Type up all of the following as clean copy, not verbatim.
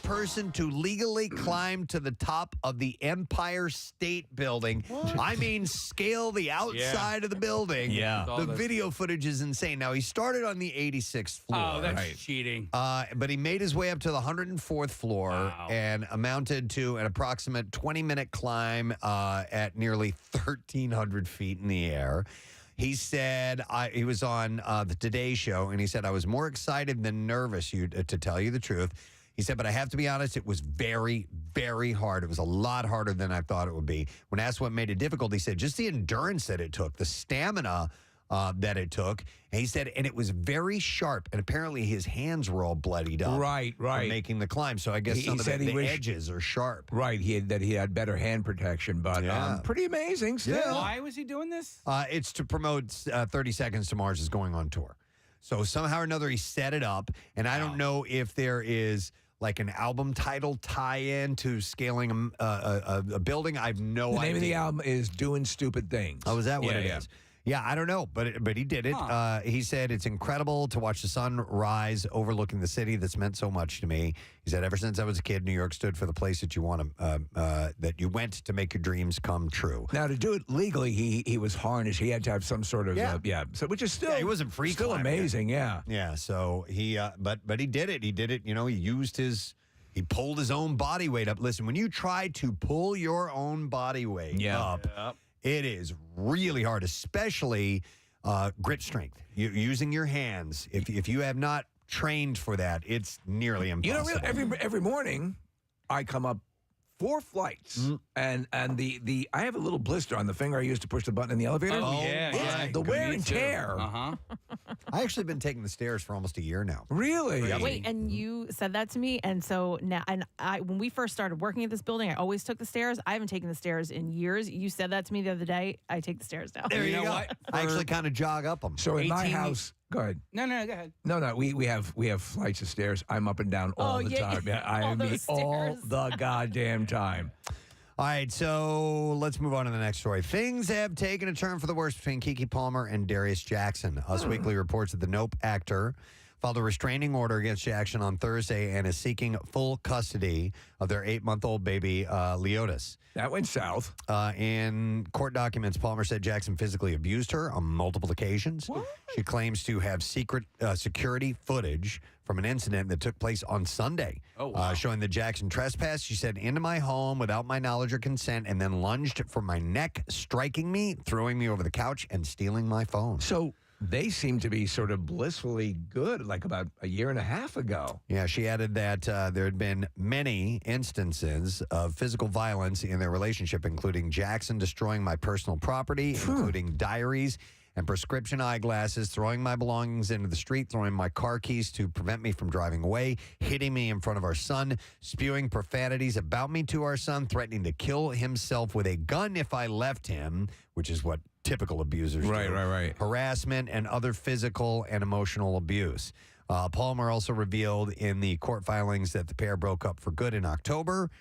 person to legally climb to the top of the Empire State Building. What? I mean, scale the outside of the building. Yeah. The video footage is insane. Now, he started on the 86th floor. Oh, that's cheating. But he made his way up to the 104th floor and amounted to an approximate 20-minute climb at nearly 1,300 feet in the air. He said he was on the Today Show, and he said, I was more excited than nervous, to tell you the truth. He said, but I have to be honest, it was very, very hard. It was a lot harder than I thought it would be. When asked what made it difficult, he said, just the endurance that it took, the stamina that it took. And he said, and it was very sharp. And apparently his hands were all bloodied up. Right. From making the climb. So I guess some of the edges are sharp. Right. He had better hand protection, but pretty amazing still. Yeah. Why was he doing this? It's to promote 30 Seconds to Mars is going on tour. So somehow or another he set it up. And I don't know if there is like an album title tie-in to scaling a building. I have no idea. The name of the album is Doing Stupid Things. Oh, is that what it is? Yeah, I don't know, but he did it. He said, it's incredible to watch the sun rise overlooking the city that's meant so much to me. He said, ever since I was a kid, New York stood for the place that you that you went to make your dreams come true. Now, to do it legally, he was harnessed. He had to have some sort of, so which is still, he wasn't free still amazing, Yeah, so he, but he did it. He did it, he pulled his own body weight up. Listen, when you try to pull your own body weight up, it is really hard, especially grip strength. Using your hands. If you have not trained for that, it's nearly impossible. Every morning I come up 4 flights, and the I have a little blister on the finger I use to push the button in the elevator. Oh, yeah. The wear and tear. I actually been taking the stairs for almost a year now. Really? Wait, and you said that to me, and so now, when we first started working at this building, I always took the stairs. I haven't taken the stairs in years. You said that to me the other day. I take the stairs now. There you go. I actually kind of jog up them. So in my house. Go ahead. No, go ahead. No. We have flights of stairs. I'm up and down all the time. Yeah, I am all the goddamn time. All right, so let's move on to the next story. Things have taken a turn for the worse between Keke Palmer and Darius Jackson. Us Weekly reports that the Nope actor filed a restraining order against Jackson on Thursday and is seeking full custody of their 8-month-old baby, Leotis. That went south. In court documents, Palmer said Jackson physically abused her on multiple occasions. What? She claims to have secret security footage from an incident that took place on Sunday, showing that Jackson trespassed, she said, into my home without my knowledge or consent, and then lunged for my neck, striking me, throwing me over the couch, and stealing my phone. So they seem to be sort of blissfully good, like about a year and a half ago. Yeah, she added that there had been many instances of physical violence in their relationship, including Jackson destroying my personal property, including diaries and prescription eyeglasses, throwing my belongings into the street, throwing my car keys to prevent me from driving away, hitting me in front of our son, spewing profanities about me to our son, threatening to kill himself with a gun if I left him, which is what typical abusers do. Right. Harassment and other physical and emotional abuse. Palmer also revealed in the court filings that the pair broke up for good in October,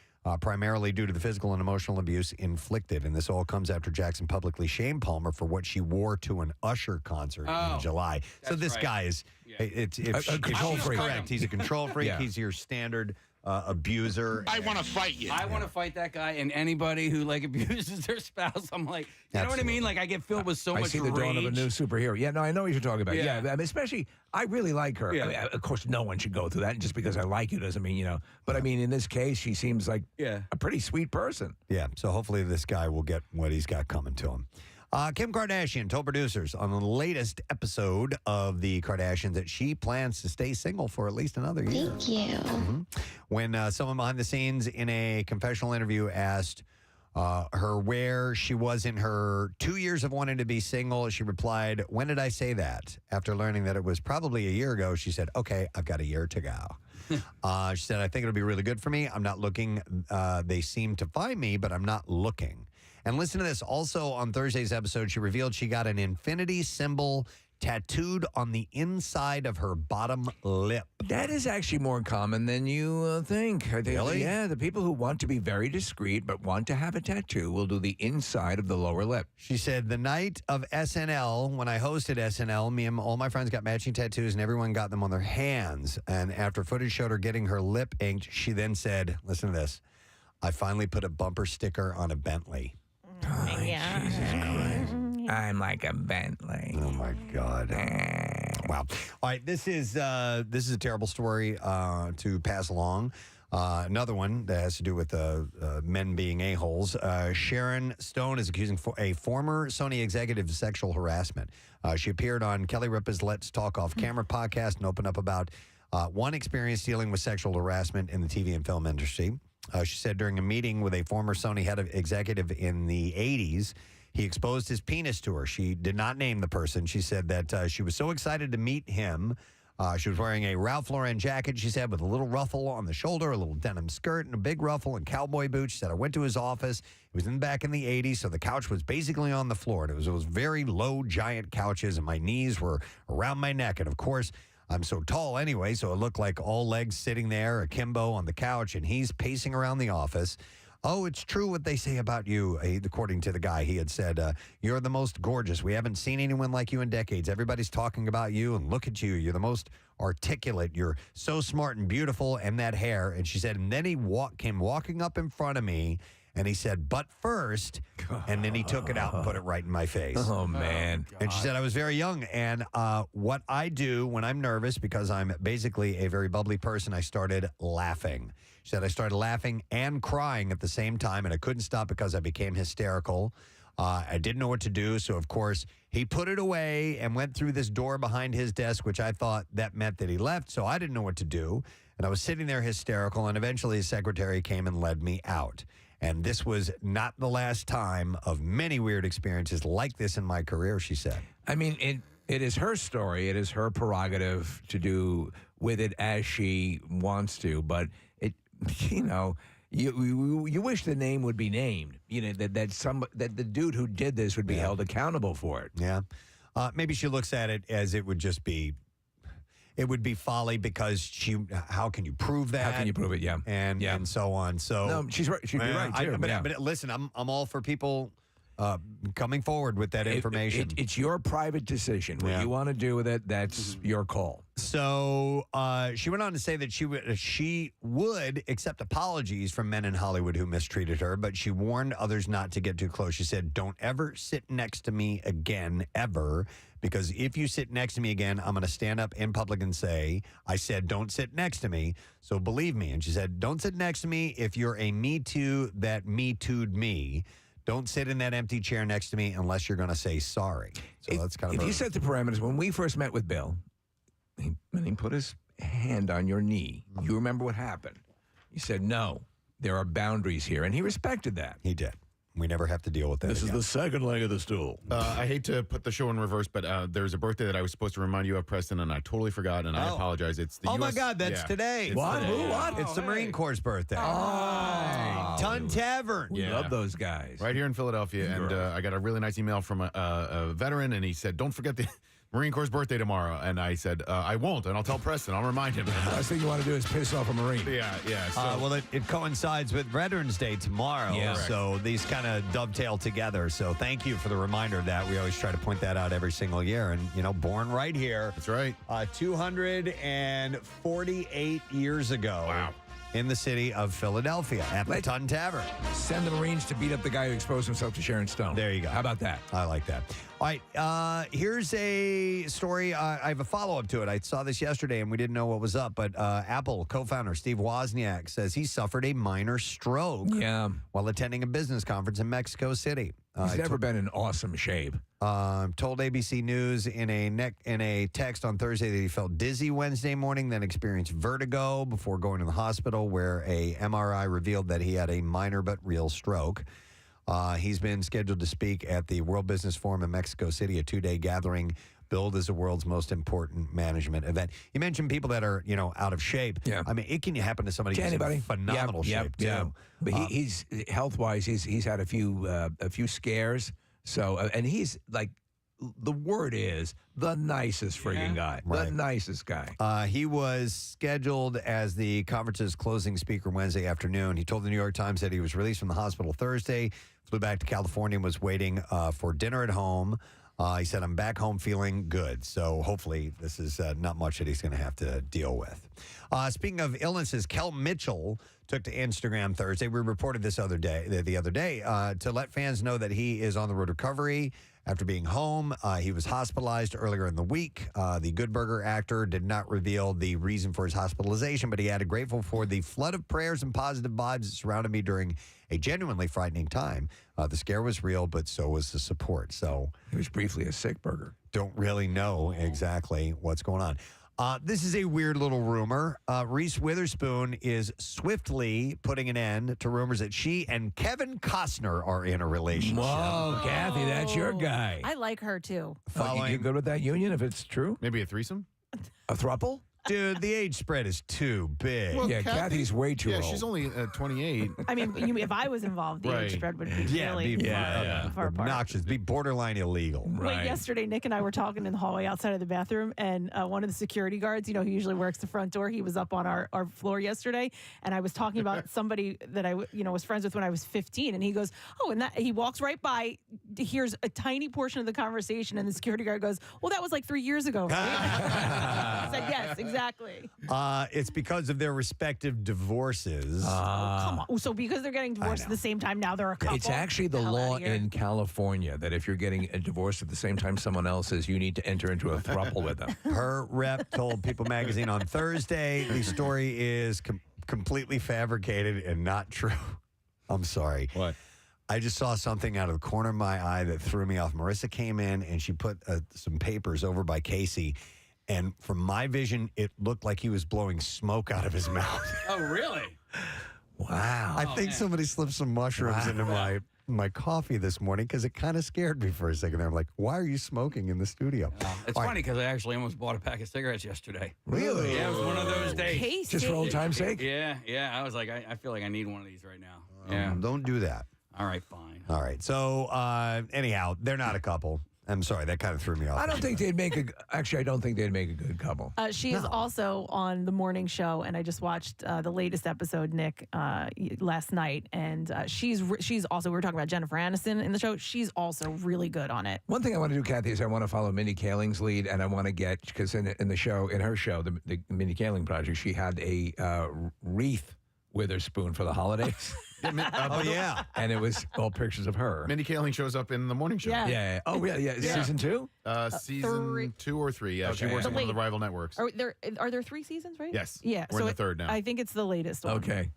primarily due to the physical and emotional abuse inflicted. And this all comes after Jackson publicly shamed Palmer for what she wore to an Usher concert in July. So this guy is, if control freak. Correct, he's a control freak. He's your standard abuser. I want to fight you. I want to fight that guy and anybody who abuses their spouse. I'm like, you know what I mean? Like I get filled with so much rage. I see the dawn of a new superhero. Yeah, no, I know what you're talking about. Yeah. I mean, especially, I really like her. I mean, of course, no one should go through that. And just because I like you doesn't mean, But I mean, in this case, she seems like a pretty sweet person. Yeah, so hopefully this guy will get what he's got coming to him. Kim Kardashian told producers on the latest episode of The Kardashians that she plans to stay single for at least another year. Thank you. Mm-hmm. When someone behind the scenes in a confessional interview asked her where she was in her 2 years of wanting to be single, she replied, "When did I say that?" After learning that it was probably a year ago, she said, "Okay, I've got a year to go." She said, "I think it'll be really good for me. I'm not looking. They seem to find me, but I'm not looking." And listen to this. Also on Thursday's episode, she revealed she got an infinity symbol tattooed on the inside of her bottom lip. That is actually more common than you think. I think. Really? Yeah, the people who want to be very discreet but want to have a tattoo will do the inside of the lower lip. She said, the night of SNL, when I hosted SNL, me and all my friends got matching tattoos and everyone got them on their hands. And after footage showed her getting her lip inked, she then said, listen to this, I finally put a bumper sticker on a Bentley. Oh, Yeah. Jesus Christ. I'm like a Bentley. Oh my God! Wow. All right, this is a terrible story to pass along. Another one that has to do with men being a-holes. Sharon Stone is accusing a former Sony executive of sexual harassment. She appeared on Kelly Ripa's Let's Talk Off Camera podcast and opened up about one experience dealing with sexual harassment in the TV and film industry. She said during a meeting with a former Sony head of executive in the 80s, he exposed his penis to her. She did not name the person. She said that she was so excited to meet him. She was wearing a Ralph Lauren jacket, she said, with a little ruffle on the shoulder, a little denim skirt, and a big ruffle and cowboy boots. She said, I went to his office. It was back in the 80s, so the couch was basically on the floor. And it was those very low, giant couches, and my knees were around my neck. And, of course, I'm so tall anyway, so it looked like all legs sitting there akimbo on the couch, and he's pacing around the office. Oh, it's true what they say about you, according to the guy. He had said, you're the most gorgeous. We haven't seen anyone like you in decades. Everybody's talking about you, and look at you. You're the most articulate. You're so smart and beautiful, and that hair. And she said, and then he came walking up in front of me, and he said, but first, and then he took it out and put it right in my face. Oh, man. And she said, I was very young, and what I do when I'm nervous, because I'm basically a very bubbly person, I started laughing. She said, I started laughing and crying at the same time, and I couldn't stop because I became hysterical. I didn't know what to do, so, of course, he put it away and went through this door behind his desk, which I thought that meant that he left, so I didn't know what to do. And I was sitting there hysterical, and eventually his secretary came and led me out. And this was not the last time of many weird experiences like this in my career, she said. I mean, it is her story. It is her prerogative to do with it as she wants to. But, you wish the name would be named. You know, that the dude who did this would be held accountable for it. Yeah. Maybe she looks at it as it would just be... It would be folly because how can you prove that? How can you prove it? Yeah. And so on. So no, she's right. She'd be right too. But listen, I'm all for people coming forward with that information. It's your private decision. What you want to do with it, that's your call. So she went on to say that she would accept apologies from men in Hollywood who mistreated her, but she warned others not to get too close. She said, don't ever sit next to me again, ever, because if you sit next to me again, I'm going to stand up in public and say, I said, don't sit next to me, so believe me. And she said, don't sit next to me if you're a Me Too that Me Too'd me. Don't sit in that empty chair next to me unless you're going to say sorry. So that's kind of... If you set the parameters, when we first met with Bill, he put his hand on your knee. You remember what happened. You said, no, there are boundaries here. And he respected that. He did. We never have to deal with that. This is the second leg of the stool. I hate to put the show in reverse, but there's a birthday that I was supposed to remind you of, Preston, and I totally forgot, and I apologize. It's the Oh, US my God, that's today. What? Today. Who? What? It's the Marine Corps' birthday. Oh. Ton Tavern. We love those guys. Right here in Philadelphia, and I got a really nice email from a veteran, and he said, don't forget the Marine Corps' birthday tomorrow. And I said, I won't, and I'll tell Preston. I'll remind him. Last thing you want to do is piss off a Marine. Yeah. So, Well, it coincides with Veterans Day tomorrow, so these kind of dovetail together. So thank you for the reminder of that. We always try to point that out every single year. And, born right here. that's right. 248 years ago. Wow. In the city of Philadelphia at the Ton Tavern. Send the Marines to beat up the guy who exposed himself to Sharon Stone. There you go. How about that? I like that. All right, here's a story. I have a follow-up to it. I saw this yesterday, and we didn't know what was up, but Apple co-founder Steve Wozniak says he suffered a minor stroke while attending a business conference in Mexico City. He's never been in awesome shape. Told ABC News in a text on Thursday that he felt dizzy Wednesday morning, then experienced vertigo before going to the hospital, where a MRI revealed that he had a minor but real stroke. He's been scheduled to speak at the World Business Forum in Mexico City, a 2-day gathering billed as the world's most important management event. You mentioned people that are, out of shape. Yeah. I mean, it can happen to somebody who's in phenomenal shape, too. Yeah. But he's health-wise, he's had a few scares. So, and he's like the word is the nicest friggin' guy. Right. The nicest guy. He was scheduled as the conference's closing speaker Wednesday afternoon. He told the New York Times that he was released from the hospital Thursday, flew back to California, and was waiting for dinner at home. He said, I'm back home feeling good. So hopefully this is not much that he's going to have to deal with. Speaking of illnesses, Kel Mitchell took to Instagram Thursday. We reported this the other day to let fans know that he is on the road to recovery after being home. He was hospitalized earlier in the week. The Good Burger actor did not reveal the reason for his hospitalization, but he added, grateful for the flood of prayers and positive vibes that surrounded me during a genuinely frightening time. The scare was real, but so was the support. So He was briefly a sick burger. don't really know exactly what's going on. This is a weird little rumor. Reese Witherspoon is swiftly putting an end to rumors that she and Kevin Costner are in a relationship. Whoa, Kathy, that's your guy. I like her too. You good with that union if it's true? Maybe a threesome? A throuple? Dude, the age spread is too big. Well, Yeah, Kathy's way too Yeah, old. she's only 28. I mean, if I was involved, the Right. age spread would be really far apart. obnoxious, be borderline illegal. Right. Wait, yesterday, Nick and I were talking in the hallway outside of the bathroom, and one of the security guards, he usually works the front door. He was up on our floor yesterday, and I was talking about somebody that I, was friends with when I was 15, and he goes, "Oh," and that he walks right by, hears a tiny portion of the conversation, and the security guard goes, "Well, that was like 3 years ago, right?" I said, "Yes, exactly." It's because of their respective divorces. Come on. So because they're getting divorced at the same time, now they're a couple. It's actually the hell outta law here. in California that if you're getting a divorce at the same time someone else is, you need to enter into a throuple with them. Her rep told People Magazine on Thursday the story is completely fabricated and not true. I'm sorry. What? I just saw something out of the corner of my eye that threw me off. Marissa came in and she put some papers over by Casey. And from my vision, it looked like he was blowing smoke out of his mouth. Oh, really? Wow. I think somebody slipped some mushrooms into my coffee this morning because it kind of scared me for a second there. I'm like, why are you smoking in the studio? It's funny because I actually almost bought a pack of cigarettes yesterday. Really? Yeah, it was one of those days. Casey. Just for old time's sake? Yeah. I was like, I feel like I need one of these right now. Yeah. Don't do that. All right, fine. All right. So, anyhow, they're not a couple. I'm sorry. That kind of threw me off. I don't think they'd make I don't think they'd make a good couple. She is also on the morning show, and I just watched the latest episode, Nick, last night. And she's also, we were talking about Jennifer Aniston in the show. She's also really good on it. One thing I want to do, Kathy, is I want to follow Mindy Kaling's lead, and I want to get, because in her show, the Mindy Kaling project, she had a wreath Witherspoon for the holidays. Oh, yeah. And it was all pictures of her. Mindy Kaling shows up in the morning show. Yeah. Yeah. Oh, yeah. Season 2? Season 2 or 3. Yeah, she Okay. works So on one of the wait. rival networks. Are there 3 seasons, right? Yes. Yeah. We're in the third now. I think it's the latest one. Okay.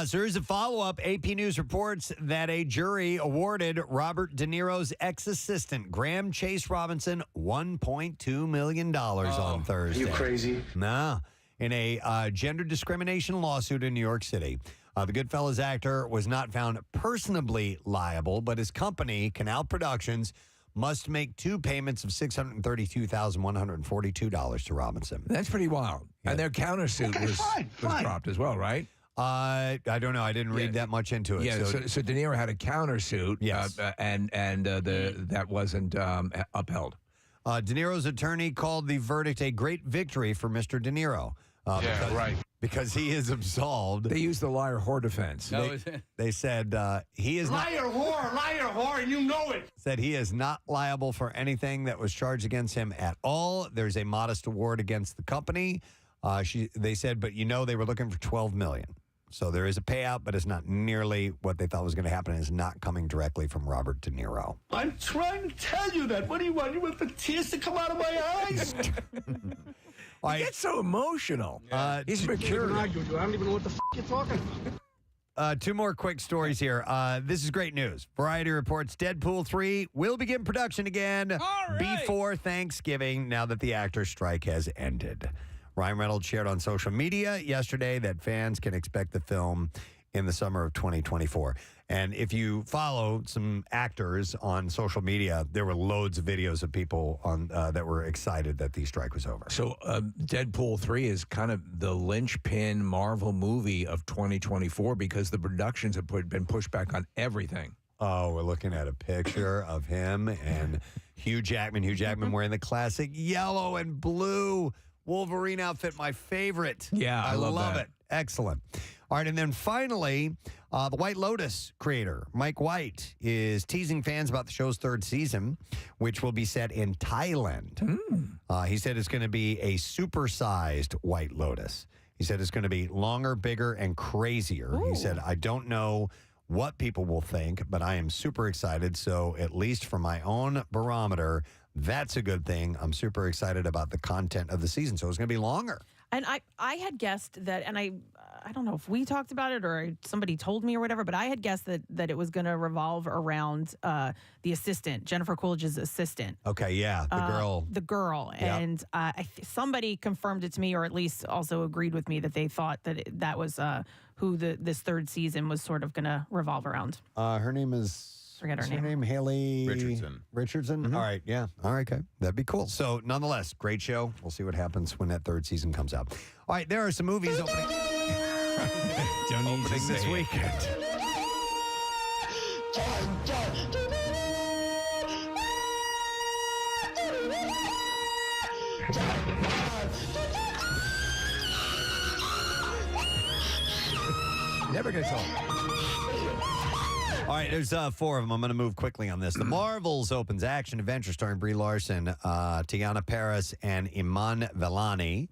So here's a follow-up. AP News reports that a jury awarded Robert De Niro's ex-assistant, Graham Chase Robinson, $1.2 million on Thursday. You crazy? No. In a gender discrimination lawsuit in New York City. The Goodfellas actor was not found personally liable, but his company, Canal Productions, must make 2 payments of $632,142 to Robinson. That's pretty wild. And their countersuit was dropped as well, right? I don't know. I didn't read that much into it. Yeah, so De Niro had a countersuit, Yes. and that wasn't upheld. De Niro's attorney called the verdict a great victory for Mr. De Niro. Because he is absolved. They used the liar whore defense. They said he is not, Liar whore, and you know it. said he is not liable for anything that was charged against him at all. There's a modest award against the company. They said, but they were looking for $12 million. So there is a payout, but it's not nearly what they thought was going to happen. It's not coming directly from Robert De Niro. I'm trying to tell you that. What do you want? You want the tears to come out of my eyes? He gets so emotional. He's mercurial. I don't even know what the you're talking about. 2 more quick stories here. This is great news. Variety reports Deadpool 3 will begin production again before Thanksgiving now that the actor's strike has ended. Ryan Reynolds shared on social media yesterday that fans can expect the film in the summer of 2024. And if you follow some actors on social media, there were loads of videos of people on that were excited that the strike was over. So Deadpool 3 is kind of the linchpin Marvel movie of 2024 because the productions have been pushed back on everything. Oh, we're looking at a picture of him and Hugh Jackman. Hugh Jackman wearing the classic yellow and blue Wolverine outfit, my favorite. Yeah, I love that. it. Excellent. All right, and then finally, the White Lotus creator, Mike White, is teasing fans about the show's third season, which will be set in Thailand. He said it's going to be a supersized White Lotus. He said it's going to be longer, bigger, and crazier. Ooh. He said, I don't know what people will think, but I am super excited. So at least for my own barometer, that's a good thing. I'm super excited about the content of the season. So it's going to be longer. And I had guessed that, and I don't know if we talked about it or somebody told me or whatever, but I had guessed that it was going to revolve around the assistant, Jennifer Coolidge's assistant. Okay, yeah, the girl. The girl. Yep. And somebody confirmed it to me, or at least also agreed with me that they thought that that was who this third season was sort of going to revolve around. Her name is... Forget her What's name. Haley Richardson. All right, yeah. All right, okay. That'd be cool. So, nonetheless, great show. We'll see what happens when that third season comes out. All right, there are some movies opening this weekend. Never gets old. All right, there's four of them. I'm going to move quickly on this. The Marvels opens action-adventure starring Brie Larson, Tiana Paris, and Iman Vellani.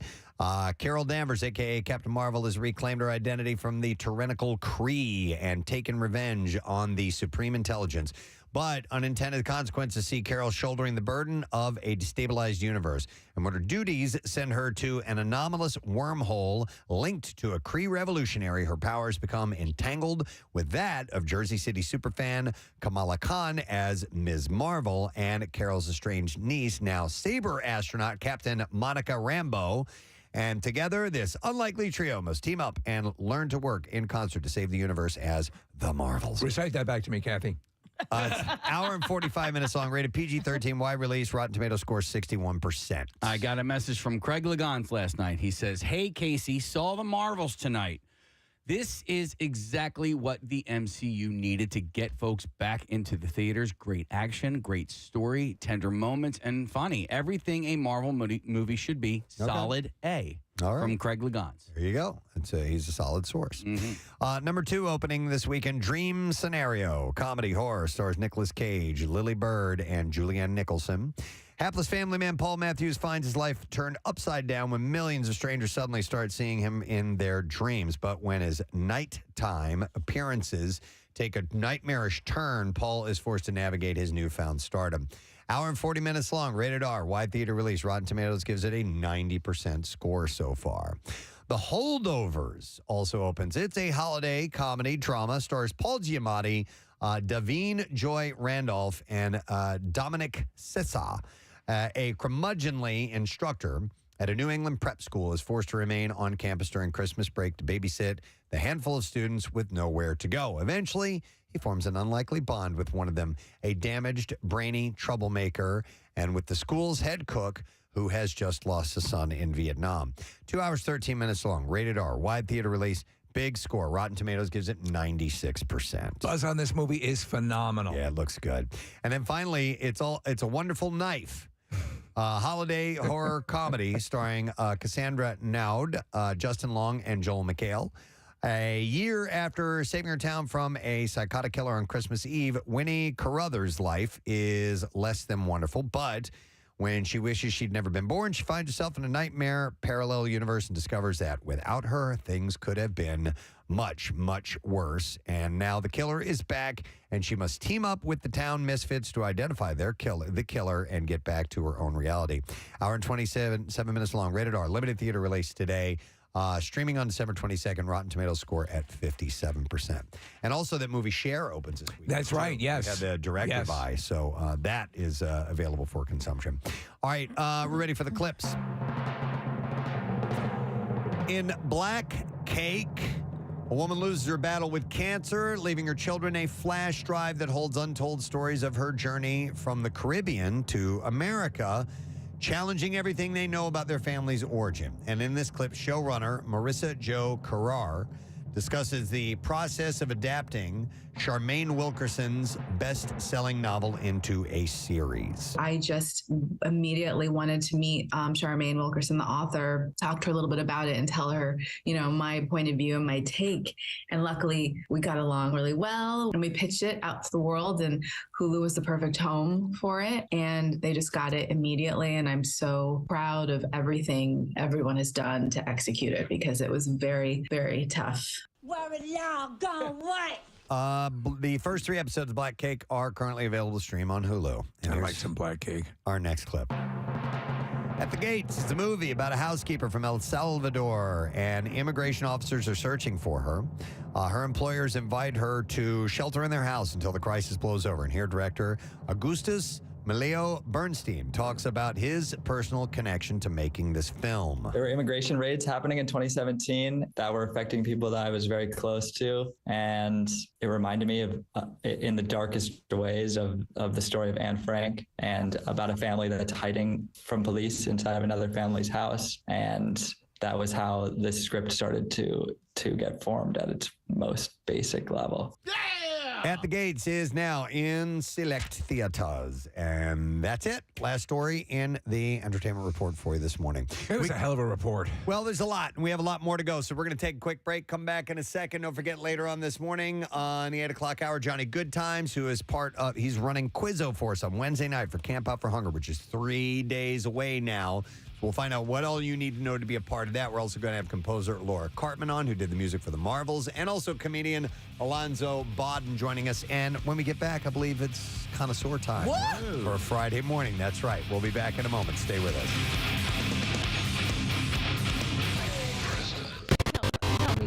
Carol Danvers, a.k.a. Captain Marvel, has reclaimed her identity from the tyrannical Kree and taken revenge on the Supreme Intelligence. But unintended consequences see Carol shouldering the burden of a destabilized universe. And when her duties send her to an anomalous wormhole linked to a Kree revolutionary, her powers become entangled with that of Jersey City superfan Kamala Khan as Ms. Marvel and Carol's estranged niece, now Saber astronaut Captain Monica Rambeau. And together, this unlikely trio must team up and learn to work in concert to save the universe as the Marvels. Recite that back to me, Kathy. It's an hour and 45 minutes long, rated PG-13, wide release, Rotten Tomatoes score 61%. I got a message from Craig Legance last night. He says, "Hey, Casey, saw the Marvels tonight. This is exactly what the MCU needed to get folks back into the theaters. Great action, great story, tender moments, and funny. Everything a Marvel movie should be. Solid A." All right. From Craig Legance. There you go. He's a solid source. Number 2 opening this weekend, Dream Scenario. Comedy horror stars Nicolas Cage, Lily Bird, and Julianne Nicholson. Hapless family man Paul Matthews finds his life turned upside down when millions of strangers suddenly start seeing him in their dreams. But when his nighttime appearances take a nightmarish turn, Paul is forced to navigate his newfound stardom. Hour and 40 minutes long, rated R, wide theater release. Rotten Tomatoes gives it a 90% score so far. The Holdovers also opens. It's a holiday comedy drama, stars Paul Giamatti, Davine Joy Randolph, and Dominic Sessa. A curmudgeonly instructor at a New England prep school is forced to remain on campus during Christmas break to babysit the handful of students with nowhere to go. Eventually, he forms an unlikely bond with one of them, a damaged, brainy troublemaker, and with the school's head cook, who has just lost a son in Vietnam. 2 hours, 13 minutes long, rated R, wide theater release, big score. Rotten Tomatoes gives it 96%. Buzz on this movie is phenomenal. Yeah, it looks good. And then finally, It's a Wonderful Knife. Holiday horror comedy starring Cassandra Naud, Justin Long, and Joel McHale. A year after saving her town from a psychotic killer on Christmas Eve, Winnie Carruthers' life is less than wonderful. But when she wishes she'd never been born, she finds herself in a nightmare parallel universe and discovers that without her, things could have been much, much worse. And now the killer is back, and she must team up with the town misfits to identify the killer, and get back to her own reality. Hour and 27 minutes long, rated R, limited theater release today. Streaming on December 22nd, Rotten Tomatoes score at 57%. And also that movie Cher opens this week. That's right, yes. We had the director by, so that is available for consumption. All right, we're ready for the clips. In Black Cake, a woman loses her battle with cancer, leaving her children a flash drive that holds untold stories of her journey from the Caribbean to America, challenging everything they know about their family's origin. And in this clip, showrunner Marissa Jo Carrar discusses the process of adapting Charmaine Wilkerson's best-selling novel into a series. I just immediately wanted to meet Charmaine Wilkerson, the author, talk to her a little bit about it and tell her, my point of view and my take. And luckily, we got along really well. And we pitched it out to the world, and Hulu was the perfect home for it. And they just got it immediately. And I'm so proud of everything everyone has done to execute it, because it was very, very tough. Where it all gone right? The first 3 episodes of Black Cake are currently available to stream on Hulu. And I like some black cake. Our next clip. At the Gates is a movie about a housekeeper from El Salvador, and immigration officers are searching for her. Her employers invite her to shelter in their house until the crisis blows over. And here, director Augustus Melio Bernstein talks about his personal connection to making this film. There were immigration raids happening in 2017 that were affecting people that I was very close to. And it reminded me of, in the darkest ways, of the story of Anne Frank, and about a family that's hiding from police inside of another family's house. And that was how this script started to get formed at its most basic level. At the Gates is now in select theaters. And that's it. Last story in the entertainment report for you this morning. It was a hell of a report. Well, there's a lot, and we have a lot more to go. So we're going to take a quick break, come back in a second. Don't forget, later on this morning on the 8 o'clock hour, Johnny Goodtimes, who is he's running Quizzo for us on Wednesday night for Camp Out for Hunger, which is 3 days away now. We'll find out what all you need to know to be a part of that. We're also going to have composer Laura Cartman on, who did the music for The Marvels, and also comedian Alonzo Bodden joining us. And when we get back, I believe it's connoisseur time for a Friday morning. That's right. We'll be back in a moment. Stay with us.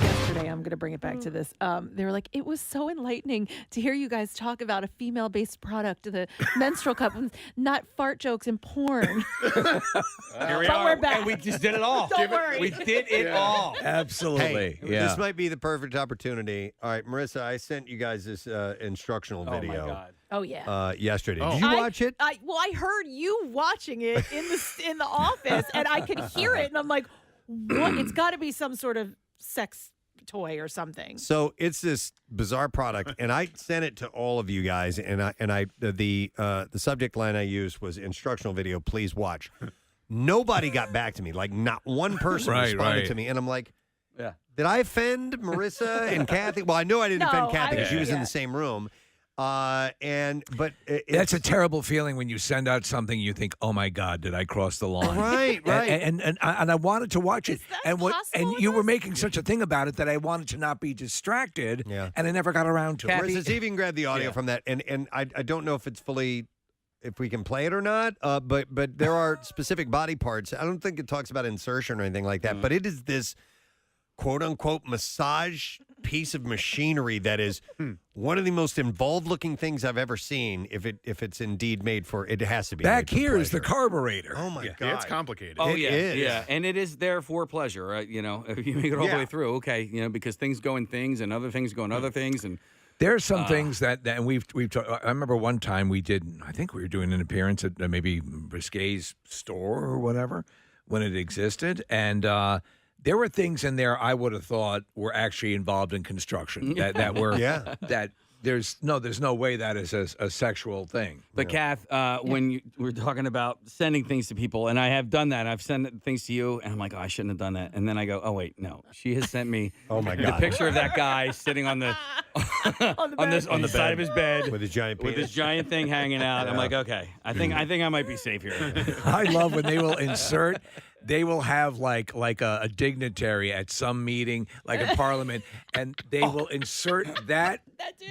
Yesterday, I'm going to bring it back to this. They were like, it was so enlightening to hear you guys talk about a female-based product, the menstrual cup, not fart jokes and porn. Here we are. We're back. And we just did it all. Don't worry. We did it all. Absolutely. Hey, this might be the perfect opportunity. All right, Marissa, I sent you guys this instructional video. Oh, my God. Oh, yeah. Yesterday. Did you watch it? I heard you watching it in the office, and I could hear it, and I'm like, what? It's got to be some sort of sex toy or something. So it's this bizarre product, and I sent it to all of you guys. And the subject line I used was instructional video. Please watch. Nobody got back to me. Like not one person responded to me, and I'm like, yeah. Did I offend Marissa and Kathy? Well, I know I didn't offend Kathy because she was in yeah. the same room. But That's a terrible feeling when you send out something you think, oh my God, did I cross the line? Right. And I wanted to watch it. Is that And possible you with were us? making such a thing about it that I wanted to not be distracted. Yeah. And I never got around to it. Marissa, see if you can grab the audio from that. And I don't know if it's fully, if we can play it or not. But there are specific body parts. I don't think it talks about insertion or anything like that. But it is this quote unquote massage piece of machinery that is one of the most involved looking things I've ever seen. If it's indeed made for, it has to be. Back made for here is the pleasure. carburetor. Oh my God. Yeah, it's complicated. Oh, It yeah. is. Yeah. And it is there for pleasure, right? If you make it all the way through, okay, because things go in things and other things go in other things. And There are some things that and we've talked. I remember one time we did. I think we were doing an appearance at maybe Risque's store or whatever when it existed, and there were things in there I would have thought were actually involved in construction that were that. There's no way that is a sexual thing. But Kath, when you were talking about sending things to people, and I have done that, I've sent things to you, and I'm like, oh, I shouldn't have done that. And then I go, oh wait, no, she has sent me the picture of that guy sitting on the on the side of his bed with his giant penis. with his giant thing hanging out. I'm like, okay, I think I might be safe here. I love when they will insert. They will have like a dignitary at some meeting, like a parliament, and they will insert that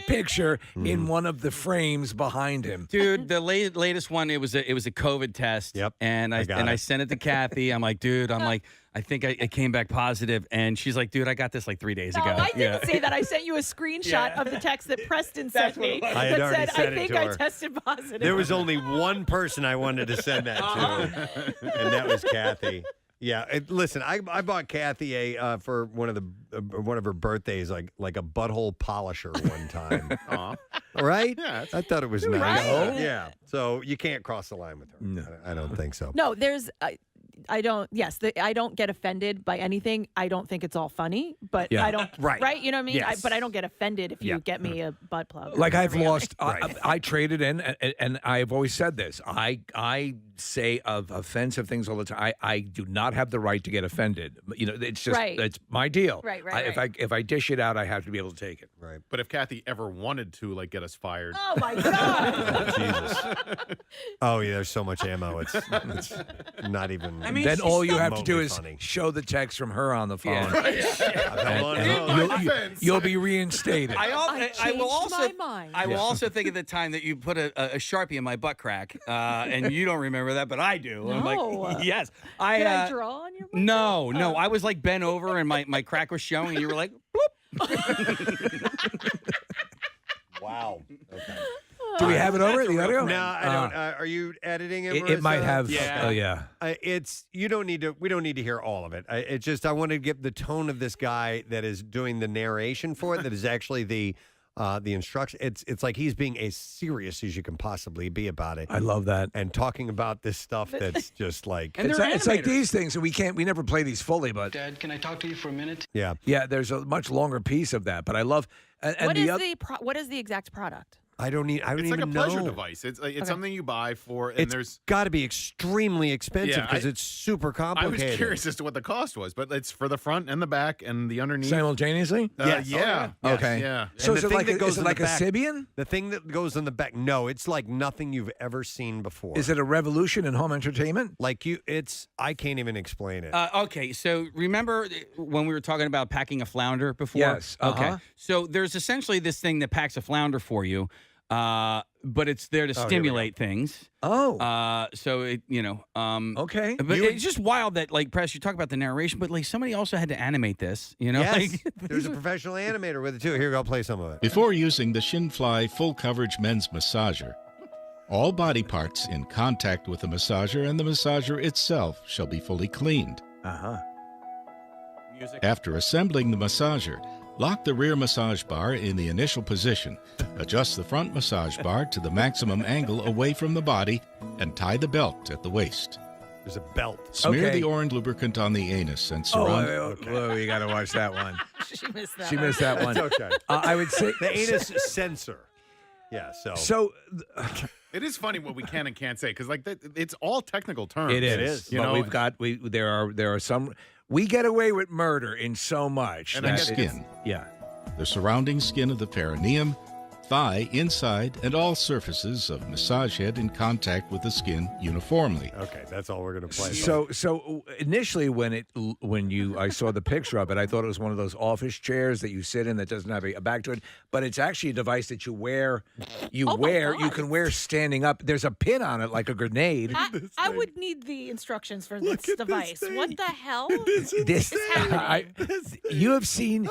picture in one of the frames behind him. Dude, the latest one, it was a COVID test. Yep. And I sent it to Kathy. I'm like, dude, I think I came back positive, and she's like, dude, I got this like 3 days No, ago. I didn't say that. I sent you a screenshot of the text that Preston sent me I had that already said, sent I it think to I her. tested positive. There was only one person I wanted to send that to, and that was Kathy. Yeah, listen, I bought Kathy for one of her birthdays, like a butthole polisher one time. Right? Yeah, I thought it was nice. Right? Yeah. So you can't cross the line with her. No. I don't think so. No, there's I don't. Yes, I don't get offended by anything. I don't think it's all funny, but Yeah. I don't. Right. You know what I mean? Yes. but I don't get offended if you get me a butt plug. or Like I've whatever, lost, Right. I traded in, and I've always said this. I say of offensive things all the time. I do not have the right to get offended. You know, it's just Right. it's my deal. Right, If I dish it out, I have to be able to take it. Right. But if Kathy ever wanted to, like, get us fired, Oh my god! Jesus. Oh yeah, there's so much ammo. It's not even. I mean, Then all you have to do remotely is funny. show the text from her on the phone. Yeah. You'll be reinstated. I I will changed also my mind. I will also think of the time that you put a Sharpie in my butt crack, and you don't remember that, but I do. I'm No. like, yes, Did I draw on your butt? No, I was like bent over, and my crack was showing, and you were like, bloop. Wow. Okay. Do we have it over the audio? No, I don't. Are you editing it? It might Marissa? have. Yeah. Oh yeah. It's you don't need to. We don't need to hear all of it. It's just I want to get the tone of this guy that is doing the narration for it. That is actually the instruction. It's like he's being as serious as you can possibly be about it. I love that. And talking about this stuff that's just like And It's like animators. these things, and we never play these fully, but Dad, can I talk to you for a minute? yeah. yeah, there's a much longer piece of that. But I love and What the is other. what is the exact product? I don't it's like even a pleasure know. device. It's like, it's Okay. something you buy for, and It's there's. got to be extremely expensive Yeah, because I- it's super I complicated. was curious as to what the cost was, but it's for the front and the back and the underneath. Simultaneously? Yes. Yeah. Oh, yeah. Okay. Yeah. So And is the it thing like that goes is it in the like a back- Sibian? The thing that goes in the back, no, it's like nothing you've ever seen before. Is it a revolution in home entertainment? like I can't even explain it. Okay, so remember when we were talking about packing a flounder before? Yes, Okay. uh-huh. So there's essentially this thing that packs a flounder for you, but it's there to here we go. stimulate things. Oh, So it, okay. But it's just wild that, like, Press, you talk about the narration, but like somebody also had to animate this. yes, like, there's a professional animator with it too. Here, I'll play some of it. Before using the Shinfly full coverage men's massager, all body parts in contact with the massager and the massager itself shall be fully cleaned. Uh-huh. After assembling the massager, lock the rear massage bar in the initial position, adjust the front massage bar to the maximum angle away from the body, and tie the belt at the waist. There's a belt. Smear Okay. the orange lubricant on the anus and Oh, surround. whoa, you got to watch that one. She missed that. She missed that one. That's okay. I would say The anus sensor. Yeah. So It is funny what we can and can't say because, like, it's all technical terms. it is. You But know, there are some. We get away with murder in so much. And I and guess skin. Yeah. The surrounding skin of the perineum, thigh, inside, and all surfaces of massage head in contact with the skin uniformly. Okay, that's all we're gonna play. So initially when I saw the picture of it, I thought it was one of those office chairs that you sit in that doesn't have a back to it, but it's actually a device that you wear. You can wear standing up. There's a pin on it like a grenade. I would need the instructions for this device. What the hell? This happening? you have seen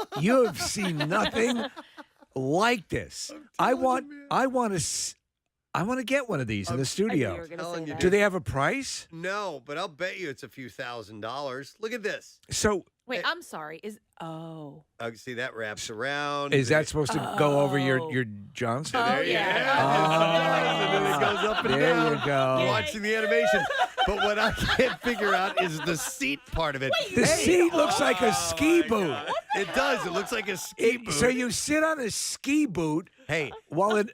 nothing like this. I want to get one of these in the I knew studio. you were gonna Telling say you, that. Do they have a price? no, but I'll bet you it's a few $1,000s. Look at this. So Wait, I'm sorry. See that wraps around. is that supposed to go over your Johnson? Oh, There you yeah. go. And then it goes up and There down. you go. I'm watching the animation. But what I can't figure out is the seat part of it. The seat looks like a ski boot. It does. It looks like a ski boot. So you sit on a ski boot hey, while it.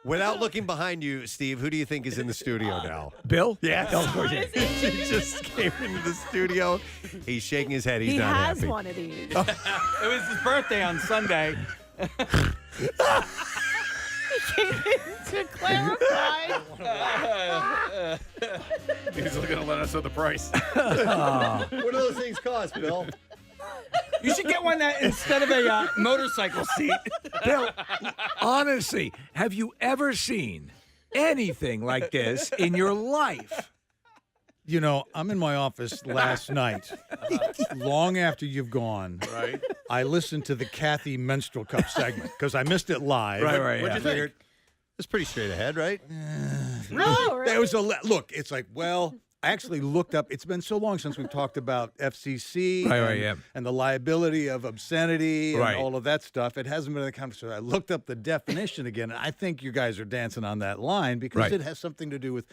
without looking behind you, Steve, who do you think is in the studio now? Bill? Yes. Of course. He just came into the studio. He's shaking his head. He's He not has happy. one of these. it was his birthday on Sunday. To clarify. he's looking to let us know the price. What do those things cost, Bill? You should get one that instead of a motorcycle seat. Bill, honestly, have you ever seen anything like this in your life? You know, I'm in my office last night, long after you've gone. Right. I listened to the Kathy Menstrual Cup segment because I missed it live. Right. What'd you think? It's pretty straight ahead, right? No, There was look. It's like, well, I actually looked up. It's been so long since we've talked about FCC and the liability of obscenity and Right. all of that stuff. It hasn't been in the conversation. I looked up the definition again, and I think you guys are dancing on that line because Right. it has something to do with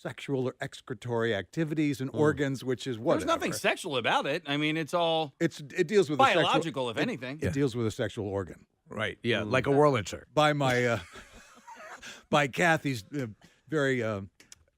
sexual or excretory activities and organs, which is whatever. There's nothing sexual about it. I mean, it's all it deals with biological, if anything. It deals with a sexual organ. Right. Yeah. Like a Wurlitzer. By my by Kathy's very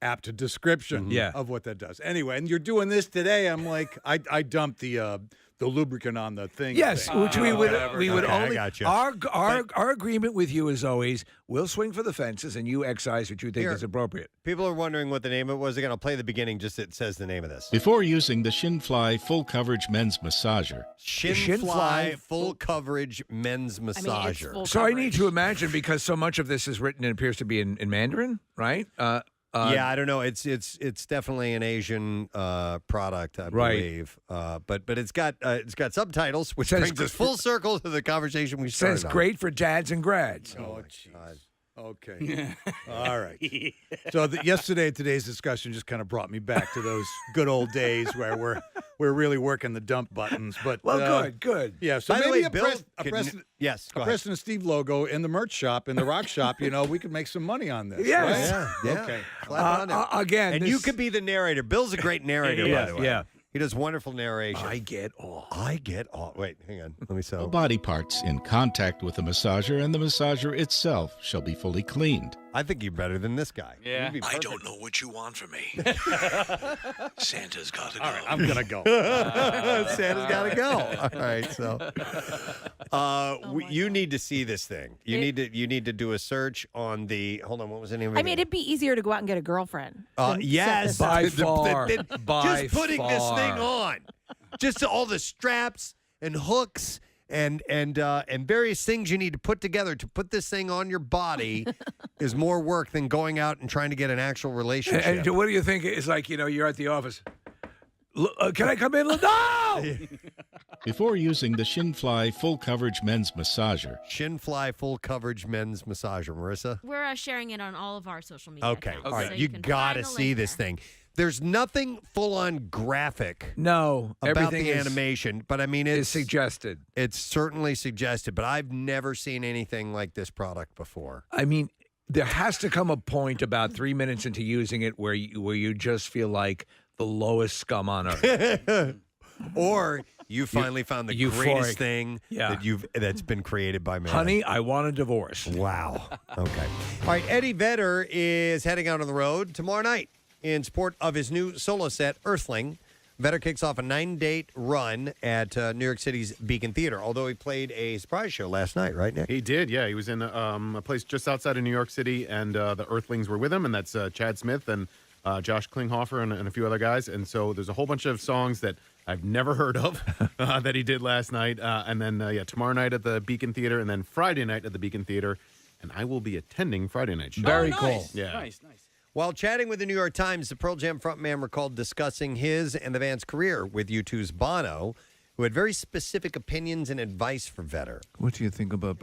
apt description of what that does. Anyway, and you're doing this today. I'm like, I dumped the lubricant on the thing. Yes, which we would only. I gotcha. Our agreement with you is always we'll swing for the fences and you excise what you think is appropriate. People are wondering what the name of it was. Again, I'll play the beginning. Just it says the name of this. Before using the Shinfly full coverage men's massager, Shinfly full coverage men's massager. full So I need coverage. to imagine, because so much of this is written and appears to be in Mandarin, right? Yeah, I don't know. It's definitely an Asian product, I believe. But it's got subtitles, which brings us full circle to the conversation we started. Says on. great for dads and grads. Oh, jeez. Okay. All right. So today's discussion just kind of brought me back to those good old days where we're really working the dump buttons. But good. Yeah. So By the maybe way, a Bill, Preston go ahead. Preston and Steve logo in the merch shop, in the rock shop. We could make some money on this. Yes. Right? Yeah. Okay. Slap on there. Again, and you could be the narrator. Bill's a great narrator, by the way. Yeah. He does wonderful narration. I get all. Wait, hang on. Let me all so. body parts in contact with the massager and the massager itself shall be fully cleaned. I think you're better than this guy. Yeah. You'd be I perfect. don't know what you want from me. Santa's got to go. All right. I'm gonna go. Santa's got to go. All right, so you need to see this thing. You need to do a search on the. Hold on, what was the name of it? I mean, it'd be easier to go out and get a girlfriend. than set Yes, this up. By far. Just putting this thing on, just all the straps and hooks and various things you need to put together to put this thing on your body is more work than going out and trying to get an actual relationship. And what do you think? It's like, you're at the office. Can I come in? No! Before using the Shinfly full coverage men's massager, Shinfly full coverage men's massager, Marissa. We're sharing it on all of our social media Okay, accounts, all right. so You can got to find the see link this there. thing. There's nothing full on graphic No. about Everything the is animation, but I mean, it's suggested. It's certainly suggested, but I've never seen anything like this product before. I mean, there has to come a point about 3 minutes into using it where you just feel like the lowest scum on earth. Or you finally found the euphoric. greatest thing Yeah. that's been created by man. Honey, I want a divorce. Wow. Okay. All right. Eddie Vedder is heading out on the road tomorrow night in support of his new solo set, Earthling. Vedder kicks off a 9-date run at New York City's Beacon Theater, although he played a surprise show last night, right, Nick? He did, yeah. He was in a place just outside of New York City, and the Earthlings were with him, and that's Chad Smith and Josh Klinghoffer and a few other guys. And so there's a whole bunch of songs that I've never heard of that he did last night. And then, tomorrow night at the Beacon Theater, and then Friday night at the Beacon Theater. And I will be attending Friday night show. Very nice. cool. Yeah. Nice. While chatting with the New York Times, the Pearl Jam frontman recalled discussing his and the band's career with U2's Bono, who had very specific opinions and advice for Vedder. What do you think about...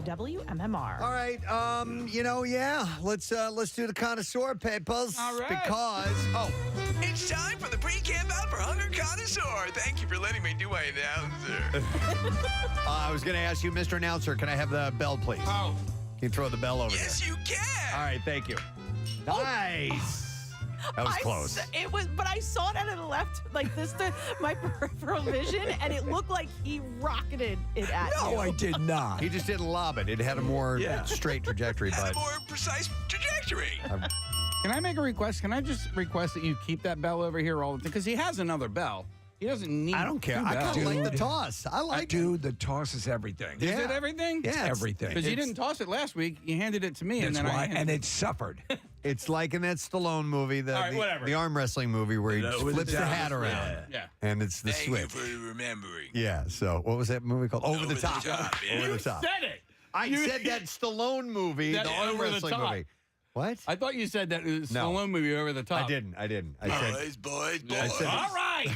WMMR. All right, let's do the connoisseur papers. All right. Because It's time for the pre-camp out for Hunger Connoisseur. Thank you for letting me do my announcer. I was going to ask you, Mr. Announcer, can I have the bell, please? Oh. Can you throw the bell over Yes, there? you can. All right, thank you. Nice. That was close. It was, but I saw it out of the left, like this, to my peripheral vision, and it looked like he rocketed it at you. No, I did not. He just didn't lob it. It had a more straight trajectory, Had but a more precise trajectory. Can I make a request? Can I just request that you keep that bell over here all the time? Because he has another bell. He doesn't need. I don't care. two I kind bells. of like the toss. I like it. Dude, the toss is everything. Is it everything? Yeah, it's everything. Because you didn't toss it last week. You handed it to me, That's and then why, I. and it suffered. It's like in that Stallone movie, All right, whatever. the arm wrestling movie where he With flips the the hat top, around. Yeah. And it's the Thank you switch. for remembering. Yeah, so what was that movie called? Over the Top. yeah. Over the Top. Said it. I said that Stallone movie, That the arm Over the wrestling Top. movie. What? I thought you said that it was No. Stallone movie Over the Top. I didn't. I said, Boys. I said All right.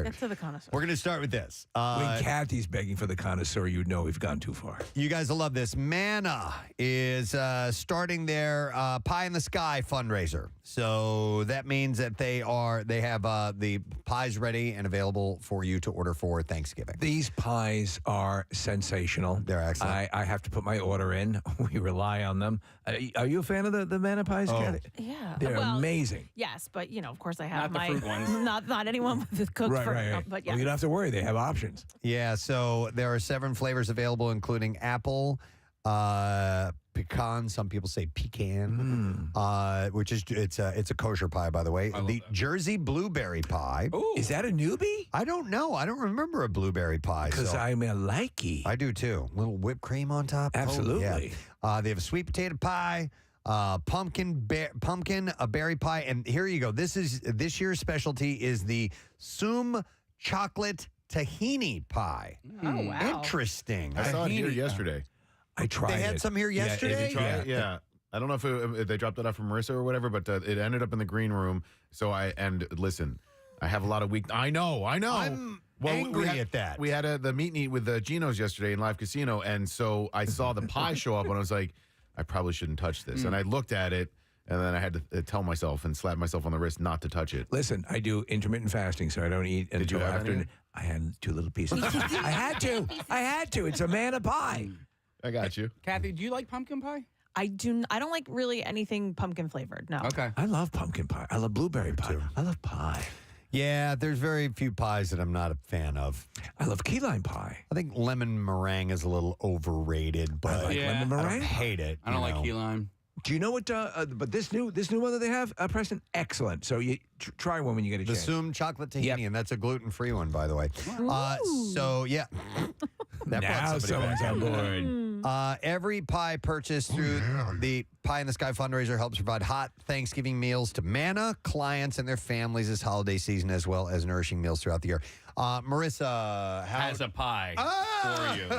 Get to the connoisseur. We're going to start with this. When Kathy's begging for the connoisseur, you know we've gone too far. You guys will love this. Manna is starting their Pie in the Sky fundraiser. So that means that they have the pies ready and available for you to order for Thanksgiving. These pies are sensational. They're excellent. I have to put my order in. We rely on them. Are you a fan of the manna pies, Kathy? Yeah. They're amazing. Yes, but, of course I have Not the fruit ones. Not anyone with the cooked fruit. Right. But yeah. Well, you don't have to worry. They have options. Yeah, so there are 7 flavors available, including apple, pecan. Some people say pecan, which is it's a kosher pie, by the way. The Jersey blueberry pie. Ooh. Is that a newbie? I don't know. I don't remember a blueberry pie. Because I'm a likey. I do too. Little whipped cream on top. Absolutely. Oh, yeah. They have a sweet potato pie. Pumpkin, a berry pie, and here you go. This year's specialty is the Soom chocolate tahini pie. Oh, wow. Interesting. I saw it here yesterday. I tried it. They had some here yesterday? Did you try it? Yeah. I don't know if they dropped it off from Marissa or whatever, but it ended up in the green room. Listen, I have a lot of I know. I'm angry at that. We had the meet and eat with Gino's yesterday in Live Casino, and so I saw the pie show up, and I was like, I probably shouldn't touch this. And I looked at it, and then I had to tell myself and slap myself on the wrist not to touch it. Listen, I do intermittent fasting, so I don't eat until after. I had 2 little pieces. I had to. It's a manna pie. I got you. Kathy, do you like pumpkin pie? I don't like really anything pumpkin flavored. No. Okay. I love pumpkin pie. I love blueberry pie. I love pie. Yeah, there's very few pies that I'm not a fan of. I love key lime pie. I think lemon meringue is a little overrated, but I like lemon meringue. I don't hate it. I don't like key lime. Do you know what? But this new one that they have, Preston, excellent. So you try one when you get a the chance. Soom chocolate tahini, and that's a gluten-free one, by the way. So yeah, that now someone's on board. Every pie purchased through the Pie in the Sky fundraiser helps provide hot Thanksgiving meals to Manna clients and their families this holiday season, as well as nourishing meals throughout the year. Marissa has a pie for you.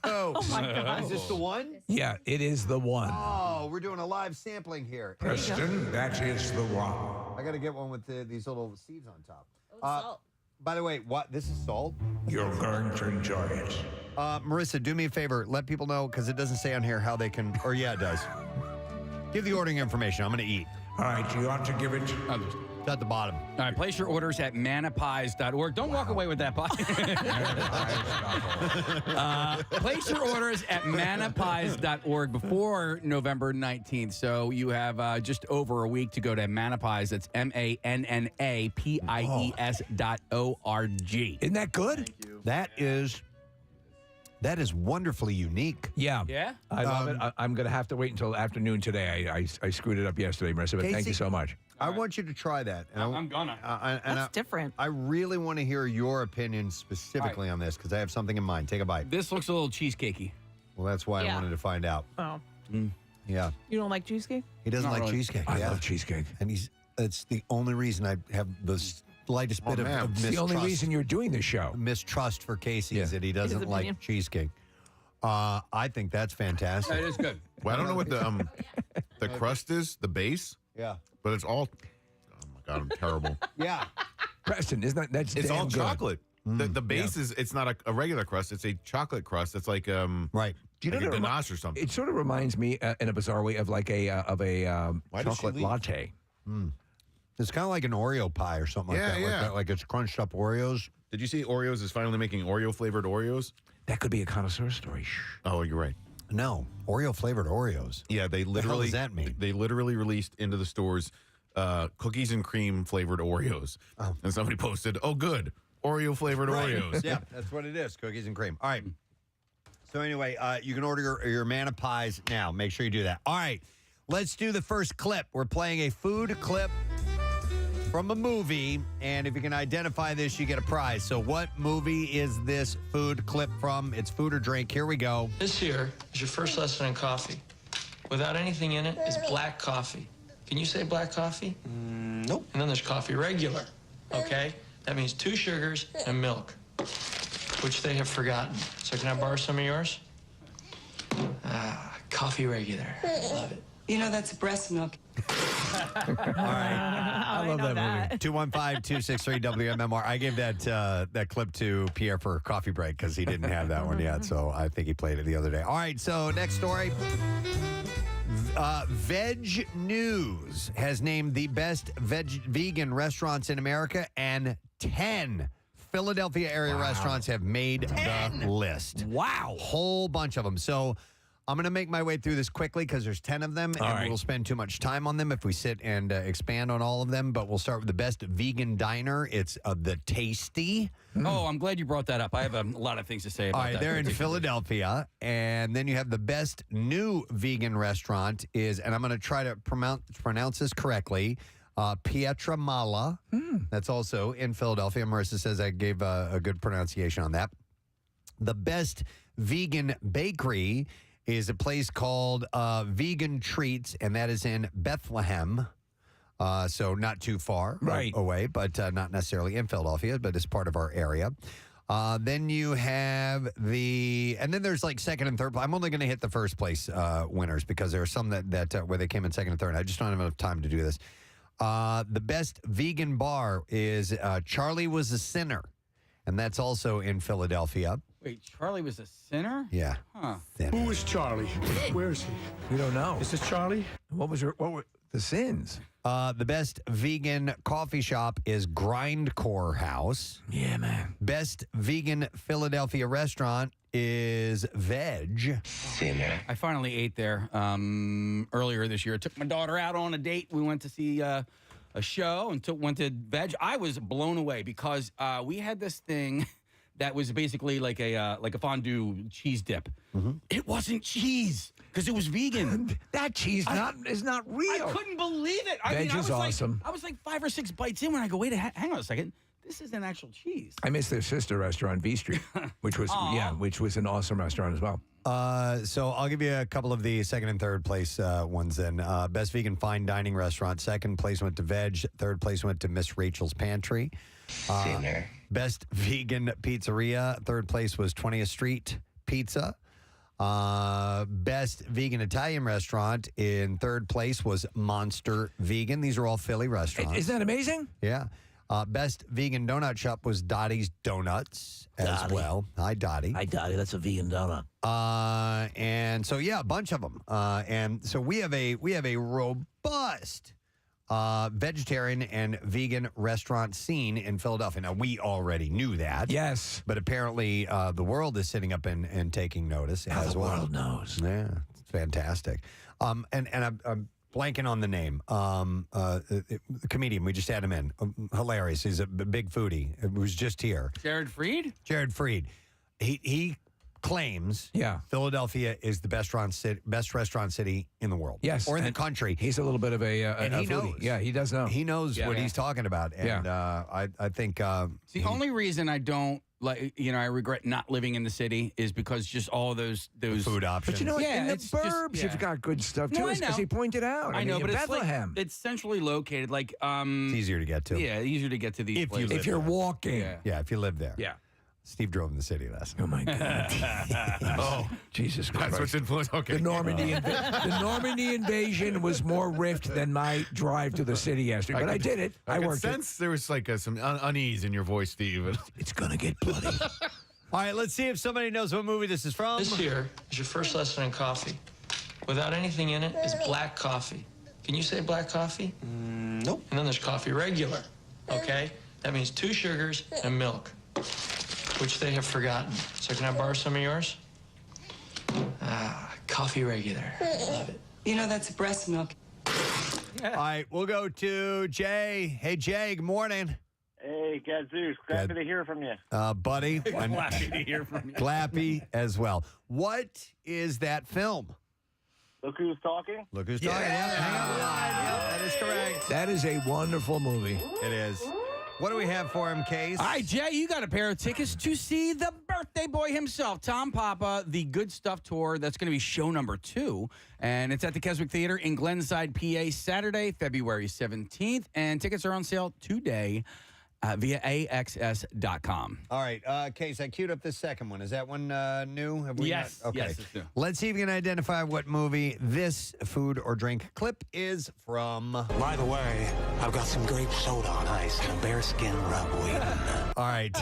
Oh my God. Is this the one? Yeah, it is the one. Oh, we're doing a live sampling here. Preston, that is the one. I got to get one with these little seeds on top. Salt. By the way, what? This is salt? You're going to enjoy it. Marissa, do me a favor. Let people know, because it doesn't say on here how they can, or yeah, it does. Give the ordering information. I'm going to eat. All right, you ought to give it. It's at the bottom. All right, place your orders at mannapies.org. Don't walk away with that pie. Place your orders at mannapies.org before November 19th. So you have just over a week to go to Mannapies. That's MANNAPIES.org. Isn't that good? Thank you. That is wonderfully unique. Yeah. Yeah? I love it. I'm going to have to wait until afternoon today. I screwed it up yesterday, Marissa, but thank you so much. I want you to try that. And I'm gonna. That's different. I really want to hear your opinion specifically on this, because I have something in mind. Take a bite. This looks a little cheesecakey. Well, that's why I wanted to find out. Oh. Yeah. You don't like cheesecake? He doesn't Not like really. cheesecake. I love cheesecake. And it's the only reason I have the slightest bit of It's mistrust. the only reason you're doing this show. Mistrust for Casey is that he doesn't like opinion. cheesecake. I think that's fantastic. That is good. Well, I don't know what the crust is, the base. Yeah. But it's all. Oh my God, I'm terrible. Yeah. Preston, isn't that's It's damn all good. chocolate. The base is, it's not a regular crust. It's a chocolate crust. It's like right. Do you like know a what ganache or something. It sort of reminds me, in a bizarre way, of like a Why does she chocolate leave? latte. It's kind of like an Oreo pie or something like that. Yeah. Like it's crunched up Oreos. Did you see Oreos is finally making Oreo flavored Oreos? That could be a connoisseur story. Shh. Oh, you're right. No, Oreo flavored Oreos. Yeah, they The hell literally does that mean? They literally released into the stores cookies and cream flavored Oreos. Oh. And somebody posted, "Oh, good, Oreo flavored Oreos." Yeah, that's what it is. Cookies and cream. All right. So anyway, you can order your Manna Pies now. Make sure you do that. All right. Let's do the first clip. We're playing a food clip from a movie, and if you can identify this, you get a prize. So what movie is this food clip from? It's food or drink. Here we go. This here is your first lesson in coffee. Without anything in it is black coffee. Can you say black coffee? Nope. And then there's coffee regular, okay? That means 2 sugars and milk, which they have forgotten. So can I borrow some of yours? Coffee regular. Love it. You know, that's breast milk. I love that movie. 215-263-WMMR. I gave that clip to Pierre for a coffee break because he didn't have that one yet. So I think he played it the other day. All right, so next story. Veg News has named the best vegan restaurants in America, and 10 Philadelphia area restaurants have made the list. Wow. Whole bunch of them. So I'm going to make my way through this quickly because there's 10 of them, and we'll spend too much time on them if we sit and expand on all of them. But we'll start with the best vegan diner. It's The Tasty. Oh, I'm glad you brought that up. I have a lot of things to say about All right, that. they're in Philadelphia. And then you have the best new vegan restaurant is, and I'm going to try to pronounce this correctly, Pietra Mala. That's also in Philadelphia. Marissa says I gave a good pronunciation on that. The best vegan bakery is a place called Vegan Treats, and that is in Bethlehem. So not too far away, but not necessarily in Philadelphia, but it's part of our area. Then you have and then there's like second and third. I'm only going to hit the first place winners because there are some that where they came in second and third. I just don't have enough time to do this. The best vegan bar is Charlie Was a Sinner, and that's also in Philadelphia. Wait, Charlie was a sinner? Yeah. Huh. Who is Charlie? Where is he? We don't know. Is this Charlie? What were the sins? The best vegan coffee shop is Grindcore House. Yeah, man. Best vegan Philadelphia restaurant is Veg. I finally ate there earlier this year. I took my daughter out on a date. We went to see a show and went to Veg. I was blown away because we had this thing that was basically like a fondue cheese dip. It wasn't cheese because it was vegan. That cheese is not real. I couldn't believe it. Veg is awesome. I was like 5 or 6 bites in when I go, wait, hang on a second. This is an actual cheese. I miss their sister restaurant, V Street, which was an awesome restaurant as well. So I'll give you a couple of the second and third place ones then. Best vegan fine dining restaurant. Second place went to Veg. Third place went to Miss Rachel's Pantry. Best vegan pizzeria. Third place was 20th Street Pizza. Best vegan Italian restaurant in third place was Monster Vegan. These are all Philly restaurants. Isn't that amazing? Yeah. Best vegan donut shop was Dottie's Donuts as well. Hi, Dottie. Hi, Dottie. That's a vegan donut. And so a bunch of them. And so we have a robust vegetarian and vegan restaurant scene in Philadelphia. Now, we already knew that. Yes. But apparently the world is sitting up and taking notice as well. The world knows. Yeah, it's fantastic. And I'm blanking on the name. The comedian, we just had him in. Hilarious. He's a big foodie. It was just here. Jared Freed? Jared Freed. He claims Philadelphia is the best restaurant city in the world. Yes. Or in the country. He's a little bit of a and he foodie. knows. Yeah, he does know. He knows what he's talking about. And I think... It's the only reason I don't, I regret not living in the city is because just all those food options. But you know what? In the burbs, you've got good stuff, too, because he pointed out. I know, mean, but Bethlehem. it's centrally located. It's easier to get to. Yeah, easier to get to these places. If you're walking. Yeah, if you live there. Yeah. Steve drove in the city last night. Oh, my God. Oh, Jesus Christ. That's what's influenced. Okay. The Normandy invasion was more rift than my drive to the city yesterday. But I did it. I could worked sense there was like some unease in your voice, Steve. It's going to get bloody. All right, let's see if somebody knows what movie this is from. This here is your first lesson in coffee. Without anything in it is black coffee. Can you say black coffee? Nope. And then there's coffee regular, okay? That means 2 sugars and milk, which they have forgotten. So can I borrow some of yours? Coffee regular. Love it. You know, that's breast milk. All right, we'll go to Jay. Hey, Jay, good morning. Hey, Gadzooks. Glad to hear from you. Buddy. Glad to hear from you. Glappy as well. What is that film? Look Who's Talking? Look Who's Talking. Yeah, hang on the line. Yeah, that is correct. That is a wonderful movie. It is. What do we have for him, Case? All right, Jay, you got a pair of tickets to see the birthday boy himself, Tom Papa, the Good Stuff Tour. That's going to be show number 2. And it's at the Keswick Theater in Glenside, PA, Saturday, February 17th. And tickets are on sale today via AXS.com. All right, Case, I queued up this second one. Is that one new? Have we Yes. not? Okay. Yes, it's new. Let's see if you can identify what movie this food or drink clip is from. By the way, I've got some grape soda on ice and a bearskin rub waiting. All right.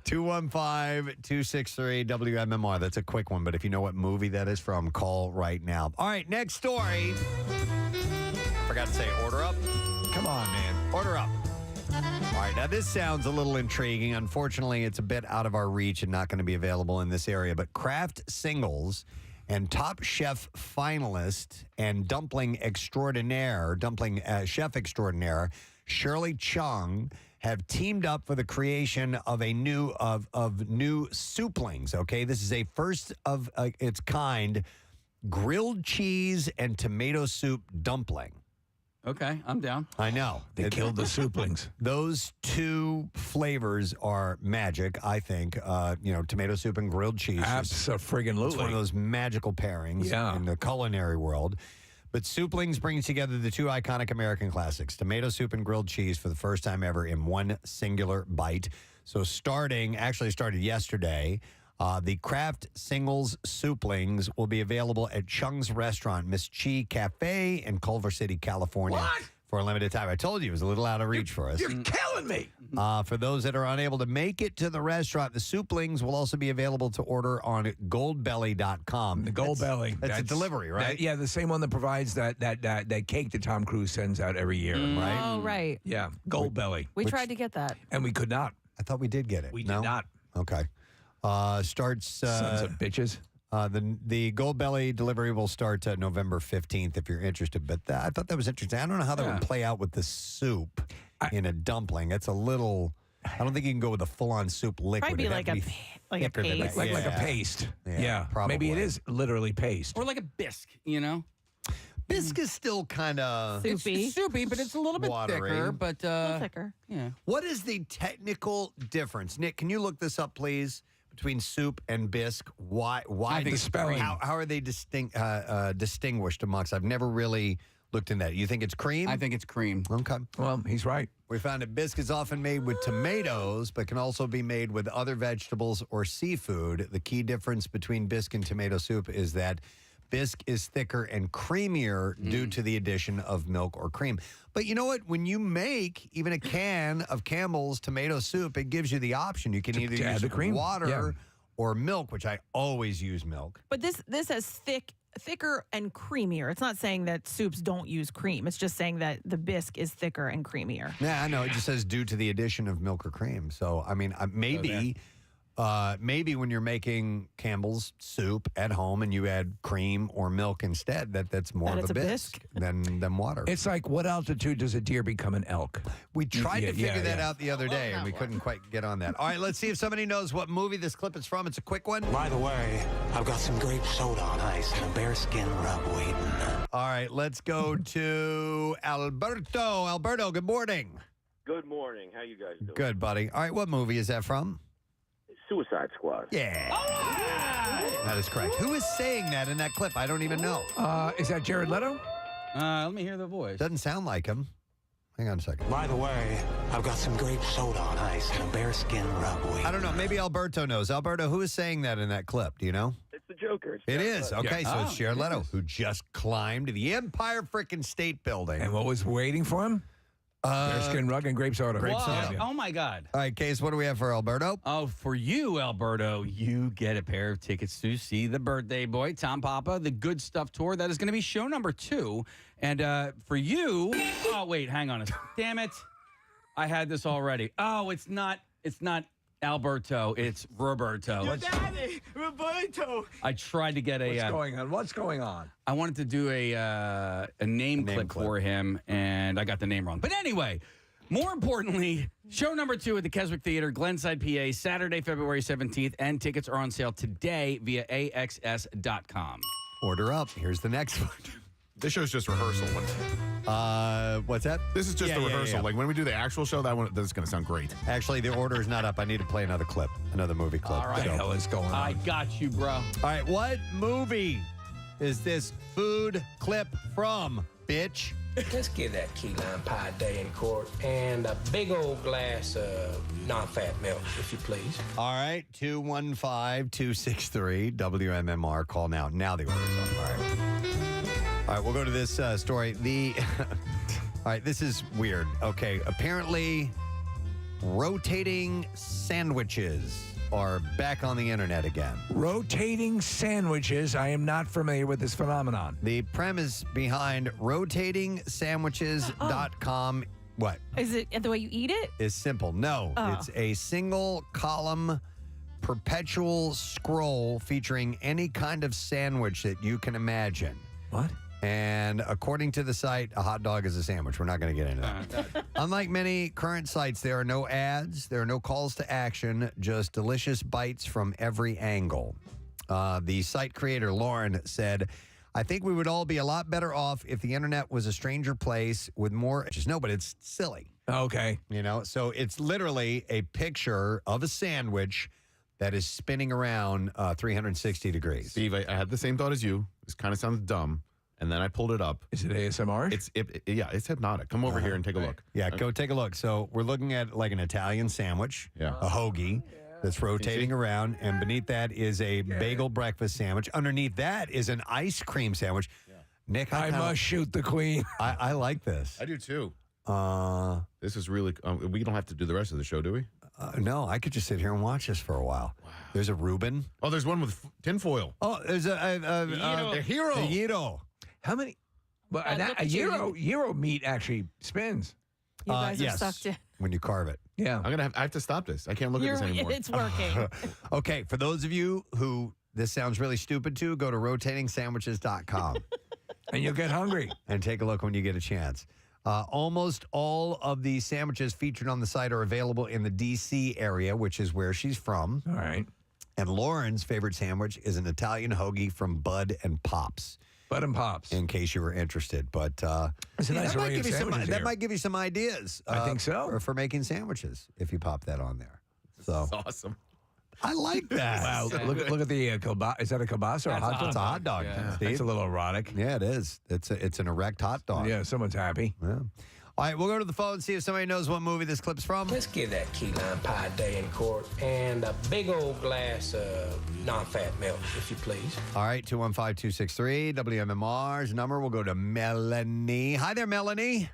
215-263-WMMR. That's a quick one, but if you know what movie that is from, call right now. All right, next story. Forgot to say order up. Come on, man. Order up. All right, now this sounds a little intriguing. Unfortunately, it's a bit out of our reach and not going to be available in this area, but Kraft Singles and Top Chef finalist and dumpling chef extraordinaire Shirley Chung have teamed up for the creation of a new souplings. Okay, this is a first of its kind grilled cheese and tomato soup dumpling. Okay, I'm down. I know. They killed the souplings. Those two flavors are magic, I think. Tomato soup and grilled cheese. Abso-friggin-lutely. It's one of those magical pairings in the culinary world. But Souplings brings together the two iconic American classics, tomato soup and grilled cheese, for the first time ever in one singular bite. So started yesterday, the Kraft Singles Souplings will be available at Chung's Restaurant, Miss Chi Cafe in Culver City, California. For a limited time. I told you it was a little out of reach for us. You're killing me. For those that are unable to make it to the restaurant, the Souplings will also be available to order on goldbelly.com. The Goldbelly. That's a delivery, right? The same one that provides that cake that Tom Cruise sends out every year, right? Oh, right. Yeah, Goldbelly. We tried to get that. And we could not. I thought we did get it. We did not. Okay. Starts... Sons of bitches. The Goldbelly delivery will start November 15th if you're interested. But I thought that was interesting. I don't know how that would play out with the soup in a dumpling. It's a little... I don't think you can go with a full-on soup liquid. Probably be like a paste. Like a paste. Yeah. Probably. Maybe it is literally paste. Or like a bisque, you know? Bisque is still kind of... Soupy. It's soupy, but it's a little bit watery. thicker. But, a little thicker. Yeah. What is the technical difference? Nick, can you look this up, please? Between soup and bisque, why I think spelling. How are they distinguished amongst? I've never really looked in that. You think it's cream? I think it's cream. Okay. Well, he's right. We found that bisque is often made with tomatoes, but can also be made with other vegetables or seafood. The key difference between bisque and tomato soup is that bisque is thicker and creamier due to the addition of milk or cream. But you know what? When you make even a can of Campbell's tomato soup, it gives you the option. You can either use the cream. water or milk, which I always use milk. But this has thicker and creamier. It's not saying that soups don't use cream. It's just saying that the bisque is thicker and creamier. Yeah, I know. It just says due to the addition of milk or cream. So, I mean, maybe when you're making Campbell's soup at home and you add cream or milk instead, that's more of a bisque than water. It's like, what altitude does a deer become an elk? We tried to figure that out the other day, and we couldn't quite get on that. All right, let's see if somebody knows what movie this clip is from. It's a quick one. By the way, I've got some grape soda on ice and a bearskin rub waiting. All right, let's go to Alberto. Alberto, good morning. Good morning. How you guys doing? Good, buddy. All right, what movie is that from? Suicide Squad. Yeah. That is correct. Who is saying that in that clip? I don't even know. Is that Jared Leto? Let me hear the voice. Doesn't sound like him. Hang on a second. By the way, I've got some grape soda on ice and a bearskin rub waiting. I don't know. Maybe Alberto knows. Alberto, who is saying that in that clip? Do you know? It's the Joker. It is. Okay, so it's Jared Leto, yes. who just climbed the Empire frickin' State Building. And what was waiting for him? Bearskin rug and grape soda. Grape soda. Oh, my God. All right, Case, what do we have for Alberto? Oh, for you, Alberto, you get a pair of tickets to see the birthday boy, Tom Papa, the Good Stuff Tour. That is going to be show number 2. And for you, oh, wait, hang on. Damn it. I had this already. Oh, it's not Alberto. It's Roberto. Your daddy, Roberto. I tried to get a... What's going on? I wanted to do a name clip for him, and I got the name wrong. But anyway, more importantly, show number 2 at the Keswick Theater, Glenside, PA, Saturday, February 17th, and tickets are on sale today via AXS.com. Order up. Here's the next one. This show's just rehearsal. What's that? This is just the rehearsal. Yeah. Like when we do the actual show, that's going to sound great. Actually, the order is not up. I need to play another clip, another movie clip. All right. What the hell is going on? I got you, bro. All right, what movie is this food clip from, bitch? Let's get that key lime pie day in court and a big old glass of non-fat milk, if you please. All right, 215-263 WMMR. Call now. Now the order's on. All right, we'll go to this story. All right, this is weird. Okay, apparently rotating sandwiches are back on the internet again. Rotating sandwiches. I am not familiar with this phenomenon. The premise behind rotatingsandwiches.com, what? Is it the way you eat it? Is simple. No, Oh. it's a single column perpetual scroll featuring any kind of sandwich that you can imagine. What? And according to the site, a hot dog is a sandwich. We're not going to get into that. Unlike many current sites, there are no ads, there are no calls to action, just delicious bites from every angle. The site creator, Lauren, said, I think we would all be a lot better off if the internet was a stranger place with more. Just no, but it's silly. Okay. You know, so it's literally a picture of a sandwich that is spinning around 360 degrees. Steve, I had the same thought as you. This kind of sounds dumb. And then I pulled it up. Is it ASMR? Yeah, it's hypnotic. Come over here and take a look. Yeah, go take a look. So we're looking at like an Italian sandwich, a hoagie that's rotating around, and beneath that is a bagel breakfast sandwich. Underneath that is an ice cream sandwich. Nick, I must shoot the queen. I like this. I do too. This is really. We don't have to do the rest of the show, do we? No, I could just sit here and watch this for a while. Wow. There's a Reuben. Oh, there's one with tinfoil. Oh, there's a hero. A gyro. How many? Well, a gyro meat actually spins. You guys are yes, sucked in. when you carve it. Yeah. I have to stop this. I can't look at this anymore. It's working. Okay, for those of you who this sounds really stupid to, go to rotatingsandwiches.com. And you'll get hungry. And take a look when you get a chance. Almost all of the sandwiches featured on the site are available in the D.C. area, which is where she's from. All right. And Lauren's favorite sandwich is an Italian hoagie from Bud and Pops. Bud and Pops. In case you were interested. But it's a nice array of sandwiches that here. might give you some ideas. I think so. For making sandwiches, if you pop that on there. So That's awesome. I like that. Wow. Look at the kielbasa. Is that a kielbasa or a hot dog? It's a hot dog. Yeah. Steve. That's a little erotic. Yeah, it is. It's an erect hot dog. Yeah, someone's happy. Yeah. All right, we'll go to the phone and see if somebody knows what movie this clip's from. Let's get that key lime pie day in court and a big old glass of non-fat milk, if you please. All right, 215-263, WMMR's number. We'll go to Melanie. Hi there, Melanie.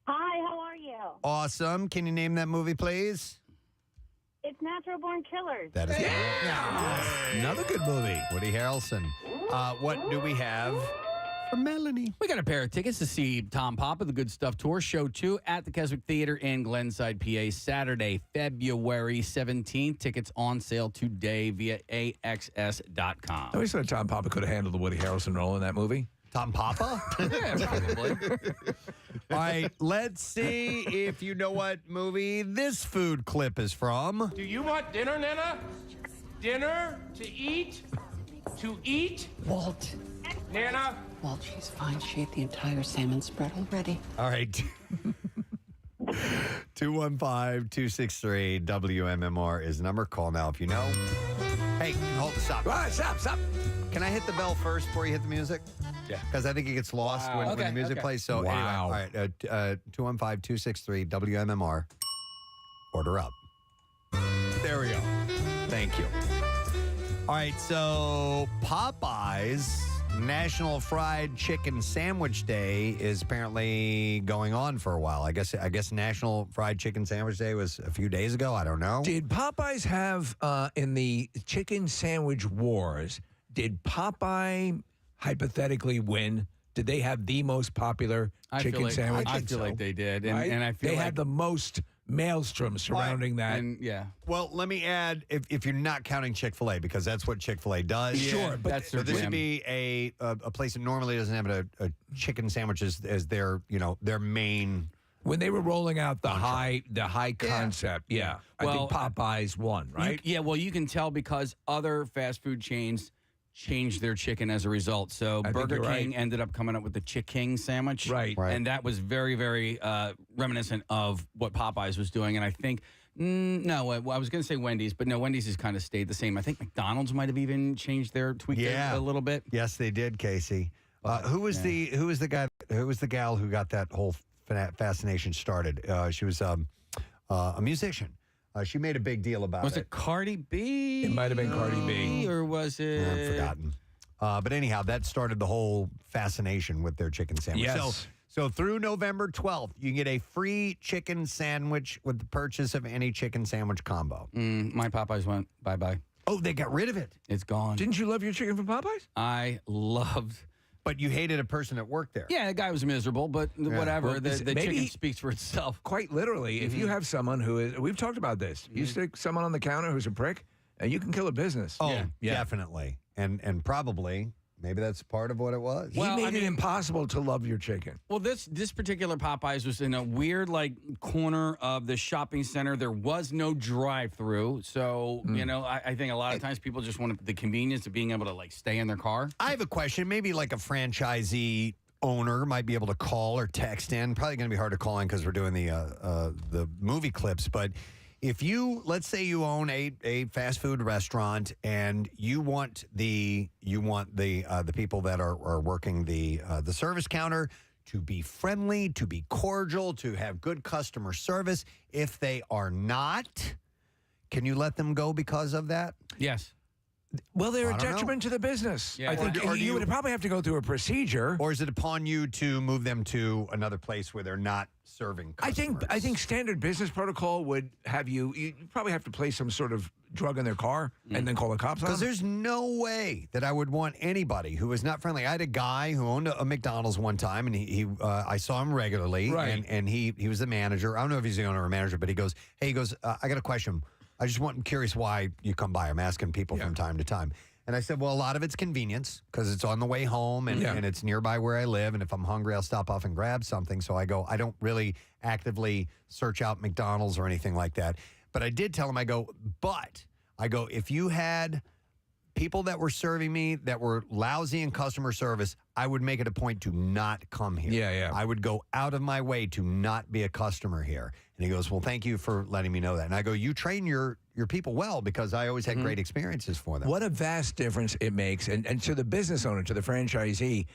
Hi, how are you? Awesome. Can you name that movie, please? It's Natural Born Killers. That is Another good movie. Woody Harrelson. What do we have for Melanie? We got a pair of tickets to see Tom Papa, the Good Stuff Tour, Show 2 at the Keswick Theater in Glenside, PA, Saturday, February 17th. Tickets on sale today via AXS.com. I always thought Tom Papa could have handled the Woody Harrelson role in that movie. Tom Papa? Yeah, probably. All right, let's see if you know what movie this food clip is from. Do you want dinner, Nana? Dinner? To eat? To eat? Walt. Nana? Walt, she's fine. She ate the entire salmon spread already. All right. 215-263 WMMR is the number. Call now if you know. Hey, hold the stop. Stop. Can I hit the bell first before you hit the music? Yeah. Because I think it gets lost when the music plays. So anyway, all right, 215-263 WMMR. Order up. There we go. Thank you. All right, so Popeye's National Fried Chicken Sandwich Day is apparently going on for a while. I guess National Fried Chicken Sandwich Day was a few days ago. I don't know. Did Popeyes have, in the chicken sandwich wars, did Popeye hypothetically win? Did they have the most popular chicken sandwich? I feel like they did. Right? And I feel they like had the most maelstrom surrounding that. And, yeah. Well, let me add, if you're not counting Chick-fil-A, because that's what Chick-fil-A does. Yeah, sure, but so this would be a place that normally doesn't have a chicken sandwich as their main. When they were rolling out the high concept, I think Popeyes won, right? Well, you can tell because other fast food chains changed their chicken as a result. So Burger King ended up coming up with the Chick-King sandwich. Right. And that was very, very reminiscent of what Popeyes was doing. And I think, I was going to say Wendy's, but no, Wendy's has kind of stayed the same. I think McDonald's might have even changed their tweak a little bit. Yes, they did, Casey. Who was the gal who got that whole fascination started? She was a musician. She made a big deal about it. Was it Cardi B? It might have been Cardi B. Or was it? I've forgotten. But anyhow, that started the whole fascination with their chicken sandwich. Yes. So through November 12th, you get a free chicken sandwich with the purchase of any chicken sandwich combo. My Popeyes went bye-bye. Oh, they got rid of it. It's gone. Didn't you love your chicken from Popeyes? I loved. But you hated a person that worked there. Yeah, the guy was miserable, but whatever. Well, the maybe- chicken speaks for itself. Quite literally, if you have someone who is, we've talked about this. You stick someone on the counter who's a prick, and you can kill a business. Oh, definitely. And probably, maybe that's part of what it was. He made it impossible to love your chicken. Well, this particular Popeyes was in a weird corner of the shopping center. There was no drive-through, so I think a lot of times people just want the convenience of being able to stay in their car. I have a question. Maybe like a franchisee owner might be able to call or text in. Probably going to be hard to call in because we're doing the movie clips. But if let's say you own a fast food restaurant and you want the people that are working the service counter to be friendly, to be cordial, to have good customer service. If they are not, can you let them go because of that? Yes. Well, they're I a don't detriment to the business. Yeah. I think Or do you would probably have to go through a procedure. Or is it upon you to move them to another place where they're not serving customers? I think standard business protocol would have you probably have to place some sort of drug in their car and then call the cops on Because them. there's no way that I would want anybody who is not friendly. I had a guy who owned a McDonald's one time, and I saw him regularly, Right. and he was the manager. I don't know if he's the owner or manager, but he goes, I got a question. I'm curious why you come by. I'm asking people from time to time. And I said, well, a lot of it's convenience because it's on the way home and it's nearby where I live. And if I'm hungry, I'll stop off and grab something. So I don't really actively search out McDonald's or anything like that. But I did tell him, if you had people that were serving me that were lousy in customer service, I would make it a point to not come here. Yeah. I would go out of my way to not be a customer here. And he goes, well, thank you for letting me know that. And I go, you train your people well because I always had great experiences for them. What a vast difference it makes. And to the business owner, to the franchisee,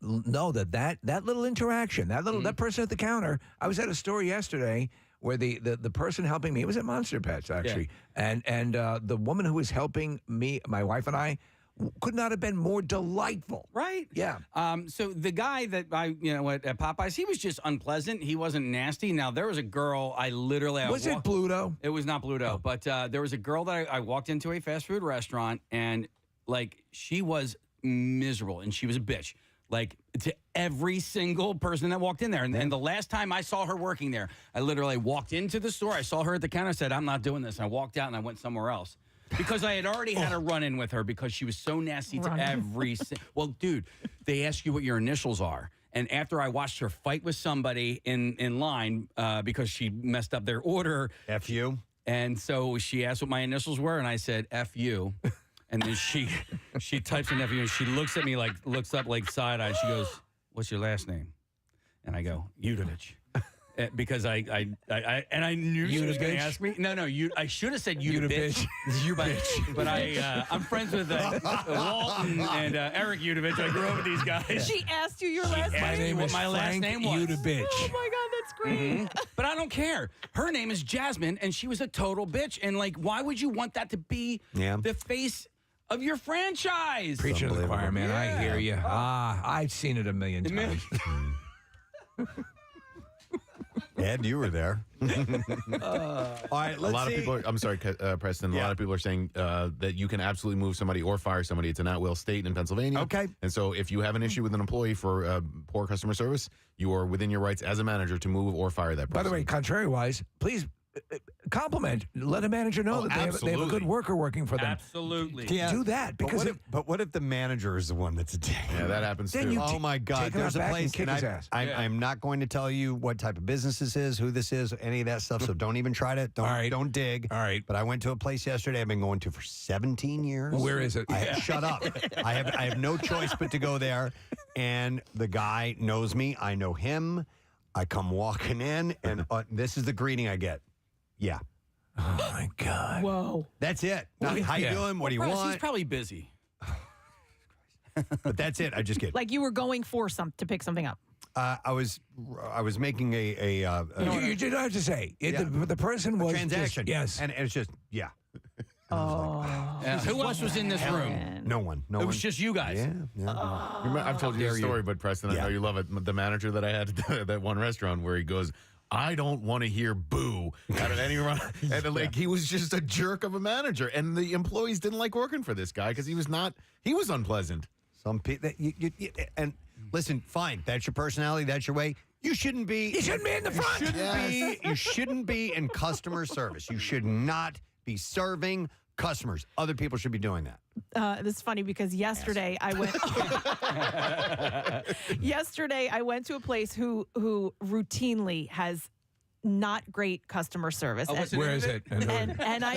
know that little interaction, that person at the counter. I was at a store yesterday where the person helping me, it was at Monster Pets, actually. Yeah. And the woman who was helping me, my wife and I, could not have been more delightful. Right? Yeah. So the guy that at Popeyes, he was just unpleasant. He wasn't nasty. Now, there was a girl Was it Bluto? It was not Bluto, but there was a girl that I walked into a fast food restaurant, and she was miserable, and she was a bitch. To every single person that walked in there. And the last time I saw her working there, I literally walked into the store. I saw her at the counter. I said, I'm not doing this. I walked out and I went somewhere else. Because I had already had a run-in with her because she was so nasty to every... Well, dude, they ask you what your initials are. And after I watched her fight with somebody in line because she messed up their order... F you? And so she asked what my initials were, and I said, F you. And then she types in F you, and she looks at me looks up side-eye. She goes, what's your last name? And I go, Udovich. Because I knew she was going to ask me. No, I should have said Udovich. You bitch. But I'm friends with Walton and Eric Udovich. I grew up with these guys. She asked you your last name? Asked me what my last name was. Udovich. Oh, my God, that's great. But I don't care. Her name is Jasmine, and she was a total bitch. And, why would you want that to be the face of your franchise? Preaching to the choir, man. Yeah. I hear you. I've seen it a million times. Ed, you were there. All right, let's a lot see. of people I'm sorry, Preston. A lot of people are saying that you can absolutely move somebody or fire somebody. It's an at-will state in Pennsylvania. Okay. And so if you have an issue with an employee for poor customer service, you are within your rights as a manager to move or fire that person. By the way, contrary-wise, please compliment. Let a manager know that they have a good worker working for them. Absolutely. Do that. Because but what if the manager is the one that's a dick? Yeah, that happens too. Oh my God! take him There's out a back place, and kick his ass. I'm not going to tell you what type of business this is, who this is, any of that stuff. So don't even try to. Don't dig. All right. But I went to a place yesterday. I've been going to for 17 years. Where is it? Shut up. I have no choice but to go there, and the guy knows me. I know him. I come walking in, and this is the greeting I get. Yeah. Oh my God. Whoa. That's it. Now, how you doing? What do you want? He's probably busy. But that's it. I just get Like you were going for to pick something up. I was making a You did not have to say. The person was transaction. Yes. And it's just Who else was in this room? No one. It was just you guys. I've told you the story, but Preston, I know you love it. The manager that I had at that one restaurant where he goes, I don't want to hear boo out of any run. And like he was just a jerk of a manager, and the employees didn't like working for this guy because he was unpleasant. Some people and listen, fine, that's your personality, that's your way. You shouldn't be in the front. You shouldn't be in customer service. You should not be serving customers. Other people should be doing that. This is funny because yesterday I went to a place who routinely has not great customer service. Where is it? And I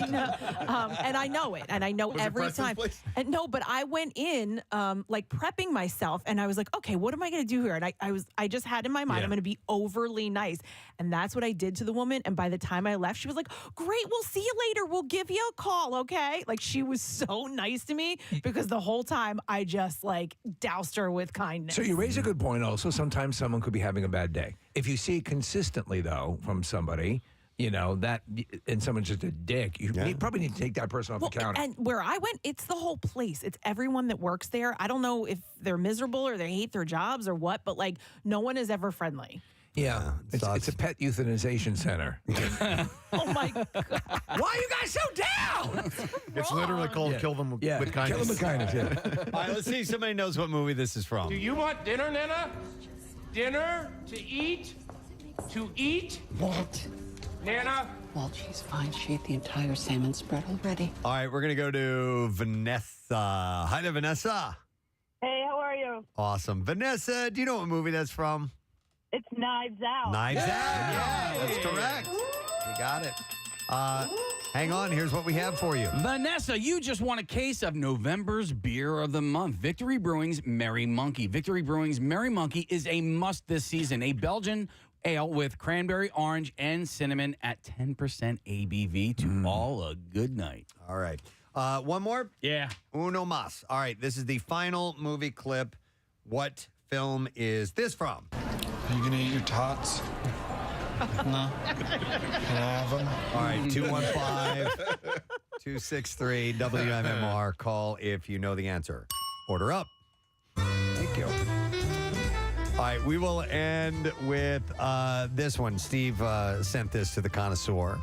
know it, and I know every time. And no, but I went in like prepping myself, and I was like, okay, what am I going to do here? And I just had in my mind, I'm going to be overly nice, and that's what I did to the woman. And by the time I left, she was like, great, we'll see you later. We'll give you a call, okay? Like she was so nice to me because the whole time I just like doused her with kindness. So you raise a good point. Also, sometimes someone could be having a bad day. If you see it consistently, though, from somebody, that, and someone's just a dick, you probably need to take that person off the counter. And where I went, it's the whole place. It's everyone that works there. I don't know if they're miserable or they hate their jobs or what, but like no one is ever friendly. Yeah, it's a pet euthanization center. Oh my God. Why are you guys so down? It's literally called Kill Them with Kindness. Kill them with kindness, All right, let's see if somebody knows what movie this is from. Do you want dinner, Nana? Dinner? To eat? To eat? Walt. Nana? Walt, she's fine. She ate the entire salmon spread already. All right, we're going to go to Vanessa. Hi there, Vanessa. Hey, how are you? Awesome. Vanessa, do you know what movie that's from? It's Knives Out. Knives Out. Yeah, that's correct. You got it. Hang on. Here's what we have for you. Vanessa, you just won a case of November's Beer of the Month, Victory Brewing's Merry Monkey. Victory Brewing's Merry Monkey is a must this season. A Belgian ale with cranberry, orange, and cinnamon at 10% ABV to all a good night. All right. One more? Yeah. Uno más. All right. This is the final movie clip. What film is this from? Are you going to eat your tots? No. Can I have them? All right, 215-263-WMMR. Call if you know the answer. Order up. Thank you. All right, we will end with this one. Steve sent this to the connoisseur.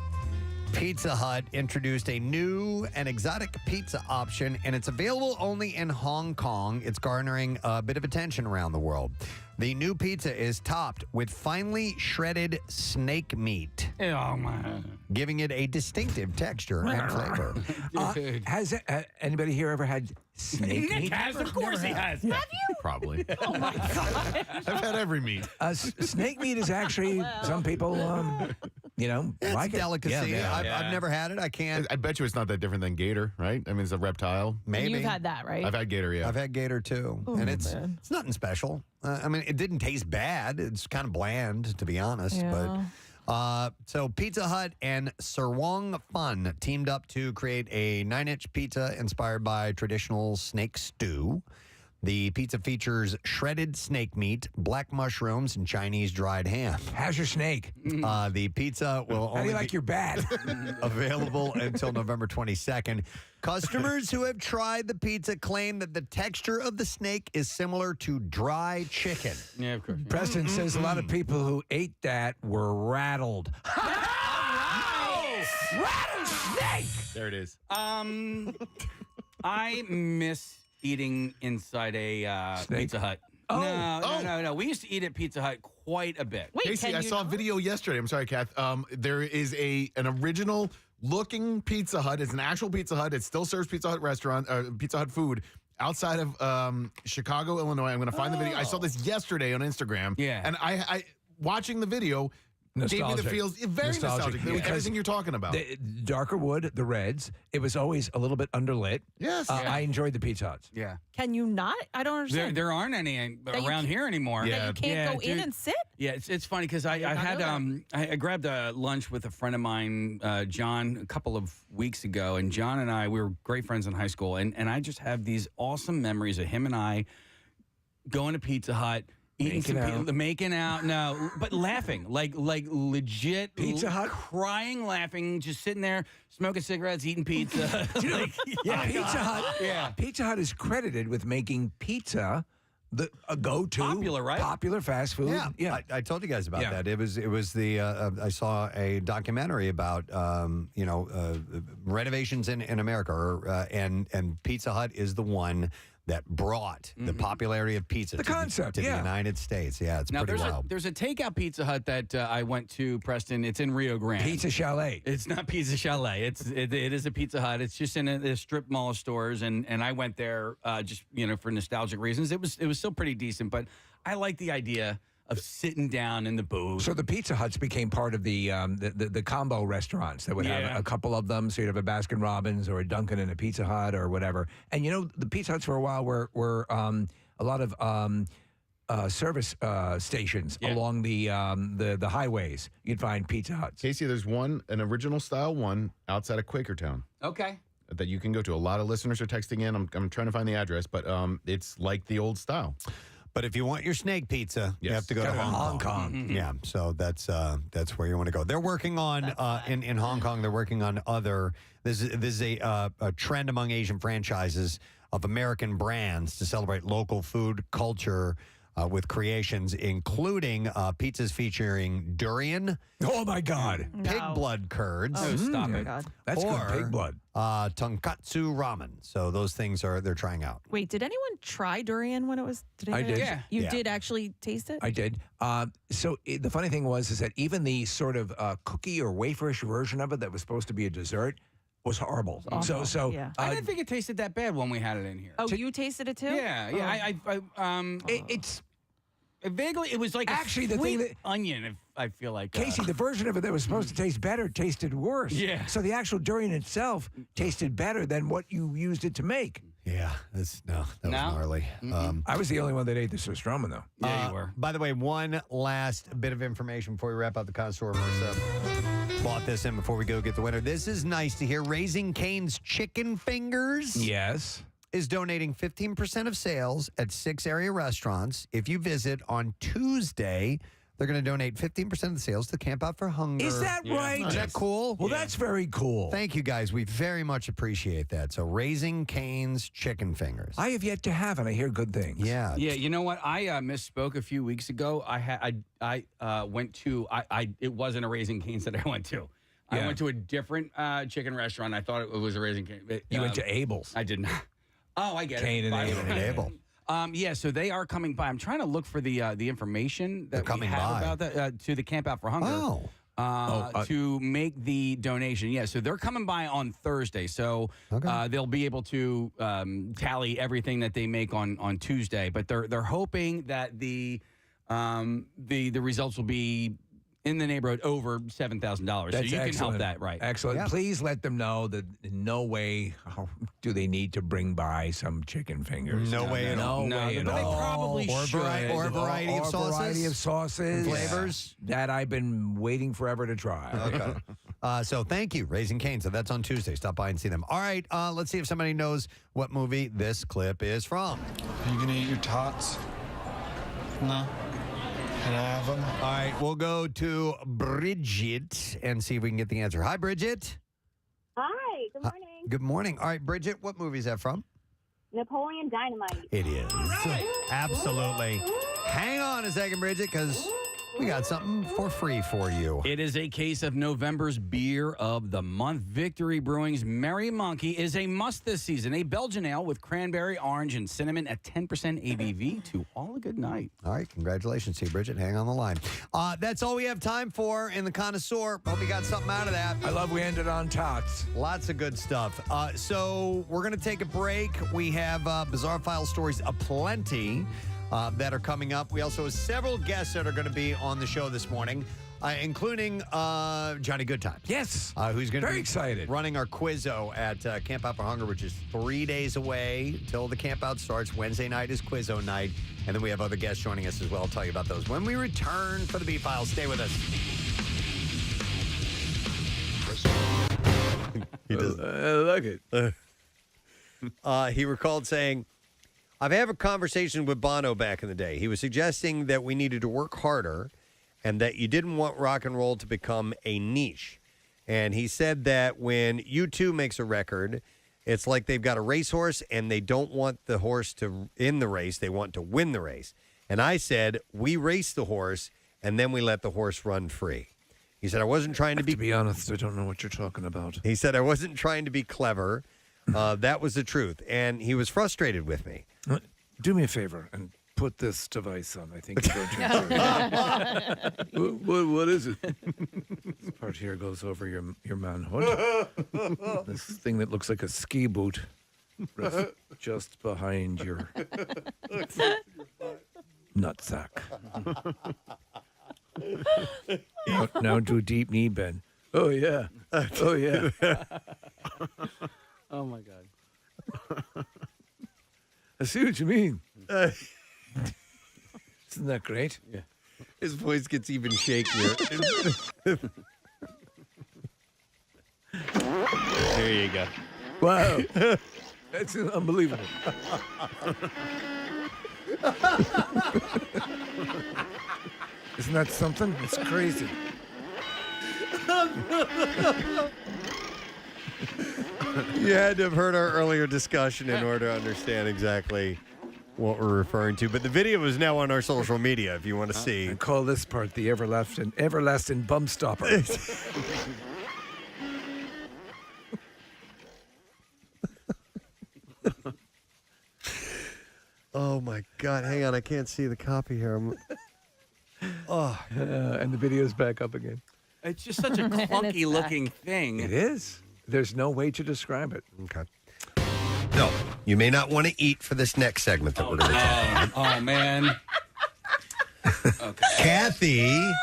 Pizza Hut introduced a new and exotic pizza option, and it's available only in Hong Kong. It's garnering a bit of attention around the world. The new pizza is topped with finely shredded snake meat, giving it a distinctive texture and flavor. Has anybody here ever had snake meat? Nick has, of course he has. Have you? Probably. Oh my God. I've had every meat. Snake meat is actually, some people, It's like a delicacy. Yeah. I've never had it. I can't. I bet you it's not that different than gator, right? I mean, it's a reptile. Maybe. And you've had that, right? I've had gator, yeah. I've had gator too, and it's nothing special. I mean, it didn't taste bad. It's kind of bland, to be honest. Yeah. But so Pizza Hut and Sarwong Fun teamed up to create a 9-inch pizza inspired by traditional snake stew. The pizza features shredded snake meat, black mushrooms, and Chinese dried ham. How's your snake? The pizza will How do only you like your bat? available until November 22nd. Customers who have tried the pizza claim that the texture of the snake is similar to dry chicken. Yeah, of course. Preston says a lot of people who ate that were rattled. Rattled snake! There it is. I miss eating inside a Pizza Hut. No. We used to eat at Pizza Hut quite a bit. Wait, Casey, can I you saw a not? video yesterday. I'm sorry, Kath. There is an original looking Pizza Hut. It's an actual Pizza Hut. It still serves Pizza Hut food outside of Chicago, Illinois. I'm going to find the video. I saw this yesterday on Instagram. Yeah. And I watching the video, Gave me the feels. Very nostalgic. Because Everything you're talking about. The darker wood, the reds. It was always a little bit underlit. Yes. I enjoyed the Pizza Huts. Yeah. Can you not? I don't understand. There aren't any around here anymore. That you can't go in and sit? Yeah, it's funny because I had I grabbed a lunch with a friend of mine, John, a couple of weeks ago, and John and I, we were great friends in high school, and I just have these awesome memories of him and I going to Pizza Hut. Making out, no, but laughing, like legit Pizza Hut, crying, laughing, just sitting there, smoking cigarettes, eating pizza. Pizza Hut. Yeah, Pizza Hut is credited with making pizza a go-to popular fast food. Yeah. I told you guys about that. It was the I saw a documentary about renovations in America, and Pizza Hut is the one that brought the popularity of pizza to the United States. Yeah, it's pretty wild. There's a takeout Pizza Hut that I went to, Preston. It's in Rio Grande. Pizza Chalet. It's not Pizza Chalet. It is a Pizza Hut. It's just in a strip mall of stores, and I went there just for nostalgic reasons. It was still pretty decent, but I like the idea of sitting down in the booth. So the Pizza Huts became part of the combo restaurants that would have a couple of them. So you'd have a Baskin Robbins or a Dunkin' and a Pizza Hut or whatever. And the Pizza Huts for a while were a lot of service stations along the highways. You'd find Pizza Huts. Casey, there's an original style one outside of Quakertown. Okay. That you can go to. A lot of listeners are texting in. I'm trying to find the address, but it's like the old style. But if you want your snake pizza, you have to go to Hong Kong. Mm-hmm. Yeah, so that's where you want to go. They're working on in Hong Kong. They're working on other. This is a trend among Asian franchises of American brands to celebrate local food culture with creations, including pizzas featuring durian. Oh my God! Pig blood curds. Oh, stop it! That's good pig blood. Tonkatsu ramen. So those things they're trying out. Wait, did anyone try durian when it was today? I did. Yeah. You did actually taste it? I did. So the funny thing is that even the sort of cookie or waferish version of it that was supposed to be a dessert was horrible. So I didn't think it tasted that bad when we had it in here. Oh, you tasted it too? Yeah. It's vaguely. It was like actually the thing that onion. I feel like Casey, the version of it that was supposed to taste better tasted worse. Yeah. So the actual durian itself tasted better than what you used it to make. Yeah, that was gnarly. I was the only one that ate the surströmming, though. Yeah, you were. By the way, one last bit of information before we wrap up the connoisseur. Marissa bought this in before we go get the winner. This is nice to hear. Raising Cane's Chicken Fingers. Yes. Is donating 15% of sales at 6 area restaurants. If you visit on Tuesday, they're going to donate 15% of the sales to Camp Out for Hunger. Is that right? Is that cool? Well, that's very cool. Thank you, guys. We very much appreciate that. So, Raising Cane's Chicken Fingers. I have yet to have, and I hear good things. Yeah. Yeah, you know what? I misspoke a few weeks ago. I went to it wasn't a Raising Cane's that I went to. I went to a different chicken restaurant. I thought it was a Raising Cane. You went to Abel's. I did not. Oh, I get Cane it. and Abel. Yeah, so they are coming by. I'm trying to look for the information that we have about that to the Camp Out for Hunger. To make the donation. Yeah, so they're coming by on Thursday. So they'll be able to tally everything that they make on Tuesday. But they're hoping that the results will be in the neighborhood over $7,000. So you can help that, right? Excellent. Yeah. Please let them know that in no way do they need to bring by some chicken fingers. No way at all. But they probably should. Or a variety of sauces. Variety of sauces. Flavors. That I've been waiting forever to try. Okay. So thank you, Raising Cane. So that's on Tuesday. Stop by and see them. All right, let's see if somebody knows what movie this clip is from. Are you going to eat your tots? No. Can I have them? All right, we'll go to Bridget and see if we can get the answer. Hi, Bridget. Hi, good morning. Good morning. All right, Bridget, what movie is that from? Napoleon Dynamite. It is. Absolutely. Hang on a second, Bridget, because we got something for free for you. It is a case of November's beer of the month. Victory Brewing's Merry Monkey is a must this season. A Belgian ale with cranberry, orange, and cinnamon at 10% ABV to all a good night. All right, congratulations to you, Bridget. Hang on the line. That's all we have time for in the connoisseur. Hope you got something out of that. I love we ended on tots. Lots of good stuff. So we're going to take a break. We have Bizarre File stories aplenty. That are coming up. We also have several guests that are going to be on the show this morning. including Johnny Goodtime. Yes. Who's going to Very be excited. running our Quizzo at Camp Out for Hunger, which is 3 days away till the camp out starts. Wednesday night is Quizzo night. And then we have other guests joining us as well. I'll tell you about those when we return for the B-Files. Stay with us. He does. I like it. He recalled saying, I've had a conversation with Bono back in the day. He was suggesting that we needed to work harder and that you didn't want rock and roll to become a niche. And he said that when U2 makes a record, it's like they've got a racehorse and they don't want the horse to in the race. They want to win the race. And I said, we race the horse and then we let the horse run free. He said, I wasn't trying to be... To be honest, I don't know what you're talking about. He said, I wasn't trying to be clever. That was the truth. And he was frustrated with me. Do me a favor and put this device on. I think you're going to what is it? This part here goes over your manhood. This thing that looks like a ski boot just behind your nutsack. Now do a deep knee bend. Oh, yeah. Oh, yeah. Oh, my God. I see what you mean. Isn't that great? Yeah. His voice gets even shakier. There you go. Wow. That's unbelievable. Isn't that something? It's crazy. You had to have heard our earlier discussion in order to understand exactly what we're referring to. But the video is now on our social media if you want to see. And call this part the everlasting bum stopper. Oh, my God. Hang on. I can't see the copy here. And the video's back up again. It's just such a clunky looking thing. It is. There's no way to describe it. Okay. No, you may not want to eat for this next segment that we're going to talk about. Oh, man. Okay. Kathy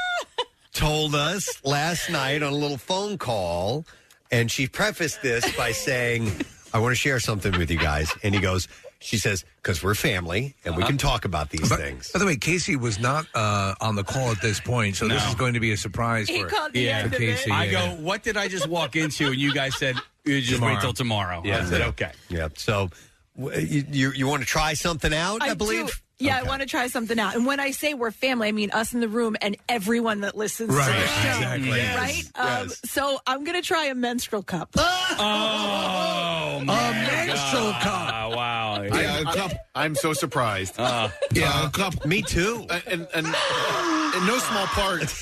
told us last night on a little phone call, and she prefaced this by saying, I want to share something with you guys. And she says, because we're family and we can talk about these things. By the way, Casey was not on the call at this point, so this is going to be a surprise He for, called the end for of it. Casey. I go, what did I just walk into? And you guys said, you just wait till tomorrow. Yeah. I said, okay. Yeah. So you want to try something out, I believe? do. Yeah, I want to try something out. And when I say we're family, I mean us in the room and everyone that listens to the show. Exactly. Right? So I'm going to try a menstrual cup. Oh, my menstrual cup. Wow. Yeah, a cup. I'm so surprised. A cup. Me too. And in no small part,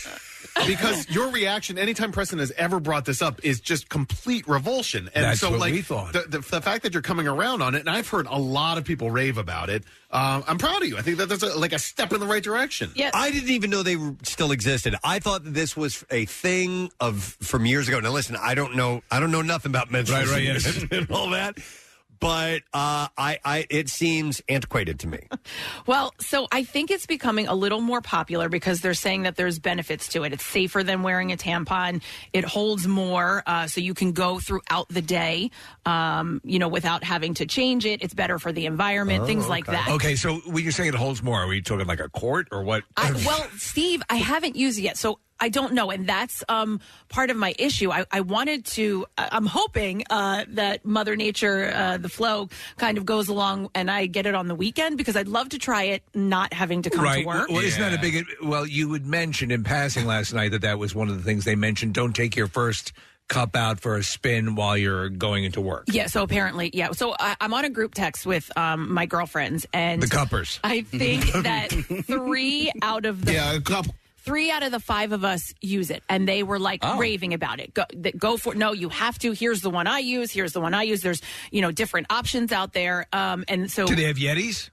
because your reaction anytime Preston has ever brought this up is just complete revulsion. And That's so, what like, we thought. The fact that you're coming around on it, and I've heard a lot of people rave about it. I'm proud of you. I think that's like a step in the right direction. Yeah. I didn't even know they still existed. I thought that this was a thing from years ago. Now, listen, I don't know nothing about menstrual yes. and all that. But it seems antiquated to me. Well, so I think it's becoming a little more popular because they're saying that there's benefits to it. It's safer than wearing a tampon. It holds more, so you can go throughout the day, without having to change it. It's better for the environment, things like that. Okay, so when you're saying it holds more, are we talking like a quart or what? Well, Steve, I haven't used it yet, so I don't know, and that's part of my issue. I wanted to. I'm hoping that Mother Nature, the flow, kind of goes along, and I get it on the weekend because I'd love to try it, not having to come to work. Well, isn't that a big? Well, you had mentioned in passing last night that was one of the things they mentioned. Don't take your first cup out for a spin while you're going into work. Yeah, so apparently, yeah. So I'm on a group text with my girlfriends, and the cuppers. I think that 3 out of the 3 out of the 5 of us use it, and they were like raving about it. Go for it. No, you have to. Here's the one I use. Here's the one I use. There's different options out there. And so do they have Yetis?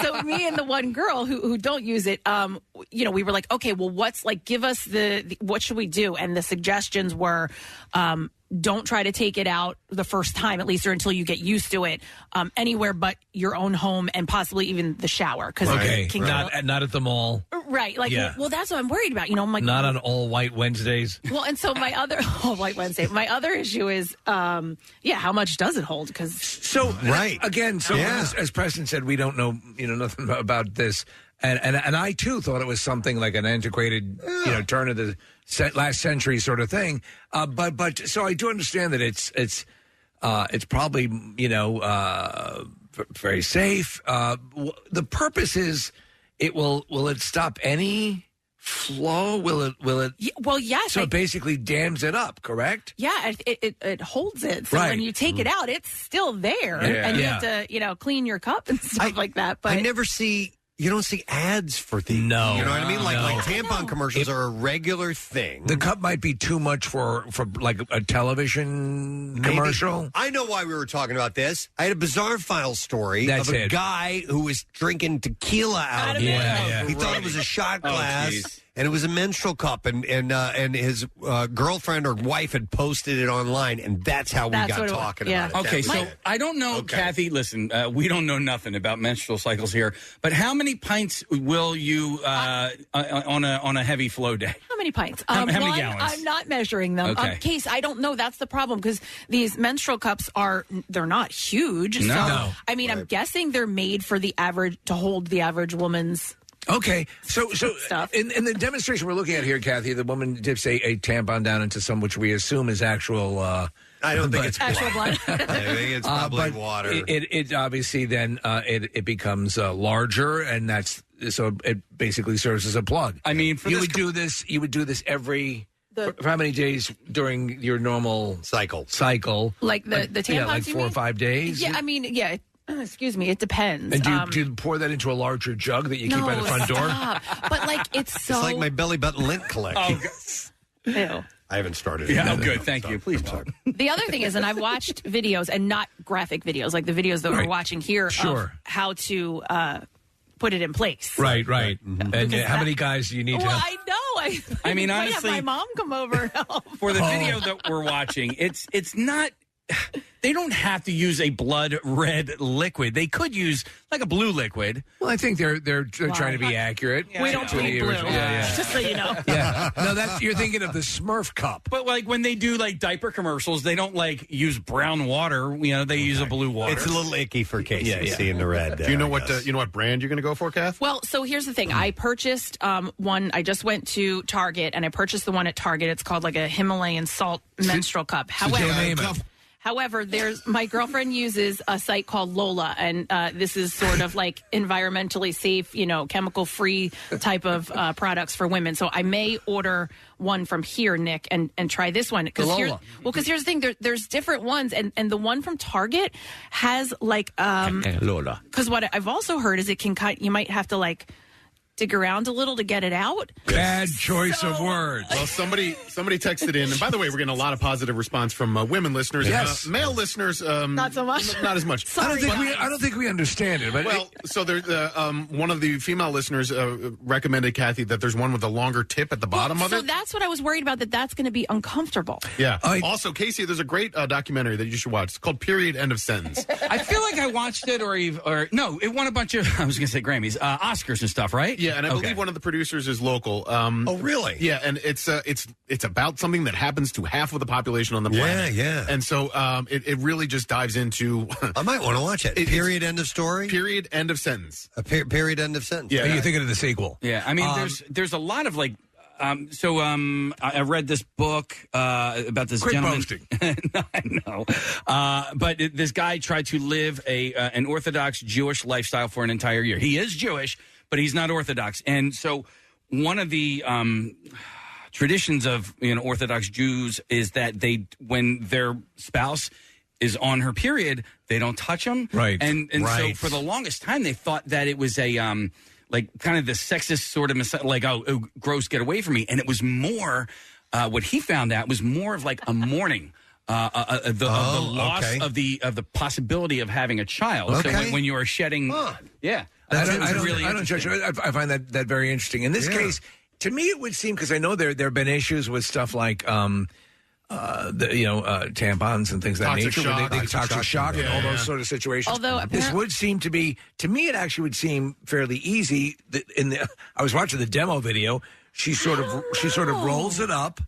So me and the one girl who don't use it, we were like, okay, well, give us the what should we do? And the suggestions were don't try to take it out the first time, at least, or until you get used to it, anywhere but your own home and possibly even the shower. Because not at the mall. Right. Like, well, that's what I'm worried about. You know, I'm like, not on all white Wednesdays. Well, and so my other White Wednesday. My other issue is, how much does it hold? Because again. So as Preston said, we don't know, nothing about this, and I too thought it was something like an antiquated, turn of the last century sort of thing. But so I do understand that it's probably very safe. The purpose is will it stop any flow? Will it? Well, yes. So it basically dams it up, correct? Yeah, it holds it. So Right. when you take it out, it's still there, and you have to clean your cup and stuff like that. But I never see. You don't see ads for these. No. You know what I mean? Like No. tampon commercials are a regular thing. The cup might be too much for like a television Maybe. commercial. I know why we were talking about this. I had a bizarre file story That's of a it. guy who was drinking tequila out of it. Yeah. He thought it was a shot Oh, glass. geez. And it was a menstrual cup, and his girlfriend or wife had posted it online, and that's how we That's got what it was. talking Yeah. about it. Okay, That so was it. I don't know, Kathy. Listen, we don't know nothing about menstrual cycles here. But how many pints will you on a heavy flow day? How many pints? How many one, gallons? I'm not measuring them. Okay. Case, I don't know. That's the problem because these menstrual cups they're not huge. No. So, No. I mean, I'm guessing they're made for the average to hold the average woman's. Okay, so in the demonstration we're looking at here, Kathy, the woman dips a tampon down into some which we assume is actual. I don't think it's actual blood. I think it's probably but water. It obviously then it becomes larger, and that's so it basically serves as a plug. I mean, you would do this. You would do this every. For how many days during your normal cycle? Like the tampons, yeah, like you 4 or mean? 5 days. Yeah, I mean, yeah. Excuse me, it depends. And do you pour that into a larger jug that you keep by the front door? Stop. But like it's so. It's like my belly button lint collection. Ew. I haven't started. Yeah, it. good. Thank you. Please talk. The other thing is, and I've watched videos and not graphic videos, like the videos that we're watching here of how to put it in place. Right. Mm-hmm. And how many guys do you need to Well, have? I know. I mean, might honestly- have my mom come over and help. For the video that we're watching, it's not. They don't have to use a blood red liquid. They could use like a blue liquid. Well, I think they're trying to be accurate. We don't To the need blue. original- Yeah. Just so you know. Yeah. No, that's you're thinking of the Smurf cup. But like when they do like diaper commercials, they don't like use brown water. They use a blue water. It's a little icky for Casey Yeah. seeing the red. Do you know I what guess. what brand you're going to go for, Kath? Well, so here's the thing. I purchased one. I just went to Target and I purchased the one at Target. It's called like a Himalayan salt menstrual cup. However, my girlfriend uses a site called Lola, and this is sort of like environmentally safe, chemical-free type of products for women. So I may order one from here, Nick, and try this one. Because here's the thing. There's different ones, and the one from Target has like Lola. because what I've also heard is it can you might have to like dig around a little to get it out. Bad choice of words. Well, somebody texted in, and by the way, we're getting a lot of positive response from women listeners. Yes. Male listeners, Not so much. Not as much. I don't think we understand it. But Well, so there's one of the female listeners recommended, Kathy, that there's one with a longer tip at the bottom of So it. that's what I was worried about. That's going to be uncomfortable. Yeah. Also, Casey, there's a great documentary that you should watch. It's called Period, End of Sentence. I feel like I watched it, or no, it won a bunch of. I was going to say Grammys, Oscars and stuff, right? Yeah, and I believe one of the producers is local. Oh, really? Yeah, and it's about something that happens to half of the population on the planet. Yeah. And so it really just dives into. I might want to watch it. Period. End of story. Period. End of sentence. A period. End of sentence. Yeah. Are you thinking of the sequel? Yeah, I mean, there's a lot of like. I read this book about this Quit gentleman. boasting. I know, but this guy tried to live an Orthodox Jewish lifestyle for an entire year. He is Jewish, but he's not Orthodox, and so one of the traditions of Orthodox Jews is that when their spouse is on her period, they don't touch them. Right. And so Right. for the longest time, they thought that it was a like kind of the sexist sort of like, oh, gross, get away from me. And it was more, what he found out was more of like a mourning. Of the loss okay. of the possibility of having a child. So Okay. when you are shedding, yeah, I that's don't really judge. interesting. I find that very interesting. In this case, to me, it would seem because I know there have been issues with stuff like tampons and things of that Toxic nature. shock. Toxic shock and all those sort of situations. Although this would seem to be, to me, it actually would seem fairly easy. I was watching the demo video. She sort of rolls it up,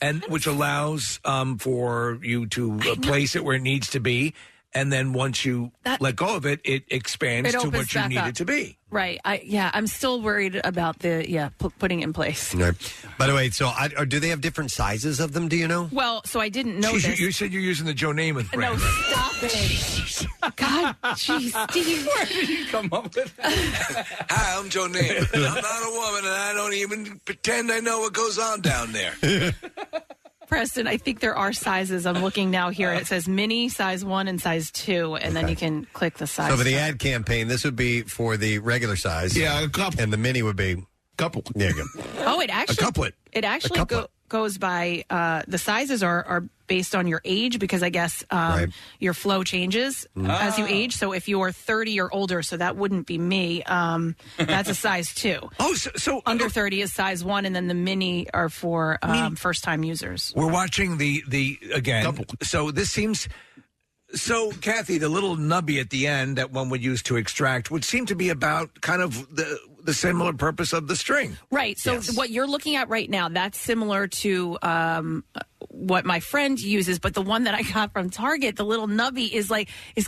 and which allows for you to place it where it needs to be. And then once you let go of it, it expands to what you need it to be. Right. I'm still worried about putting it in place. No. By the way, so do they have different sizes of them? Do you know? Well, so I didn't know this. You said you're using the Joe Namath brand. No, stop it. God, jeez, Steve. Where did you come up with that? Hi, I'm Joe Namath. I'm not a woman, and I don't even pretend I know what goes on down there. Preston, I think there are sizes. I'm looking now here. It says mini, size 1, and size 2, and then you can click the size. So for the ad campaign, this would be for the regular size. Yeah, a couple. And the mini would be couple. There you go. Oh, it actually a couplet. It actually goes by the sizes are based on your age, because I guess your flow changes as you age. So if you're 30 or older, so that wouldn't be me. That's a size 2. Oh, so under 30 is size 1, and then the mini are for first time users. We're watching the again. Couple. So this seems. So, Kathy, the little nubby at the end that one would use to extract would seem to be about kind of the similar purpose of the string. Right. So what you're looking at right now, that's similar to what my friend uses, but the one that I got from Target, the little nubby is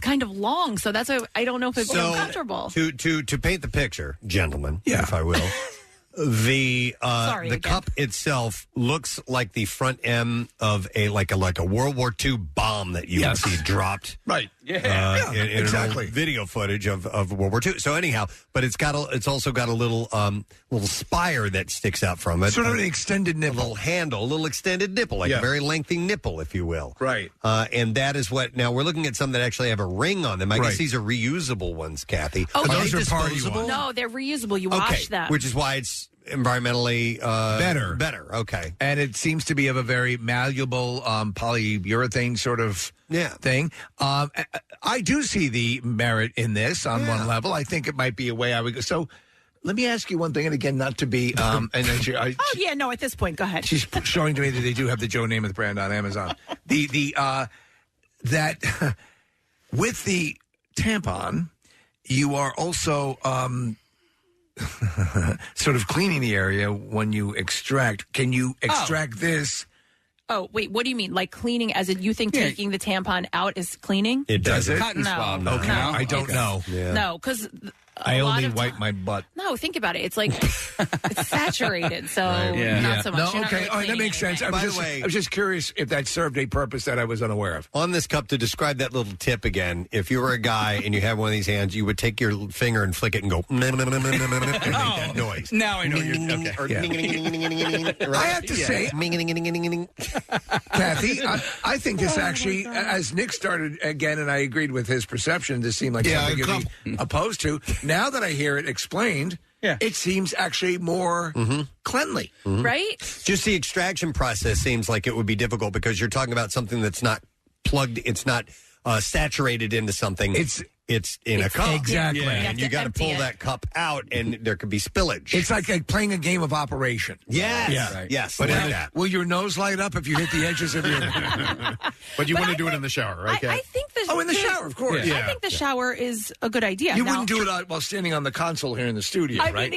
kind of long. So that's why I don't know if it's comfortable. To paint the picture, gentlemen, if I will. The cup itself looks like the front end of a World War II bomb that you would see dropped. Right. Exactly. Video footage of World War II. So anyhow, but it's also got a little spire that sticks out from it. Sort of an extended nipple. A little handle, a little extended nipple, like a very lengthy nipple, if you will. Right. And that is what, now we're looking at some that actually have a ring on them. I guess these are reusable ones, Kathy. Oh, those are party ones. No, they're reusable. You wash them. Which is why it's environmentally better. Okay. And it seems to be of a very malleable polyurethane sort of thing. I do see the merit in this on one level. I think it might be a way I would go. So let me ask you one thing, and again, not to be... and then at this point, go ahead. She's showing to me that they do have the Joe Namath brand on Amazon. That with the tampon, you are also... sort of cleaning the area when you extract. Can you extract this? Oh, wait, what do you mean? Like cleaning as in you think taking the tampon out is cleaning? It does it? Cotton swab. Okay. No. I don't know. Yeah. No, because I only wipe my butt. No, think about it. It's like it's saturated, so not so much. No, You're not okay. really That makes sense. I was just curious if that served a purpose that I was unaware of. On this cup, to describe that little tip again, if you were a guy and you have one of these hands, you would take your finger and flick it and go and make that noise. Now I know you're okay. I have to say, Kathy, I think this actually, as Nick started again, and I agreed with his perception, this seemed like something you'd be opposed to. Now that I hear it explained, it seems actually more cleanly. Right? Just the extraction process seems like it would be difficult because you're talking about something that's not plugged, it's not saturated into something. It's in a cup. Exactly. And you got to pull that cup out, and there could be spillage. It's like playing a game of Operation. Yes. Yeah. Right. Yes. But like that. Will your nose light up if you hit the edges of your... But you want to do it in the shower, right? I think in the shower, of course. I think the shower is a good idea. You wouldn't do it while standing on the console here in the studio, right?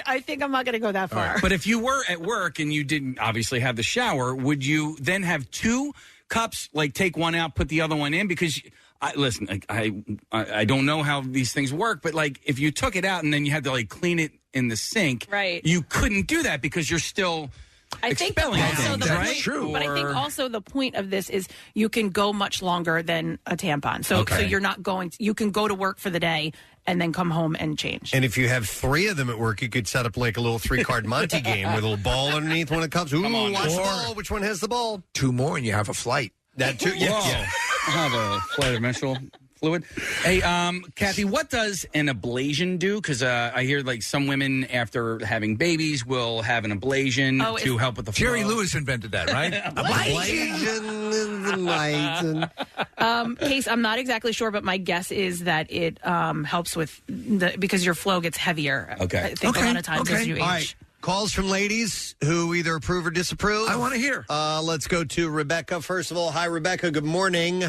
I think I'm not going to go that far. Right. But if you were at work and you didn't obviously have the shower, would you then have two cups, like take one out, put the other one in? Because... I don't know how these things work, but like if you took it out and then you had to like clean it in the sink, right? You couldn't do that because you're still expelling things, That's true. But I think also the point of this is you can go much longer than a tampon. So you're not going. You can go to work for the day and then come home and change. And if you have 3 of them at work, you could set up like a little 3-card Monte game with a little ball underneath one of the cups. Ooh, watch the ball. Which one has the ball? 2 more and you have a flight. That too. Yeah. I have a flight of menstrual fluid. Hey, Kathy, what does an ablation do? Because I hear like some women after having babies will have an ablation to help with the flow. Jerry Lewis invented that, right? Case, I'm not exactly sure, but my guess is that it helps with because your flow gets heavier. Okay. I think a lot of times as you age. All right. Calls from ladies who either approve or disapprove. I want to hear. Let's go to Rebecca. First of all, hi, Rebecca. Good morning.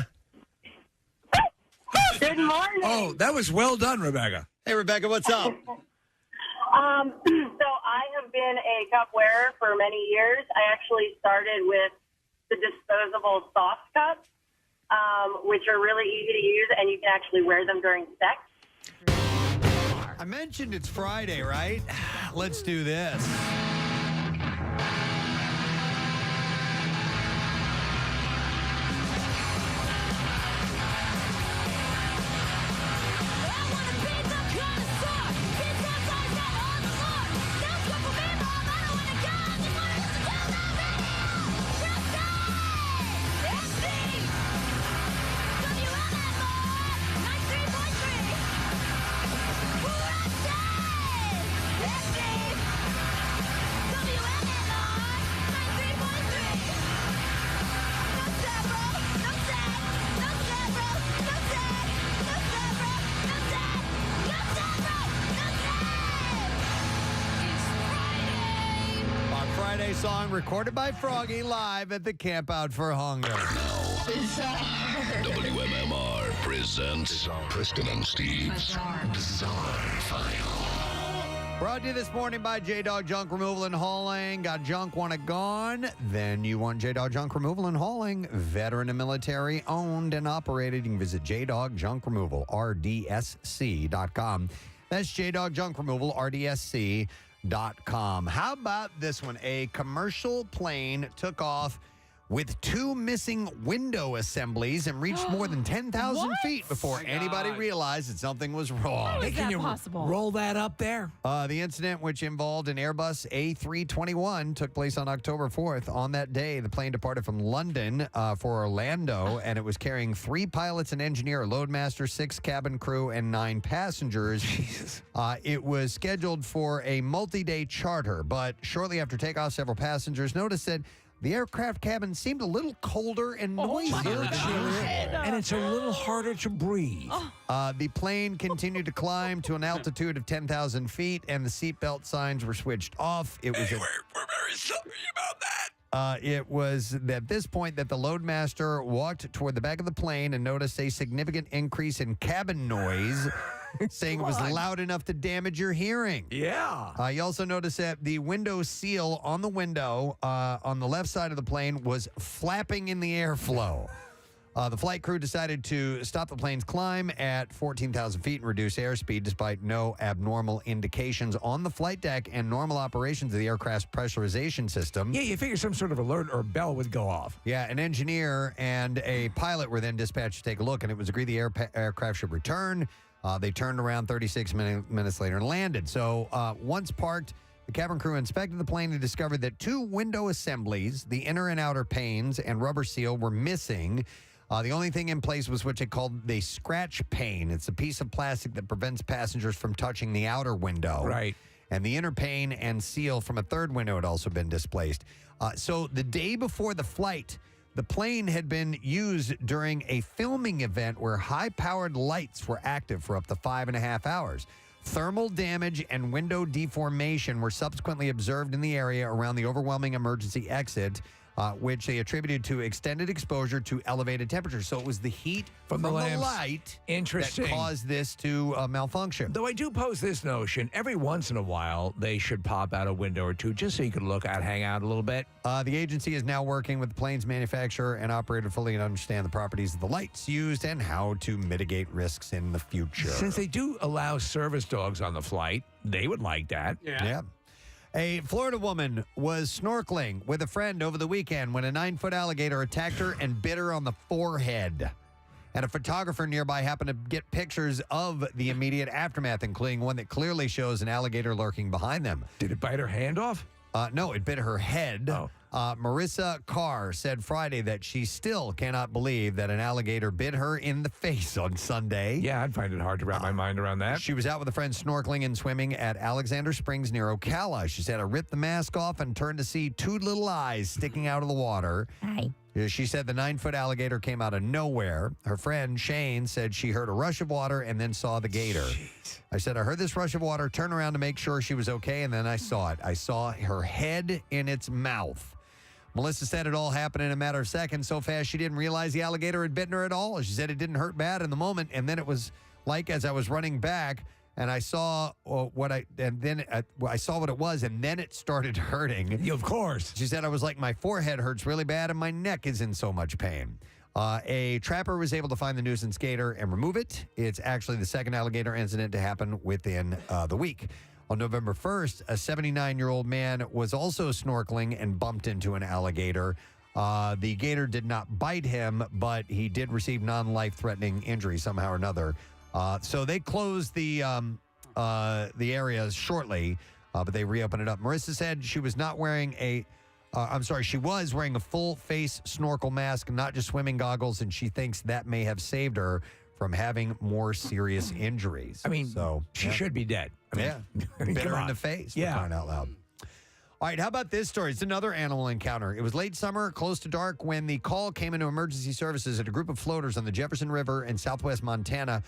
Good morning. Oh, that was well done, Rebecca. Hey, Rebecca, what's up? So I have been a cup wearer for many years. I actually started with the disposable soft cups, which are really easy to use, and you can actually wear them during sex. I mentioned it's Friday, right? Let's do this. Friday song recorded by Froggy live at the Camp Out for Hunger. WMMR presents Preston and Steve's Bizarre File. Brought to you this morning by J-Dog Junk Removal and Hauling. Got junk, want it gone? Then you want J-Dog Junk Removal and Hauling. Veteran and military owned and operated. You can visit J-Dog Junk Removal, RDSC.com. That's J-Dog Junk Removal, RDSC.com. How about this one? A commercial plane took off with 2 missing window assemblies and reached more than 10,000 feet before anybody realized that something was wrong. How is that possible? Roll that up there. The incident, which involved an Airbus A321, took place on October 4th. On that day, the plane departed from London for Orlando, and it was carrying 3 pilots, an engineer, a loadmaster, 6 cabin crew, and 9 passengers. Jesus. It was scheduled for a multi-day charter, but shortly after takeoff, several passengers noticed that the aircraft cabin seemed a little colder and noisier. And it's a little harder to breathe. The plane continued to climb to an altitude of 10,000 feet, and the seatbelt signs were switched off. It was we're very sorry about that. It was at this point that the loadmaster walked toward the back of the plane and noticed a significant increase in cabin noise, saying it was loud enough to damage your hearing. Yeah. You also noticed that the window seal on the window on the left side of the plane was flapping in the airflow. The flight crew decided to stop the plane's climb at 14,000 feet and reduce airspeed despite no abnormal indications on the flight deck and normal operations of the aircraft's pressurization system. Yeah, you figure some sort of alert or bell would go off. Yeah, an engineer and a pilot were then dispatched to take a look, and it was agreed the aircraft should return. They turned around 36 minutes later and landed. So once parked, the cabin crew inspected the plane and discovered that 2 window assemblies, the inner and outer panes and rubber seal, were missing. The only thing in place was what they called the scratch pane. It's a piece of plastic that prevents passengers from touching the outer window. Right. And the inner pane and seal from a third window had also been displaced. So the day before the flight, the plane had been used during a filming event where high-powered lights were active for up to 5.5 hours. Thermal damage and window deformation were subsequently observed in the area around the overwhelming emergency exit, which they attributed to extended exposure to elevated temperatures. So it was the heat from the light Interesting. that caused this to malfunction. Though I do pose this notion, every once in a while, they should pop out a window or two just so you can look out, hang out a little bit. The agency is now working with the plane's manufacturer and operator to fully understand the properties of the lights used and how to mitigate risks in the future. Since they do allow service dogs on the flight, they would like that. Yeah. A Florida woman was snorkeling with a friend over the weekend when a 9-foot alligator attacked her and bit her on the forehead. And a photographer nearby happened to get pictures of the immediate aftermath, including one that clearly shows an alligator lurking behind them. Did it bite her hand off? No, it bit her head. Oh. Marissa Carr said Friday that she still cannot believe that an alligator bit her in the face on Sunday. Yeah, I'd find it hard to wrap my mind around that. She was out with a friend snorkeling and swimming at Alexander Springs near Ocala. She said, I ripped the mask off and turned to see 2 little eyes sticking out of the water. Hi. She said the 9-foot alligator came out of nowhere. Her friend Shane said she heard a rush of water and then saw the gator. Jeez. I said, I heard this rush of water, turn around to make sure she was okay, and then I saw it. I saw her head in its mouth. Melissa said it all happened in a matter of seconds so fast she didn't realize the alligator had bitten her at all. She said it didn't hurt bad in the moment, and then it was like as I was running back, and I saw I saw what it was, and then it started hurting. Of course. She said I was like, my forehead hurts really bad, and my neck is in so much pain. A trapper was able to find the nuisance gator and remove it. It's actually the second alligator incident to happen within the week. On November 1st, a 79-year-old man was also snorkeling and bumped into an alligator. The gator did not bite him, but he did receive non-life-threatening injury somehow or another. So they closed the areas shortly, but they reopened it up. Marissa said she was not wearing she was wearing a full-face snorkel mask, not just swimming goggles, and she thinks that may have saved her from having more serious injuries. I mean, she should be dead. Bit her in the face, for crying out loud. All right, how about this story? It's another animal encounter. It was late summer, close to dark, when the call came into emergency services that a group of floaters on the Jefferson River in southwest Montana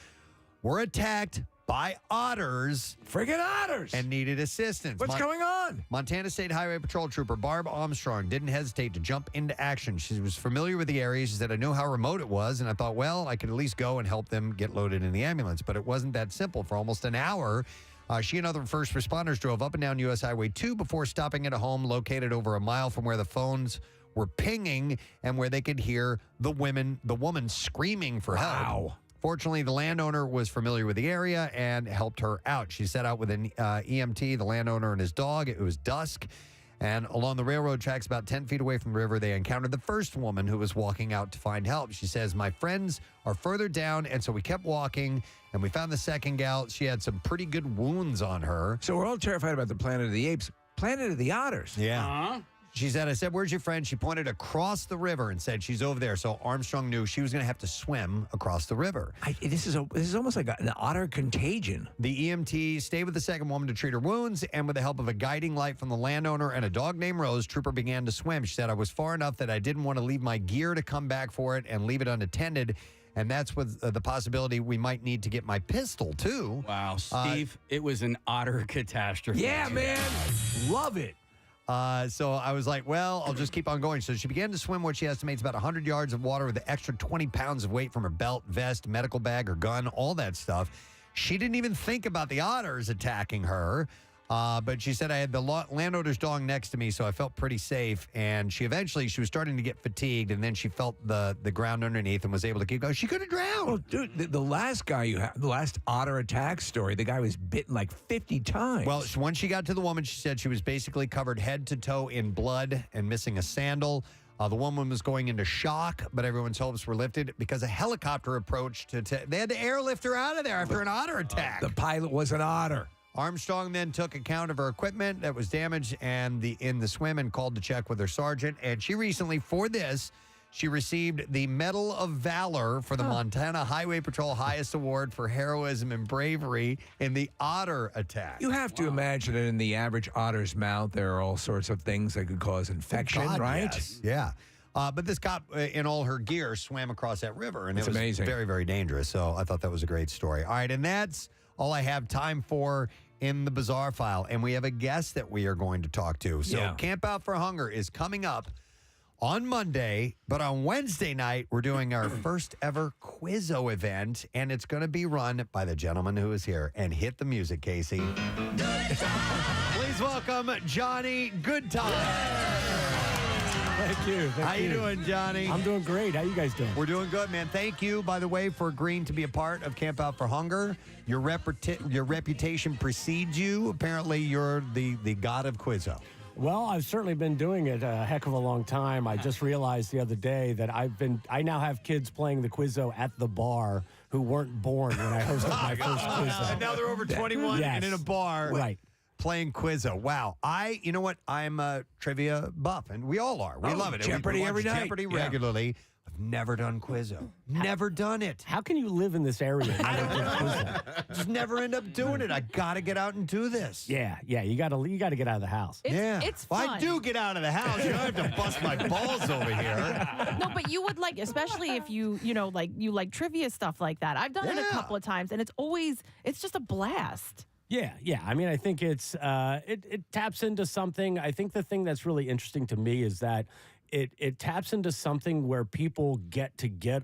were attacked by otters. Friggin' otters! And needed assistance. What's going on? Montana State Highway Patrol Trooper Barb Armstrong didn't hesitate to jump into action. She was familiar with the area. She said, I know how remote it was, and I thought, well, I could at least go and help them get loaded in the ambulance. But it wasn't that simple. For almost an hour, she and other first responders drove up and down U.S. Highway 2 before stopping at a home located over a mile from where the phones were pinging and where they could hear the woman screaming for help. Wow. Fortunately, the landowner was familiar with the area and helped her out. She set out with an EMT, the landowner, and his dog. It was dusk. And along the railroad tracks about 10 feet away from the river, they encountered the first woman who was walking out to find help. She says, my friends are further down, and so we kept walking, and we found the second gal. She had some pretty good wounds on her. So we're all terrified about the Planet of the Apes. Planet of the Otters. Yeah. Uh-huh. She said, I said, where's your friend? She pointed across the river and said she's over there. So Armstrong knew she was going to have to swim across the river. This is almost like an otter contagion. The EMT stayed with the second woman to treat her wounds, and with the help of a guiding light from the landowner and a dog named Rose, Trooper began to swim. She said, I was far enough that I didn't want to leave my gear to come back for it and leave it unattended. And that's with the possibility we might need to get my pistol, too. Wow, Steve, it was an otter catastrophe. Yeah, man. Love it. So I was like, well, I'll just keep on going. So she began to swim what she estimates about 100 yards of water with an extra 20 pounds of weight from her belt, vest, medical bag, her gun, all that stuff. She didn't even think about the otters attacking her. But she said, I had the landowner's dog next to me, so I felt pretty safe. And she was starting to get fatigued, and then she felt the ground underneath and was able to keep going. She could have drowned. Well, dude, the last guy the last otter attack story, the guy was bitten like 50 times. Well, when she got to the woman, she said she was basically covered head to toe in blood and missing a sandal. The woman was going into shock, but everyone's hopes were lifted because a helicopter approached. They had to airlift her out of there after an otter attack. The pilot was an otter. Armstrong then took account of her equipment that was damaged in the swim and called to check with her sergeant. And she recently, for this, she received the Medal of Valor for the Montana Highway Patrol highest award for heroism and bravery in the otter attack. You have to imagine that in the average otter's mouth, there are all sorts of things that could cause infection, right? Yes. Yeah. But this cop, in all her gear, swam across that river, and It's it was amazing. very, very dangerous. So I thought that was a great story. All right, and that's all I have time for in the Bizarre File. And we have a guest that we are going to talk to. So Camp Out for Hunger is coming up on Monday, but on Wednesday night, we're doing our first ever Quizzo event, and it's going to be run by the gentleman who is here. And hit the music, Casey. Please welcome Johnny Goodtime. Thank you. How you doing, Johnny? I'm doing great. How you guys doing? We're doing good, man. Thank you, by the way, for agreeing to be a part of Camp Out for Hunger. Your reputation precedes you. Apparently, you're the god of Quizzo. Well, I've certainly been doing it a heck of a long time. I just realized the other day that I now have kids playing the Quizzo at the bar who weren't born when I hosted my first Quizzo. And now they're over 21 Yes. and in a bar. Right. Playing Quizzo. Wow. You know what? I'm a trivia buff, and we all are. We love it. Jeopardy we watch every night. Jeopardy Yeah. regularly. I've never done Quizzo. Never done it. How can you live in this area? I don't know. Just never end up doing it. I got to get out and do this. Yeah. You got to get out of the house. It's Well, fun. I do get out of the house. You don't have to bust my balls over here. No, but you would like, especially if you like trivia stuff like that. I've done it a couple of times, and it's just a blast. Yeah. I mean, I think it taps into something. I think the thing that's really interesting to me is that it taps into something where people get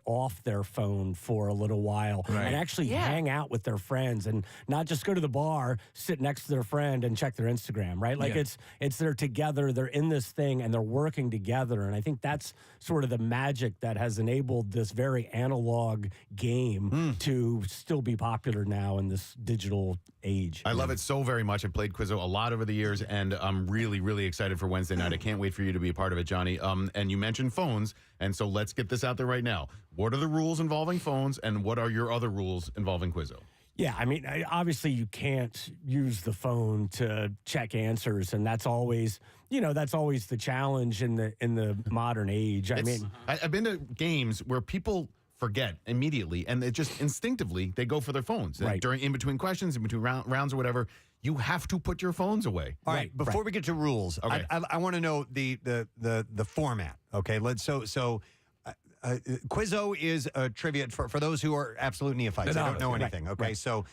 off their phone for a little while and actually hang out with their friends and not just go to the bar, sit next to their friend and check their Instagram, right? Like it's they're together, they're in this thing and they're working together. And I think that's sort of the magic that has enabled this very analog game to still be popular now in this digital age. I love it so very much. I've played Quizzo a lot over the years, and I'm really, really excited for Wednesday night. I can't wait for you to be a part of it, Johnny. And you mentioned phones, and so let's get this out there right now. What are the rules involving phones, and what are your other rules involving Quizzo? Yeah, I mean, obviously you can't use the phone to check answers, and that's always the challenge in the modern age. I've been to games where people forget immediately, and it just instinctively they go for their phones in between questions, in between rounds or whatever. You have to put your phones away. All right. Before we get to rules, okay. I want to know the format. Okay. Quizzo is a trivia for those who are absolute neophytes. I don't know anything. Right. Okay. Right. So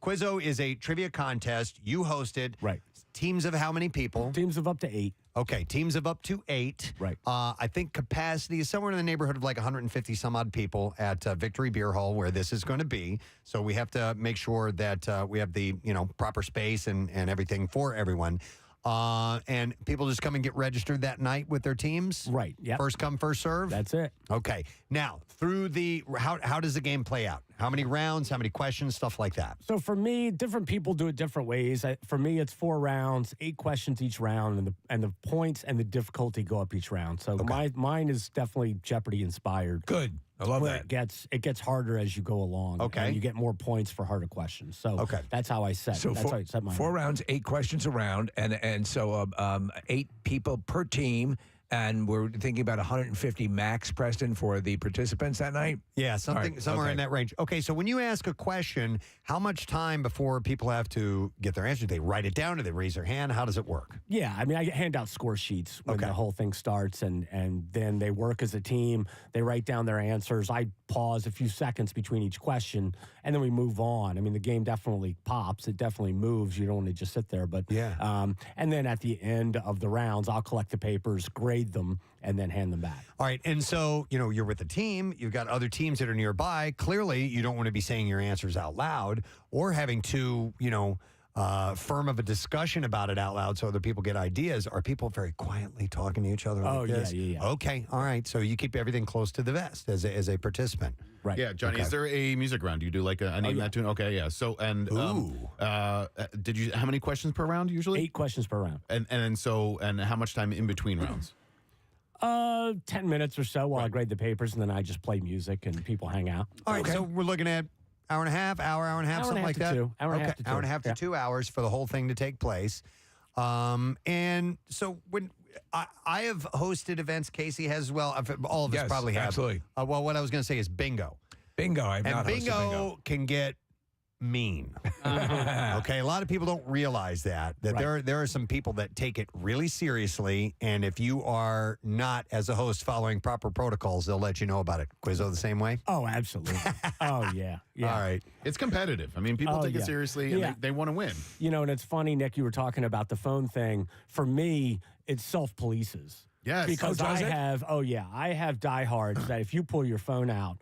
Quizzo is a trivia contest. You host it. Right. Teams of how many people? Teams of up to 8. Okay, teams of up to 8. Right. I think capacity is somewhere in the neighborhood of like 150 some odd people at Victory Beer Hall where this is going to be. So we have to make sure that we have the proper space and everything for everyone. And people just come and get registered that night with their teams? Right. Yeah. First come, first serve? That's it. Okay. Now, through how does the game play out? How many rounds? How many questions? Stuff like that. So for me, different people do it different ways. For me, it's 4 rounds, 8 questions each round, and the points and the difficulty go up each round. So mine is definitely Jeopardy inspired. Good. I love that. It gets harder as you go along. Okay. And you get more points for harder questions. So that's how I set. So that's how I set mine. 4 rounds, 8 questions a round, and so 8 people per team. And we're thinking about 150 max, Preston, for the participants that night? Yeah, somewhere in that range. Okay, so when you ask a question, how much time before people have to get their answer? Do they write it down? Do they raise their hand? How does it work? Yeah, I mean, I hand out score sheets when the whole thing starts, and then they work as a team. They write down their answers. I pause a few seconds between each question, and then we move on. I mean, the game definitely pops. It definitely moves. You don't want to just sit there. But and then at the end of the rounds, I'll collect the papers, grade them, and then hand them back. All right, and so, you're with a team, you've got other teams that are nearby. Clearly, you don't want to be saying your answers out loud or having too, firm of a discussion about it out loud so other people get ideas. Are people very quietly talking to each other like this? Yeah. Okay, all right, so you keep everything close to the vest as a participant. Right. Yeah, Johnny, is there a music round? Do you do like a name that tune? Okay, yeah. So, and how many questions per round usually? 8 questions per round. And how much time in between rounds? 10 minutes or so while I grade the papers, and then I just play music and people hang out. All right, so we're looking at hour and a half, something like that? Hour and a half to 2. Hour and a half to 2 hours for the whole thing to take place. And so when I have hosted events, Casey has as well. All of us probably have. Absolutely. Well, what I was going to say is bingo. Bingo. I've not hosted bingo. Can get mean. Okay, a lot of people don't realize that there are some people that take it really seriously, and if you are not, as a host, following proper protocols, they'll let you know about it. Quizzo the same way? Oh, absolutely. Oh, yeah. All right. It's competitive. I mean, people take it seriously, and they want to win. And it's funny, Nick, you were talking about the phone thing. For me, it self-polices. Yes. Because I have diehards that if you pull your phone out,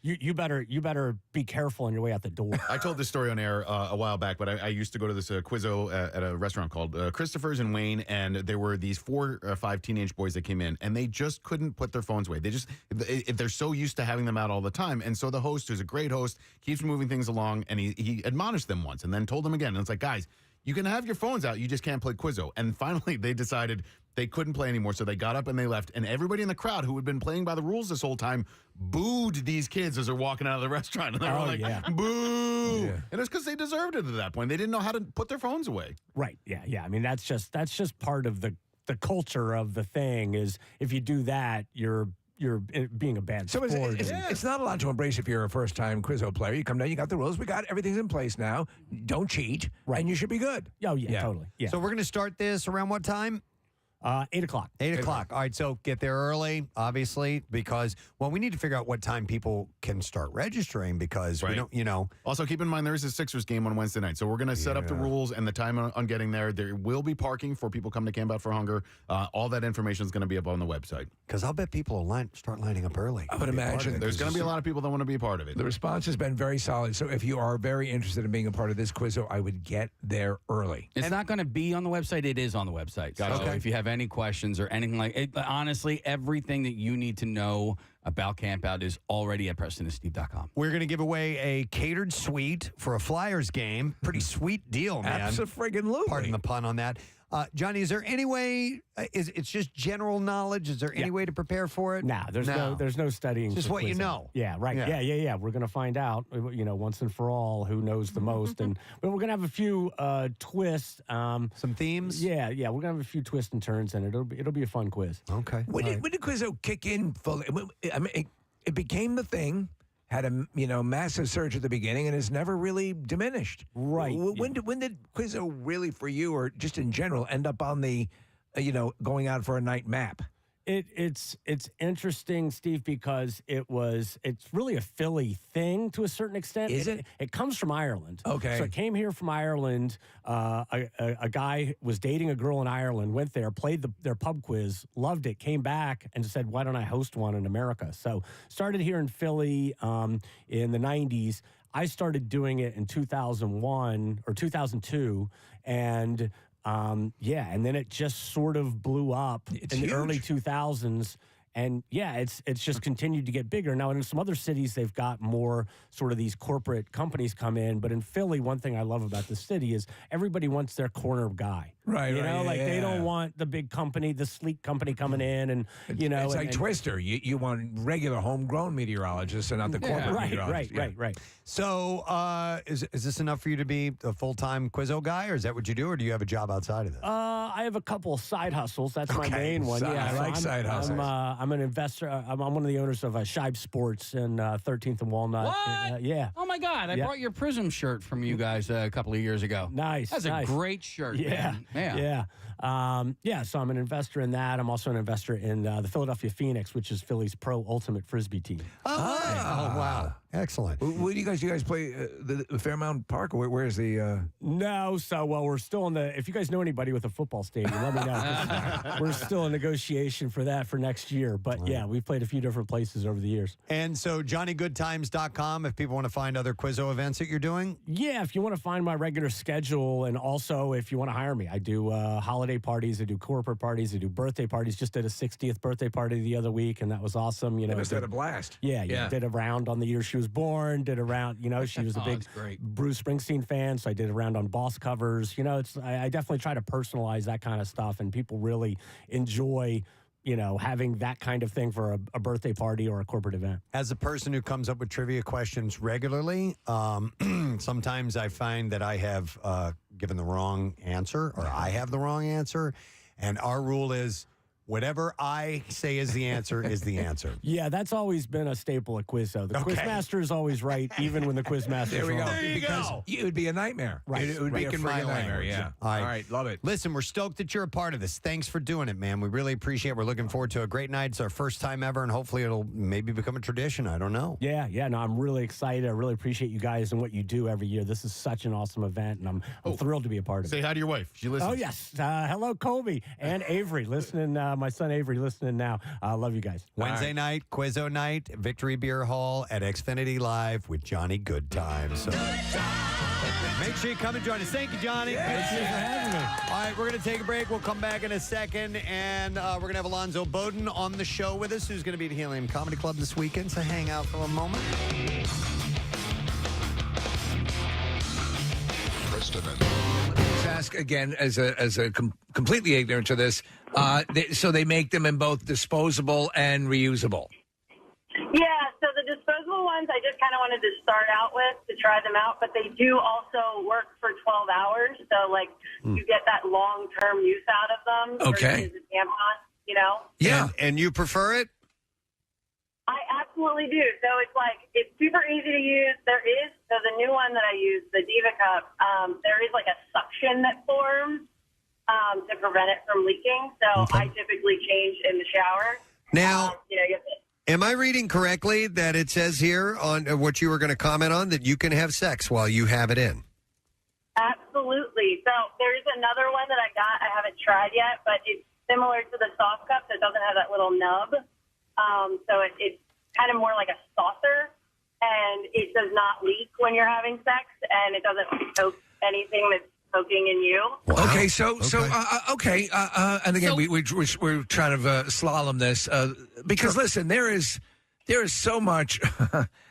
you better be careful on your way out the door. I told this story on air a while back, but I used to go to this Quizzo at a restaurant called Christopher's in Wayne, and there were these 4 or 5 teenage boys that came in, and they just couldn't put their phones away. They're so used to having them out all the time, and so the host, who's a great host, keeps moving things along, and he admonished them once, and then told them again, and it's like, guys, you can have your phones out, you just can't play Quizzo. And finally, they decided they couldn't play anymore, so they got up and they left. And everybody in the crowd who had been playing by the rules this whole time booed these kids as they're walking out of the restaurant. And they were like, boo! Yeah. And it's because they deserved it at that point. They didn't know how to put their phones away. Right, yeah. I mean, that's just part of the culture of the thing is if you do that, you're being a bad So sport. it's not a lot to embrace if you're a first-time Quizzo player. You come down, you got the rules. We got everything's in place now. Don't cheat, and you should be good. Oh, yeah, totally. Yeah. So we're going to start this around what time? 8 o'clock. 8 o'clock. All right, so get there early, obviously, because, well, we need to figure out what time people can start registering because we don't, Also, keep in mind there is a Sixers game on Wednesday night, so we're going to set up the rules and the time on getting there. There will be parking for people coming to Camp Out for Hunger. All that information is going to be up on the website. Because I'll bet people will start lining up early. I would imagine there's going to be a lot of people that want to be a part of it. The response has been very solid. So if you are very interested in being a part of this Quizzo, I would get there early. It's not going to be on the website. It is on the website. So if you have any questions or anything like it, honestly, everything that you need to know about Camp Out is already at PrestonandSteve.com. We're going to give away a catered suite for a Flyers game. Pretty sweet deal, man. Abso-friggin-lutely. Pardon the pun on that. Johnny, is there any way? It's just general knowledge? Is there any way to prepare for it? Nah, there's no studying. Just for what you quizzing. know. Yeah, right. Yeah. We're going to find out, once and for all, who knows the most. But we're going to have a few twists. Some themes? Yeah. We're going to have a few twists and turns, and it'll be a fun quiz. Okay. When did Quizzo kick in fully? I mean, it became the thing. Had a massive surge at the beginning and has never really diminished. Right. When did Quizzo really, for you, or just in general, end up on the, going out for a night map? It's interesting, Steve, because it's really a Philly thing to a certain extent. Is it? It comes from Ireland. Okay. So it came here from Ireland. A guy was dating a girl in Ireland, went there, played their pub quiz, loved it, came back and said, why don't I host one in America? So started here in Philly in the 90s. I started doing it in 2001 or 2002, and and then it just sort of blew up in the early 2000s. And it's just continued to get bigger. Now, in some other cities, they've got more sort of these corporate companies come in. But in Philly, one thing I love about the city is everybody wants their corner guy. Right, they don't want the big company, the sleek company coming in. And, It's like Twister. You want regular homegrown meteorologists and not the corporate meteorologists. Right. So is this enough for you to be a full-time Quizzo guy, or is that what you do, or do you have a job outside of this? I have a couple of side hustles. That's my main one. I like side hustles. I'm an investor. I'm one of the owners of Shibe Sports in 13th and Walnut. What? Yeah. Oh, my God. I brought your Prism shirt from you guys a couple of years ago. Nice. That's a great shirt, man. Yeah. So I'm an investor in that. I'm also an investor in the Philadelphia Phoenix, which is Philly's pro ultimate Frisbee team. Oh, wow. Excellent. Where do you guys play? The Fairmount Park? Or where's the... No. So, we're still in the... If you guys know anybody with a football stadium, let me know. We're still in negotiation for that for next year. But, we've played a few different places over the years. And so, JohnnyGoodTimes.com, if people want to find other Quizzo events that you're doing? Yeah, if you want to find my regular schedule, and also if you want to hire me. I do holiday parties, I do corporate parties, I do birthday parties. Just did a 60th birthday party the other week, and that was awesome. You must have had a blast. Yeah. Did a round on the year she was born, did a round, she was a big Bruce Springsteen fan, so I did a round on Boss covers. I definitely try to personalize that kind of stuff, and people really enjoy having that kind of thing for a birthday party or a corporate event. As a person who comes up with trivia questions regularly, sometimes I find that I have given the wrong answer, or I have the wrong answer. And our rule is whatever I say is the answer is the answer. Yeah, that's always been a staple at Quizzo. The Quizmaster is always right, even when the Quizmaster is wrong. There you go. It would be a nightmare. Right. It would be a freaking nightmare, yeah. All All right, love it. Listen, we're stoked that you're a part of this. Thanks for doing it, man. We really appreciate it. We're looking forward to a great night. It's our first time ever, and hopefully it'll maybe become a tradition. I don't know. Yeah. No, I'm really excited. I really appreciate you guys and what you do every year. This is such an awesome event, and I'm thrilled to be a part of it. Say hi to your wife. She listens. Oh, yes. Hello, Colby and Avery, listening. My son Avery listening now. I love you guys. Wednesday night, Quizzo night, Victory Beer Hall at Xfinity Live with Johnny Goodtimes. So make sure you come and join us. Thank you, Johnny. Thank you for having me. All right, we're going to take a break. We'll come back in a second, and we're going to have Alonzo Bowden on the show with us, who's going to be at Helium Comedy Club this weekend, so hang out for a moment. Preston and Let's ask again, as a completely ignorant to this, so they make them in both disposable and reusable. Yeah, so the disposable ones I just kind of wanted to start out with to try them out, but they do also work for 12 hours. So, you get that long-term use out of them. Okay. Versus a tampon, Yeah. And you prefer it? totally do. So it's super easy to use. So the new one that I use, the Diva Cup, there is like a suction that forms to prevent it from leaking. So I typically change in the shower. Now, you have to, am I reading correctly that it says here on what you were going to comment on that you can have sex while you have it in? absolutely. So there's another one that I got. I haven't tried yet, but it's similar to the soft cup. So it doesn't have that little nub. So it's kind of more like a saucer, and it does not leak when you're having sex, and it doesn't poke anything that's poking in you. Okay, and again, we're trying to slalom this because listen, there is so much.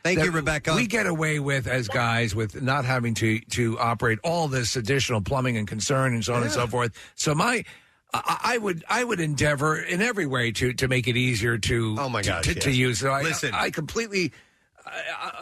Thank you, Rebecca. We get away with as guys with not having to operate all this additional plumbing and concern and so on and so forth. So I would endeavor in every way to make it easier to to use. So Listen. I completely.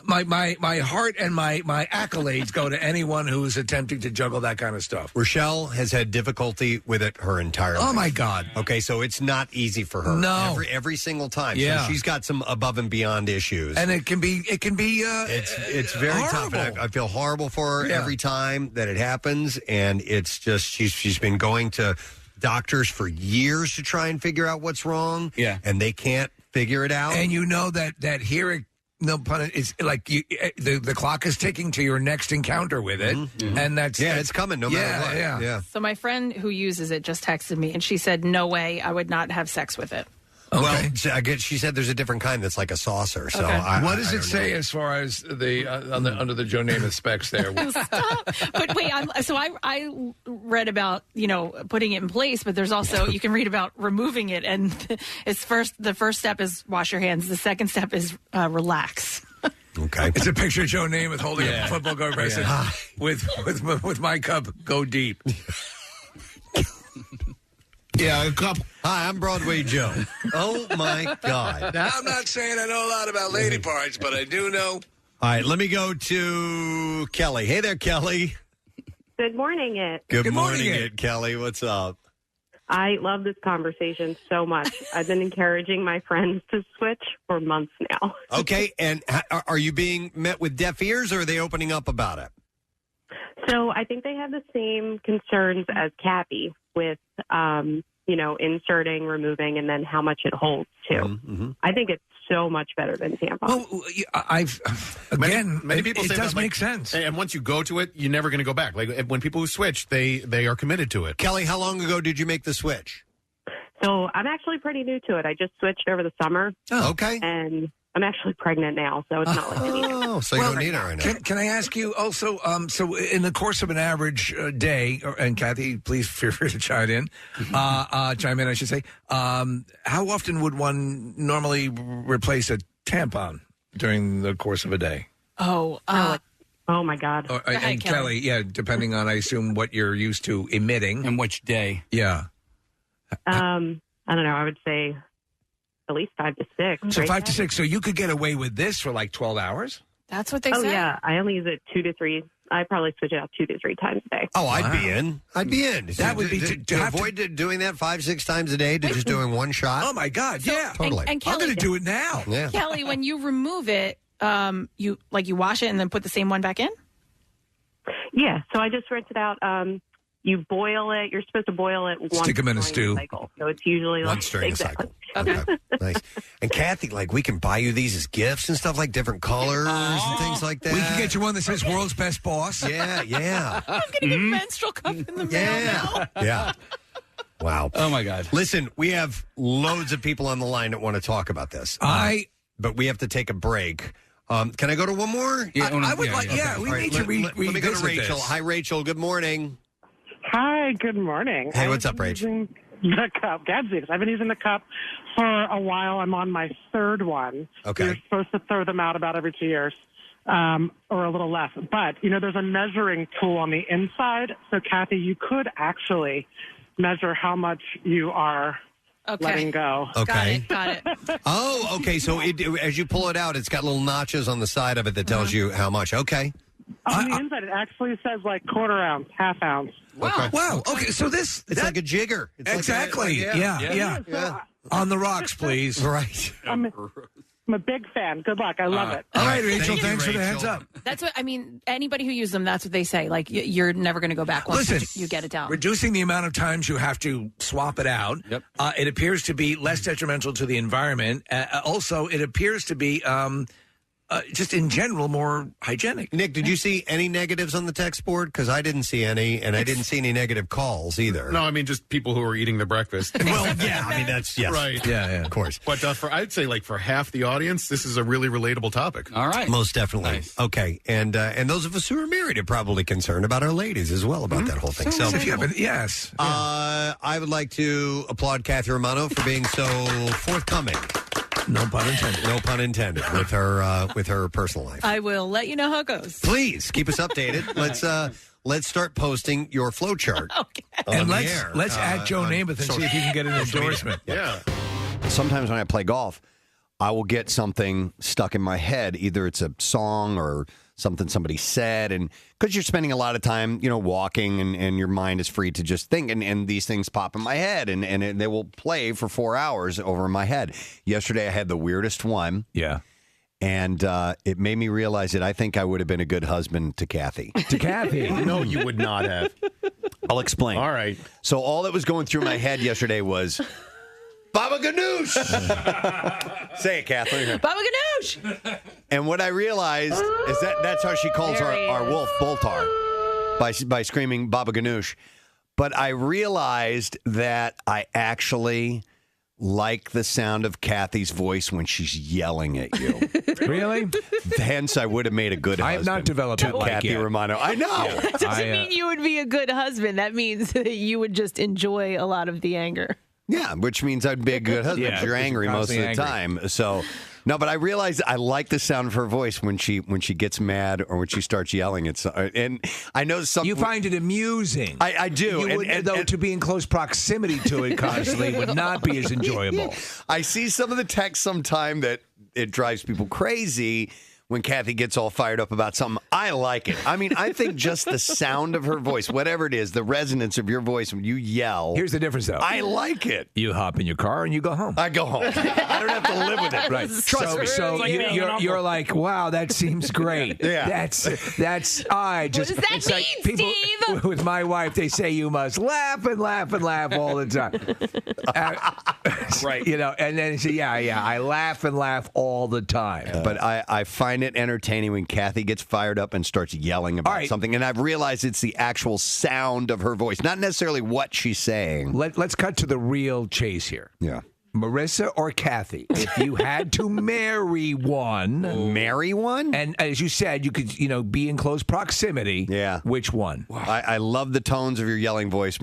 My heart and my accolades go to anyone who is attempting to juggle that kind of stuff. Rochelle has had difficulty with it her entire life. Oh, my God. Okay, so it's not easy for her. No. Every single time. Yeah. So she's got some above and beyond issues. And it can be it's very tough. And I feel horrible for her every time that it happens. And it's just, she's been going to doctors for years to try and figure out what's wrong. Yeah. And they can't figure it out. And you know that here, no pun, it's like the clock is ticking to your next encounter with it, and it's coming no matter what. Yeah. So my friend who uses it just texted me, and she said, "No way, I would not have sex with it." Well, she said there's a different kind that's like a saucer. So what does it say as far as the under the Joe Namath specs there? Stop. But wait, I read about putting it in place, but there's also you can read about removing it, and the first step is wash your hands. The second step is relax. Okay, it's a picture of Joe Namath holding a football guard with my cup. Go deep. Yeah, a couple. Hi, I'm Broadway Joe. Oh, my God. Now, I'm not saying I know a lot about lady parts, but I do know. All right, let me go to Kelly. Hey there, Kelly. Good morning, it. Good morning, it, Kelly. What's up? I love this conversation so much. I've been encouraging my friends to switch for months now. Okay, and are you being met with deaf ears, or are they opening up about it? So I think they have the same concerns as Kathy with, inserting, removing, and then how much it holds, too. Mm-hmm. I think it's so much better than tampons. Well, many people it say does that, make sense. And once you go to it, you're never going to go back. Like when people who switch, they are committed to it. Kelly, how long ago did you make the switch? So I'm actually pretty new to it. I just switched over the summer. Oh, okay. And I'm actually pregnant now, so it's not like I need it. Oh, so you don't need it right now. Can I ask you also, so in the course of an average day, and Kathy, please feel free to chime in, I should say, how often would one normally replace a tampon during the course of a day? Oh my God. And Kelly, depending on, I assume, what you're used to emitting. And which day. Yeah. I don't know, I would say at least 5 to 6. So right? 5 to 6. So you could get away with this for like 12 hours? That's what they say. say. Oh, yeah. I only use it 2 to 3. I probably switch it out 2 to 3 times a day. Oh, I'd be in. That would be to avoid doing that 5-6 times a day to just doing one shot. Oh my God! Yeah, totally. And Kelly, I'm going to do it now. Yeah. Kelly, when you remove it, you wash it and then put the same one back in? Yeah. So I just rinse it out. You boil it. You're supposed to boil it once. Stick them in a during the stew. cycle. So it's usually Once during the cycle. Okay. Nice. And Kathy, we can buy you these as gifts and stuff, like different colors and things like that. We can get you one that says "World's Best Boss." Yeah. I'm going to get a menstrual cup in the mail now. Yeah. Wow. Oh, my God. Listen, we have loads of people on the line that want to talk about this. But we have to take a break. Can I go to one more? Yeah, I would like. Yeah, we need to let me go to revisit Rachel. this. Hi, Rachel. Good morning. Hi, good morning. Hey, what's up, Rach? Using the cup, Gadzooks. I've been using the cup for a while. I'm on my third one. Okay. You're supposed to throw them out about every 2 years, or a little less. But, there's a measuring tool on the inside. So, Kathy, you could actually measure how much you are letting go. Okay. Got it. Oh, okay. So as you pull it out, it's got little notches on the side of it that tells you how much. Okay. On the inside, it actually says quarter ounce, half ounce. Wow. Okay. So it's like a jigger. It's exactly. Yeah. Yeah. On the rocks, please. Right. I'm a big fan. Good luck. I love it. All right, Rachel. Thank you, Thanks for the Rachel. heads up. That's what I mean. Anybody who uses them, that's what they say. Like you're never going to go back once Listen, you get it down. Reducing the amount of times you have to swap it out. Yep. It appears to be less detrimental to the environment. Also, it appears to be just in general more hygienic. Nick, did you see any negatives on the text board? Because I didn't see any, and I didn't see any negative calls either. No, I mean just people who are eating their breakfast. Well, yeah, I mean that's yes, right. Yeah, of course. But I'd say like for half the audience, this is a really relatable topic. All right. Most definitely. Nice. Okay, and those of us who are married are probably concerned about our ladies as well about that whole thing. So, if you haven't, yes. I would like to applaud Kathy Romano for being so forthcoming. No pun intended. No pun intended with her personal life. I will let you know how it goes. Please keep us updated. Let's start posting your flow chart. Okay. And let's add Joe Namath and see if you can get an endorsement. Yeah. Sometimes when I play golf, I will get something stuck in my head. Either it's a song or something somebody said. And because you're spending a lot of time, walking and your mind is free to just think. And these things pop in my head and they will play for 4 hours over in my head. Yesterday, I had the weirdest one. Yeah. And it made me realize that I think I would have been a good husband to Kathy. To Kathy? No, you would not have. I'll explain. All right. So all that was going through my head yesterday was Baba Ganoush. Say it, Kathleen. Baba Ganoush. And what I realized is that's how she calls our wolf Boltar by screaming Baba Ganoush. But I realized that I actually like the sound of Kathy's voice when she's yelling at you. Really? Hence, I would have made a good husband. I have not developed to it like Kathy yet. Romano. I know. Yeah. That doesn't mean you would be a good husband. That means that you would just enjoy a lot of the anger. Yeah, which means I'd be a good husband. Yeah, You're angry most of the constantly time. So, no, but I realized I like the sound of her voice when she gets mad or when she starts yelling. And I know some. You find it amusing. I do. You would, though, to be in close proximity to it constantly would not be as enjoyable. I see some of the texts sometime that it drives people crazy when Kathy gets all fired up about something. I like it. I mean, I think just the sound of her voice, whatever it is, the resonance of your voice when you yell. Here's the difference, though. I like it. You hop in your car and you go home. I go home. I don't have to live with it. Right. Trust me. So you're like, wow, that seems great. Yeah. That's I just. What does that it's like mean, people, Steve? With my wife, they say you must laugh and laugh and laugh all the time. Right. And then they say, yeah, I laugh and laugh all the time. But I find it entertaining when Kathy gets fired up and starts yelling about something. And I've realized it's the actual sound of her voice, not necessarily what she's saying. Let's cut to the real chase here. Yeah. Marissa or Kathy, if you had to marry one. Marry one? And as you said, you could, be in close proximity. Yeah. Which one? I love the tones of your yelling voice,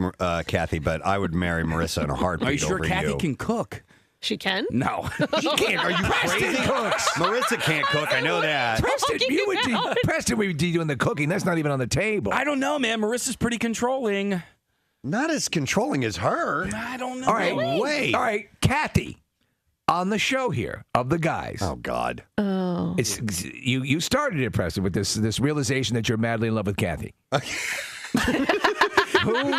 Kathy, but I would marry Marissa in a heartbeat. Are you sure over Kathy you. can cook? She can? No. She can't. Are you crazy? cooks. Marissa can't cook. I know that. Preston, Preston would be doing the cooking. That's not even on the table. I don't know, man. Marissa's pretty controlling. Not as controlling as her. I don't know. All right, wait. All right, Kathy, on the show here of the guys. Oh God. Oh. It's you started it, Preston, with this realization that you're madly in love with Kathy. Who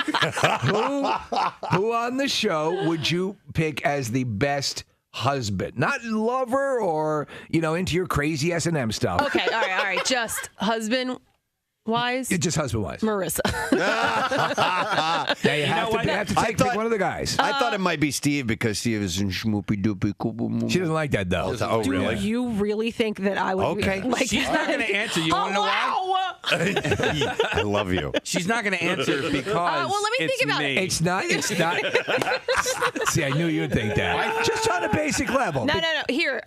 on the show would you pick as the best husband? Not lover or, into your crazy S&M stuff. Okay, all right. Just husband-wise? Just husband-wise. Marissa. Now you have to pick one of the guys. I thought it might be Steve because Steve is in schmoopy doopy coopy. She doesn't like that, though. Oh, Do really? you really think that I would Okay. be like She's not going to answer. You want to know why? I love you. She's not going to answer because well, let me think about it. It's not. See, I knew you'd think that. Just on a basic level. No. Here,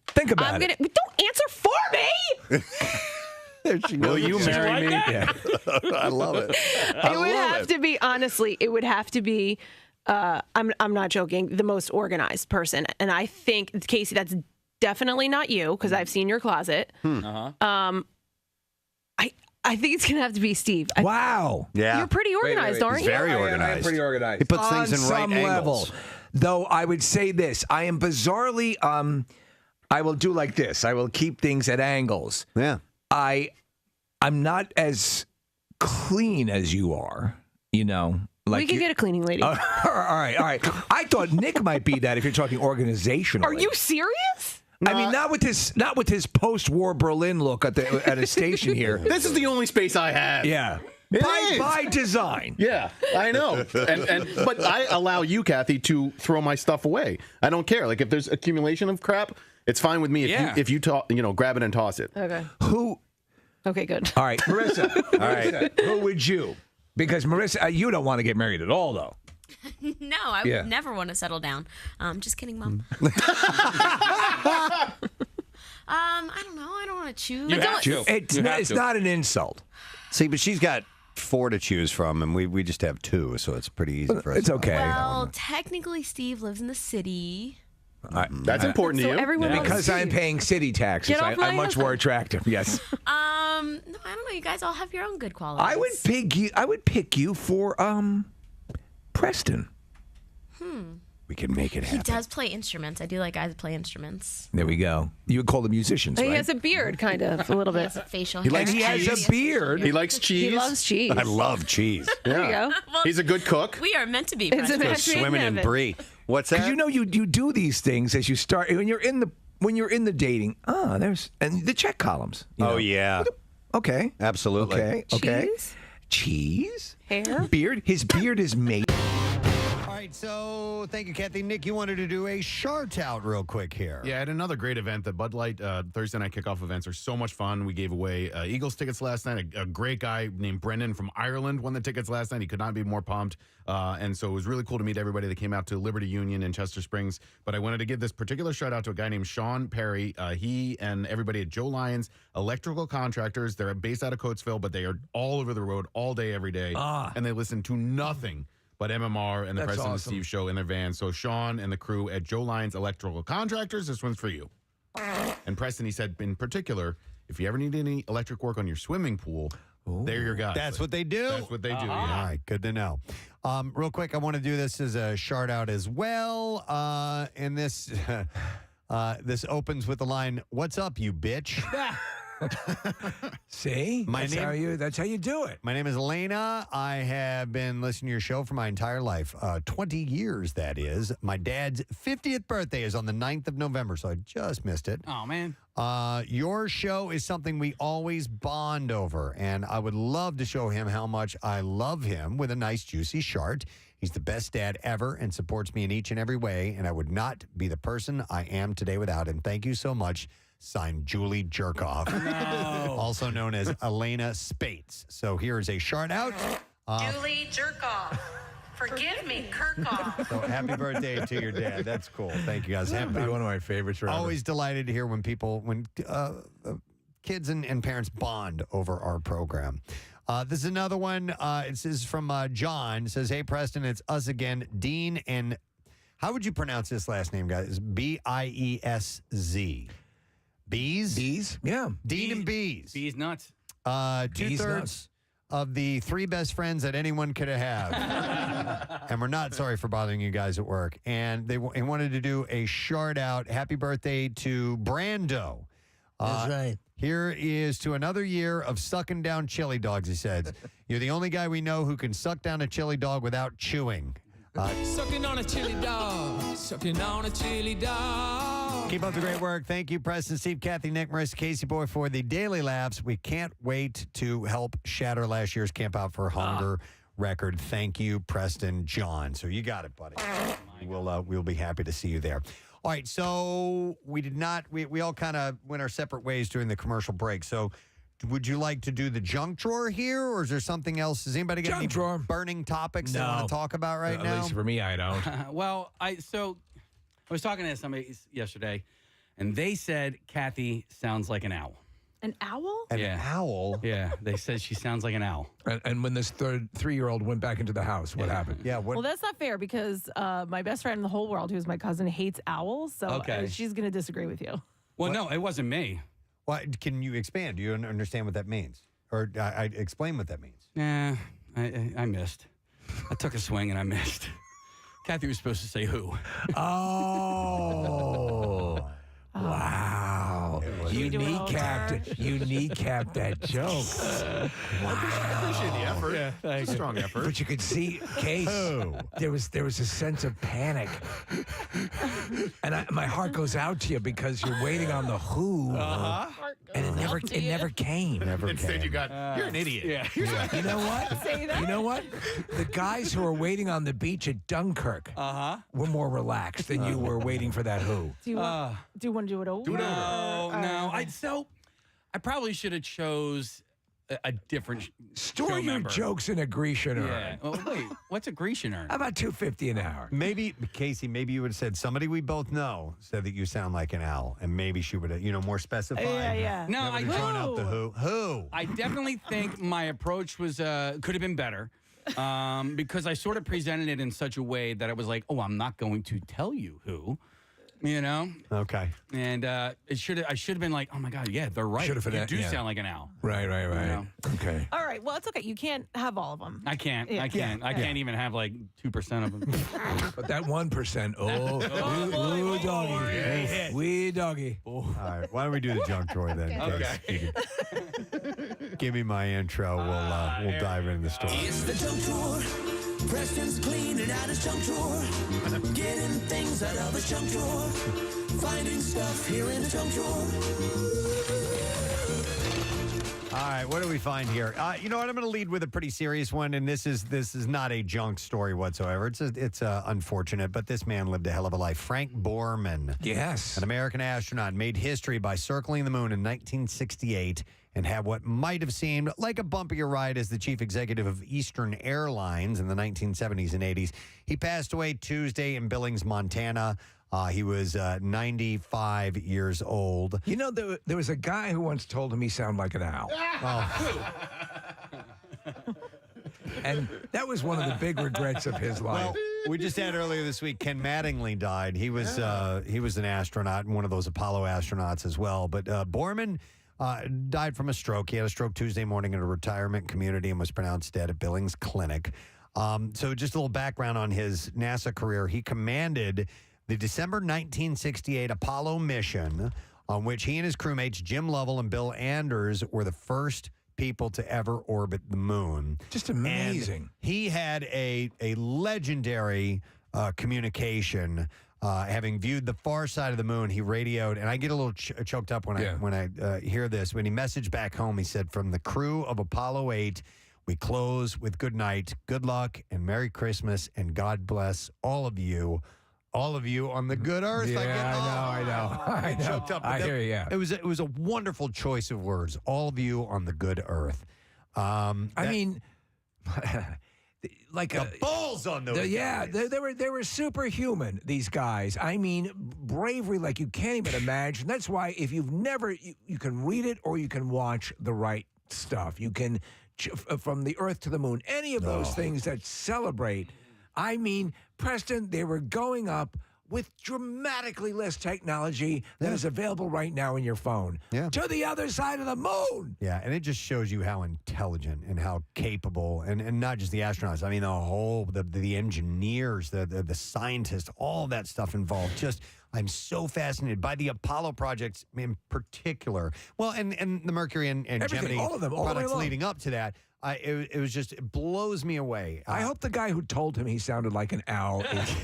Think about it. Don't answer for me. There she goes. Will you marry me? Yeah. I love it. It would have to be, honestly, it would have to be, I'm not joking, the most organized person. And I think, Casey, that's definitely not you because I've seen your closet. I think it's going to have to be Steve. Wow. Yeah. You're pretty organized, aren't He's you? very organized. I am pretty organized. He puts things in right some angles. level. Though I would say this, I am bizarrely, I will do like this. I will keep things at angles. Yeah. I'm not as clean as you are, we could get a cleaning lady. All right. I thought Nick might be that if you're talking organizational. Are you serious? I mean, not with his post-war Berlin look at a station here. This is the only space I have. Yeah. By design. Yeah, I know. But I allow you, Kathy, to throw my stuff away. I don't care. Like if there's accumulation of crap, it's fine with me if you grab it and toss it. Okay. Who? Okay, good. All right, Marissa. All right. Who would you? Because Marissa, you don't want to get married at all, though. No, I would never want to settle down. Just kidding, Mom. I don't know. I don't want to choose. It's not an insult. See, but she's got 4 to choose from, and we just have 2, so it's pretty easy for us. It's okay. Well, technically, Steve lives in the city. That's important to you. Because I'm paying city taxes. I'm much more attractive. Yes. No, I don't know. You guys all have your own good qualities. I would pick you for Preston. We can make it happen. He does play instruments. I do like guys that play instruments. There we go. You would call them musicians, He right? has a beard, kind of, a little bit. Facial He hair. has a beard. He likes cheese. He loves cheese. I love cheese. There you go. Well, He's a good cook. We are meant to be. It's a Preston. match made in Swimming in heaven. brie. What's that? Because you do these things as you start when you're in the dating. There's the check columns. Oh yeah. Okay. Absolutely. Okay. Cheese? Hair? Beard. His beard is made. All right, so thank you, Kathy. Nick, you wanted to do a shout out real quick here. Yeah, I had another great event. The Bud Light Thursday night kickoff events are so much fun. We gave away Eagles tickets last night. A great guy named Brendan from Ireland won the tickets last night. He could not be more pumped. And so it was really cool to meet everybody that came out to Liberty Union in Chester Springs. But I wanted to give this particular shout out to a guy named Sean Perry. He and everybody at Joe Lyons Electrical Contractors. They're based out of Coatesville, but they are all over the road all day, every day. And they listen to nothing but MMR and the Preston and Steve show in their van. So Sean and the crew at Joe Lyons Electrical Contractors, this one's for you. And Preston, he said, in particular, if you ever need any electric work on your swimming pool, they're your guys. That's what they do. That's what they do. Yeah. All right, good to know. Real quick, I want to do this as a shout out as well. And this this opens with the line, "What's up, you bitch?" See? That's how you do it. My name is Elena. I have been listening to your show for my entire life. 20 years, that is. My dad's 50th birthday is on the 9th of November, so I just missed it. Oh, man. Your show is something we always bond over, and I would love to show him how much I love him with a nice, juicy shart. He's the best dad ever and supports me in each and every way, and I would not be the person I am today without him. Thank you so much. Signed, Julie Jerkoff, also known as Elena Spates. So here is a shout out. Julie Jerkoff. Forgive me, Kirkoff. So happy birthday to your dad. That's cool. Thank you, guys. That'd be one of my favorites. Always delighted to hear when kids and parents bond over our program. This is another one. This is from John. It says, "Hey, Preston, it's us again. Dean and..." How would you pronounce this last name, guys? Biesz. Bees? Bees? Yeah. Dean and Bees. Bees nuts. 2/3 of the 3 best friends that anyone could have. And we're not sorry for bothering you guys at work. And they wanted to do a shout out. Happy birthday to Brando. That's right. Here is to another year of sucking down chili dogs, he said. You're the only guy we know who can suck down a chili dog without chewing. Sucking on a chili dog. Sucking on a chili dog. Keep up the great work. Thank you, Preston, Steve, Kathy, Nick, Marissa, Casey Boy, for the daily laughs. We can't wait to help shatter last year's Camp Out for Hunger record. Thank you, Preston, John. So you got it, buddy. We'll be happy to see you there. All right, so we all kind of went our separate ways during the commercial break. So would you like to do the junk drawer here, or is there something else? Does anybody got any burning topics they want to talk about right now? At least for me, I don't. Well, I was talking to somebody yesterday, and they said Kathy sounds like an owl. An owl? An owl? Yeah, they said she sounds like an owl. And when this 3-year-old went back into the house, what happened? Yeah. Well, that's not fair because my best friend in the whole world, who's my cousin, hates owls. So she's going to disagree with you. Well, no, it wasn't me. Well, can you expand? Do you understand what that means? Or I explain what that means? Yeah, I missed. I took a swing and I missed. Kathy was supposed to say who. Oh. Wow. it. You kneecapped that joke. I appreciate the effort. Yeah, It's a strong effort. But you could see, Case, there was a sense of panic. And my heart goes out to you because you're waiting on the who. And it never came. Instead, you got, you're an idiot. Yeah. You know what? Say that? You know what? The guys who were waiting on the beach at Dunkirk were more relaxed than you were waiting for that who. Do you want to do it over? No. I probably should have chose a different Store show your member. jokes in a Grecian urn. Yeah. Well, wait, what's a Grecian urn? How about $2.50 an hour? Maybe, Casey, maybe you would have said somebody we both know said that you sound like an owl, and maybe she would have, more specified. Yeah. No, I thrown out the who. Who? I definitely think my approach was could have been better because I sort of presented it in such a way that I was like, oh, I'm not going to tell you who. Okay. And I should have been like, oh my God, yeah, they're right. Should've You been- do yeah. sound like an owl. Right. Okay. All right. Well, it's okay. You can't have all of them. I can't. Yeah. I can't even have like 2% of them. But that 1%, wee doggy. Wee doggy. All right. Why don't we do the junk drawer then? Okay. Give me my intro. We'll dive into the story. It's the junk drawer. Preston's cleaning out his junk drawer. Getting things out of his junk drawer. Finding stuff here in the junk drawer. All right, what do we find here? You know what? I'm going to lead with a pretty serious one, and this is not a junk story whatsoever. It's unfortunate, but this man lived a hell of a life. Frank Borman, Yes. an American astronaut, made history by circling the moon in 1968 and had what might have seemed like a bumpier ride as the chief executive of Eastern Airlines in the 1970s and 80s. He passed away Tuesday in Billings, Montana. He was 95 years old. You know, there was a guy who once told him he sounded like an owl. And that was one of the big regrets of his life. Well, we just had earlier this week, Ken Mattingly died. He was an astronaut and one of those Apollo astronauts as well. But Borman died from a stroke. He had a stroke Tuesday morning in a retirement community and was pronounced dead at Billings Clinic. So just a little background on his NASA career. He commanded the December 1968 Apollo mission, on which he and his crewmates, Jim Lovell and Bill Anders, were the first people to ever orbit the moon. Just amazing. And he had a legendary communication. Having viewed the far side of the moon, he radioed, and I get a little choked up when I hear this. When he messaged back home, he said, "From the crew of Apollo 8, we close with good night, good luck, and Merry Christmas, and God bless all of you on the good earth." Yeah, I know. Choked up. I hear you. Yeah. It was a wonderful choice of words. All of you on the good earth. I mean, like the balls on those. guys. They were superhuman. These guys. I mean, bravery like you can't even imagine. That's why if you've never, you can read it or you can watch The Right Stuff. You can from the Earth to the Moon. Any of those things that celebrate. I mean, Preston, they were going up with dramatically less technology than is available right now in your phone. Yeah. To the other side of the moon. Yeah, and it just shows you how intelligent and how capable, and not just the astronauts. I mean, the engineers, the scientists, all that stuff involved. Just, I'm so fascinated by the Apollo projects in particular. Well, and the Mercury and Gemini all of them, all the way products along. leading up to that. It was just, it blows me away. I hope the guy who told him he sounded like an owl is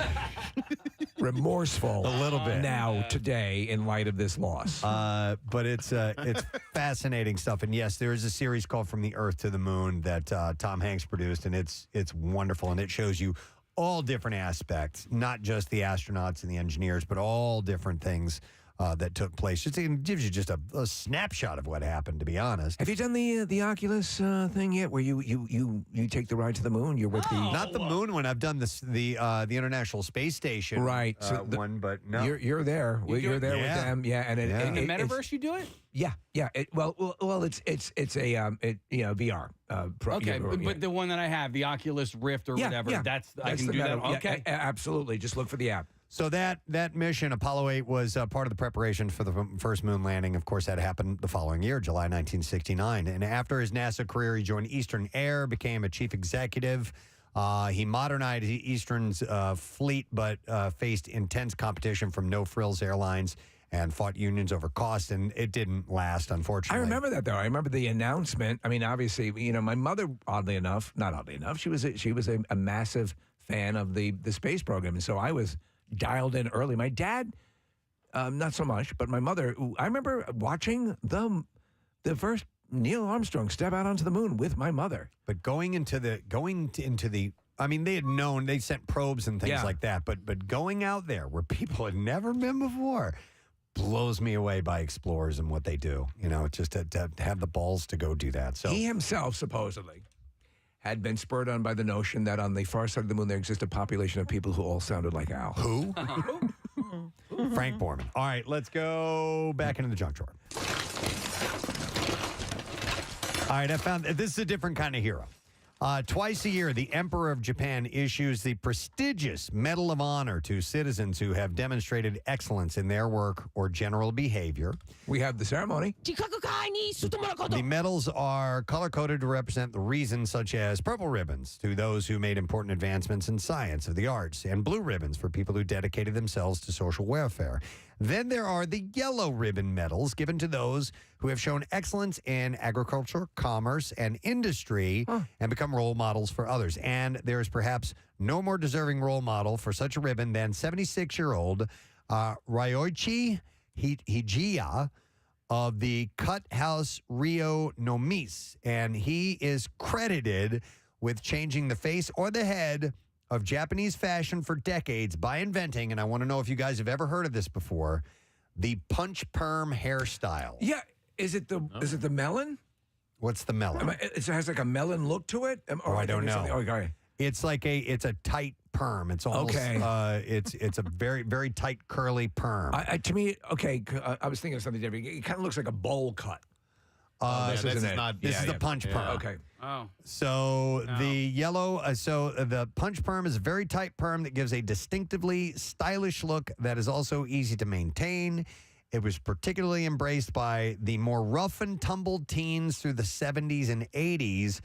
remorseful a little bit now today in light of this loss. But it's fascinating stuff. And yes, there is a series called From the Earth to the Moon that Tom Hanks produced, and it's wonderful, and it shows you all different aspects, not just the astronauts and the engineers, but all different things that took place. It gives you just a snapshot of what happened, to be honest. Have you done the Oculus thing yet, where you take the ride to the moon? You're with the not the moon one. I've done the International Space Station right one, but no, you're there. You're there with them, yeah. And in the metaverse, you do it? Yeah. It's a VR. Okay, but the one that I have, the Oculus Rift or whatever, that's I can do that. Okay, absolutely. Just look for the app. So that mission, Apollo 8, was part of the preparation for the first moon landing. Of course, that happened the following year, July 1969. And after his NASA career, he joined Eastern Air, became a chief executive. He modernized Eastern's fleet, but faced intense competition from No Frills Airlines and fought unions over cost, and it didn't last, unfortunately. I remember that, though. I remember the announcement. I mean, obviously, my mother, not oddly enough, she was a massive fan of the space program, and so I was dialed in early. My dad, not so much, but my mother, I remember watching the first Neil Armstrong step out onto the moon with my mother. But going into the, I mean, they sent probes and things like that, but going out there where people had never been before blows me away by explorers and what they do. Just to have the balls to go do that. So he himself supposedly had been spurred on by the notion that on the far side of the moon there exists a population of people who all sounded like Al. Who? Frank Borman. All right, let's go back into the junk drawer. All right, I found this is a different kind of hero. Twice a year, the Emperor of Japan issues the prestigious Medal of Honor to citizens who have demonstrated excellence in their work or general behavior. We have the ceremony. The medals are color-coded to represent the reasons, such as purple ribbons to those who made important advancements in science or the arts, and blue ribbons for people who dedicated themselves to social welfare. Then there are the yellow ribbon medals given to those who have shown excellence in agriculture, commerce, and industry and become role models for others. And there is perhaps no more deserving role model for such a ribbon than 76-year-old Ryoichi Hijiya of the Cut House Rio Nomis. And he is credited with changing the face or the head of Japanese fashion for decades by inventing, and I want to know if you guys have ever heard of this before, the punch perm hairstyle. Yeah, is it the melon? What's the melon? It has like a melon look to it. I don't know. Okay. It's like it's a tight perm. It's almost it's a very, very tight curly perm. To me, I was thinking of something different. It kind of looks like a bowl cut. This is the punch perm. Okay. Oh. So the yellow, the punch perm is a very tight perm that gives a distinctively stylish look that is also easy to maintain. It was particularly embraced by the more rough and tumbled teens through the 70s and 80s,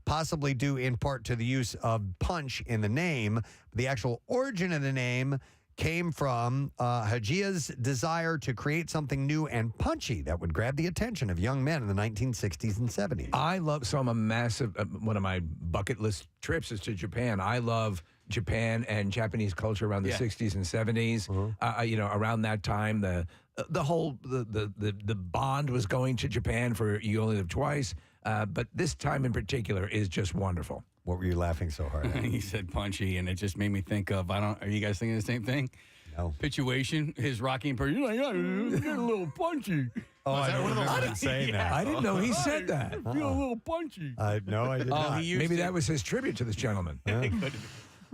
possibly due in part to the use of punch in the name. The actual origin of the name came from Hajiya's desire to create something new and punchy that would grab the attention of young men in the 1960s and 70s. I'm a massive, one of my bucket list trips is to Japan. I love Japan and Japanese culture around the 60s and 70s. Around that time, the whole bond was going to Japan for You Only Live Twice. But this time in particular is just wonderful. What were you laughing so hard at? He said punchy, and it just made me think of, are you guys thinking the same thing? No. Pituation, his Rocky impression. You're like, it's getting a little punchy. Oh, I don't remember him saying that. I didn't know he said that. I feel a little punchy. No, I did not. Maybe that was his tribute to this gentleman.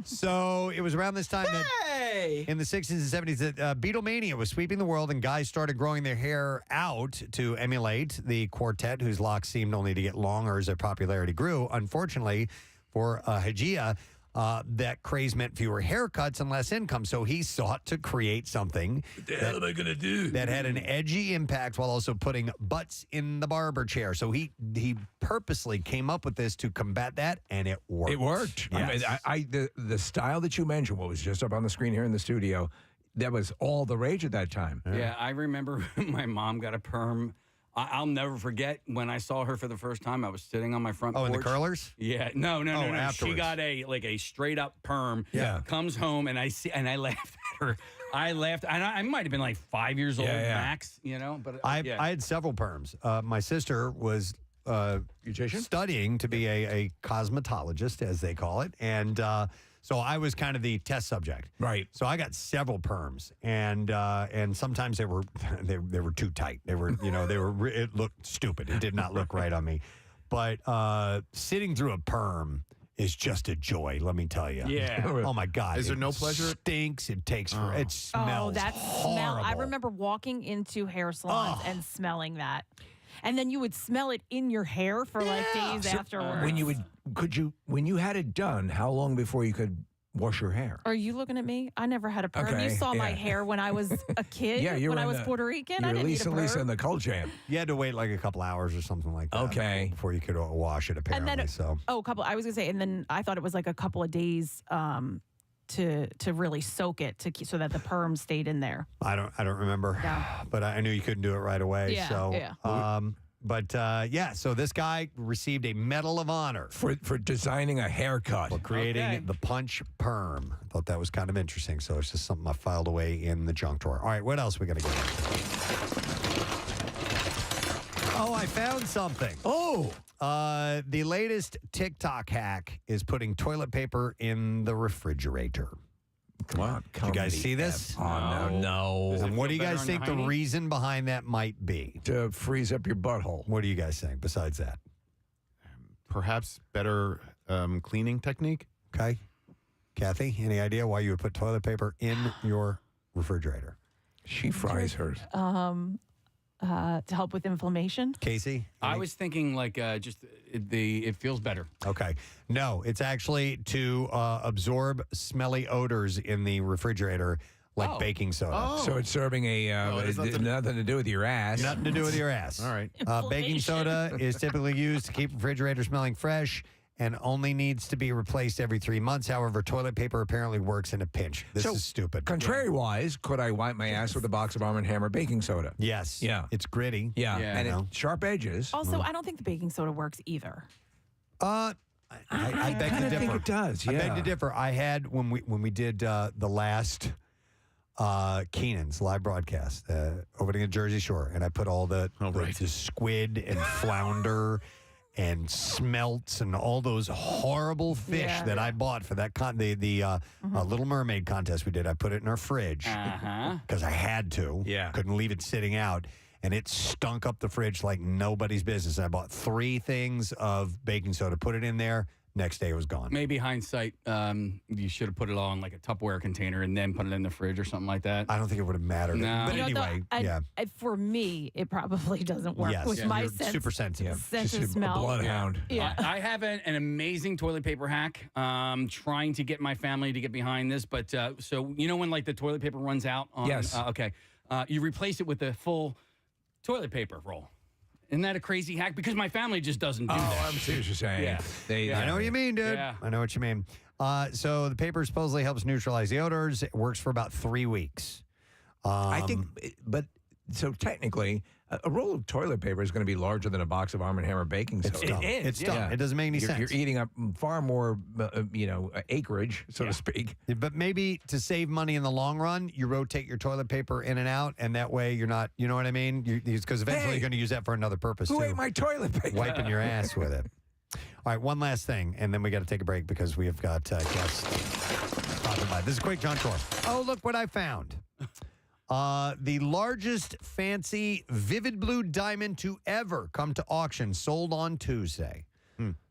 So it was around this time that in the 60s and 70s that Beatlemania was sweeping the world, and guys started growing their hair out to emulate the quartet, whose locks seemed only to get longer as their popularity grew. Unfortunately, for Hajiya, that craze meant fewer haircuts and less income. So he sought to create something What the hell am I going to do? that had an edgy impact while also putting butts in the barber chair. So he purposely came up with this to combat that, and it worked. It worked. Yes. The style that you mentioned, what was just up on the screen here in the studio, that was all the rage at that time. Yeah, I remember my mom got a perm. I'll never forget when I saw her for the first time. I was sitting on my front porch. Oh, in the curlers? Yeah. No. Afterwards. She got a straight up perm. Yeah. Comes home and I laughed at her. I laughed. And I might have been like 5 years old max, But I had several perms. My sister was studying to be a cosmetologist, as they call it, and so I was kind of the test subject. Right. So I got several perms, and sometimes they were too tight. It looked stupid. It did not look right on me. But sitting through a perm is just a joy, let me tell you. Yeah. Oh my God. Is there no pleasure? It stinks. It takes for it smells. That horrible. smell. I remember walking into hair salons and smelling that. And then you would smell it in your hair for like days afterwards. When you had it done, how long before you could wash your hair? Are you looking at me? I never had a perm. Okay, You saw my hair when I was a kid. When I was Puerto Rican. I didn't need a perm. Lisa in the Cold Jam. You had to wait like a couple hours or something like that. Before you could wash it, apparently. And then, I was going to say, and then I thought it was like a couple of days to really soak it so that the perm stayed in there. I don't remember, but I knew you couldn't do it right away. Yeah, so, yeah. So this guy received a Medal of Honor for designing a haircut, for creating the punch perm. I thought that was kind of interesting. So it's just something I filed away in the junk drawer. All right, what else we got to get? Oh, I found something. The latest TikTok hack is putting toilet paper in the refrigerator. Come on. Did you guys see this? No. And what do you guys think the reason behind that might be? To freeze up your butthole. What do you guys think besides that? Perhaps better cleaning technique. Okay. Kathy, any idea why you would put toilet paper in your refrigerator? She fries hers. To help with inflammation. Casey? I was thinking like it feels better. Okay. No, it's actually to absorb smelly odors in the refrigerator like baking soda. So it's serving nothing to do with your ass. Nothing to do with your ass. All right. Baking soda is typically used to keep refrigerators smelling fresh and only needs to be replaced every 3 months. However, toilet paper apparently works in a pinch. This is stupid. Contrary-wise, could I wipe my ass with a box of Arm & Hammer baking soda? Yes. Yeah. It's gritty. Yeah. And sharp edges. Also, I don't think the baking soda works either. I beg to differ. think it does, I beg to differ. I had when we did the last Keenan's live broadcast opening at Jersey Shore, and I put all the squid and flounder and smelts and all those horrible fish that I bought for that Little Mermaid contest we did. I put it in our fridge because I had to. Yeah. Couldn't leave it sitting out. And it stunk up the fridge like nobody's business. I bought 3 things of baking soda, put it in there. Next day it was gone. Maybe hindsight, you should have put it all in like a Tupperware container and then put it in the fridge or something like that. I don't think it would have mattered. No. But anyway, for me, it probably doesn't work with my you're sense. super sensitive. Sense of smell. A bloodhound. Yeah. I have an amazing toilet paper hack. Trying to get my family to get behind this, but so you know when like the toilet paper runs out. Yes. You replace it with a full toilet paper roll. Isn't that a crazy hack? Because my family just doesn't do that. I'm see what you're saying. Yeah. I know what you mean, dude. Yeah. I know what you mean. So the paper supposedly helps neutralize the odors. It works for about 3 weeks. I think, but so technically, a roll of toilet paper is going to be larger than a box of Arm & Hammer baking soda. It's dumb. It's dumb. It doesn't make any sense. You're eating up far more, acreage, so to speak. But maybe to save money in the long run, you rotate your toilet paper in and out, and that way you're not, you know what I mean? Because eventually you're going to use that for another purpose, Who too. ate my toilet paper? Wiping your ass with it. All right, one last thing, and then we got to take a break because we have got guests stopping by. This is a quick junk drawer. Oh, look what I found. The largest fancy vivid blue diamond to ever come to auction sold on Tuesday.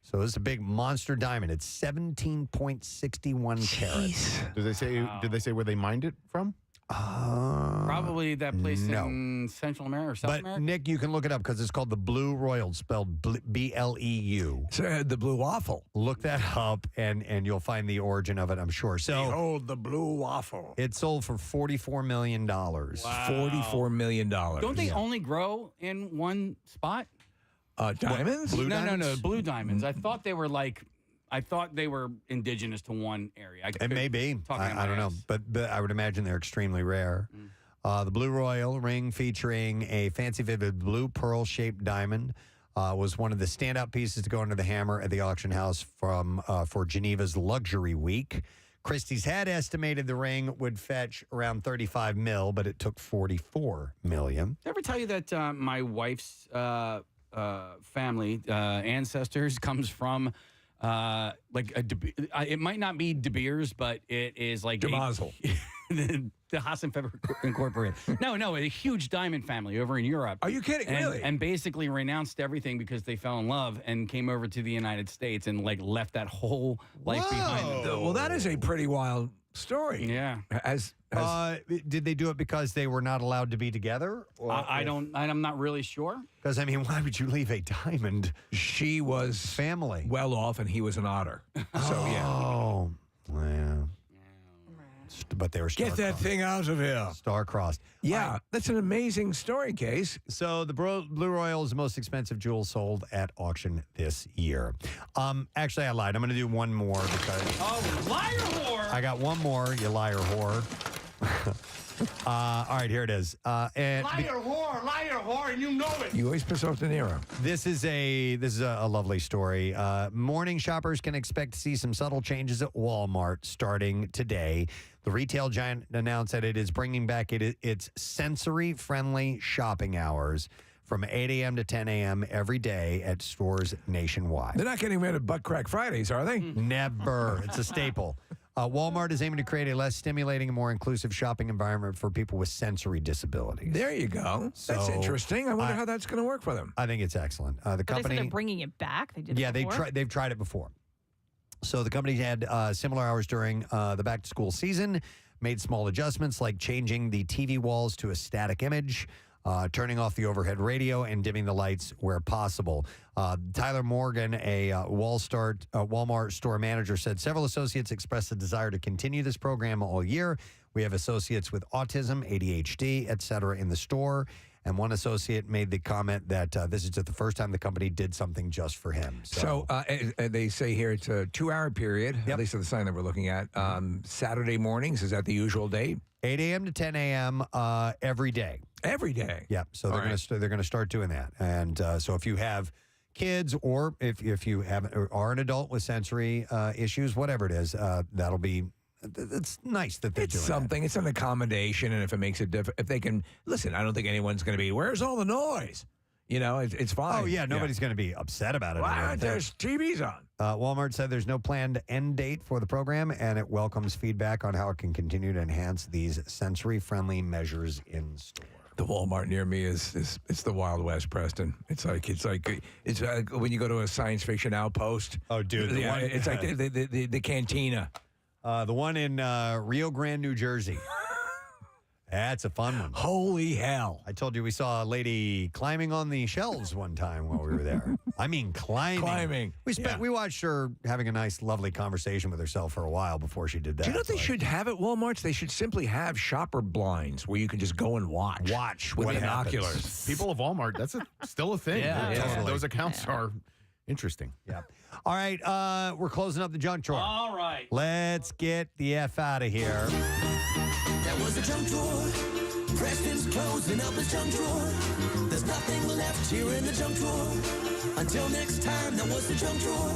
So this is a big monster diamond. It's 17.61 carats. Did they say where they mined it from? Probably that place in Central America or South But America. Nick, you can look it up because it's called the Blue Royal, spelled Bleu. So, the blue waffle. Look that up, and you'll find the origin of it, I'm sure. So behold the blue waffle. It sold for $44 million. Wow. $44 million. Don't they only grow in one spot? Diamonds? Blue No, diamonds? blue diamonds. I thought they were indigenous to one area. It may be. I don't know. But I would imagine they're extremely rare. The Blue Royal ring featuring a fancy vivid blue pearl-shaped diamond was one of the standout pieces to go under the hammer at the auction house for Geneva's Luxury Week. Christie's had estimated the ring would fetch around $35 million, but it took $44 million. Did I ever tell you that my wife's family, ancestors, comes from... it might not be De Beers, but it is like DeMazel. the Hassenpfeffer Incorporated. No, a huge diamond family over in Europe. Are you kidding? Really? And basically renounced everything because they fell in love and came over to the United States and left that whole life behind them. Well, that is a pretty wild story. Yeah. Did they do it because they were not allowed to be together? I'm not really sure. Because, I mean, why would you leave a diamond? She was family well off, and he was an otter. So, yeah. Oh, yeah. but they were Get that thing out of here. Star-crossed. Yeah, that's an amazing story, Case. So the Blue Royal is the most expensive jewel sold at auction this year. Actually, I lied. I'm going to do one more because... Oh, liar whore! I got one more, you liar whore. All right, here it is. Liar whore, and you know it. You always piss off De Niro. This is a lovely story. Morning shoppers can expect to see some subtle changes at Walmart starting today. The retail giant announced that it is bringing back its sensory-friendly shopping hours from 8 a.m. to 10 a.m. every day at stores nationwide. They're not getting rid of Butt Crack Fridays, are they? Never. It's a staple. Walmart is aiming to create a less stimulating and more inclusive shopping environment for people with sensory disabilities. There you go. That's interesting. I wonder how that's going to work for them. I think it's excellent. The But they company, said they're bringing it back. They did. yeah, it before? they've tried it before. So the company had similar hours during the back to school season, made small adjustments like changing the TV walls to a static image, turning off the overhead radio, and dimming the lights where possible. Tyler Morgan, a Walmart store manager, said several associates expressed a desire to continue this program all year. We have associates with autism, ADHD, et cetera, in the store. And one associate made the comment that this is just the first time the company did something just for him. So they say here it's a 2-hour period, at least at the sign that we're looking at. Saturday mornings, is that the usual date? 8 a.m. to 10 a.m. Every day. Every day. Yeah. So they're going to start doing that. And so if you have kids or if you are an adult with sensory issues, whatever it is, that'll be. It's nice that they're doing something. It's an accommodation, and if it makes it different, if they can listen, I don't think anyone's going to be. Where's all the noise? You know, it's fine. Oh yeah, nobody's going to be upset about it. Why aren't there's TVs on? Walmart said there's no planned end date for the program, and it welcomes feedback on how it can continue to enhance these sensory-friendly measures in store. The Walmart near me is it's the Wild West, Preston. It's like when you go to a science fiction outpost. Oh, dude, it's like the cantina. The one in Rio Grande, New Jersey. That's a fun one. Holy hell. I told you we saw a lady climbing on the shelves one time while we were there. I mean, climbing. We watched her having a nice, lovely conversation with herself for a while before she did that. Do you know what they should have at Walmart's? They should simply have shopper blinds where you can just go and watch with what binoculars. happens. People of Walmart, that's still a thing. Yeah, totally. Those accounts are interesting. Yeah. All right, we're closing up the junk drawer. All right. Let's get the F out of here. That was the junk drawer. Preston's closing up his junk drawer. There's nothing left here in the junk drawer. Until next time, that was the junk drawer.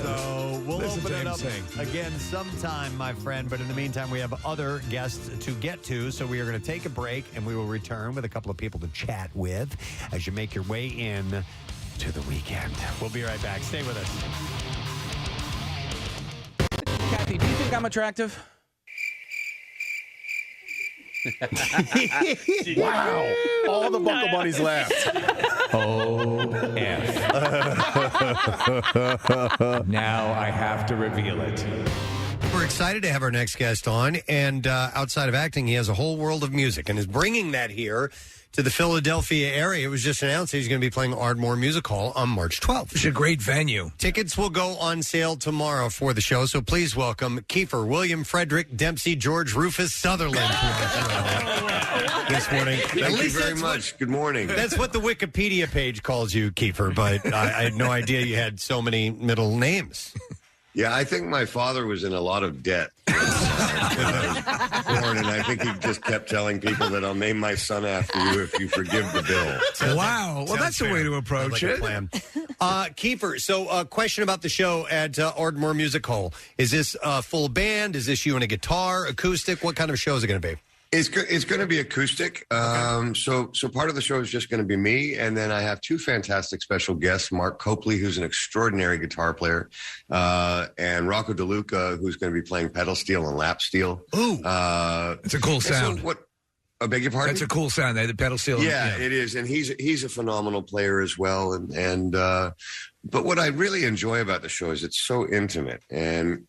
So we'll open it up again sometime, my friend. But in the meantime, we have other guests to get to. So we are going to take a break, and we will return with a couple of people to chat with as you make your way in to the weekend. We'll be right back. Stay with us. Kathy, do you think I'm attractive? Wow. All the Buckle Bunnies laughed. Now I have to reveal it. We're excited to have our next guest on, and outside of acting, he has a whole world of music and is bringing that here to the Philadelphia area. It was just announced that he's going to be playing Ardmore Music Hall on March 12th. It's a great venue. Tickets will go on sale tomorrow for the show, so please welcome Kiefer, William Frederick, Dempsey, George, Rufus, Sutherland this morning. Thank you very much. Good morning. That's what the Wikipedia page calls you, Kiefer, but I had no idea you had so many middle names. Yeah, I think my father was in a lot of debt when I was born, and I think he just kept telling people that I'll name my son after you if you forgive the bill. Wow. Well, that's the way to approach it. Plan. Kiefer, so question about the show at Ardmore Music Hall. Is this full band? Is this you and a guitar, acoustic? What kind of show is it going to be? It's going to be acoustic. So part of the show is just going to be me, and then I have two fantastic special guests: Mark Copley, who's an extraordinary guitar player, and Rocco DeLuca, who's going to be playing pedal steel and lap steel. Ooh, it's a cool sound. I beg your pardon? That's a cool sound. The pedal steel. Yeah, it is, and he's a phenomenal player as well. And but what I really enjoy about the show is it's so intimate, and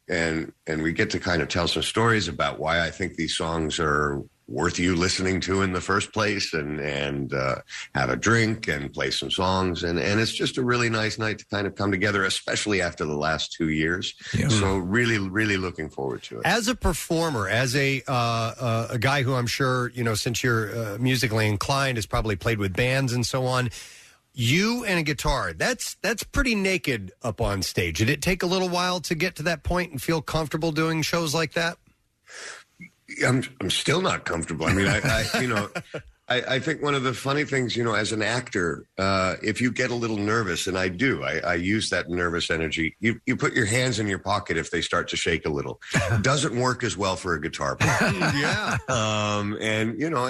we get to kind of tell some stories about why I think these songs are worth you listening to in the first place, and have a drink and play some songs. And it's just a really nice night to kind of come together, especially after the last 2 years. Yeah. So really, really looking forward to it. As a performer, as a guy who I'm sure, since you're musically inclined, has probably played with bands and so on, you and a guitar, that's pretty naked up on stage. Did it take a little while to get to that point and feel comfortable doing shows like that? I'm still not comfortable. I mean, I think one of the funny things, as an actor, if you get a little nervous, and I do, I use that nervous energy. You put your hands in your pocket if they start to shake a little. Doesn't work as well for a guitar player. Yeah. And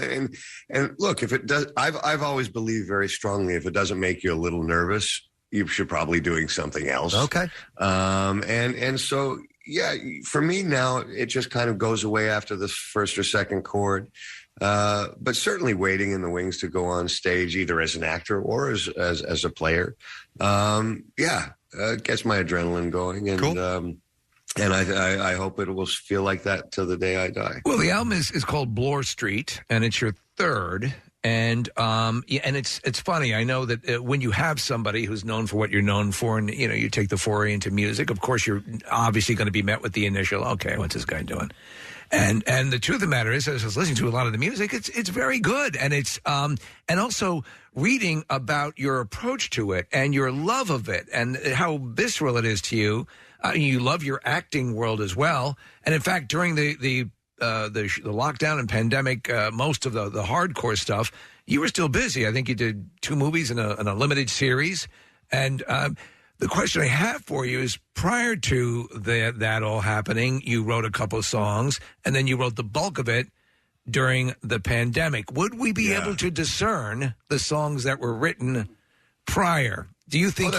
look, if it does, I've always believed very strongly, if it doesn't make you a little nervous, you should probably doing something else. Okay. And so. Yeah, for me now, it just kind of goes away after the first or second chord. But certainly waiting in the wings to go on stage, either as an actor or as a player. It gets my adrenaline going. And, cool. And I hope it will feel like that till the day I die. Well, the album is called Bloor Street, and it's your third. And and it's funny. I know that when you have somebody who's known for what you're known for, and you take the foray into music, of course you're obviously going to be met with the initial, okay, what's this guy doing? And the truth of the matter is, as I was listening to a lot of the music, it's very good, and it's and also reading about your approach to it and your love of it and how visceral it is to you. You love your acting world as well, and in fact, during the lockdown and pandemic, most of the hardcore stuff, you were still busy. I think you did 2 movies and a limited series. And the question I have for you is, prior to that all happening, you wrote a couple of songs, and then you wrote the bulk of it during the pandemic. Would we be able to discern the songs that were written prior? Do you think?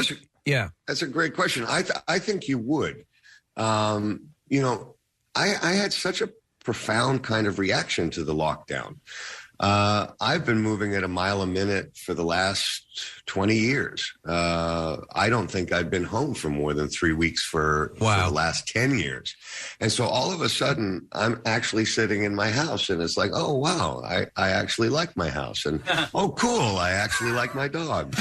That's a great question. I think you would. I had such a profound kind of reaction to the lockdown. I've been moving at a mile a minute for the last 20 years. I don't think I've been home for more than 3 weeks for the last 10 years. And so all of a sudden, I'm actually sitting in my house, and it's like, oh, wow, I actually like my house. And, oh, cool, I actually like my dog.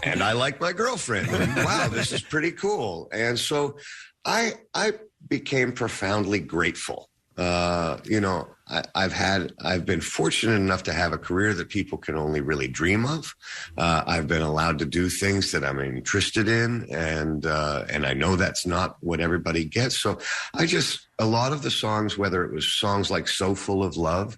And I like my girlfriend. And, wow, this is pretty cool. And so I became profoundly grateful. I've been fortunate enough to have a career that people can only really dream of. I've been allowed to do things that I'm interested in, and I know that's not what everybody gets. So a lot of the songs, whether it was songs like So Full of Love,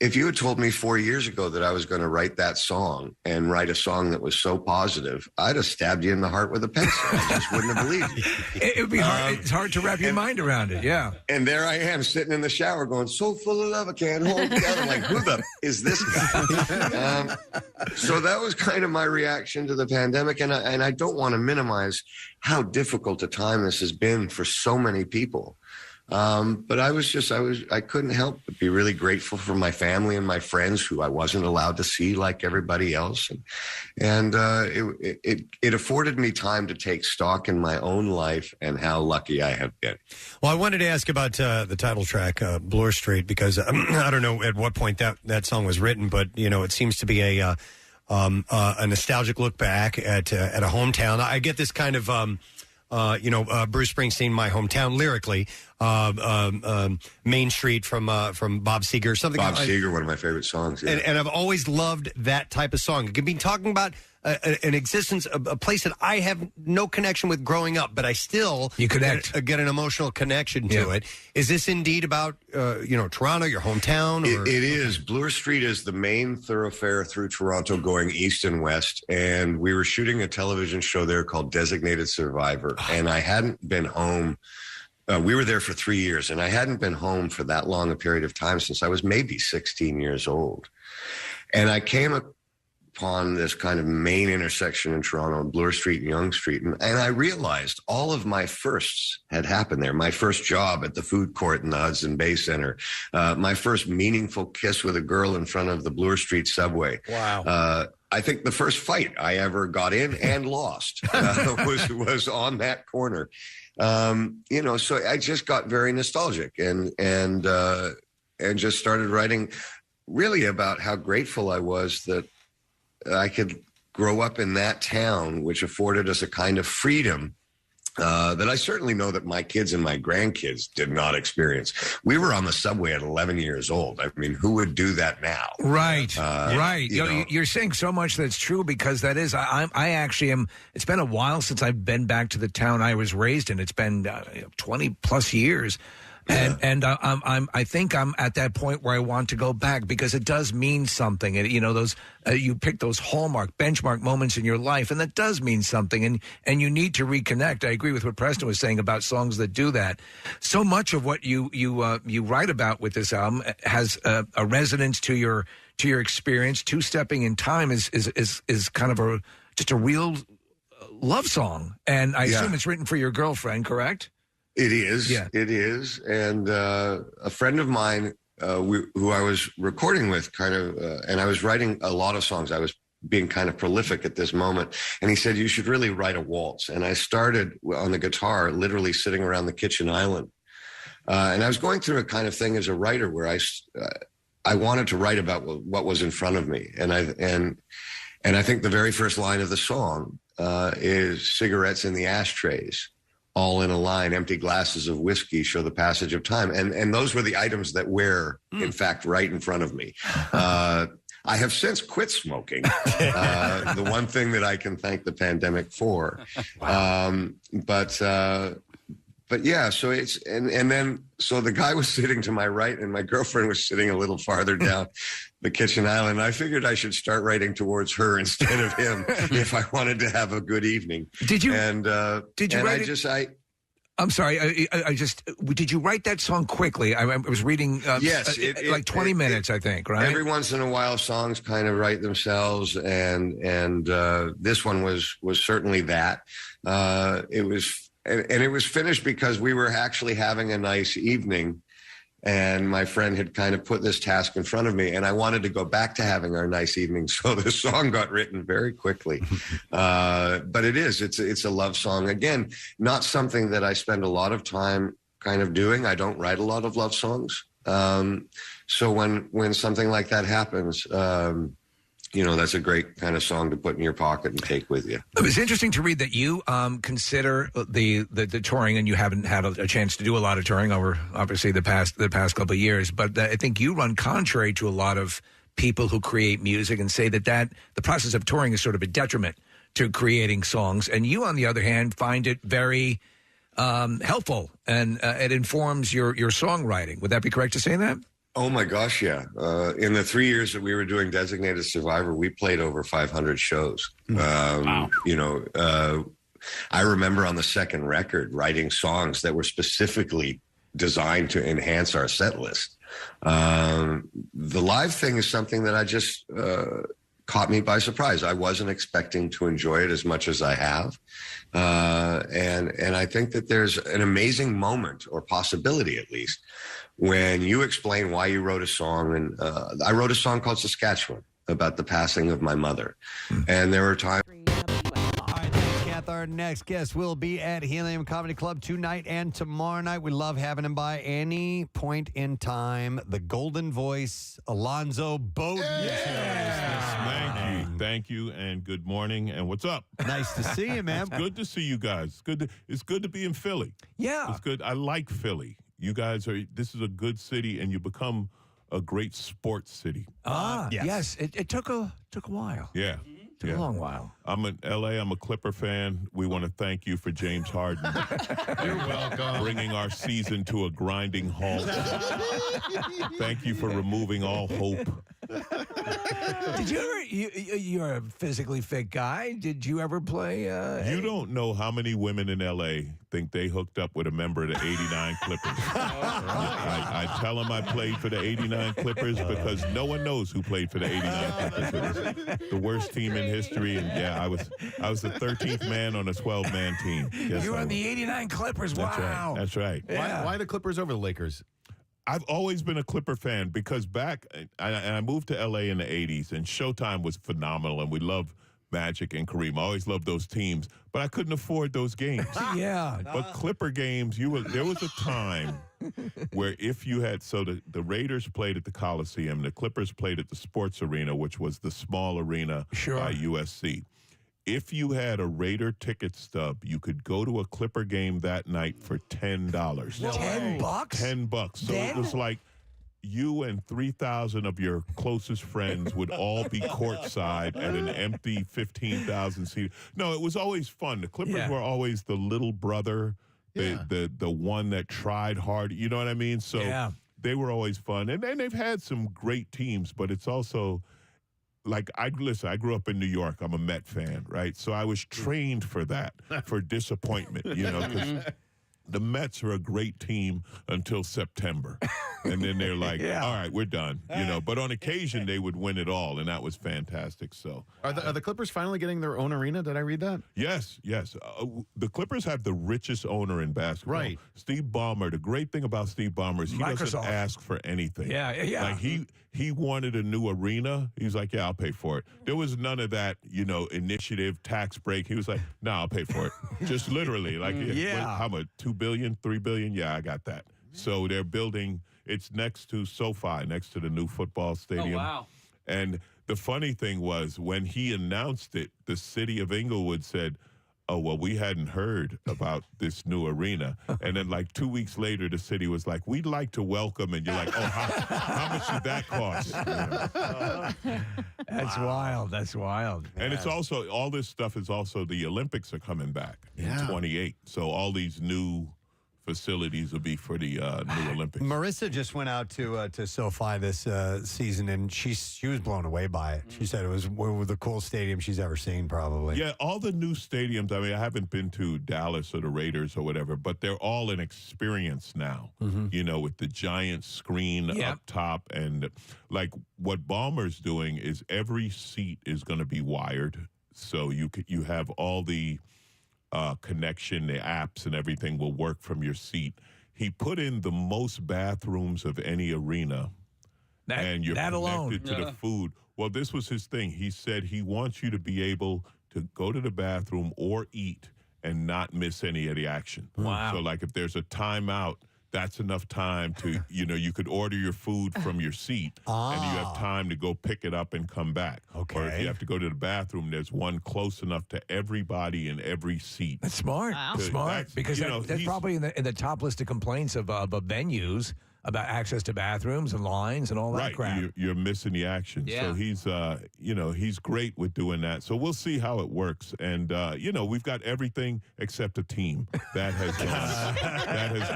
if you had told me 4 years ago that I was going to write that song and write a song that was so positive, I'd have stabbed you in the heart with a pencil. I just wouldn't have believed you. It would be hard. It's hard to wrap your mind around it. Yeah. And there I am sitting in the shower going, so full of love, I can't hold it together. I'm like, who the is this guy? So that was kind of my reaction to the pandemic. And I don't want to minimize how difficult a time this has been for so many people. But I couldn't help but be really grateful for my family and my friends who I wasn't allowed to see like everybody else. And it afforded me time to take stock in my own life and how lucky I have been. Well, I wanted to ask about the title track, Bloor Street, because I don't know at what point that song was written, but, it seems to be a nostalgic look back at a hometown. I get this kind of, Bruce Springsteen, My Hometown, lyrically, Main Street from Bob Seger, something. Bob Seger, one of my favorite songs. Yeah. And I've always loved that type of song. It could be talking about an existence, a place that I have no connection with growing up, but I still get an emotional connection to it. Is this indeed about Toronto, your hometown? Or? It is. Bloor Street is the main thoroughfare through Toronto, going east and west. And we were shooting a television show there called Designated Survivor, and I hadn't been home. We were there for 3 years, and I hadn't been home for that long a period of time since I was maybe 16 years old. And I came upon this kind of main intersection in Toronto, Bloor Street and Yonge Street, and I realized all of my firsts had happened there. My first job at the food court in the Hudson Bay Center, my first meaningful kiss with a girl in front of the Bloor Street subway. Wow. I think the first fight I ever got in and lost was on that corner. So I just got very nostalgic and just started writing really about how grateful I was that I could grow up in that town, which afforded us a kind of freedom that I certainly know that my kids and my grandkids did not experience. We were on the subway at 11 years old. I mean, who would do that now? Right. know. You're saying so much that's true, because that is, I actually am, it's been a while since I've been back to the town I was raised in. It's been 20 plus years. And I think I'm at that point where I want to go back, because it does mean something. And, those you pick those benchmark moments in your life, and that does mean something. And you need to reconnect. I agree with what Preston was saying about songs that do that. So much of what you write about with this album has a resonance to your experience. Two Stepping in Time is kind of just a real love song, and I assume it's written for your girlfriend, correct? It is. Yeah. It is. And a friend of mine who I was recording with and I was writing a lot of songs. I was being kind of prolific at this moment. And he said, you should really write a waltz. And I started on the guitar, literally sitting around the kitchen island. And I was going through a kind of thing as a writer where I wanted to write about what was in front of me. And I think the very first line of the song is cigarettes in the ashtrays. All in a line, empty glasses of whiskey show the passage of time. And those were the items that were, in fact, right in front of me. I have since quit smoking, the one thing that I can thank the pandemic for. Wow. But yeah, so it's, and then, so the guy was sitting to my right and my girlfriend was sitting a little farther down the kitchen island. I figured I should start writing towards her instead of him if I wanted to have a good evening. Did you? And did you and write I it? just, I'm sorry. Did you write that song quickly? I was reading. Yes, like 20 minutes, I think. Right. Every once in a while, songs kind of write themselves, and this one was certainly that. It was finished because we were actually having a nice evening. And my friend had kind of put this task in front of me, and I wanted to go back to having our nice evening. So the song got written very quickly. But it's a love song. Again, not something that I spend a lot of time kind of doing. I don't write a lot of love songs. So when something like that happens, that's a great kind of song to put in your pocket and take with you. It was interesting to read that you consider the touring, and you haven't had a chance to do a lot of touring over, obviously, the past couple of years. But I think you run contrary to a lot of people who create music and say that the process of touring is sort of a detriment to creating songs. And you, on the other hand, find it very helpful, and it informs your songwriting. Would that be correct to say that? Oh my gosh, yeah. In the 3 years that we were doing Designated Survivor, we played over 500 shows. Wow. I remember on the second record writing songs that were specifically designed to enhance our set list. The live thing is something that I just caught me by surprise. I wasn't expecting to enjoy it as much as I have. And I think that there's an amazing moment, or possibility at least, when you explain why you wrote a song. And I wrote a song called Saskatchewan about the passing of my mother. And there were times. Our next guest will be at Helium Comedy Club tonight and tomorrow night. We love having him by any point in time. The golden voice, Alonzo Bowden. Thank you, and good morning, and what's up? Nice to see you, man. It's good to see you guys. It's good to be in Philly. Yeah. It's good. I like Philly. You guys this is a good city, and you become a great sports city. Yes. It took a while. Yeah. Took a long while. I'm in L.A. I'm a Clipper fan. We want to thank you for James Harden. You're welcome. Bringing our season to a grinding halt. Thank you for removing all hope. Did you ever? You're a physically fit guy. Did you ever play? You don't know how many women in L.A. think they hooked up with a member of the '89 Clippers. I tell them I played for the '89 Clippers because no one knows who played for the '89 Clippers. It was the worst team in history, and yeah, I was the 13th man on a 12-man team. You were on the '89 Clippers. That's Wow, right. That's right. Why the Clippers over the Lakers? I've always been a Clipper fan because I moved to L.A. in the 80s, and Showtime was phenomenal, and we loved Magic and Kareem. I always loved those teams, but I couldn't afford those games. Yeah. But Clipper games, there was a time where if you had, so the Raiders played at the Coliseum, the Clippers played at the Sports Arena, which was the small arena by USC. If you had a Raider ticket stub, you could go to a Clipper game that night for $10. $10? $10. So it was like you and 3,000 of your closest friends would all be courtside at an empty 15,000 seat. No, it was always fun. The Clippers were always the little brother, the one that tried hard. You know what I mean? So they were always fun. And they've had some great teams, but it's also like, I grew up in New York. I'm a Met fan, right? So I was trained for that, for disappointment, because the Mets are a great team until September. And then they're like, all right, we're done. But on occasion they would win it all, and that was fantastic. So Are the Clippers finally getting their own arena? Did I read that? Yes. The Clippers have the richest owner in basketball. Right. Steve Ballmer. The great thing about Steve Ballmer is he doesn't ask for anything. Yeah. Like he wanted a new arena. He's like, yeah, I'll pay for it. There was none of that, initiative, tax break. He was like, no, I'll pay for it. Just literally. Like, how much? $2 billion, $3 billion? Yeah, I got that. So they're building. It's next to SoFi, next to the new football stadium. Oh, wow. And the funny thing was, when he announced it, the city of Inglewood said, oh, well, we hadn't heard about this new arena. And then like 2 weeks later, the city was like, we'd like to welcome. And you're like, oh, how much did that cost? That's wild. That's wild. And it's also, all this stuff is also, the Olympics are coming back in 28. So all these new facilities will be for the new Olympics. Marissa just went out to SoFi this season, and she was blown away by it. She said it was one of the coolest stadiums she's ever seen, probably. Yeah, all the new stadiums. I mean, I haven't been to Dallas or the Raiders or whatever, but they're all an experience now. With the giant screen up top, and like what Ballmer's doing is every seat is going to be wired, so you have all the connection, the apps and everything will work from your seat. He put in the most bathrooms of any arena, and you're connected to the food. Well, this was his thing. He said he wants you to be able to go to the bathroom or eat and not miss any of the action. Wow. So like if there's a timeout, that's enough time to, you could order your food from your seat and you have time to go pick it up and come back. Okay. Or if you have to go to the bathroom, there's one close enough to everybody in every seat. That's smart. Wow. Smart. Because that's probably in the top list of complaints of venues about access to bathrooms and lines and all that crap. You're missing the action. Yeah. So he's great with doing that. So we'll see how it works. And we've got everything except a team that has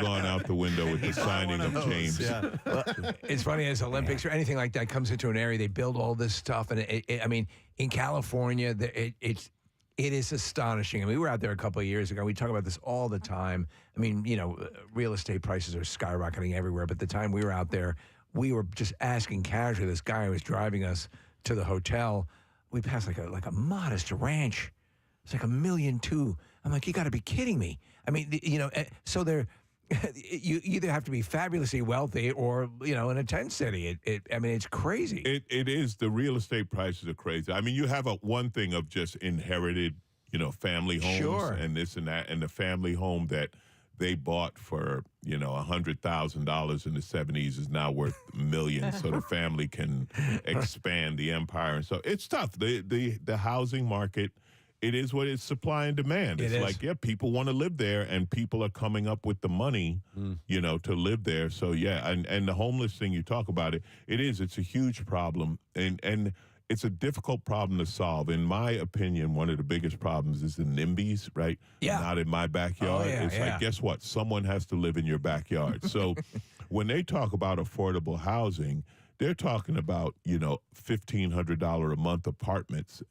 gone out the window with the signing of James. Yeah. Well, it's funny, as Olympics or anything like that comes into an area, they build all this stuff, and in California, it is astonishing. I mean, we were out there a couple of years ago. We talk about this all the time. I mean, real estate prices are skyrocketing everywhere. But the time we were out there, we were just asking casually. This guy who was driving us to the hotel, we passed like a modest ranch. It's like $1.2 million. I'm like, you got to be kidding me. I mean, so they're. You either have to be fabulously wealthy or, in a tent city. It's crazy. It is. The real estate prices are crazy. I mean, you have one thing of just inherited, family homes and this and that. And the family home that they bought for, $100,000 in the 70s is now worth millions. So the family can expand the empire. And so it's tough. The housing market, it is what it's supply and demand. It's like, people want to live there, and people are coming up with the money, to live there. So, and the homeless thing, you talk about it's a huge problem, and it's a difficult problem to solve. In my opinion, one of the biggest problems is the NIMBYs, right? Yeah. Not in my backyard. Like, guess what? Someone has to live in your backyard. So when they talk about affordable housing, they're talking about, $1,500 a month apartments.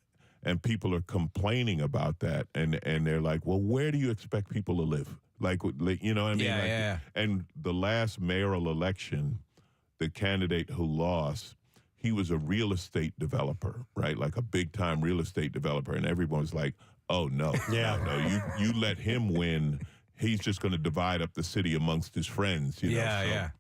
And people are complaining about that, and they're like, well, where do you expect people to live? Like you know what I mean? Yeah. And the last mayoral election, the candidate who lost, he was a real estate developer, right? Like a big-time real estate developer, and everyone's like, oh, no. No, you let him win. He's just going to divide up the city amongst his friends. Yeah.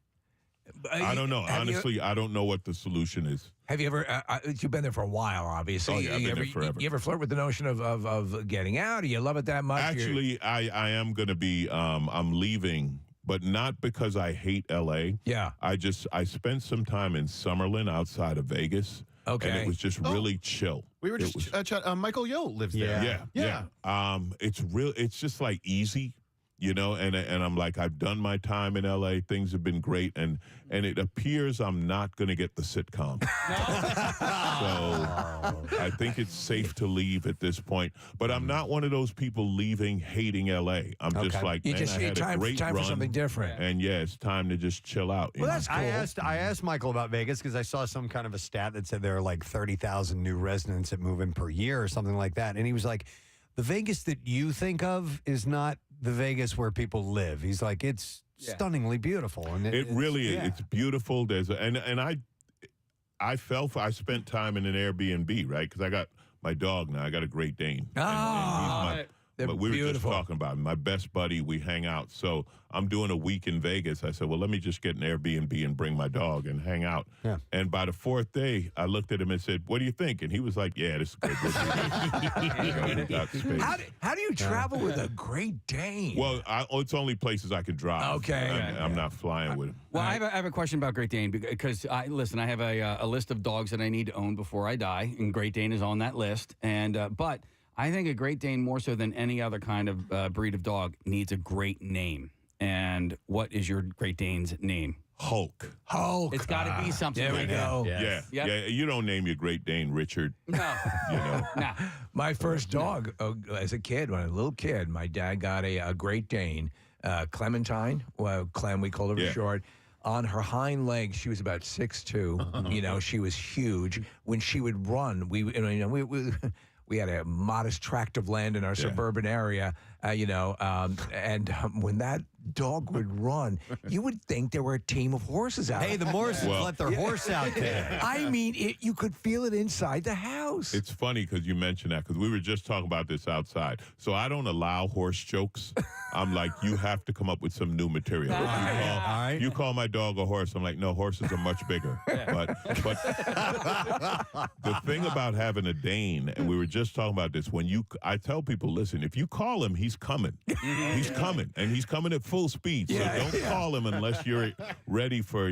I don't know. Honestly, I don't know what the solution is. Have you ever? You've been there for a while, obviously. Oh, yeah, I've been there forever. You ever flirt with the notion of getting out? Do you love it that much? Actually, I am going to be. I'm leaving, but not because I hate L.A. Yeah. I spent some time in Summerlin outside of Vegas. Okay. And it was just really chill. We were Michael Yo lives there. Yeah. It's real. It's just like easy. And I'm like, I've done my time in L.A. Things have been great, and it appears I'm not going to get the sitcom. So I think it's safe to leave at this point. But I'm not one of those people leaving hating L.A. I'm just like, I had a great time run, for something different. And it's time to just chill out. Well, that's cool. I asked Michael about Vegas because I saw some kind of a stat that said there are like 30,000 new residents that move in per year or something like that, and he was like, the Vegas that you think of is not the Vegas where people live. He's like, it's stunningly beautiful, and it really is. It's beautiful. There's I spent time in an Airbnb, right? Because I got my dog now. I got a Great Dane. But we were just talking about him. My best buddy. We hang out. So I'm doing a week in Vegas. I said, well, let me just get an Airbnb and bring my dog and hang out. Yeah. And by the fourth day, I looked at him and said, what do you think? And he was like, yeah, this is good. How do you travel with a Great Dane? Well, it's only places I can drive. Okay. I'm not flying with him. Well, I have a question about Great Dane because I have a list of dogs that I need to own before I die, and Great Dane is on that list. And but I think a Great Dane, more so than any other kind of breed of dog, needs a great name. And what is your Great Dane's name? Hulk. It's got to be something. There we go. Yeah. You don't name your Great Dane Richard. No. Nah. My first dog as a kid, when I was a little kid, my dad got a Great Dane, Clementine. Well, Clem, we called her for short. On her hind legs, she was about 6'2". She was huge. When she would run, we had a modest tract of land in our suburban area, and when that dog would run, you would think there were a team of horses out. Hey, the Morrisons let their horse out there. I mean, you could feel it inside the house. It's funny because you mentioned that because we were just talking about this outside. So I don't allow horse jokes. I'm like, you have to come up with some new material. You call my dog a horse. I'm like, no, horses are much bigger. But the thing about having a Dane, and we were just talking about this, I tell people, listen, if you call him, he's coming. He's coming, and he's coming at full speed. So don't call him unless you're ready for,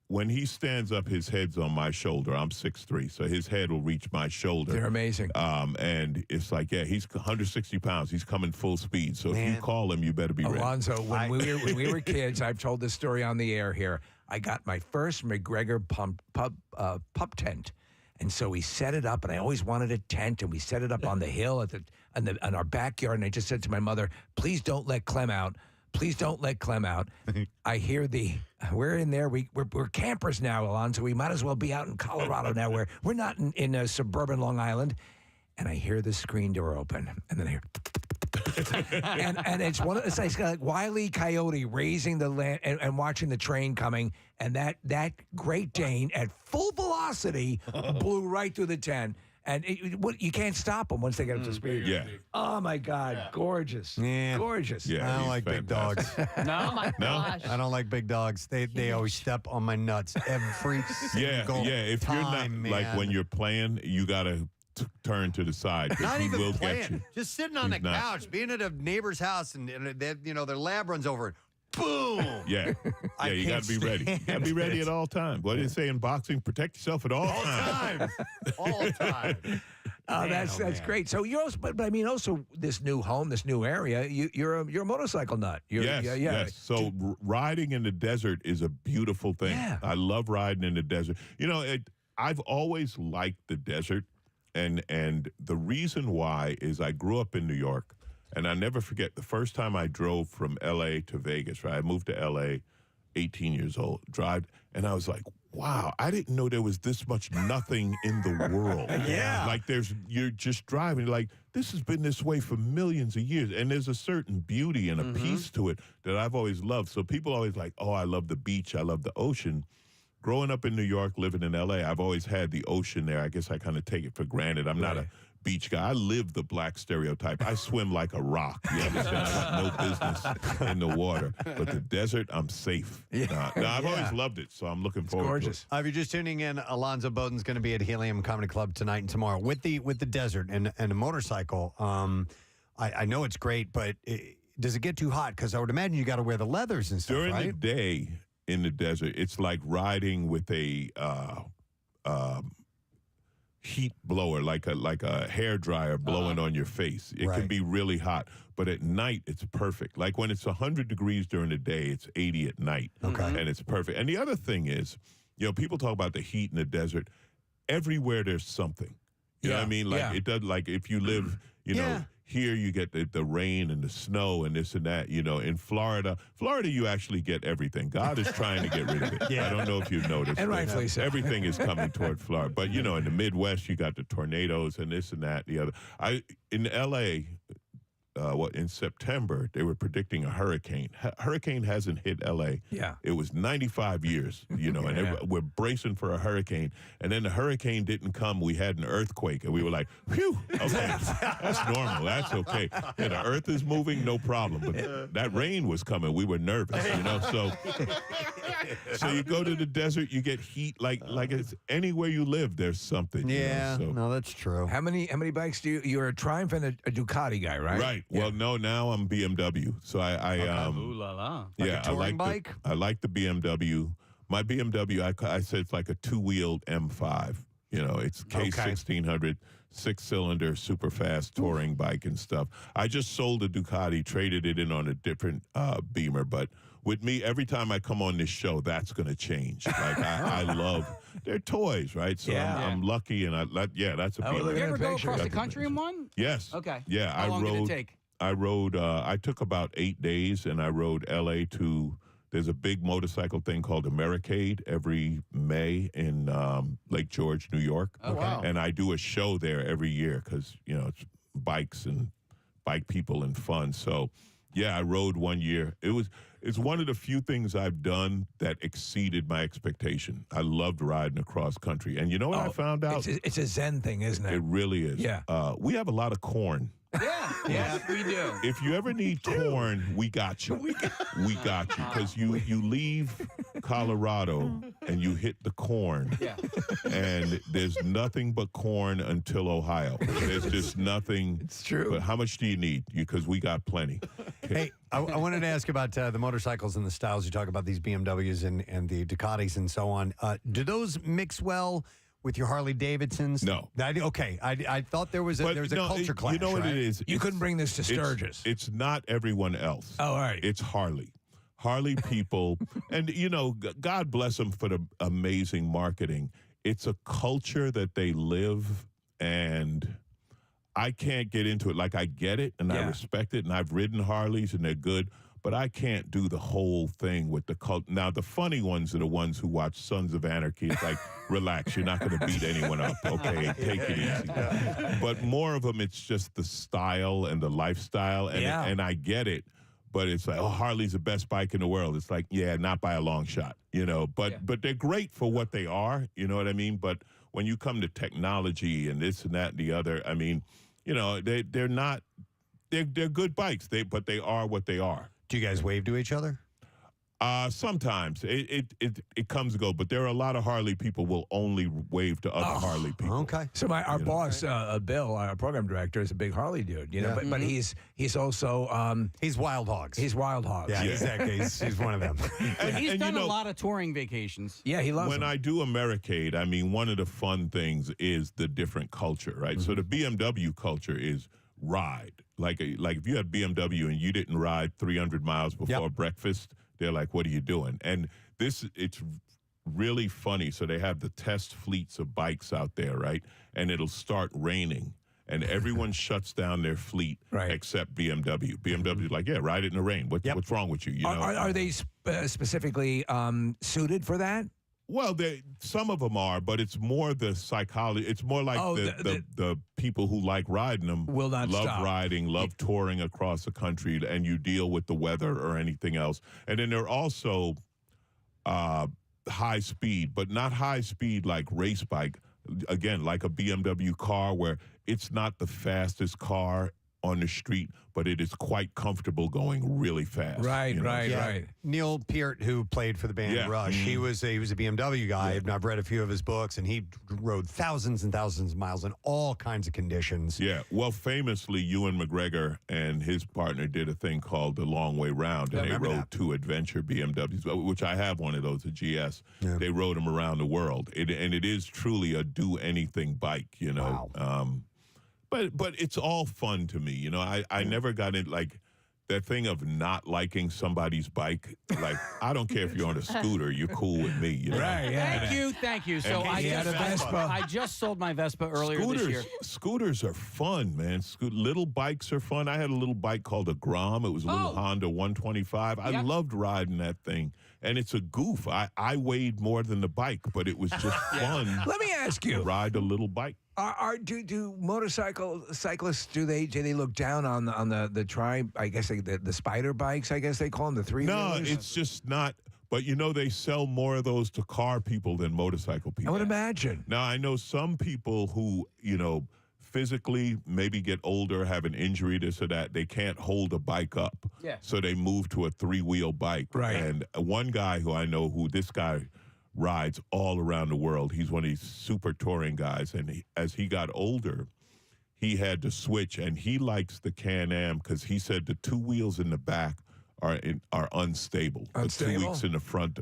when he stands up, his head's on my shoulder. I'm 6'3", so his head will reach my shoulder. They're amazing. And it's like, he's 160 pounds. He's coming full speed. So if you call him, you better be ready. Alonzo, when we were kids, I've told this story on the air here. I got my first McGregor pup tent. And so we set it up, and I always wanted a tent, and we set it up on the hill on our backyard. And I just said to my mother, please don't let Clem out. Please don't let Clem out. I hear we're in there. We're campers now, Alonzo. We might as well be out in Colorado now. We're not in suburban Long Island. And I hear the screen door open, and then I hear... and it's like Wile E. Coyote raising the land and watching the train coming, and that Great Dane at full velocity blew right through the tent. And you can't stop them once they get up to speed. Yeah. Oh, my God. Gorgeous. Yeah. Gorgeous. Yeah, I don't like big dogs. No, my gosh. I don't like big dogs. They always step on my nuts every single If time, you're not, like when you're playing, you got to turn to the side. Not he even will playing. Get you. Just sitting on the couch, being at a neighbor's house, and their lab runs over it. Boom! Yeah. You got to be ready. You got to be ready at all times. What do they say in boxing? Protect yourself at all times. All time. That's great. So you're also, but I mean, also this new home, this new area. You're a motorcycle nut. Yes. So riding in the desert is a beautiful thing. Yeah. I love riding in the desert. I've always liked the desert, and the reason why is I grew up in New York. And I never forget the first time I drove from L.A. to Vegas, right? I moved to L.A., 18 years old, and I was like, wow, I didn't know there was this much nothing in the world. Yeah. Like you're just driving, like, this has been this way for millions of years. And there's a certain beauty and a peace to it that I've always loved. So people always like, oh, I love the beach, I love the ocean. Growing up in New York, living in L.A., I've always had the ocean there. I guess I kind of take it for granted. I'm not a beach guy. I live the black stereotype. I swim like a rock. You understand? I got no business in the water. But the desert, I'm safe. I've always loved it, so I'm looking forward to it. If you're just tuning in, Alonzo Bowden's going to be at Helium Comedy Club tonight and tomorrow with the desert and a motorcycle. I know it's great, but does it get too hot? Because I would imagine you got to wear the leathers and stuff, During right? the day in the desert, it's like riding with a heat blower, like a hair dryer blowing on your face. It can be really hot, but at night it's perfect. Like when it's 100 degrees during the day, it's 80 at night, and it's perfect. And the other thing is, people talk about the heat in the desert. Everywhere there's something. You know what I mean? Like it does. Like if you live, know. Here you get the rain and the snow and this and that. In Florida, you actually get everything. God is trying to get rid of it. I don't know if you've noticed. And rightfully so. Everything is coming toward Florida. But, in the Midwest, you got the tornadoes and this and that and the other. In L.A., in September, they were predicting a hurricane. Hurricane hasn't hit L.A. Yeah. It was 95 years, and we're bracing for a hurricane. And then the hurricane didn't come. We had an earthquake, and we were like, phew, okay, that's normal. That's okay. Yeah, the earth is moving, no problem. But that rain was coming. We were nervous, So you go to the desert, you get heat. Like it's anywhere you live, there's something. No, that's true. How many you're a Triumph and a Ducati guy, right? Right. Well, no, now I'm BMW. So Ooh la la. Like a touring bike? I like the BMW. My BMW, I said it's like a two-wheeled M5. It's K1600, 6-cylinder, super fast touring bike and stuff. I just sold a Ducati, traded it in on a different Beamer, but with me, every time I come on this show, that's going to change. Like I love, they're toys, right? So I'm lucky, and that's a Beamer. Did you ever go across the country in one? Yes. Okay. Yeah, How long did it take? I rode. I took about 8 days, and I rode L.A. to. There's a big motorcycle thing called Americade every May in Lake George, New York. Oh, wow. And I do a show there every year because it's bikes and bike people and fun. So, yeah, I rode one year. It's one of the few things I've done that exceeded my expectation. I loved riding across country. And you know what I found out? It's a Zen thing, isn't it? It really is. Yeah. We have a lot of corn. Yeah, we do. If you ever need corn, we got you. We got you. Because you leave Colorado and you hit the corn. Yeah. And there's nothing but corn until Ohio. There's just nothing. It's true. But how much do you need? Because we got plenty. Hey, I wanted to ask about the motorcycles and the styles. You talk about these BMWs and the Ducatis and so on. Do those mix well with your Harley Davidsons? No. I thought there was a culture clash. You know what right? it is? You couldn't bring this to Sturgis. It's not everyone else. Oh, all right. It's Harley. Harley people, and God bless them for the amazing marketing. It's a culture that they live, and I can't get into it. Like, I get it, and I respect it, and I've ridden Harleys, and they're good, but I can't do the whole thing with the cult. Now, the funny ones are the ones who watch Sons of Anarchy. It's like, relax, you're not going to beat anyone up, okay? Take it easy. But more of them, it's just the style and the lifestyle, and I get it. But it's like, Harley's the best bike in the world. It's like, yeah, not by a long shot, But they're great for what they are, you know what I mean? But when you come to technology and this and that and the other, I mean, they're not. They're good bikes. But they are what they are. Do you guys wave to each other? Sometimes it comes and go, but there are a lot of Harley people will only wave to other Harley people. Okay. So our boss, Bill, our program director, is a big Harley dude. But he's also he's Wild Hogs. He's Wild Hogs. Yeah, exactly. He's one of them. But he's done a lot of touring vacations. Yeah, he loves when them. I do Americade, I mean, one of the fun things is the different culture, right? So the BMW culture is ride. Like if you had BMW and you didn't ride 300 miles before breakfast, they're like, what are you doing? And it's really funny. So they have the test fleets of bikes out there, right? And it'll start raining. And everyone shuts down their fleet except BMW. BMW's like, yeah, ride it in the rain. What's wrong with you? Are they specifically suited for that? Well, some of them are, but it's more the psychology. It's more like the people who like riding them will not love stop. riding, love touring across the country, and you deal with the weather or anything else. And then they're also high speed, but not high speed like race bike, again, like a BMW car where it's not the fastest car on the street, but it is quite comfortable going really fast. Right, you know? right. Neil Peart, who played for the band Yeah. Rush, he was a BMW guy, and I've read a few of his books, and he rode thousands and thousands of miles in all kinds of conditions. Yeah, well, famously, Ewan McGregor and his partner did a thing called the Long Way Round, and they rode 2 adventure BMWs, which I have one of those, a GS. Yeah. They rode them around the world, and it is truly a do-anything bike, you know. Wow. But it's all fun to me, you know. I never got in, like, that thing of not liking somebody's bike. Like, I don't care if you're on a scooter, you're cool with me, you know. Right, yeah. Thank you. So I just sold my Vespa earlier this year. Scooters are fun, man. Little bikes are fun. I had a little bike called a Grom. It was a little Honda 125. I loved riding that thing. And it's a goof. I weighed more than the bike, but it was just fun. Let me ask you. To ride a little bike. Do cyclists do they look down on the tri, I guess the spider bikes, I guess they call them, the 3-wheelers? No, it's just not. But you know, they sell more of those to car people than motorcycle people. I would imagine. Now I know some people who, you know, physically maybe get older, have an injury, this or that, they can't hold a bike up. Yeah. So they move to a 3-wheel bike. Right. And one guy who I know this guy rides all around the world. He's one of these super touring guys. And as he got older, he had to switch. And he likes the Can-Am because he said the 2 wheels in the back are unstable. The 2 wheels in the front.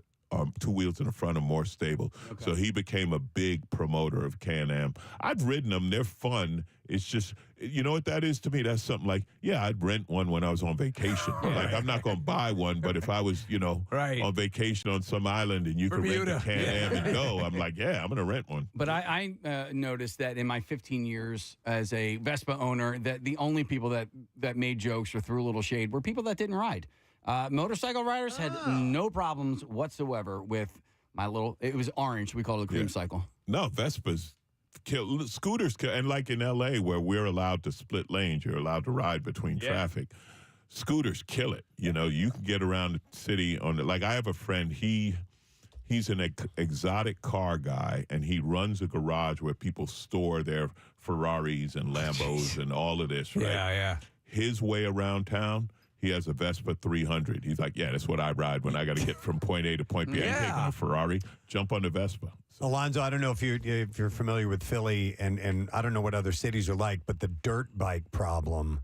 2 wheels in the front are more stable. Okay. So he became a big promoter of Can-Am. I've ridden them. They're fun. It's just, you know what that is to me? That's something like, yeah, I'd rent one when I was on vacation. Like, I'm not going to buy one, but if I was, you know, on vacation on some island and you could rent a Can-Am and go, I'm like, yeah, I'm going to rent one. But I noticed that in my 15 years as a Vespa owner, that the only people that made jokes or threw a little shade were people that didn't ride. Motorcycle riders had no problems whatsoever with my little, it was orange. We call it a cream cycle. No, Vespas kill, scooters kill. And like in L.A. where we're allowed to split lanes, you're allowed to ride between traffic. Scooters kill it. You know, you can get around the city on the, like I have a friend, he's an exotic car guy, and he runs a garage where people store their Ferraris and Lambos and all of this, right? Yeah. His way around town, he has a Vespa 300. He's like, yeah, that's what I ride when I got to get from point A to point B. I ain't taking a Ferrari. Jump on the Vespa. Alonzo, I don't know if you're familiar with Philly, and I don't know what other cities are like, but the dirt bike problem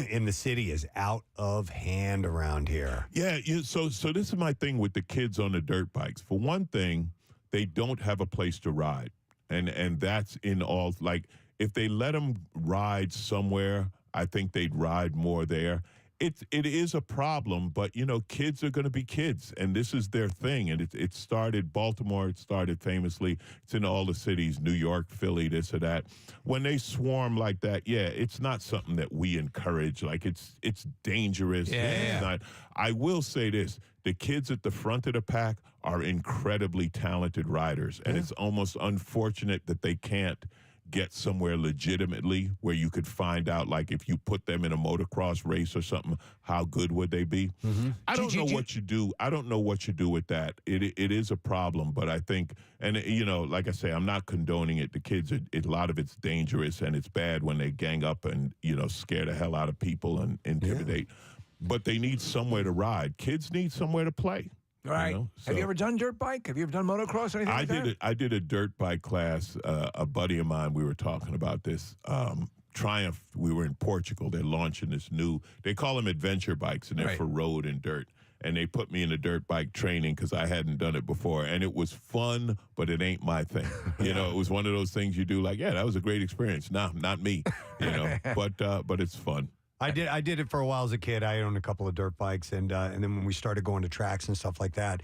in the city is out of hand around here. Yeah, so this is my thing with the kids on the dirt bikes. For one thing, they don't have a place to ride. And that's in all, like, if they let them ride somewhere, I think they'd ride more there. It is a problem, but, you know, kids are going to be kids, and this is their thing. And it started, Baltimore, it started famously. It's in all the cities, New York, Philly, this or that. When they swarm like that, it's not something that we encourage. Like, it's dangerous. It's not. I will say this. The kids at the front of the pack are incredibly talented riders, and it's almost unfortunate that they can't get somewhere legitimately where you could find out, like, if you put them in a motocross race or something, how good would they be? Mm-hmm. I don't know what you do. I don't know what you do with that. It is a problem, but I think, and, you know, like I say, I'm not condoning it. The kids, a lot of it's dangerous, and it's bad when they gang up and, you know, scare the hell out of people and intimidate. Yeah. But they need somewhere to ride. Kids need somewhere to play. Right. You know? Have you ever done dirt bike? Have you ever done motocross or anything like that? I did a dirt bike class. A buddy of mine, we were talking about this. Triumph, we were in Portugal. They're launching this new, they call them adventure bikes, and they're for road and dirt. And they put me in a dirt bike training because I hadn't done it before. And it was fun, but it ain't my thing. You know, it was one of those things you do like, yeah, that was a great experience. No, not me. You know, but it's fun. I did it for a while as a kid. I owned a couple of dirt bikes, and then when we started going to tracks and stuff like that,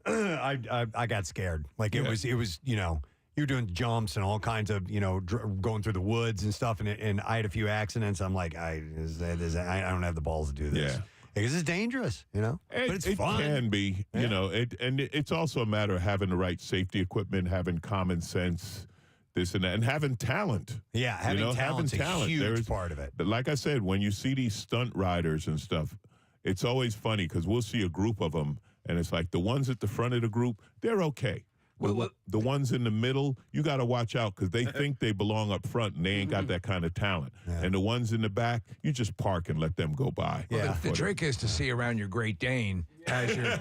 I got scared. Like it was you know, you're doing jumps and all kinds of, you know, going through the woods and stuff, and I had a few accidents. I'm like, I don't have the balls to do this. Yeah. Because it's dangerous, you know, but it's fun. It can be, you know, and it's also a matter of having the right safety equipment, having common sense. This and that, and having talent. Yeah, having talent's a huge part of it. Like I said, when you see these stunt riders and stuff, it's always funny because we'll see a group of them, and it's like the ones at the front of the group, they're okay. The ones in the middle, you got to watch out because they think they belong up front and they ain't got that kind of talent. And the ones in the back, you just park and let them go by. Well, the trick is to see around your Great Dane as you're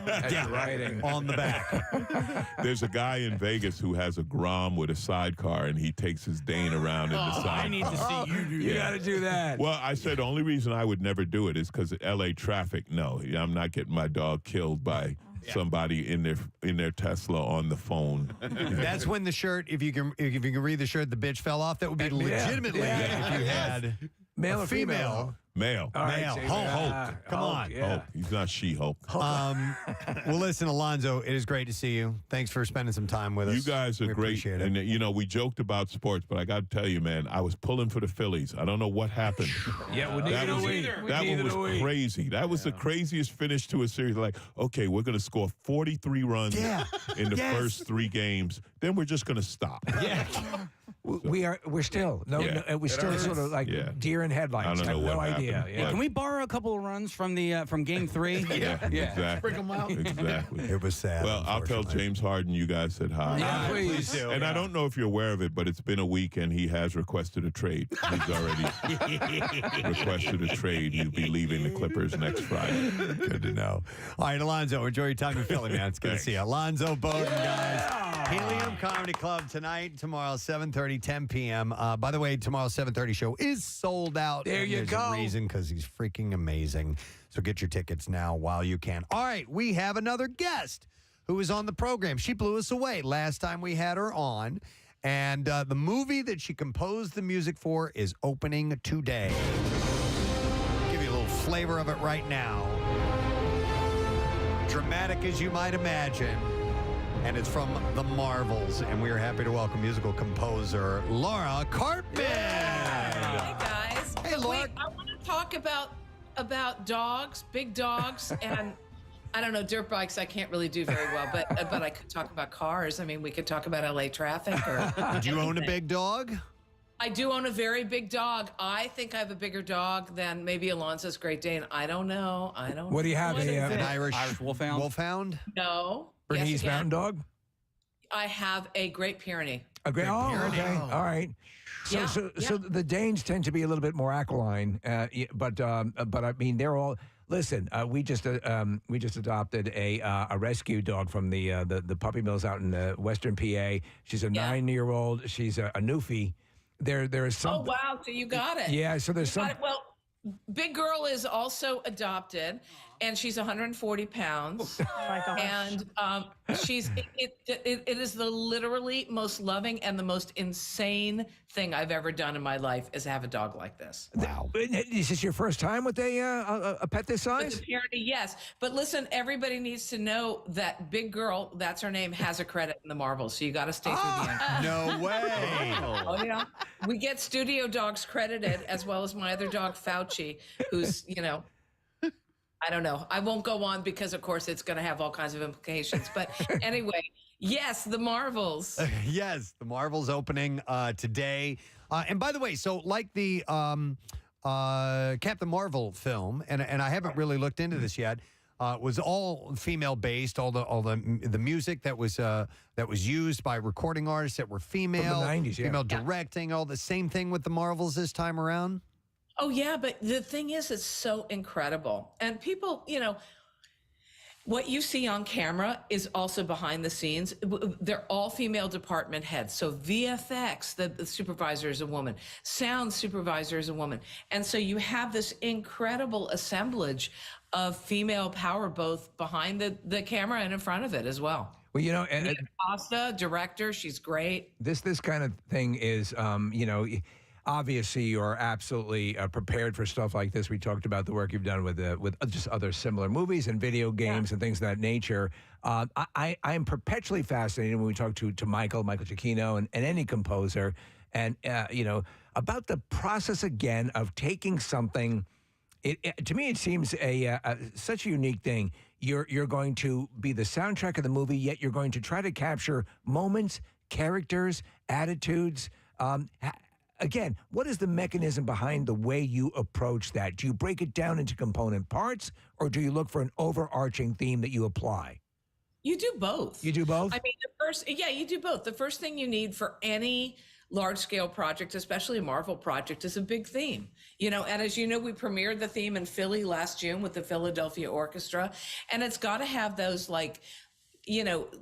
riding on the back. There's a guy in Vegas who has a Grom with a sidecar, and he takes his Dane around in the sidecar. I need to see you do You got to do that. Well, I said the only reason I would never do it is because of L.A. traffic. No, I'm not getting my dog killed by somebody in their Tesla on the phone. That's when the shirt, if you can read the shirt, the bitch fell off. That would be legitimately if you had male or female. Male. All right, Male. so Hulk. Come on. Hulk. He's not She-Hulk. Well, listen, Alonzo, it is great to see you. Thanks for spending some time with us. You guys are We great. appreciate it. And, we joked about sports, but I got to tell you, man, I was pulling for the Phillies. I don't know what happened. Yeah, that one was crazy. That was the craziest finish to a series. Like, okay, we're going to score 43 runs in the first 3 games. Then we're just going to stop. Yeah. We're still we're still sort of like deer in headlights. I don't know have what no idea. happened. Yeah. Can we borrow a couple of runs from the from Game 3? Exactly. Bring them out. Exactly. It was sad. Well, I'll tell James Harden you guys said hi. Yeah, please do. And I don't know if you're aware of it, but it's been a week and he has requested a trade. He's already requested a trade. He'll be leaving the Clippers next Friday. Good to know. All right, Alonzo, enjoy your time in Philly, man. It's good to see you. Alonzo Bowden, guys. Helium Comedy Club tonight, tomorrow, 7:30, 10 p.m. By the way, tomorrow's 7:30 show is sold out. There you there's go. A reason, because he's freaking amazing. So get your tickets now while you can. All right, we have another guest who was on the program. She blew us away last time we had her on. And the movie that she composed the music for is opening today. Give you a little flavor of it right now. Dramatic as you might imagine. And it's from The Marvels. And we are happy to welcome musical composer Laura Cartman. Hey, guys. Hey, Laura. Wait, I want to talk about dogs, big dogs, and I don't know, dirt bikes I can't really do very well, but I could talk about cars. I mean, we could talk about LA traffic or Do you own a big dog? I do own a very big dog. I think I have a bigger dog than maybe Alonzo's Great Dane. I don't know. What do you have? An Irish Wolfhound? Wolfhound? No. Bernese Yes, again. Mountain Dog? I have a Great Pyrenees. A great. Oh, Pyrenees. okay. All right. So, so the Danes tend to be a little bit more aquiline, but I mean they're all. Listen, we just adopted a rescue dog from the puppy mills out in Western PA. She's a 9-year-old. She's a Newfie. There is some. Oh wow! So you got it. Yeah. So there's some. Well, Big Girl is also adopted, and she's 140 pounds. Oh my gosh. And she's it is the literally most loving and the most insane thing I've ever done in my life is have a dog like this. Wow. Is this your first time with a pet this size? With a Pyrenees, yes. But listen, everybody needs to know that Big Girl, that's her name, has a credit in the Marvels. So you got to stay through the end. No way. Oh yeah, we get studio dogs credited as well as my other dog Fauci, who's I don't know. I won't go on because of course it's going to have all kinds of implications. But anyway, yes, the Marvels. Yes, the Marvels opening today. And by the way, so like the Captain Marvel film, and I haven't really looked into this yet. Was all female based. All the music that was used by recording artists that were female. From the 90s, yeah. Female directing. All the same thing with the Marvels this time around. Oh yeah, but the thing is, it's so incredible, and people, what you see on camera is also behind the scenes. They're all female department heads. So VFX, the supervisor is a woman. Sound supervisor is a woman. And so you have this incredible assemblage of female power, both behind the camera and in front of it as well. Well, and Costa, director, she's great. This kind of thing is, obviously, you're absolutely prepared for stuff like this. We talked about the work you've done with just other similar movies and video games and things of that nature. I'm perpetually fascinated when we talk to Michael Giacchino, and any composer, and about the process again of taking something. To me, it seems such a unique thing. You're going to be the soundtrack of the movie, yet you're going to try to capture moments, characters, attitudes. Again, what is the mechanism behind the way you approach that? Do you break it down into component parts, or do you look for an overarching theme that you apply? You do both. You do both? I mean, you do both. The first thing you need for any large scale project, especially a Marvel project, is a big theme. And as you know, we premiered the theme in Philly last June with the Philadelphia Orchestra, and it's got to have those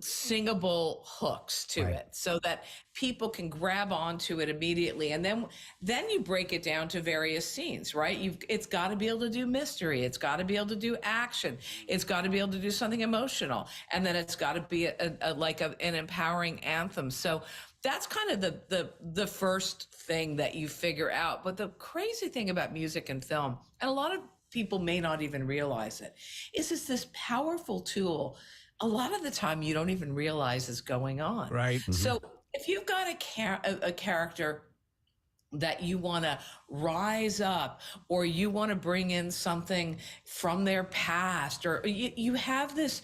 singable hooks to it so that people can grab onto it immediately. And then you break it down to various scenes, right? It's got to be able to do mystery. It's got to be able to do action. It's got to be able to do something emotional. And then it's got to be an empowering anthem. So that's kind of the first thing that you figure out. But the crazy thing about music and film, and a lot of people may not even realize it, is it's this powerful tool a lot of the time you don't even realize is going on. Right. Mm-hmm. So if you've got a character that you want to rise up, or you want to bring in something from their past, or you have this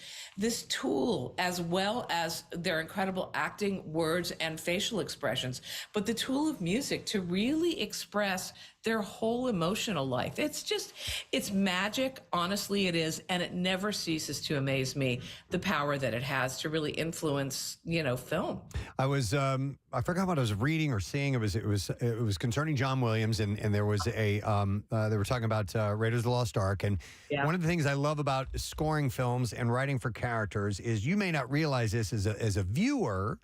tool, as well as their incredible acting, words, and facial expressions, but the tool of music to really express their whole emotional life. It's magic. Honestly, it is. And it never ceases to amaze me, the power that it has to really influence, film. I forgot what I was reading or seeing. It was concerning John Williams, and there was they were talking about Raiders of the Lost Ark. And one of the things I love about scoring films and writing for characters is you may not realize this as a viewer,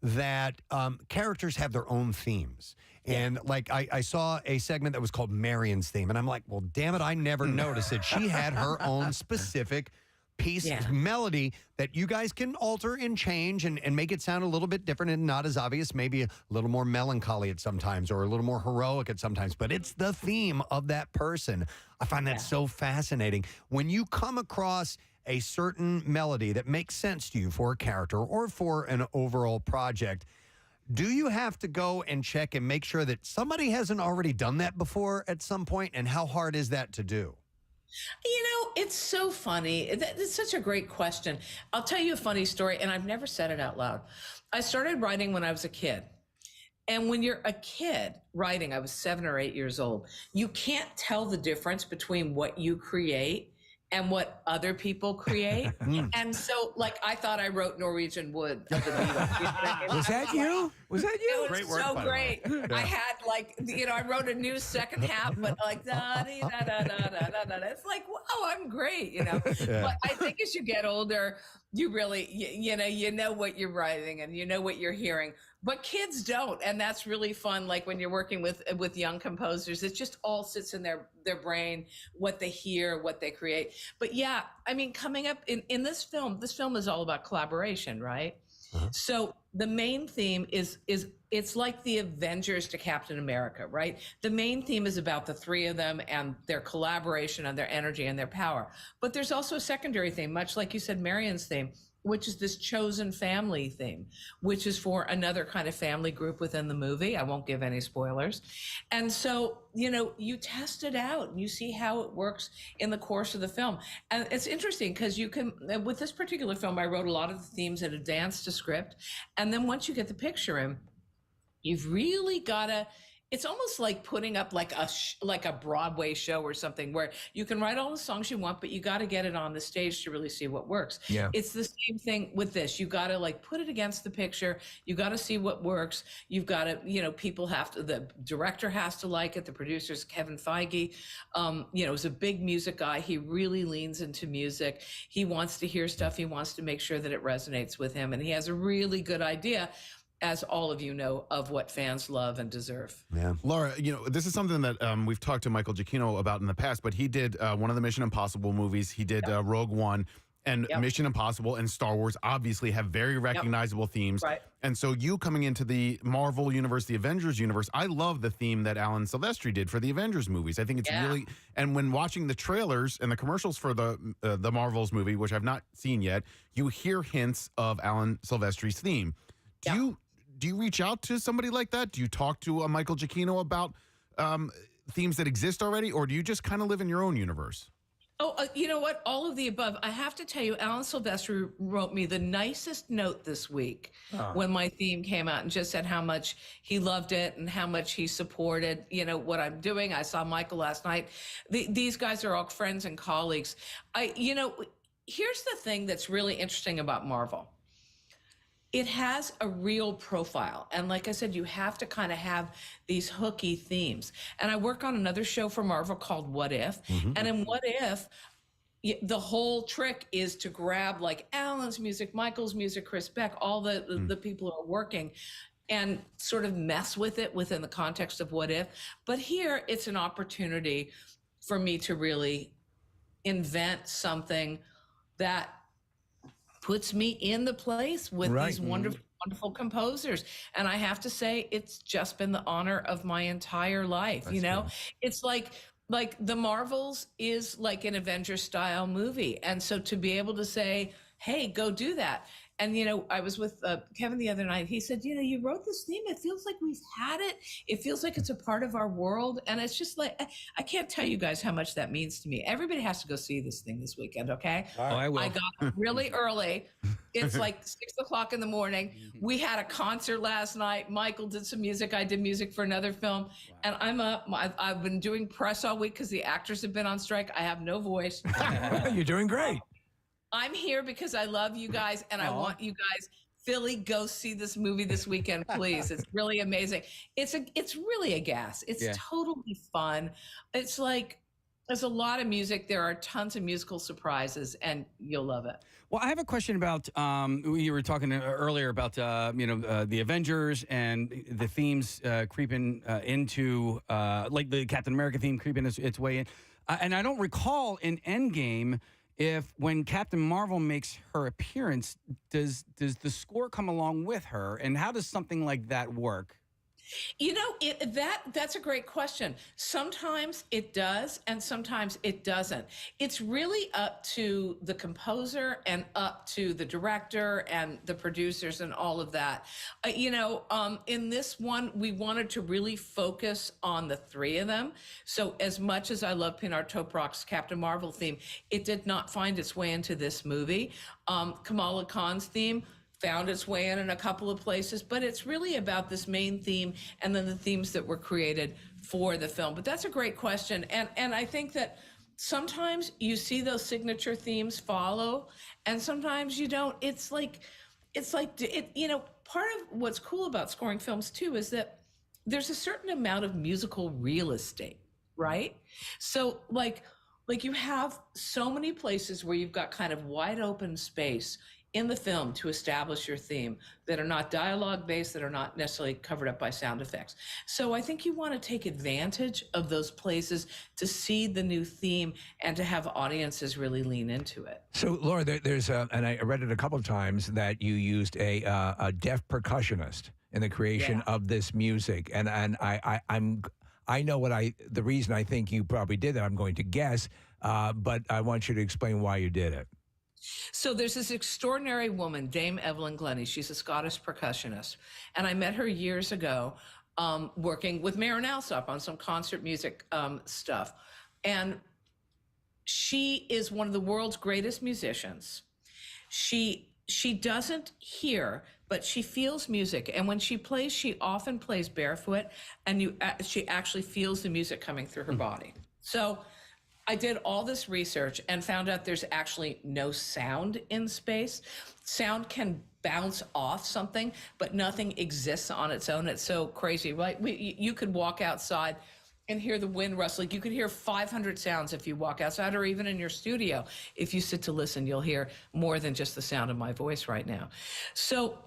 that characters have their own themes. And I saw a segment that was called Marion's theme, and I'm like, well, damn it, I never noticed that she had her own specific piece of melody that you guys can alter and change and make it sound a little bit different and not as obvious, maybe a little more melancholy at sometimes or a little more heroic at sometimes, but it's the theme of that person. I find that so fascinating. When you come across a certain melody that makes sense to you for a character or for an overall project, do you have to go and check and make sure that somebody hasn't already done that before at some point? And how hard is that to do? It's so funny. It's such a great question. I'll tell you a funny story, and I've never said it out loud. I started writing when I was a kid. And when you're a kid writing, I was 7 or 8 years old, you can't tell the difference between what you create and what other people create. And so, I thought I wrote Norwegian Wood of the Beatles. Was that you? Was that you? It was so great. I had I wrote a new second half, but da-dee-da-da-da-da-da-da. It's like, wow, I'm great, But I think as you get older, you really, you know what you're writing and you know what you're hearing. But kids don't, and that's really fun. Like when you're working with young composers, it just all sits in their brain, what they hear, what they create. But yeah, I mean, coming up in this film is all about collaboration, right? Uh-huh. So the main theme is it's like the Avengers to Captain America, right? The main theme is about the three of them and their collaboration and their energy and their power. But there's also a secondary theme, much like you said, Marion's theme, which is this chosen family theme, which is for another kind of family group within the movie. I won't give any spoilers. And so, you test it out and you see how it works in the course of the film. And it's interesting because with this particular film, I wrote a lot of the themes in advance to script. And then once you get the picture in, you've really got to, it's almost like putting up like a Broadway show or something where you can write all the songs you want, but you got to get it on the stage to really see what works. Yeah. It's the same thing with this. You got to put it against the picture. You got to see what works. You've got to, the director has to like it. The producer's Kevin Feige, is a big music guy. He really leans into music. He wants to hear stuff. He wants to make sure that it resonates with him. And he has a really good idea, as all of you know, of what fans love and deserve. Yeah. Laura, this is something that we've talked to Michael Giacchino about in the past, but he did one of the Mission Impossible movies. He did Rogue One, and Mission Impossible and Star Wars obviously have very recognizable themes. Right. And so you coming into the Marvel universe, the Avengers universe, I love the theme that Alan Silvestri did for the Avengers movies. I think it's really, and when watching the trailers and the commercials for the Marvels movie, which I've not seen yet, you hear hints of Alan Silvestri's theme. Do you reach out to somebody like that? Do you talk to a Michael Giacchino about themes that exist already, or do you just kind of live in your own universe? Oh, you know what? All of the above. I have to tell you, Alan Silvestri wrote me the nicest note this week when my theme came out and just said how much he loved it and how much he supported, what I'm doing. I saw Michael last night. These guys are all friends and colleagues. here's the thing that's really interesting about Marvel. It has a real profile. And like I said, you have to kind of have these hooky themes. And I work on another show for Marvel called What If? And in What If, the whole trick is to grab like Alan's music, Michael's music, Chris Beck, all the people who are working, and sort of mess with it within the context of What If. But here it's an opportunity for me to really invent something that puts me in the place with these wonderful composers. And I have to say, it's just been the honor of my entire life. That's you know, cool. it's like The Marvels is like an Avengers style movie. And so to be able to say, hey, go do that. And, you know, I was with Kevin the other night. He said, you know, you wrote this theme. It feels like we've had it. It feels like it's a part of our world. And it's just like, I can't tell you guys how much that means to me. Everybody has to go see this thing this weekend, okay? Oh, I will. I got up really early. It's like 6 o'clock in the morning. We had a concert last night. Michael did some music. I did music for another film. And I'm up. I've been doing press all week because the actors have been on strike. I have no voice. You're doing great. I'm here because I love you guys, and I want you guys. Philly, go see this movie this weekend, please. It's really amazing. It's really a gas. It's totally fun. It's like there's a lot of music. There are tons of musical surprises, and you'll love it. Well, I have a question about you were talking earlier about the Avengers and the themes creeping into like the Captain America theme creeping its way in, and I don't recall in Endgame. If when Captain Marvel makes her appearance, does the score come along with her, and how does something like that work? You know, that's a great question. Sometimes it does, and sometimes it doesn't. It's really up to the composer and up to the director and the producers and all of that. In this one, we wanted to really focus on the three of them. So as much as I love Pinar Toprok's Captain Marvel theme, it did not find its way into this movie. Kamala Khan's theme found its way in a couple of places, but it's really about this main theme and then the themes that were created for the film. But that's a great question. And I think that sometimes you see those signature themes follow, and sometimes you don't. It's like, part of what's cool about scoring films too is that there's a certain amount of musical real estate, right? So like you have so many places where you've got kind of wide open space in the film to establish your theme that are not dialogue based, that are not necessarily covered up by sound effects. So I think you want to take advantage of those places to see the new theme and to have audiences really lean into it. So Laura, there's and I read it a couple of times that you used a deaf percussionist in the creation of this music, and I know the reason I think you probably did that. I'm going to guess, but I want you to explain why you did it. So there's this extraordinary woman, Dame Evelyn Glennie. She's a Scottish percussionist. And I met her years ago working with Marin Alsop on some concert music stuff. And she is one of the world's greatest musicians. She doesn't hear, but she feels music. And when she plays, she often plays barefoot, and she actually feels the music coming through her body. So I did all this research and found out there's actually no sound in space. Sound can bounce off something, but nothing exists on its own. It's so crazy, right? You could walk outside and hear the wind rustling. You could hear 500 sounds if you walk outside, or even in your studio. If you sit to listen, you'll hear more than just the sound of my voice right now. So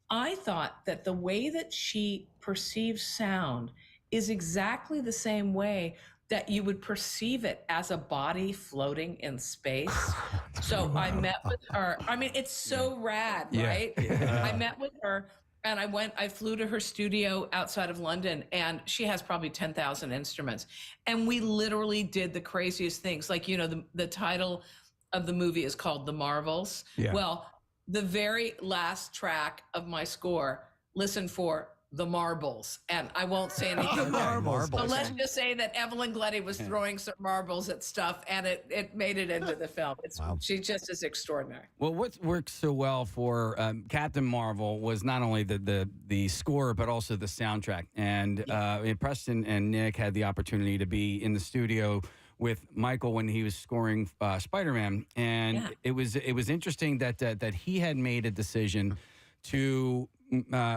I thought that the way that she perceives sound is exactly the same way that you would perceive it as a body floating in space. So I met with her. I mean, it's so rad, right? Yeah. I met with her, and I flew to her studio outside of London, and she has probably 10,000 instruments. And we literally did the craziest things. Like, the title of the movie is called The Marvels. Yeah. Well, the very last track of my score, listen for The Marbles, and I won't say anything. Marbles. But let's just say that Evelyn Glennie was throwing some marbles at stuff, and it made it into the film. She just is extraordinary. Well, what works so well for Captain Marvel was not only the score, but also the soundtrack. And Preston and Nick had the opportunity to be in the studio with Michael when he was scoring Spider-Man, and it was interesting that he had made a decision to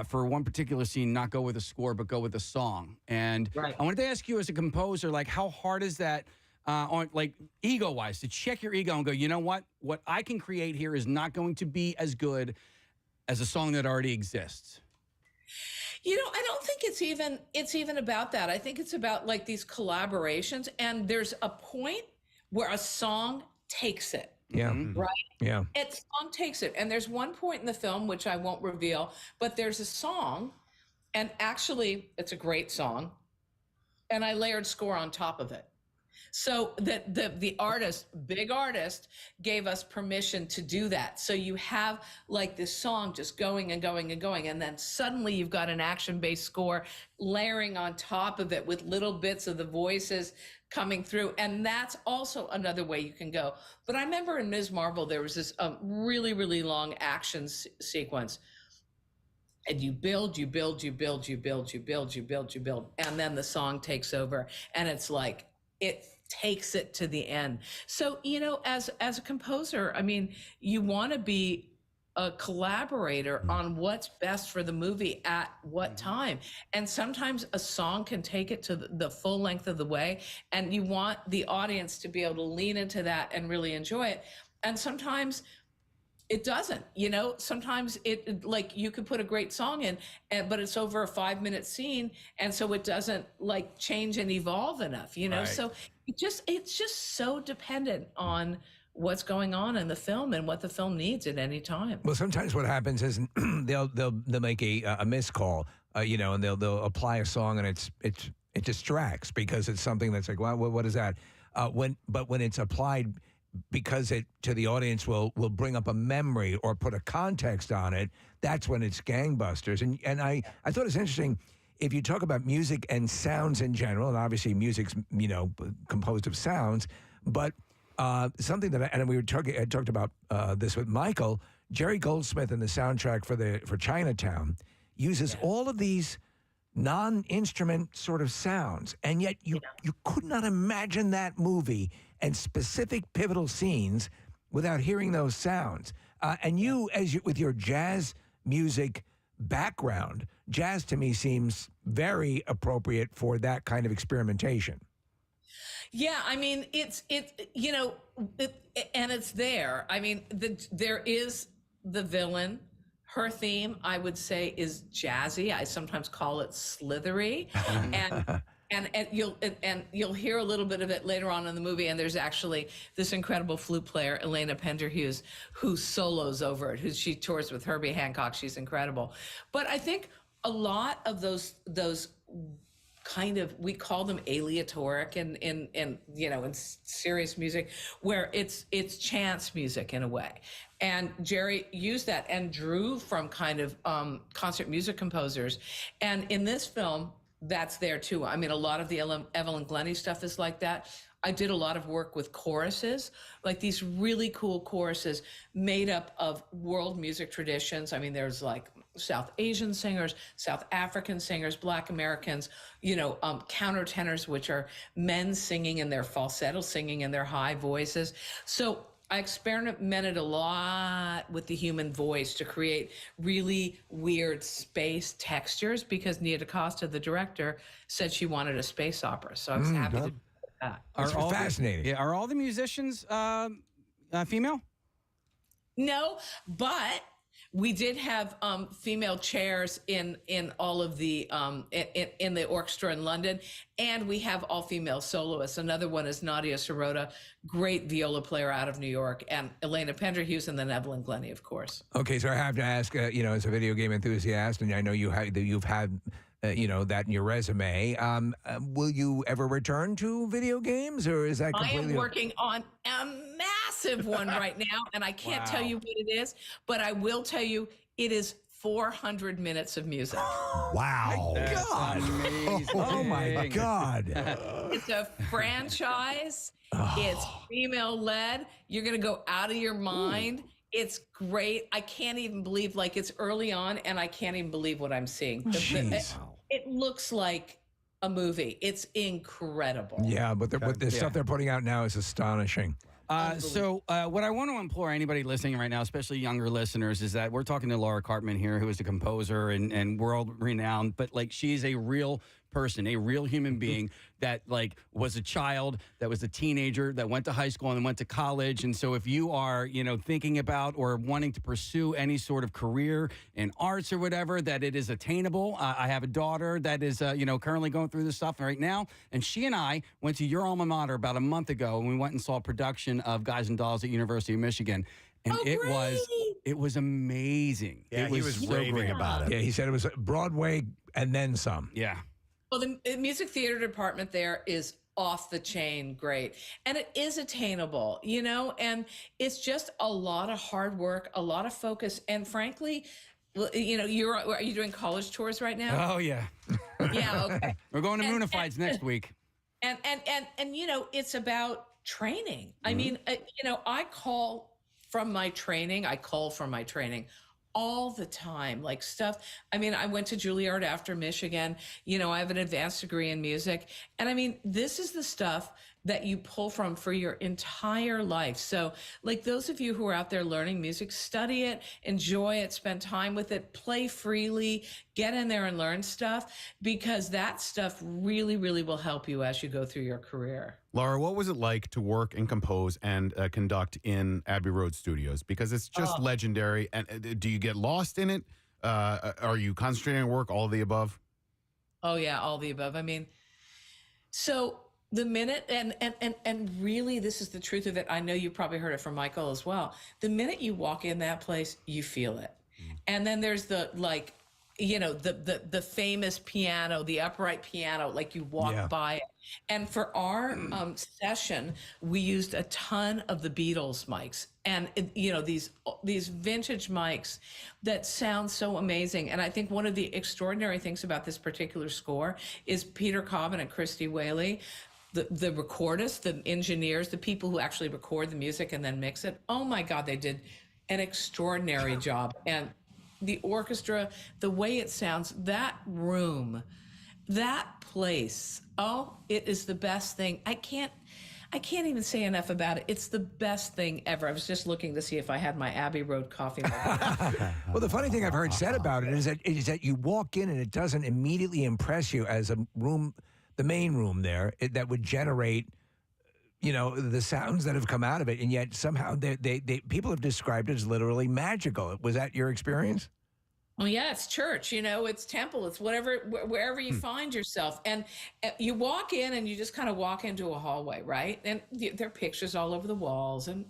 for one particular scene not go with a score but go with a song. And I wanted to ask you as a composer, like, how hard is that on, like, ego-wise, to check your ego and go, you know what I can create here is not going to be as good as a song that already exists? I don't think it's even about that. I think it's about like these collaborations, and there's a point where a song takes it. Yeah. Right? Yeah. A song takes it. And there's one point in the film, which I won't reveal, but there's a song, and actually it's a great song, and I layered score on top of it. So that the artist, big artist, gave us permission to do that. So you have like this song just going and going and going, and then suddenly you've got an action-based score layering on top of it with little bits of the voices coming through. And that's also another way you can go. But I remember in Ms. Marvel, there was this really, really long action sequence. And you build, and then the song takes over, and it's like, it takes it to the end. So, as a composer, I mean, you want to be a collaborator on what's best for the movie at what time. And sometimes a song can take it to the full length of the way, and you want the audience to be able to lean into that and really enjoy it. And sometimes it doesn't, sometimes it like you could put a great song in, but it's over a 5-minute scene. And so it doesn't like change and evolve enough, Right. So it's just so dependent on what's going on in the film and what the film needs at any time. Well, sometimes what happens is they'll make a miscall, and they'll apply a song, and it distracts because it's something that's like, well, what is that? When it's applied because it to the audience will bring up a memory or put a context on it, that's when it's gangbusters. And I thought it's interesting. If you talk about music and sounds in general, and obviously music's composed of sounds, but something that we had talked about this with Michael, Jerry Goldsmith in the soundtrack for Chinatown uses all of these non-instrument sort of sounds, and yet you could not imagine that movie and specific pivotal scenes without hearing those sounds. And with your jazz music background, jazz to me seems very appropriate for that kind of experimentation. Yeah, I mean, and it's there. I mean, there is the villain. Her theme, I would say, is jazzy. I sometimes call it slithery, and you'll hear a little bit of it later on in the movie. And there's actually this incredible flute player, Elena Penderhughes, who solos over it. She tours with Herbie Hancock. She's incredible. But I think a lot of those kind of, we call them aleatoric in serious music, where it's chance music in a way. And Jerry used that and drew from kind of concert music composers. And in this film, that's there too. I mean, a lot of the Evelyn Glennie stuff is like that. I did a lot of work with choruses, like these really cool choruses made up of world music traditions. I mean, there's like South Asian singers, South African singers, Black Americans, countertenors, which are men singing in their falsetto, singing in their high voices. So I experimented a lot with the human voice to create really weird space textures, because Nia DaCosta, the director, said she wanted a space opera. So I was happy to do that. That's fascinating. Are all the musicians female? No, but we did have female chairs in all of the in the orchestra in London, and we have all female soloists. Another one is Nadia Sirota, great viola player out of New York, and Elena Penderhughes, and then Evelyn Glennie, of course. Okay, so I have to ask, as a video game enthusiast, and I know you've had that in your resume. Will you ever return to video games, or is that completely? I am working on a massive one right now, and I can't tell you what it is, but I will tell you it is 400 minutes of music. Wow. God. Oh, my God. It's a franchise. It's female-led. You're going to go out of your mind. Ooh. It's great. I can't even believe, it's early on, and I can't even believe what I'm seeing. It looks like a movie. It's incredible. Yeah, but the stuff they're putting out now is astonishing. So what I want to implore anybody listening right now, especially younger listeners, is that we're talking to Laura Cartman here, who is a composer and world renowned, but like she's a real person, a real human being that like was a child, that was a teenager, that went to high school and went to college. And so if you are, thinking about or wanting to pursue any sort of career in arts or whatever, that it is attainable. I have a daughter that is, currently going through this stuff right now. And she and I went to your alma mater about a month ago, and we went and saw a production of Guys and Dolls at University of Michigan. And it was amazing. Yeah, he was raving about it. Yeah, he said it was Broadway and then some. Yeah. Well, the music theater department there is off the chain great. And it is attainable, and it's just a lot of hard work, a lot of focus. And frankly, are you doing college tours right now? Oh, yeah. Yeah, okay. We're going to Moonifieds next week. And it's about training. I mean, I call from my training all the time, like stuff. I mean, I went to Juilliard after Michigan. I have an advanced degree in music. And I mean, this is the stuff that you pull from for your entire life. So like those of you who are out there learning music, study it, enjoy it, spend time with it, play freely, get in there and learn stuff, because that stuff really, really will help you as you go through your career. Laura, what was it like to work and compose and conduct in Abbey Road Studios? Because it's just legendary. And do you get lost in it? Are you concentrating on work, all of the above? Oh, yeah, all the above. I mean, so the minute, and really, this is the truth of it. I know you probably heard it from Michael as well. The minute you walk in that place, you feel it. And then there's the, like, the famous piano, the upright piano, like you walk by it. And for our session, we used a ton of the Beatles mics, and these vintage mics that sound so amazing. And I think one of the extraordinary things about this particular score is Peter Cobbin and Christy Whaley, the recordists, the engineers, the people who actually record the music and then mix it. Oh my God, they did an extraordinary job. And the orchestra, the way it sounds, that room, that place, it is the best thing. I can't even say enough about it. It's the best thing ever. I was just looking to see if I had my Abbey Road coffee mug. Well, the funny thing I've heard said about it is that you walk in and it doesn't immediately impress you as a room, the main room there, that would generate, the sounds that have come out of it, and yet somehow they people have described it as literally magical. Was that your experience? Well, yeah, it's church, it's temple, it's whatever, wherever you find yourself. And you walk in and you just kind of walk into a hallway, right? And there are pictures all over the walls and,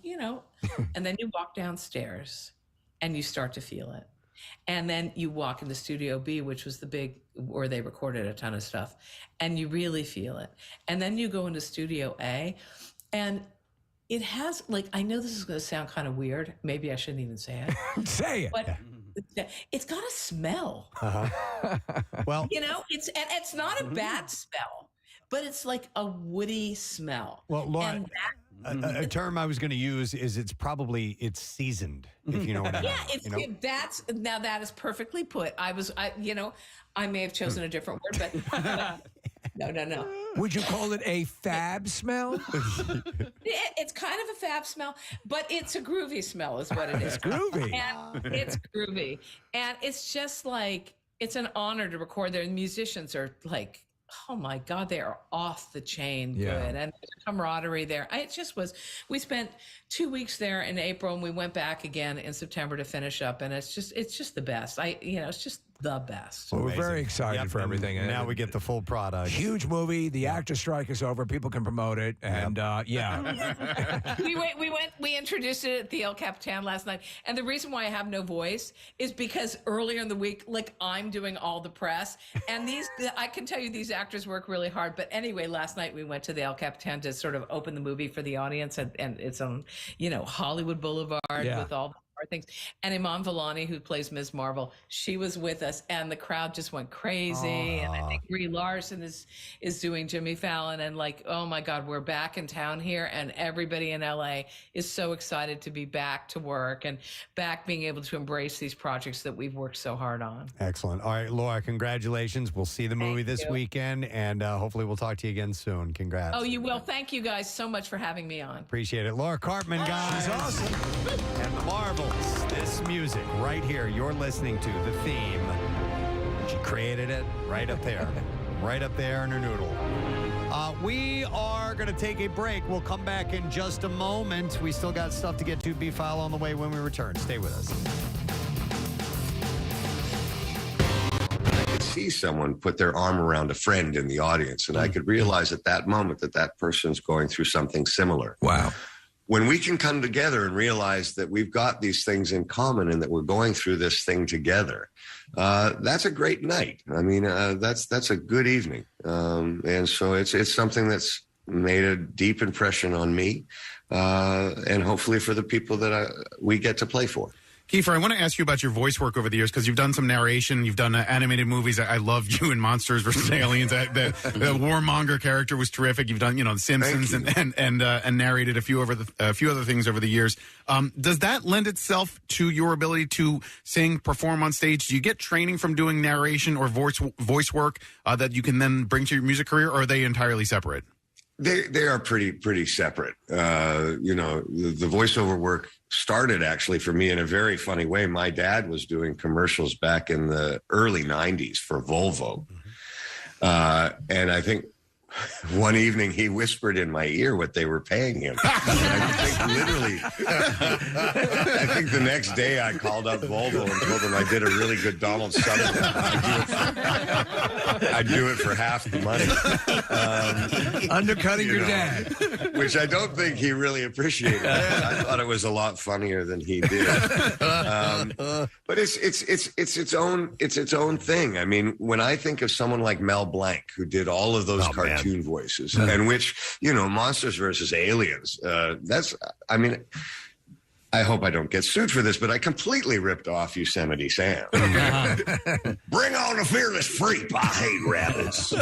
and then you walk downstairs and you start to feel it. And then you walk into Studio B, which was the big, where they recorded a ton of stuff, and you really feel it. And then you go into Studio A, and it has, like, I know this is going to sound kind of weird. Maybe I shouldn't even say it. Say it. But it's got a smell. Well, it's not a bad smell, but it's like a woody smell. Well, Laura, a term I was going to use is it's seasoned, if you know what I mean. Now that is perfectly put. I may have chosen a different word, but no. Would you call it a fab smell? It's kind of a fab smell, but it's a groovy smell is what it is. It's groovy. And it's groovy. And it's just like, it's an honor to record there. And musicians are like, oh my God, they are off the chain good. And there's a camaraderie there. We spent 2 weeks there in April, and we went back again in September to finish up. And it's just the best. It's just the best. Well, we're very excited for everything. And now we get the full product. Huge movie. The actor strike is over. People can promote it. And we introduced it at the El Capitan last night. And the reason why I have no voice is because earlier in the week, like, I'm doing all the press. And I can tell you these actors work really hard. But anyway, last night we went to the El Capitan to sort of open the movie for the audience. And it's on, Hollywood Boulevard with all the things. And Iman Vellani, who plays Ms. Marvel, she was with us, and the crowd just went crazy. And I think Brie Larson is doing Jimmy Fallon, and like, oh my God, we're back in town here, and everybody in LA is so excited to be back to work and back being able to embrace these projects that we've worked so hard on. Excellent. All right, Laura, congratulations. We'll see the movie this weekend, and hopefully we'll talk to you again soon. Congrats. Oh, you will. Thank you guys so much for having me on. Appreciate it. Laura Cartman, guys. She's awesome. And the Marvels. This music right here, you're listening to the theme. She created it right up there. Right up there in her noodle. We are going to take a break. We'll come back in just a moment. We still got stuff to get to. B-File on the way when we return. Stay with us. See someone put their arm around a friend in the audience, and I could realize at that moment that that person's going through something similar. Wow. When we can come together and realize that we've got these things in common and that we're going through this thing together, that's a great night. I mean, that's a good evening. And so it's something that's made a deep impression on me, and hopefully for the people that we get to play for. Kiefer, I want to ask you about your voice work over the years, because you've done some narration, you've done animated movies. I loved you in Monsters vs. Aliens. The warmonger character was terrific. You've done, The Simpsons and narrated a few other things over the years. Does that lend itself to your ability to sing, perform on stage? Do you get training from doing narration or voice work that you can then bring to your music career, or are they entirely separate? They are pretty separate. The voiceover work started actually for me in a very funny way. My dad was doing commercials back in the early 90s for Volvo. And I think one evening he whispered in my ear what they were paying him. I think the next day I called up Volvo and told them I did a really good Donald Sutherland. I'd do it for half the money. Undercutting your dad. Which I don't think he really appreciated. I thought it was a lot funnier than he did. But it's its own thing. I mean, when I think of someone like Mel Blanc, who did all of those cartoon voices, and which, Monsters versus Aliens, I hope I don't get sued for this, but I completely ripped off Yosemite Sam. Bring on the fearless freak. I hate rabbits.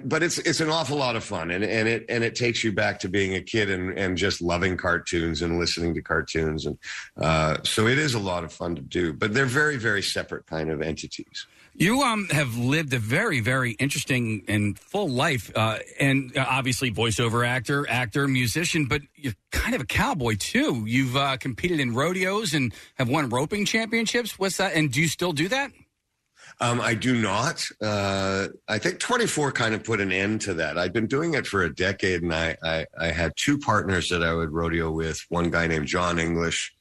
But it's an awful lot of fun, and it takes you back to being a kid and just loving cartoons and listening to cartoons, and so it is a lot of fun to do. But they're very, very separate kind of entities. You have lived a very, very interesting and full life, and obviously voiceover actor, musician, but you're kind of a cowboy too. You've competed in rodeos and have won roping championships. What's that? And do you still do that? I do not. I think 24 kind of put an end to that. I'd been doing it for a decade, and I had two partners that I would rodeo with. One guy named John English,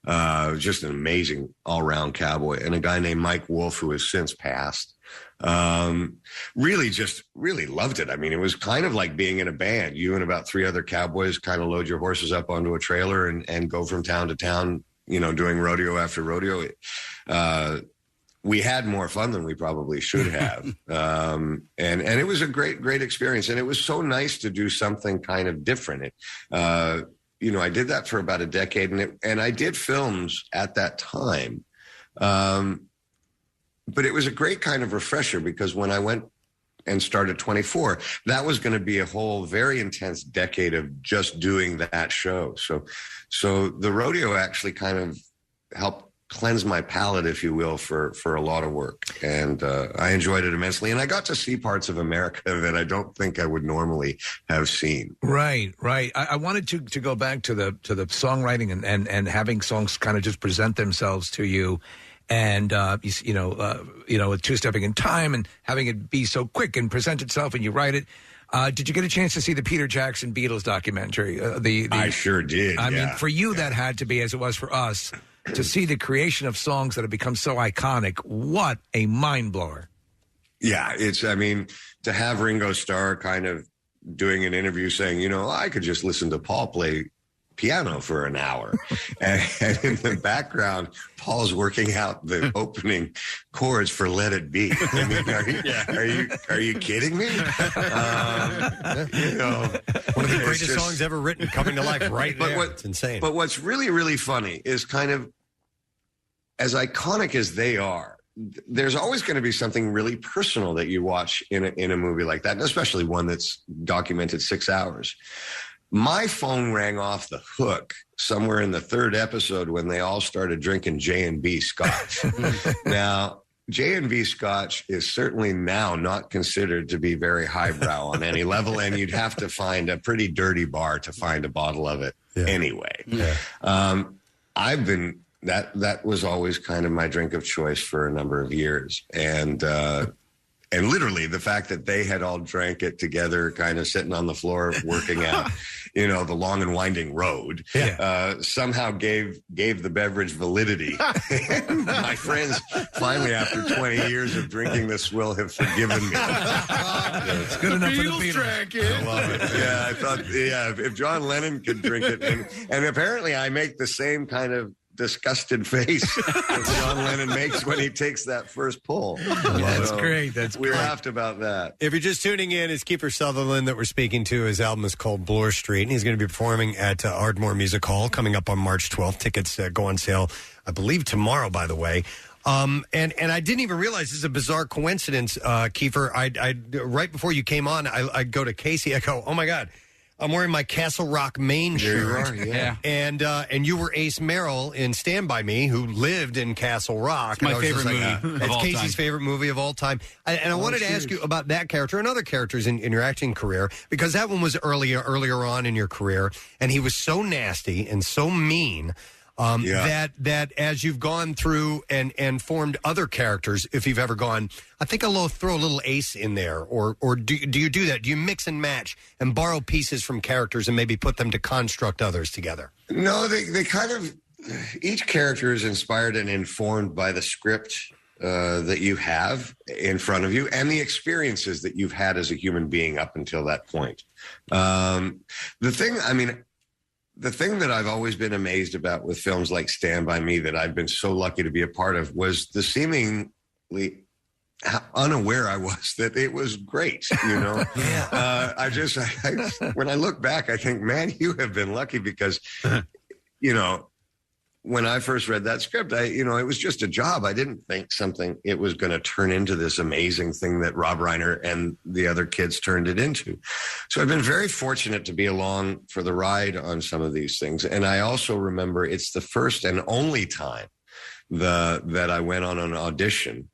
just an amazing all-round cowboy, and a guy named Mike Wolf, who has since passed. Really loved it. I mean, it was kind of like being in a band. You and about three other cowboys kind of load your horses up onto a trailer and go from town to town, doing rodeo after rodeo. We had more fun than we probably should have. And it was a great experience. And it was so nice to do something kind of different. I did that for about a decade, and I did films at that time. But it was a great kind of refresher, because when I went and started 24, that was going to be a whole very intense decade of just doing that show. So the rodeo actually kind of helped cleanse my palate, if you will, for a lot of work. And I enjoyed it immensely. And I got to see parts of America that I don't think I would normally have seen. Right. I wanted to go back to the songwriting and having songs kind of just present themselves to you. And, with two-stepping in time and having it be so quick and present itself and you write it. Did you get a chance to see the Peter Jackson Beatles documentary? I sure did. I mean, for you, that had to be, as it was for us, to see the creation of songs that have become so iconic. What a mind blower. Yeah, to have Ringo Starr kind of doing an interview saying, I could just listen to Paul play piano for an hour. and in the background, Paul's working out the opening chords for Let It Be. I mean, are you kidding me? One of the greatest songs ever written coming to life right there. It's insane. But what's really, really funny is kind of as iconic as they are, there's always going to be something really personal that you watch in a movie like that, and especially one that's documented 6 hours. My phone rang off the hook somewhere in the third episode when they all started drinking J&B Scotch. Now, J&B Scotch is certainly now not considered to be very highbrow on any level, and you'd have to find a pretty dirty bar to find a bottle of it anyway. I've been that was always kind of my drink of choice for a number of years, and literally the fact that they had all drank it together, kind of sitting on the floor working out, the long and winding road, somehow gave the beverage validity. My friends finally, after 20 years of drinking the swill, have forgiven me. It's good enough for the Beatles. I love it. Yeah, I thought, if John Lennon could drink it, and apparently I make the same kind of disgusted face that John Lennon makes when he takes that first pull. That's great. We laughed about that. If you're just tuning in, it's Kiefer Sutherland that we're speaking to. His album is called Bloor Street, and he's going to be performing at Ardmore Music Hall coming up on March 12th. Tickets go on sale, I believe, tomorrow, by the way. And I didn't even realize this is a bizarre coincidence, Kiefer. I right before you came on, I go to Casey. I go, oh, my God. I'm wearing my Castle Rock, Maine shirt. And you were Ace Merrill in Stand By Me, who lived in Castle Rock. It's my favorite movie. It's Casey's favorite movie of all time. And I wanted to ask you about that character and other characters in your acting career, because that one was earlier on in your career, and he was so nasty and so mean. That as you've gone through and formed other characters, if you've ever gone, I think I'll throw a little Ace in there, or do you do that? Do you mix and match and borrow pieces from characters and maybe put them to construct others together? No, they kind of, each character is inspired and informed by the script that you have in front of you and the experiences that you've had as a human being up until that point. The thing that I've always been amazed about with films like Stand By Me that I've been so lucky to be a part of was the seemingly unaware I was that it was great, when I look back, I think, man, you have been lucky because, when I first read that script, it was just a job. I didn't think it was going to turn into this amazing thing that Rob Reiner and the other kids turned it into. So I've been very fortunate to be along for the ride on some of these things. And I also remember it's the first and only time that I went on an audition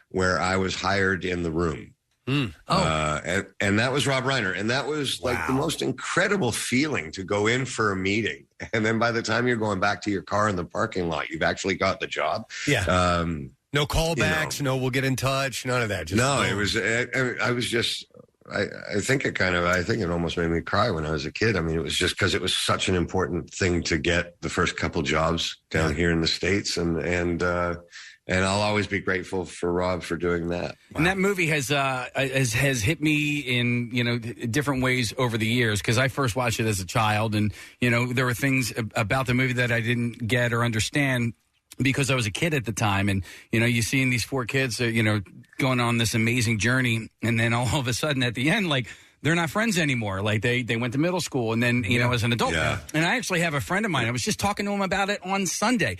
where I was hired in the room. And that was Rob Reiner. And that was like the most incredible feeling to go in for a meeting. And then by the time you're going back to your car in the parking lot, you've actually got the job. Yeah. No callbacks, no we'll get in touch, none of that. It was, I was just, I think it almost made me cry when I was a kid. I mean, it was just because it was such an important thing to get the first couple jobs down here in the States. And I'll always be grateful for Rob for doing that. And that movie has hit me in different ways over the years, because I first watched it as a child, and there were things about the movie that I didn't get or understand because I was a kid at the time. And you seeing these four kids going on this amazing journey, and then all of a sudden at the end, like, they're not friends anymore. Like they went to middle school, and then as an adult. Yeah. And I actually have a friend of mine. I was just talking to him about it on Sunday.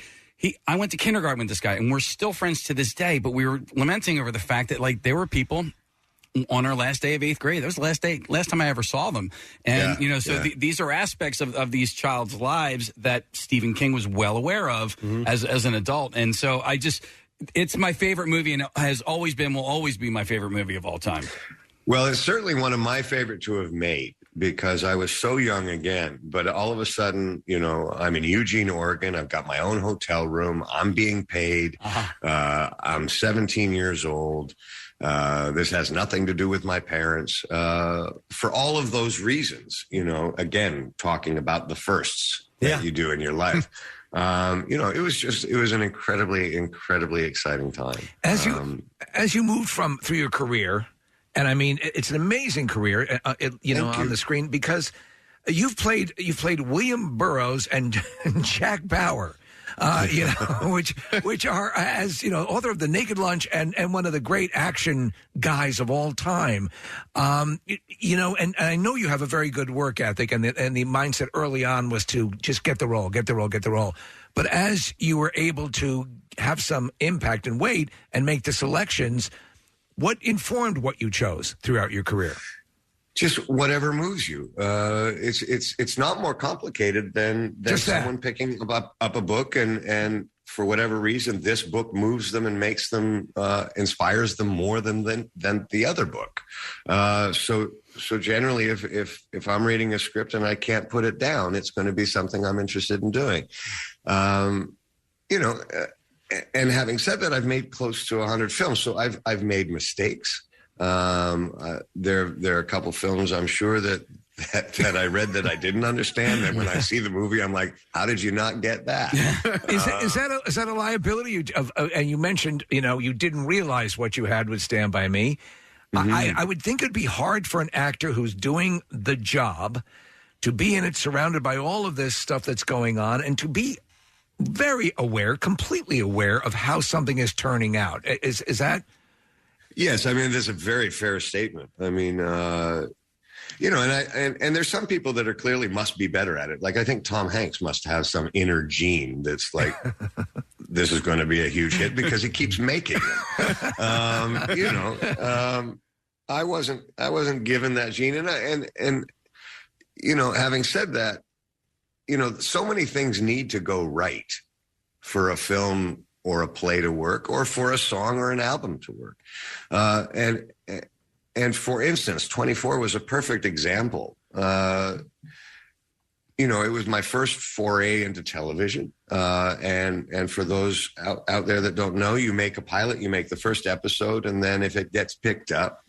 I went to kindergarten with this guy, and we're still friends to this day, but we were lamenting over the fact that, like, there were people on our last day of 8th grade. That was the last time I ever saw them. And, these are aspects of these child's lives that Stephen King was well aware of as an adult. And so it's my favorite movie, and has always been, will always be my favorite movie of all time. Well, it's certainly one of my favorite to have made, because I was so young again, but all of a sudden, I'm in Eugene, Oregon. I've got my own hotel room. I'm being paid. I'm 17 years old. This has nothing to do with my parents. For all of those reasons, again, talking about the firsts that you do in your life. It was an incredibly, incredibly exciting time. As you moved through your career, and I mean, it's an amazing career, on the screen, because you've played William Burroughs and Jack Bauer. Which are, as author of The Naked Lunch and one of the great action guys of all time. And I know you have a very good work ethic, and the mindset early on was to just get the role. But as you were able to have some impact and weight and make the selections, what informed what you chose throughout your career? Just whatever moves you. It's not more complicated than someone picking up a book and for whatever reason this book moves them and makes them inspires them more than the other book. So generally, if I'm reading a script and I can't put it down, it's going to be something I'm interested in doing. And having said that, I've made close to 100 films, so I've made mistakes. There are a couple films I'm sure that I read that I didn't understand, and when I see the movie, I'm like, "How did you not get that?" Is that a liability? And you mentioned you didn't realize what you had with Stand By Me. Mm-hmm. I would think it'd be hard for an actor who's doing the job to be in it, surrounded by all of this stuff that's going on, and to be very aware, completely aware of how something is turning out. Is that? Yes, I mean, that's a very fair statement. I mean, and there's some people that are clearly must be better at it. Like, I think Tom Hanks must have some inner gene that's like, this is going to be a huge hit because he keeps making them. I wasn't given that gene, and having said that, so many things need to go right for a film or a play to work, or for a song or an album to work. And for instance, 24 was a perfect example. It was my first foray into television. And for those out there that don't know, you make a pilot, you make the first episode, and then if it gets picked up,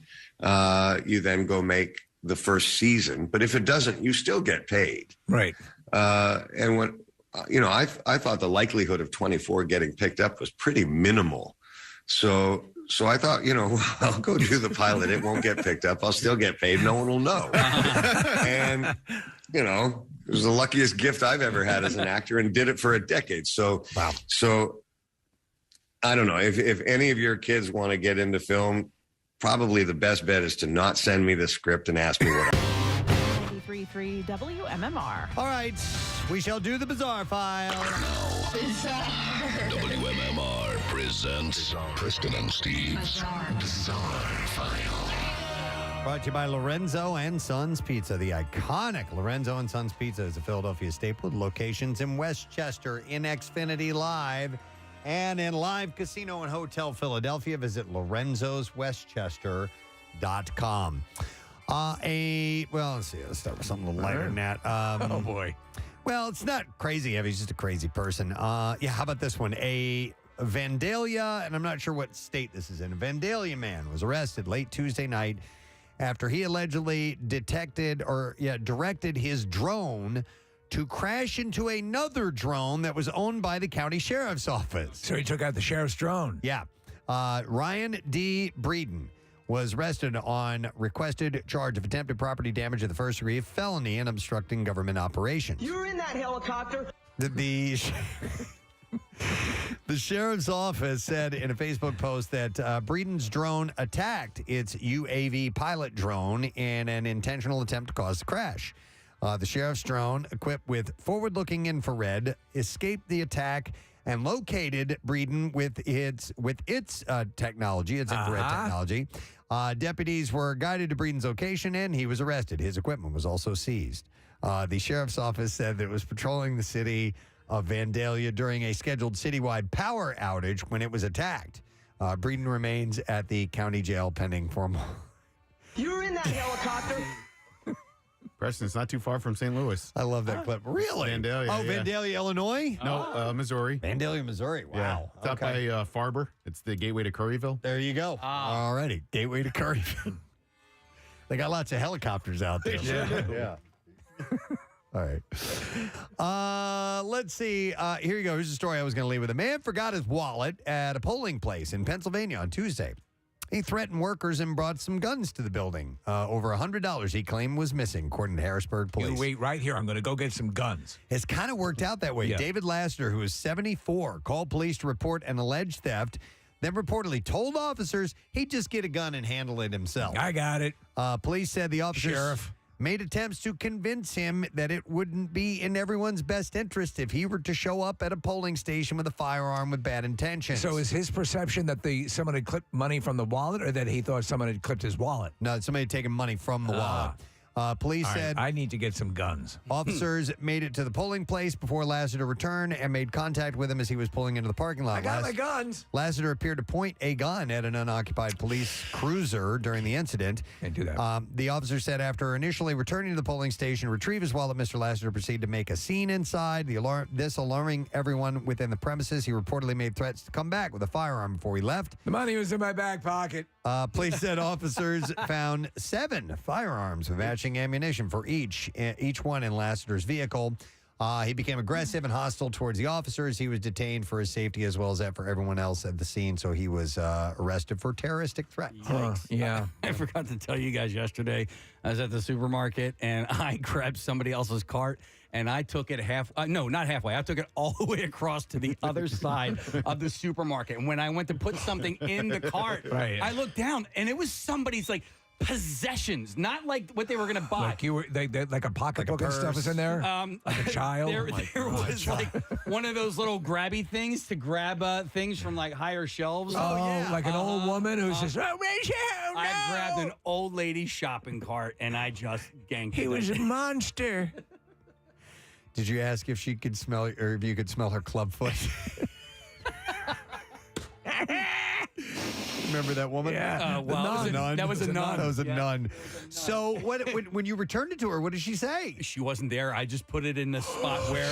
you then go make the first season. But if it doesn't, you still get paid. Right. And when I thought the likelihood of 24 getting picked up was pretty minimal. So I thought, I'll go do the pilot. It won't get picked up. I'll still get paid. No one will know. And, it was the luckiest gift I've ever had as an actor, and did it for a decade. So, wow. So I don't know if any of your kids want to get into film, probably the best bet is to not send me the script and ask me what 93.3 WMMR. All right, we shall do the Bizarre File. WMMR presents Preston and Steve's Bizarre File. Brought to you by Lorenzo and Sons Pizza. The iconic Lorenzo and Sons Pizza is a Philadelphia staple with locations in Westchester, in Xfinity Live, and in Live Casino and Hotel Philadelphia. Visit lorenzoswestchester.com. Let's see. Let's start with something a little lighter than that. Oh, boy. Well, it's not crazy heavy. He's just a crazy person. How about this one? A Vandalia, and I'm not sure what state this is in. A Vandalia man was arrested late Tuesday night after he allegedly directed his drone to crash into another drone that was owned by the county sheriff's office. So he took out the sheriff's drone. Yeah. Ryan D. Breeden was arrested on requested charge of attempted property damage of the first degree, felony, and obstructing government operations. You're in that helicopter. The sheriff's office said in a Facebook post that Breeden's drone attacked its UAV pilot drone in an intentional attempt to cause the crash. The sheriff's drone, equipped with forward-looking infrared, escaped the attack and located Breeden with its technology, its infrared technology. Deputies were guided to Breeden's location, and he was arrested. His equipment was also seized. The sheriff's office said that it was patrolling the city of Vandalia during a scheduled citywide power outage when it was attacked. Breeden remains at the county jail pending formal. You're in that helicopter. Preston, it's not too far from St. Louis. I love that clip. Really? Vandalia. Vandalia, Illinois? No, Missouri. Vandalia, Missouri. Wow. Yeah. It's out by Farber. It's the gateway to Curryville. There you go. All righty. Gateway to Curryville. They got lots of helicopters out there. Yeah. All right. Let's see. Here you go. Here's a story I was going to leave with. A man forgot his wallet at a polling place in Pennsylvania on Tuesday. He threatened workers and brought some guns to the building. Over $100 he claimed was missing, according to Harrisburg police. You wait right here. I'm going to go get some guns. It's kind of worked out that way. Yeah. David Lassiter, who is 74, called police to report an alleged theft, then reportedly told officers he'd just get a gun and handle it himself. I got it. Police said the officers Sheriff. made attempts to convince him that it wouldn't be in everyone's best interest if he were to show up at a polling station with a firearm with bad intentions. So is his perception that someone had clipped money from the wallet, or that he thought someone had clipped his wallet? No, somebody had taken money from the wallet. Police All right, said I need to get some guns. officers made it to the polling place before Lassiter returned and made contact with him as he was pulling into the parking lot. I got my guns. Lassiter appeared to point a gun at an unoccupied police cruiser during the incident. Can't do that. The officer said after initially returning to the polling station to retrieve his wallet, Mr. Lassiter proceeded to make a scene inside. This alarming everyone within the premises. He reportedly made threats to come back with a firearm before he left. The money was in my back pocket. Police said officers found 7 firearms with matching ammunition for each one in Lassiter's vehicle. He became aggressive and hostile towards the officers. He was detained for his safety as well as that for everyone else at the scene. So he was arrested for terroristic threat. Yeah. I forgot to tell you guys yesterday. I was at the supermarket and I grabbed somebody else's cart and I took it no, not halfway. I took it all the way across to the other side of the supermarket. And when I went to put something in the cart, I looked down and it was somebody's possessions, not like what they were going to buy. Like you were, like a pocketbook and stuff was in there? Like a child? There was one of those little grabby things to grab things from higher shelves. Like an old woman who says, "Oh, Rachel, no!" I grabbed an old lady shopping cart and I just ganked it. He was a monster. Did you ask if she could smell, or if you could smell her club foot? Remember that woman? Yeah. That was a nun. That was a nun. So when you returned it to her, what did she say? She wasn't there. I just put it in the spot where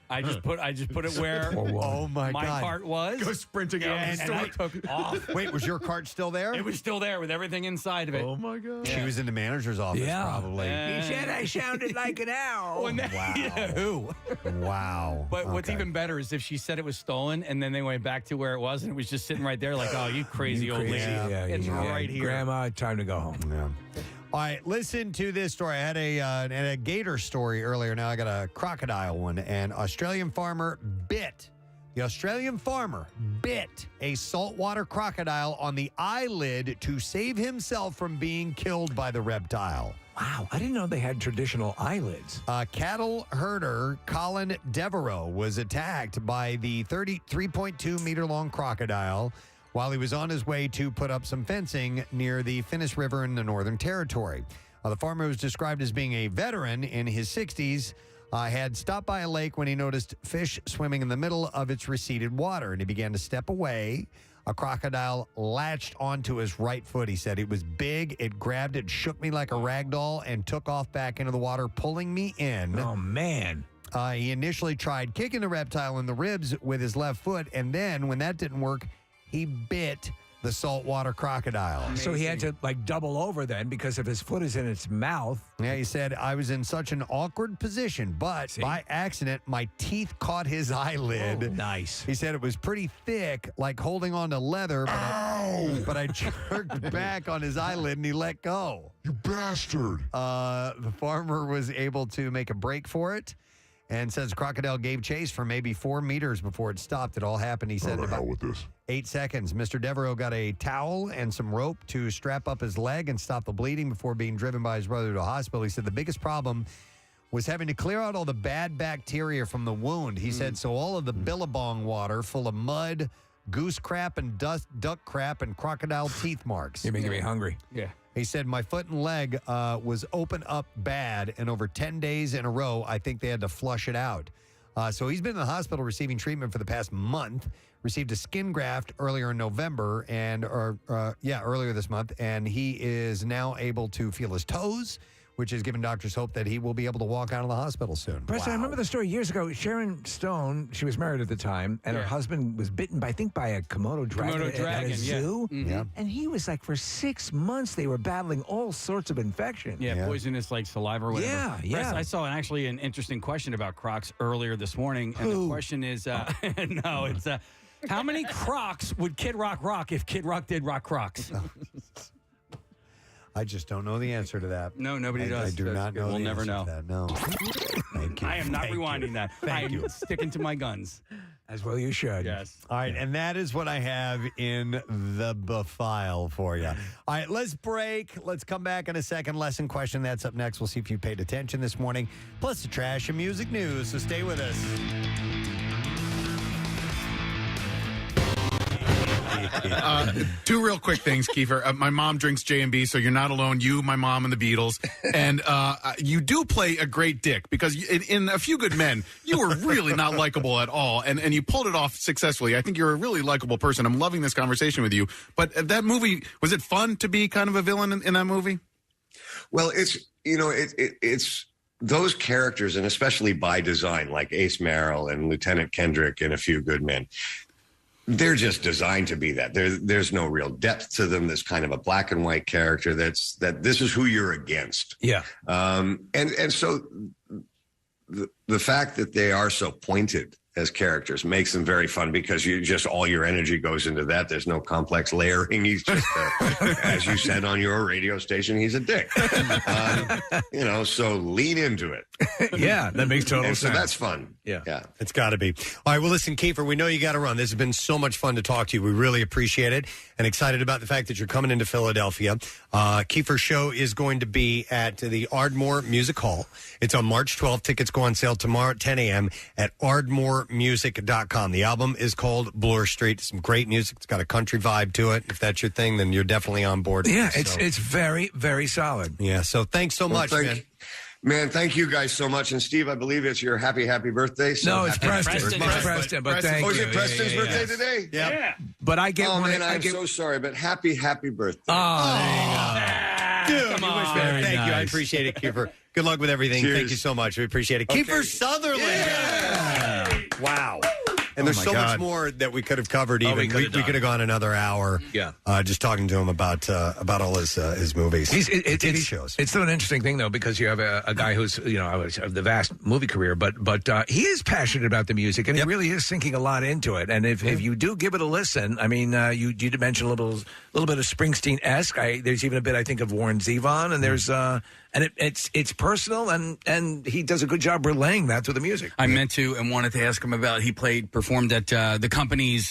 I just put it where oh my God. cart was. Go sprinting out of the and store. I took off. Wait, was your cart still there? It was still there with everything inside of it. Oh my God. She was in the manager's office, probably. He said I sounded like an owl. Wow. Yeah, who? Wow. But what's even better is if she said it was stolen and then they went back to where it was and it was just sitting right there like, oh, you crazy old lady. It's right here. Grandma, time to go home. Yeah. All right, listen to this story. I had a gator story earlier. Now I got a crocodile one. The Australian farmer bit a saltwater crocodile on the eyelid to save himself from being killed by the reptile. Wow, I didn't know they had traditional eyelids. Cattle herder Colin Devereaux was attacked by the 33.2 meter long crocodile while he was on his way to put up some fencing near the Finniss River in the Northern Territory. The farmer was described as being a veteran in his 60s, had stopped by a lake when he noticed fish swimming in the middle of its receded water, and he began to step away. A crocodile latched onto his right foot. He said it was big. It grabbed it, shook me like a rag doll, and took off back into the water, pulling me in. Oh, man. He initially tried kicking the reptile in the ribs with his left foot, and then when that didn't work, he bit the saltwater crocodile. Amazing. So he had to double over then because if his foot is in its mouth. Yeah, he said, I was in such an awkward position, but by accident, my teeth caught his eyelid. Oh, nice. He said it was pretty thick, like holding on to leather, but I jerked back on his eyelid and he let go. You bastard. The farmer was able to make a break for it. And says the crocodile gave chase for maybe 4 meters before it stopped. It all happened, he said, in about 8 seconds. Mr. Devereaux got a towel and some rope to strap up his leg and stop the bleeding before being driven by his brother to a hospital. He said the biggest problem was having to clear out all the bad bacteria from the wound. He said, so all of the billabong water full of mud, goose crap and duck crap and crocodile teeth marks. You're making me hungry. Yeah. He said, my foot and leg was open up bad, and over 10 days in a row, I think they had to flush it out. So he's been in the hospital receiving treatment for the past month, received a skin graft earlier in November, earlier this month, and he is now able to feel his toes, which has given doctors hope that he will be able to walk out of the hospital soon. Preston, I remember the story years ago. Sharon Stone, she was married at the time, and her husband was bitten by, I think, by a Komodo dragon at a zoo. Yeah. Mm-hmm. Yeah. And he was like, for 6 months, they were battling all sorts of infections. Yeah, poisonous saliva or whatever. Yeah. I saw an interesting question about crocs earlier this morning. And the question is, How many Crocs would Kid Rock rock if Kid Rock did rock Crocs? I just don't know the answer to that. No, nobody does. I do not know. We'll the never answer know. to that. No. Thank you. I am not Thank you. rewinding that. Thank I am you. sticking to my guns. As well you should. Yes. All right, and that is what I have in the file for you. All right, let's break. Let's come back in a second. Lesson question. That's up next. We'll see if you paid attention this morning. Plus the trash and music news. So stay with us. Two real quick things, Kiefer. My mom drinks J&B, so you're not alone. You, my mom, and the Beatles. And you do play a great dick because in A Few Good Men, you were really not likable at all. And you pulled it off successfully. I think you're a really likable person. I'm loving this conversation with you. But that movie, was it fun to be kind of a villain in that movie? Well, it's those characters, and especially by design, like Ace Merrill and Lieutenant Kendrick in A Few Good Men. They're just designed to be that. There's no real depth to them. There's kind of a black and white character that this is who you're against. Yeah. And so the fact that they are so pointed as characters makes them very fun because all your energy goes into that. There's no complex layering. He's just, as you said on your radio station, he's a dick. So lean into it. Yeah, that makes total and sense. So that's fun. Yeah. It's got to be. All right, well, listen, Kiefer, we know you got to run. This has been so much fun to talk to you. We really appreciate it and excited about the fact that you're coming into Philadelphia. Kiefer's show is going to be at the Ardmore Music Hall. It's on March 12th. Tickets go on sale tomorrow at 10 a.m. at ardmoremusic.com. The album is called Bloor Street. Some great music. It's got a country vibe to it. If that's your thing, then you're definitely on board. Yeah, it's very, very solid. Yeah, so thanks so much, man. Man, thank you guys so much. And Steve, I believe it's your happy birthday. So No, it's Preston. Preston. It's Preston, but thank Oh, is you. it Preston's birthday today? Yeah. But I get one. Man, I'm so sorry, but happy birthday. Dude, Come on. Thank you. I Nice. appreciate it, Kiefer. Good luck with everything. Cheers. Thank you so much. We appreciate it. Okay. Kiefer Sutherland. Yeah. Wow. And there's my so much God. more that we could have covered. Oh, Even we could have we could have gone another hour. Yeah. Just talking to him about all his movies. TV shows. It's still an interesting thing though because you have a guy who's the vast movie career, but he is passionate about the music and he really is sinking a lot into it. And if you do give it a listen, I mean, you did mention a little bit of Springsteen-esque. There's even a bit I think of Warren Zevon, and there's and it's personal and he does a good job relaying that through the music. I meant to and wanted to ask him about. He performed at the company's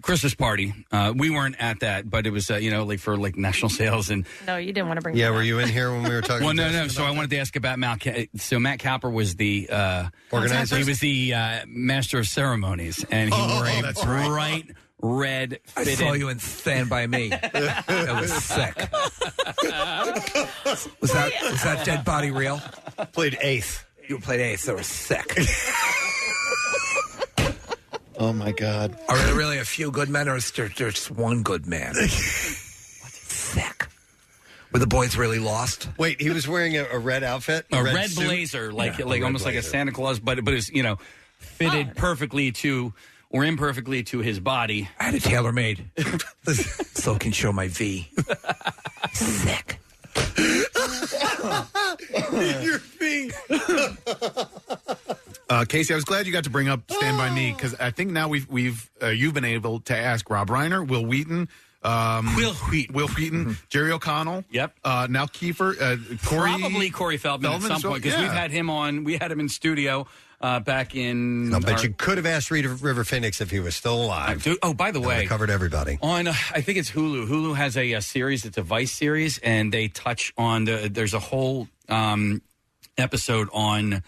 Christmas party. We weren't at that, but it was for national sales and. No, you didn't want to bring. Yeah, that were up. you in here when we were talking? Well, to no. So I wanted to ask about Matt Capper was the Organizer? He was the master of ceremosas, and he wore a that's right. bright red. I saw you in Stand By Me. That was sick. Was that dead body real? Played eighth. You played eighth. That was sick. Oh, my God. Are there really a few good men, or is there just one good man? Sick. Were the boys really lost? Wait, he was wearing a red outfit, A red suit? blazer, Yeah, almost like a Santa Claus, but it was fitted perfectly to or imperfectly to his body. I had it tailor made, so it can show my V. Sick. You're being. Casey, I was glad you got to bring up Stand By Me because I think now you've been able to ask Rob Reiner, Will Wheaton, Jerry O'Connell. Yep. Now Kiefer, Corey. Probably Corey Feldman at some point because we've had him on. We had him in studio back in. No, but you could have asked River Phoenix if he was still alive. By the way, covered everybody on. I think it's Hulu. Hulu has a series. It's a Vice series, and they touch on there's a whole episode on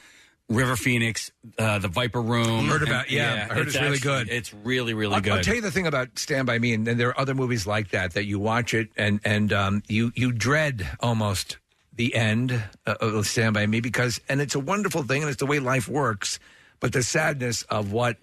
River Phoenix, the Viper Room. Heard about, I heard it's really good. It's really, really good. I'll tell you the thing about Stand By Me, and there are other movies like that you watch it and you dread almost the end of Stand By Me and it's a wonderful thing and it's the way life works, but the sadness of what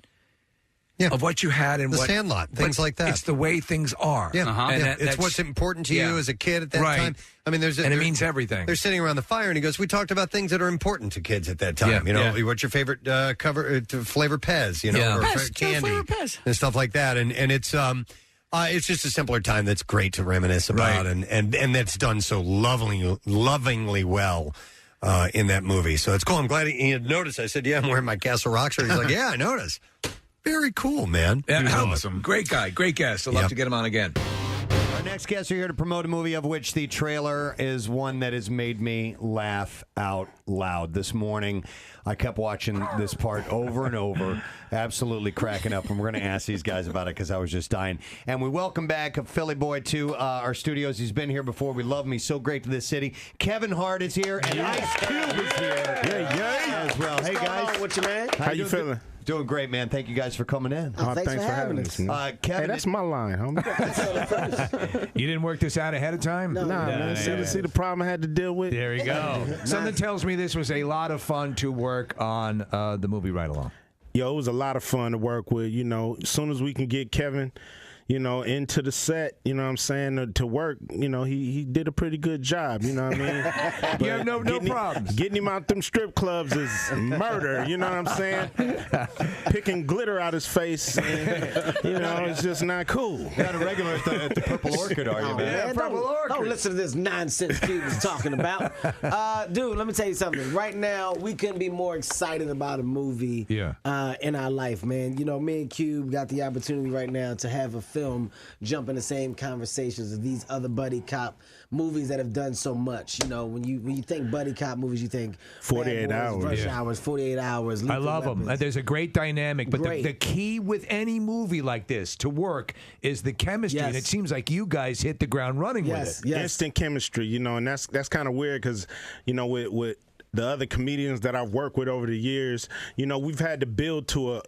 you had and the Sandlot, things like that. It's the way things are. Yeah, and it's what's important to you as a kid at that time. I mean, it means everything. They're sitting around the fire, and he goes, "We talked about things that are important to kids at that time. What's your favorite flavor Pez? Or candy and stuff like that. And it's just a simpler time that's great to reminisce about, and that's done so lovingly well." In that movie. So it's cool. I'm glad he had noticed. I said, "Yeah, I'm wearing my Castle Rock shirt." He's like, "Yeah, I noticed." Very cool, man. Awesome. Great guy. Great guest. I'd love to get him on again. Our next guests are here to promote a movie of which the trailer is one that has made me laugh out loud. This morning, I kept watching this part over and over, absolutely cracking up. And we're going to ask these guys about it because I was just dying. And we welcome back a Philly boy to our studios. He's been here before. We love him. He's so great to this city. Kevin Hart is here, and Ice Cube is here as well. Hey, guys. What's your man? How you feeling? Doing great, man. Thank you guys for coming in. Oh, thanks for having us. Kevin, hey, that's my line, homie. You didn't work this out ahead of time? No, man. See the problem I had to deal with? There you go. Something tells me this was a lot of fun to work on the movie Right Along. Yo, it was a lot of fun to work with. You know, as soon as we can get Kevin, you know, into the set, you know what I'm saying, to work, you know, he did a pretty good job, you know what I mean? You have no problems. Getting him out them strip clubs is murder, you know what I'm saying? Picking glitter out his face, you know, it's just not cool. Not a regular at the Purple Orchid, are you, man? Yeah, don't listen to this nonsense Cube is talking about. Dude, let me tell you something. Right now, we couldn't be more excited about a movie in our life, man. You know, me and Cube got the opportunity right now to have a film jump in the same conversations as these other buddy cop movies that have done so much. You know, when you think buddy cop movies, you think 48 hours, Rush Hours, 48 Hours. I love them. There's a great dynamic, but the key with any movie like this to work is the chemistry, and it seems like you guys hit the ground running with it. Instant chemistry, you know, and that's kind of weird because, you know, with the other comedians that I've worked with over the years, you know, we've had to build to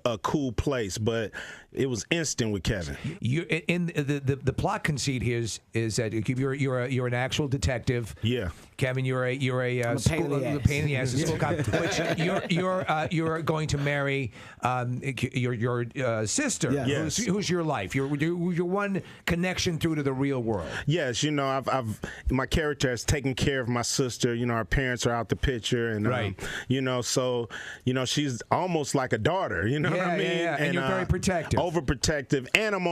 a cool place, but it was instant with Kevin. You in the plot conceit here is that you're an actual detective. Yeah. Kevin, you're a pain in the ass. School cop. Which you're going to marry your sister, who's your life. You're one connection through to the real world. Yes, you know, my character has taken care of my sister. You know, our parents are out the picture, and you know, so you know, she's almost like a daughter. You know what I mean? Yeah. And you're very protective. Overprotective, and I'm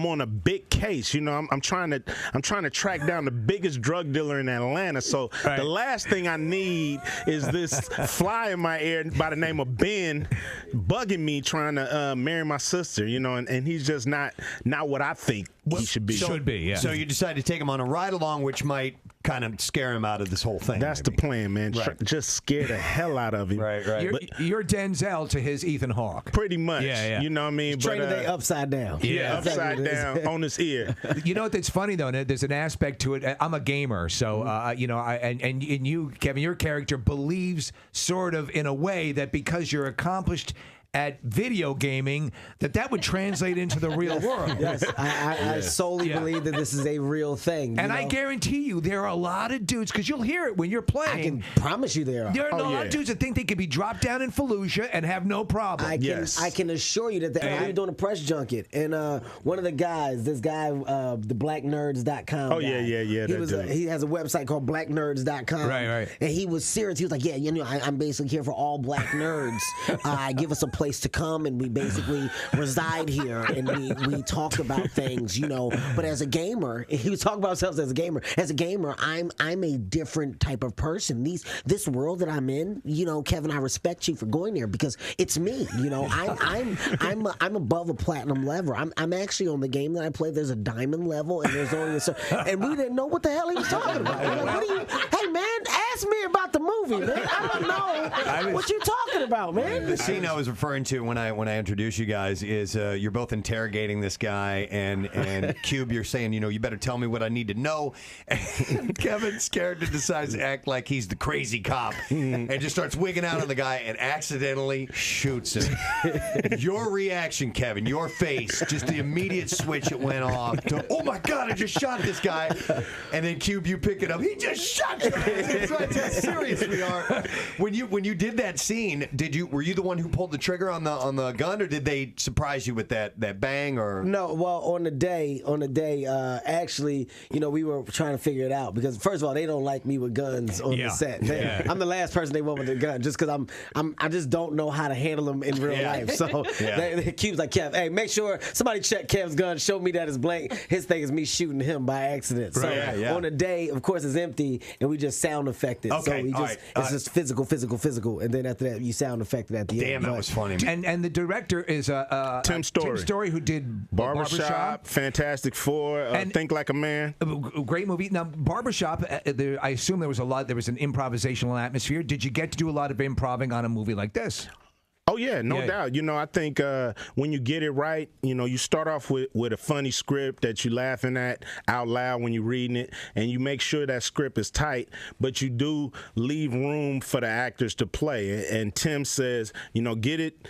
on a big case. You know, I'm trying to track down the biggest drug dealer in Atlanta. So the last thing I need is this fly in my ear by the name of Ben bugging me trying to marry my sister. You know, and he's just not what I think he should be. So you decided to take him on a ride along, which might kind of scare him out of this whole thing. That's the plan, man. Just scare the hell out of him. You're Denzel to his Ethan Hawke. Pretty much. You know what I mean? Training day upside down. Upside down on his ear. You know what? That's funny though. There's an aspect to it. I'm a gamer, so you know, and you, Kevin, your character believes sort of in a way that because you're accomplished at video gaming, that would translate into the real world. Yes, I solely believe that this is a real thing. And I guarantee you, there are a lot of dudes, because you'll hear it when you're playing. I can promise you there are. There are a lot of dudes that think they could be dropped down in Fallujah and have no problem. I can assure you that we were doing a press junket, and one of the guys, this guy, the blacknerds.com guy, he has a website called blacknerds.com. Right. And he was serious. He was like, yeah, you know, I'm basically here for all black nerds. Give us a place to come, and we basically reside here, and we talk about things, you know. But as a gamer, he was talking about himself as a gamer. As a gamer, I'm a different type of person. This world that I'm in, you know, Kevin, I respect you for going there because it's me. You know, I'm above a platinum level. I'm actually on the game that I play. There's a diamond level, and there's only and we didn't know what the hell he was talking about. We're like, hey man, ask me about the movie, man. I don't know what you talking about, man. The scene I was referring to when I introduce you guys is you're both interrogating this guy, and Cube, you're saying, you know, you better tell me what I need to know. And Kevin's character decides to act like he's the crazy cop and just starts wigging out on the guy and accidentally shoots him. Your reaction, Kevin, your face, just the immediate switch it went off to, oh my God, I just shot this guy. And then Cube, you pick it up. He just shot you. That's right, how serious we are. When you did that scene, were you the one who pulled the trigger on the gun, or did they surprise you with that bang? Or no? Well, on the day, actually, you know, we were trying to figure it out because first of all, they don't like me with guns on the set. I'm the last person they want with a gun, just because I just don't know how to handle them in real life. So Cube's like, Kev, hey, make sure somebody check Kev's gun, show me that it's blank. His thing is me shooting him by accident. So on the day, of course, it's empty, and we just sound effect affected. Okay, So we all just, right. it's just physical, and then after that you sound affected at the end. Damn, that was funny. And the director is Tim Story. Tim Story, who did Barbershop, Fantastic Four, And- Think Like a Man. Great movie. Now, Barbershop, I assume there was an improvisational atmosphere. Did you get to do a lot of improving on a movie like this? Oh, yeah, no doubt. I think when you get it right, you start off with a funny script that you're laughing at out loud when you're reading it, and you make sure that script is tight, but you do leave room for the actors to play. And Tim says, get it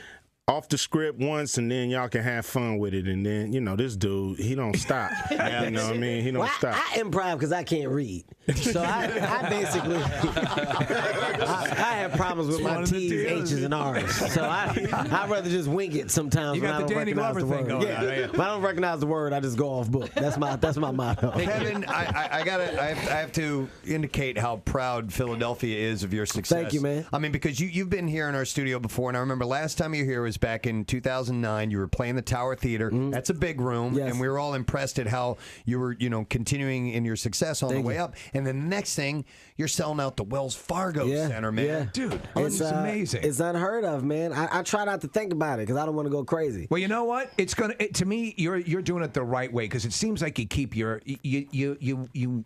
off the script once, and then y'all can have fun with it. And then, this dude, he don't stop. You know what I mean? He don't stop. I improv because I can't read. So I basically, I have problems with my T's, H's, and R's. So I'd rather just wing it sometimes. You got when the I don't Danny recognize Glover the thing word. going Yeah. on, right? If I don't recognize the word, I just go off book. That's my motto. Kevin, I have to indicate how proud Philadelphia is of your success. Thank you, man. I mean, because you've been here in our studio before, and I remember last time you were here was back in 2009. You were playing the Tower Theater. That's a big room, and we were all impressed at how you were, continuing in your success on the way up. And then the next thing, you're selling out the Wells Fargo Center, man. Yeah. Dude, It's amazing. It's unheard of, man. I try not to think about it because I don't want to go crazy. Well, you know what? To me, you're doing it the right way because it seems like you keep you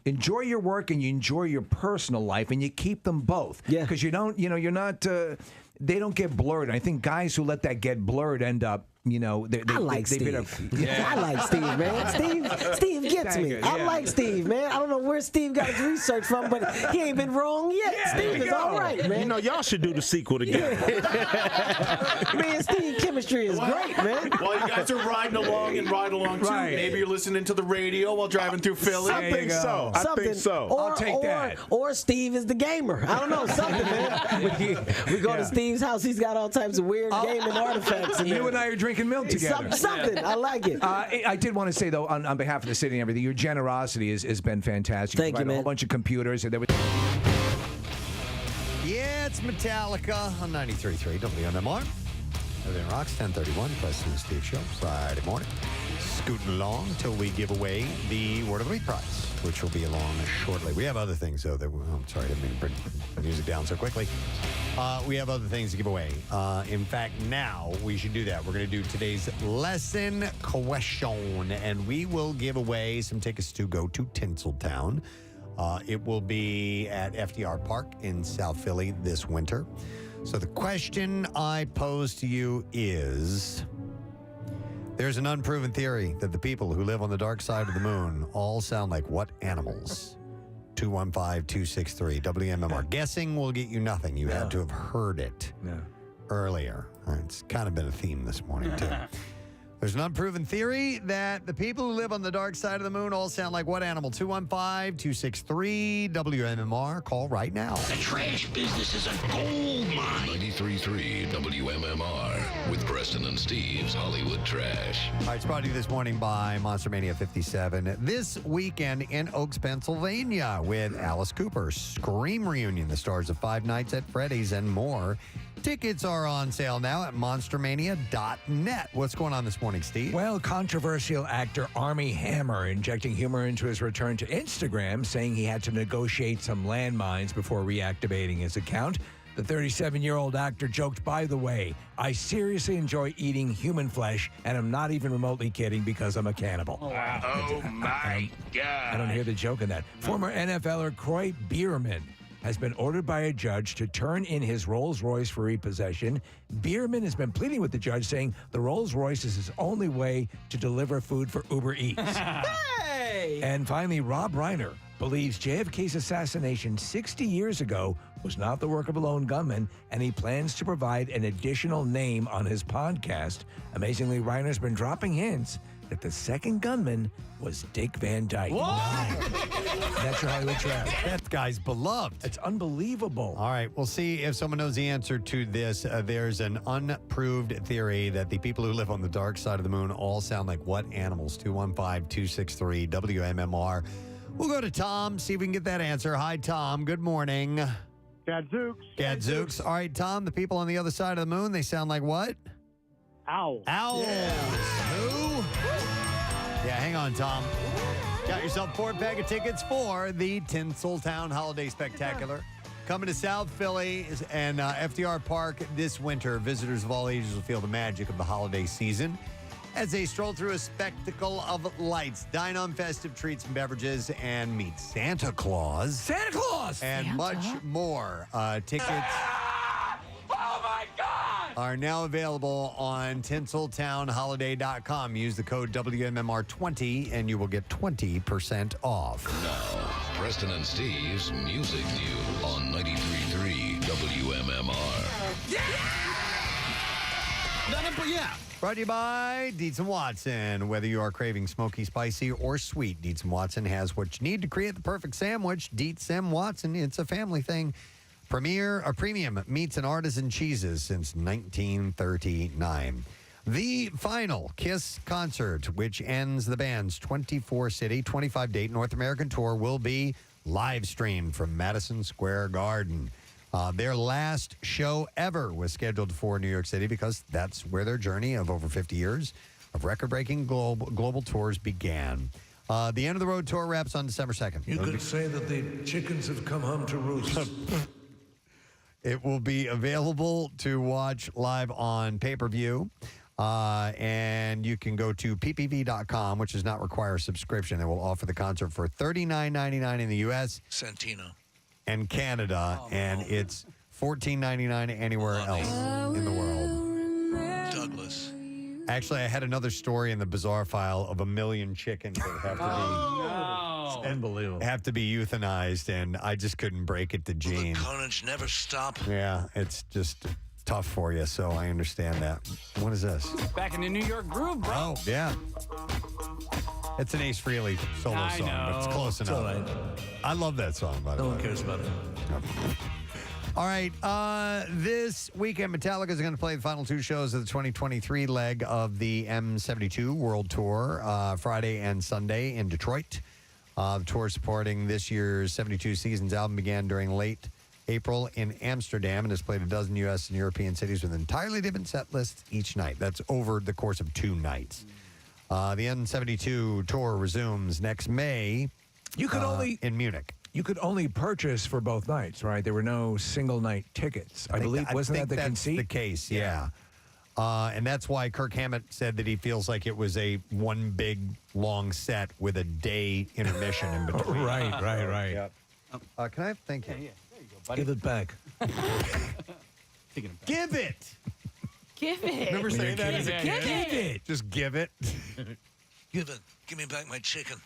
enjoy your work and you enjoy your personal life and you keep them both. Yeah. Because you don't, you're not. They don't get blurred. I think guys who let that get blurred end up. I like Steve. I like Steve, man. Steve gets me. I like Steve, man. I don't know where Steve got his research from, but he ain't been wrong yet. Steve is all right, man. Y'all should do the sequel together. Man, Steve chemistry is great, man. While you guys are riding along and ride along too, maybe you're listening to the radio while driving through Philly. I think so. I'll take that. Or Steve is the gamer. I don't know, something, man. We go to Steve's house. He's got all types of weird gaming artifacts. You and I are drinking milk together. Something. I like it. I did want to say, though, on behalf of the city and everything, your generosity has been fantastic. Thank you, man. A whole bunch of computers. And there was... Yeah, it's Metallica on 93.3 WMMR. Everything Rocks, 1031, Preston and Steve Show, Friday morning. Scooting along till we give away the Word of the Week prize, which will be along shortly. We have other things, though. I'm sorry, I didn't mean to bring the music down so quickly. We have other things to give away. In fact, now we should do that. We're going to do today's lesson question, and we will give away some tickets to go to Tinseltown. It will be at FDR Park in South Philly this winter. So the question I pose to you is, there's an unproven theory that the people who live on the dark side of the moon all sound like what animals? 215-263 WMMR. Guessing will get you nothing. You had to have heard it earlier. It's kind of been a theme this morning, too. There's an unproven theory that the people who live on the dark side of the moon all sound like what animal? 215-263 WMMR. Call right now. The trash business is a gold mine. 93.3 WMMR with Preston and Steve's Hollywood Trash. All right, it's brought to you this morning by Monster Mania 57. This weekend in Oaks, Pennsylvania with Alice Cooper. Scream Reunion, the stars of Five Nights at Freddy's and more. Tickets are on sale now at monstermania.net. What's going on this morning, Steve? Well, controversial actor Armie Hammer injecting humor into his return to Instagram, saying he had to negotiate some landmines before reactivating his account. The 37-year-old actor joked, by the way, I seriously enjoy eating human flesh, and I'm not even remotely kidding because I'm a cannibal. Oh, my God. I don't hear the joke in that. Former NFLer Croy Bierman has been ordered by a judge to turn in his Rolls-Royce for repossession. Bierman has been pleading with the judge, saying the Rolls-Royce is his only way to deliver food for Uber Eats. Hey! And finally, Rob Reiner believes JFK's assassination 60 years ago was not the work of a lone gunman, and he plans to provide an additional name on his podcast. Amazingly, Reiner's been dropping hints that the second gunman was Dick Van Dyke. That's your Hollywood Trash. That guy's beloved. It's unbelievable. All right, we'll see if someone knows the answer to this. There's an unproved theory that the people who live on the dark side of the moon all sound like what animals? 215-263 WMMR. We'll go to Tom, see if we can get that answer. Hi, Tom. Good morning. Gadzooks. Gadzooks. All right, Tom, the people on the other side of the moon, they sound like what? Owls. Owls. Who? Yeah, hang on, Tom. Got yourself 4 pack of tickets for the Tinseltown Holiday Spectacular. Coming to South Philly and FDR Park this winter, visitors of all ages will feel the magic of the holiday season as they stroll through a spectacle of lights, dine on festive treats and beverages, and meet Santa Claus. Santa Claus! And much more. Tickets Oh my God! are now available on tinseltownholiday.com. Use the code WMMR20 and you will get 20% off. Now, Preston and Steve's Music News on 93.3 WMMR. Brought to you by Dietz & Watson. Whether you are craving smoky, spicy, or sweet, Dietz & Watson has what you need to create the perfect sandwich. Dietz & Watson, it's a family thing. Premium meats and artisan cheeses since 1939. The final Kiss concert, which ends the band's 24-city, 25-date North American tour, will be live streamed from Madison Square Garden. Their last show ever was scheduled for New York City because that's where their journey of over 50 years of record-breaking global tours began. The End of the Road tour wraps on December 2nd. You could say that the chickens have come home to roost. It will be available to watch live on pay-per-view. And you can go to ppv.com, which does not require a subscription. They will offer the concert for $39.99 in the U.S. Santino. And Canada, and it's $14.99 anywhere else in the world. Douglas. Actually, I had another story in the bizarre file of 1 million chickens that have to be unbelievable. Have to be euthanized, and I just couldn't break it to Gene. The carnage never stop. Yeah, it's just tough for you, so I understand that. What is this? Back in the New York groove, bro. Oh, yeah. It's an Ace Frehley solo I song, but it's know. close It's enough. all right. I love that song, by the way. No one cares about it. All right, this weekend, Metallica is going to play the final two shows of the 2023 leg of the M72 World Tour, Friday and Sunday in Detroit. The tour supporting this year's 72 Seasons album began during late April in Amsterdam and has played a dozen U.S. and European cities with entirely different set lists each night. That's over the course of 2 nights. The M72 tour resumes next May. You could only in Munich. You could only purchase for both nights, right? There were no single night tickets. I believe wasn't that the conceit? The case, yeah. And that's why Kirk Hammett said that he feels like it was a one big long set with a day intermission in between. Right. Yep. Can I? Thank you. Yeah, there you go, buddy. Give it back. Give it. Give it. Remember saying that as a Yeah, kid? give it. Just give it. Give it. Give me back my chicken.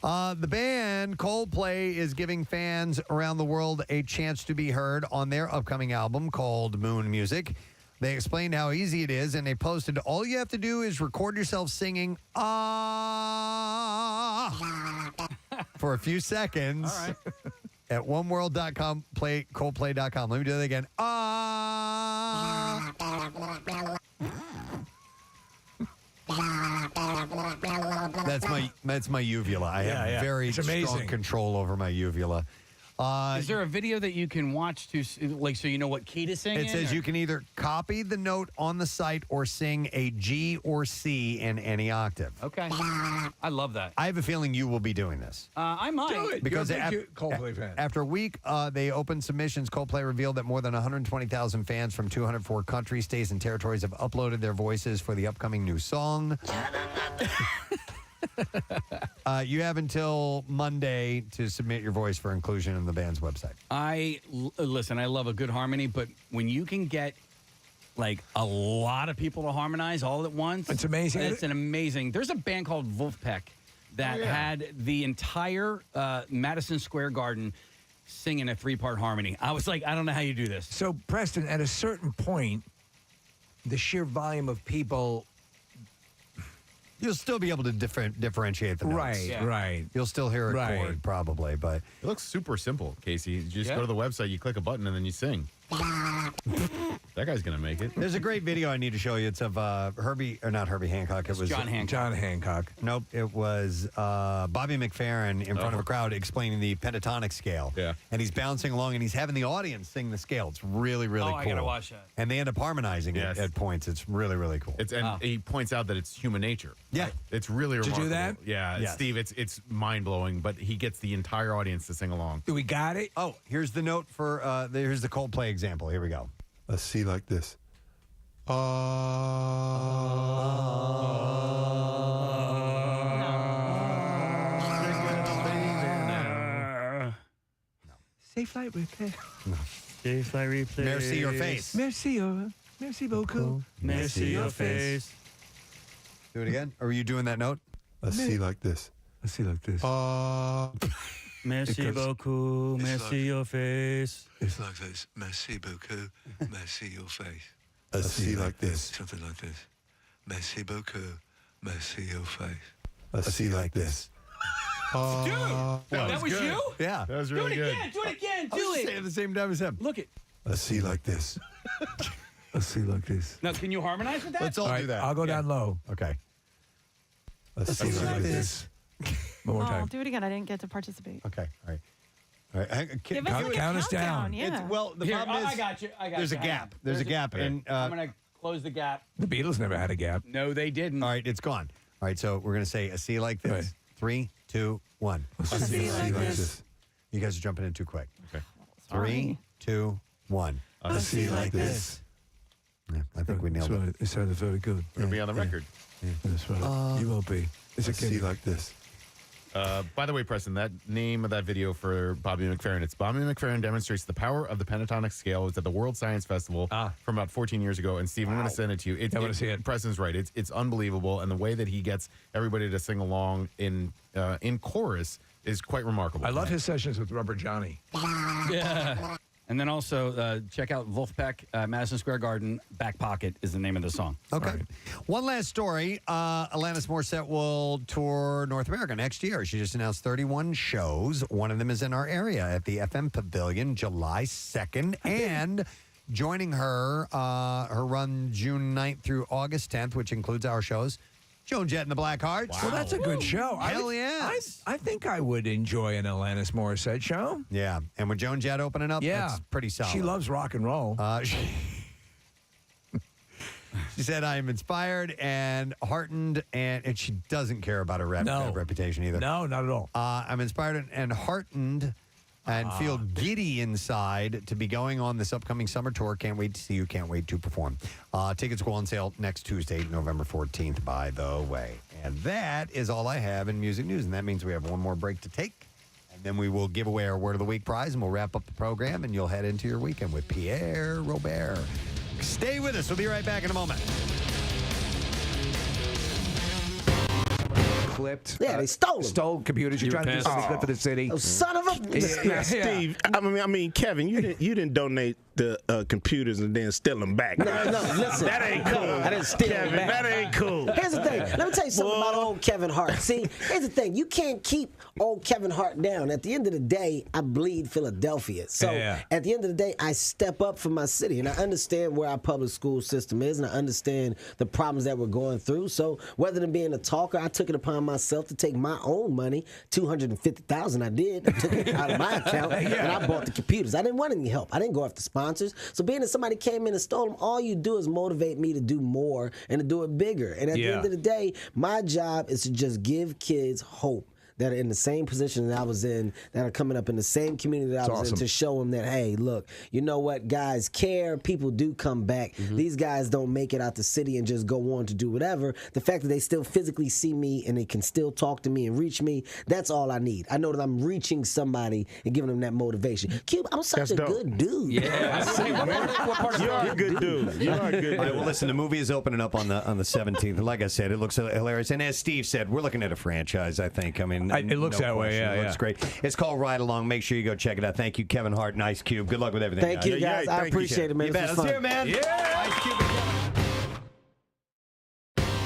The band Coldplay is giving fans around the world a chance to be heard on their upcoming album called Moon Music. They explained how easy it is, and they posted, all you have to do is record yourself singing, for a few seconds at oneworld.com, Coldplay.com. Let me do that again. That's my uvula. I have very strong control over my uvula. Is there a video that you can watch to, like, so you know what key to sing It in, says or- you can either copy the note on the site or sing a G or C in any octave. Okay. I love that. I have a feeling you will be doing this. I might. Do it. Because You're a big Coldplay fan. After a week, they opened submissions. Coldplay revealed that more than 120,000 fans from 204 countries, states, and territories have uploaded their voices for the upcoming new song. You have until Monday to submit your voice for inclusion in the band's website. Listen, I love a good harmony, but when you can get like a lot of people to harmonize all at once, it's amazing. It's an amazing. There's a band called Wolfpack that had the entire Madison Square Garden singing a 3-part harmony. I was like, I don't know how you do this. So, Preston, at a certain point, the sheer volume of people. You'll still be able to differentiate the notes. Right. You'll still hear a chord, probably, but it looks super simple, Casey. You just go to the website, you click a button, and then you sing. That guy's gonna make it. There's a great video I need to show you. It's of Herbie Hancock. It was John Hancock. John Hancock. Nope, it was Bobby McFerrin in front of a crowd explaining the pentatonic scale. Yeah. And he's bouncing along and he's having the audience sing the scale. It's really, really cool. I gotta watch that. And they end up harmonizing Yes. it at points. It's really, really cool. He points out that it's human nature. Yeah. It's really Did you remarkable. do that? Yeah, Yes. Steve, it's mind-blowing, but he gets the entire audience to sing along. Do we got it? Oh, here's the note for, here's the Coldplay example. Here we go. A C like this. Safe flight replay. Safe flight replay. Merci your face. Merci beaucoup. Merci your face. Do it again. Or are you doing that note? A C like this. A C like this. Merci beaucoup. Merci your face. It's like this. Merci beaucoup. Merci your face. A C like this. Something like this. Merci beaucoup. Merci your face. A C like this. Dude, that was good. you? Yeah. That was really good. Do it again. I was just saying at the same time as him. Look it. A C like this. A C like this. Now, can you harmonize with that? Let's all do that. I'll go down low. Okay. A C like this. One more Oh, time. do it again. I didn't get to participate. Okay. All right. All right. Give us like a count us down. countdown. Yeah. The Here, problem is I got you. there's a gap. There's a gap. And I'm going to close the gap. The Beatles never had a gap. No, they didn't. all right, it's gone. All right, so we're going to say a C like this. Right. 3, 2, 1. A C like this. You guys are jumping in too quick. Okay. 3, 2, 1. A C like this. Yeah, I think we nailed it. It sounded very good. It'll be on the record. That's right. You will be. It's A C like this. By the way, Preston, that name of that video for Bobby McFerrin, it's Bobby McFerrin demonstrates the power of the pentatonic scale. It was at the World Science Festival from about 14 years ago. And Steve, I'm going to send it to you. I want to see it. Preston's right. It's unbelievable. And the way that he gets everybody to sing along in chorus is quite remarkable. I love his sessions with Rubber Johnny. Yeah. And then also check out Wolfpack, Madison Square Garden, Back Pocket is the name of the song. Okay. One last story. Alanis Morissette will tour North America next year. She just announced 31 shows. One of them is in our area at the FM Pavilion, July 2nd. And joining her, her run June 9th through August 10th, which includes our shows, Joan Jett and the Blackhearts. Wow. Well, that's a good show. Hell yes. I think I would enjoy an Alanis Morissette show. Yeah. And with Joan Jett opening up, that's pretty solid. She loves rock and roll. She said, I am inspired and heartened, and she doesn't care about her reputation either. No, not at all. I'm inspired and heartened and feel giddy inside to be going on this upcoming summer tour. Can't wait to see you. Can't wait to perform. Tickets go on sale next Tuesday, November 14th, by the way. And that is all I have in music news. And that means we have one more break to take. And then we will give away our Word of the Week prize, and we'll wrap up the program, and you'll head into your weekend with Pierre Robert. Stay with us. We'll be right back in a moment. Clipped. Yeah, they stole them. Stole computers. You're trying to do something good for the city. Oh, son of a... Now, Steve, I mean, Kevin, you didn't donate the computers and then steal them back. No, listen. That ain't cool. I didn't steal Kevin, them back. that ain't cool. Here's the thing. Let me tell you something about old Kevin Hart. See, here's the thing. You can't keep old Kevin Hart down. At the end of the day, I bleed Philadelphia. So at the end of the day, I step up for my city. And I understand where our public school system is, and I understand the problems that we're going through. So rather than being a talker, I took it upon myself to take my own money, $250,000 I did. I took it out of my account, and I bought the computers. I didn't want any help. I didn't go after sponsors. So being that somebody came in and stole them, all you do is motivate me to do more and to do it bigger. And at the end of the day, my job is to just give kids hope that are in the same position that I was in, that are coming up in the same community that I was in, to show them that, hey, look, you know what, guys care, people do come back. These guys don't make it out the city and just go on to do whatever. The fact that they still physically see me and they can still talk to me and reach me, that's all I need. I know that I'm reaching somebody and giving them that motivation. Cube, I'm such a good dude. Yeah. What part of You are a good dude. You are a good dude. All right, well, listen, the movie is opening up on the 17th. And like I said, it looks hilarious. And as Steve said, we're looking at a franchise, I think. I mean, It looks that way, question. yeah. It looks great. It's called Ride Along. Make sure you go check it out. Thank you, Kevin Hart and Ice Cube. Good luck with everything. Thank you, guys. I appreciate it, man. You This bet. was Let's fun. hear it, man. Yeah. Ice Cube.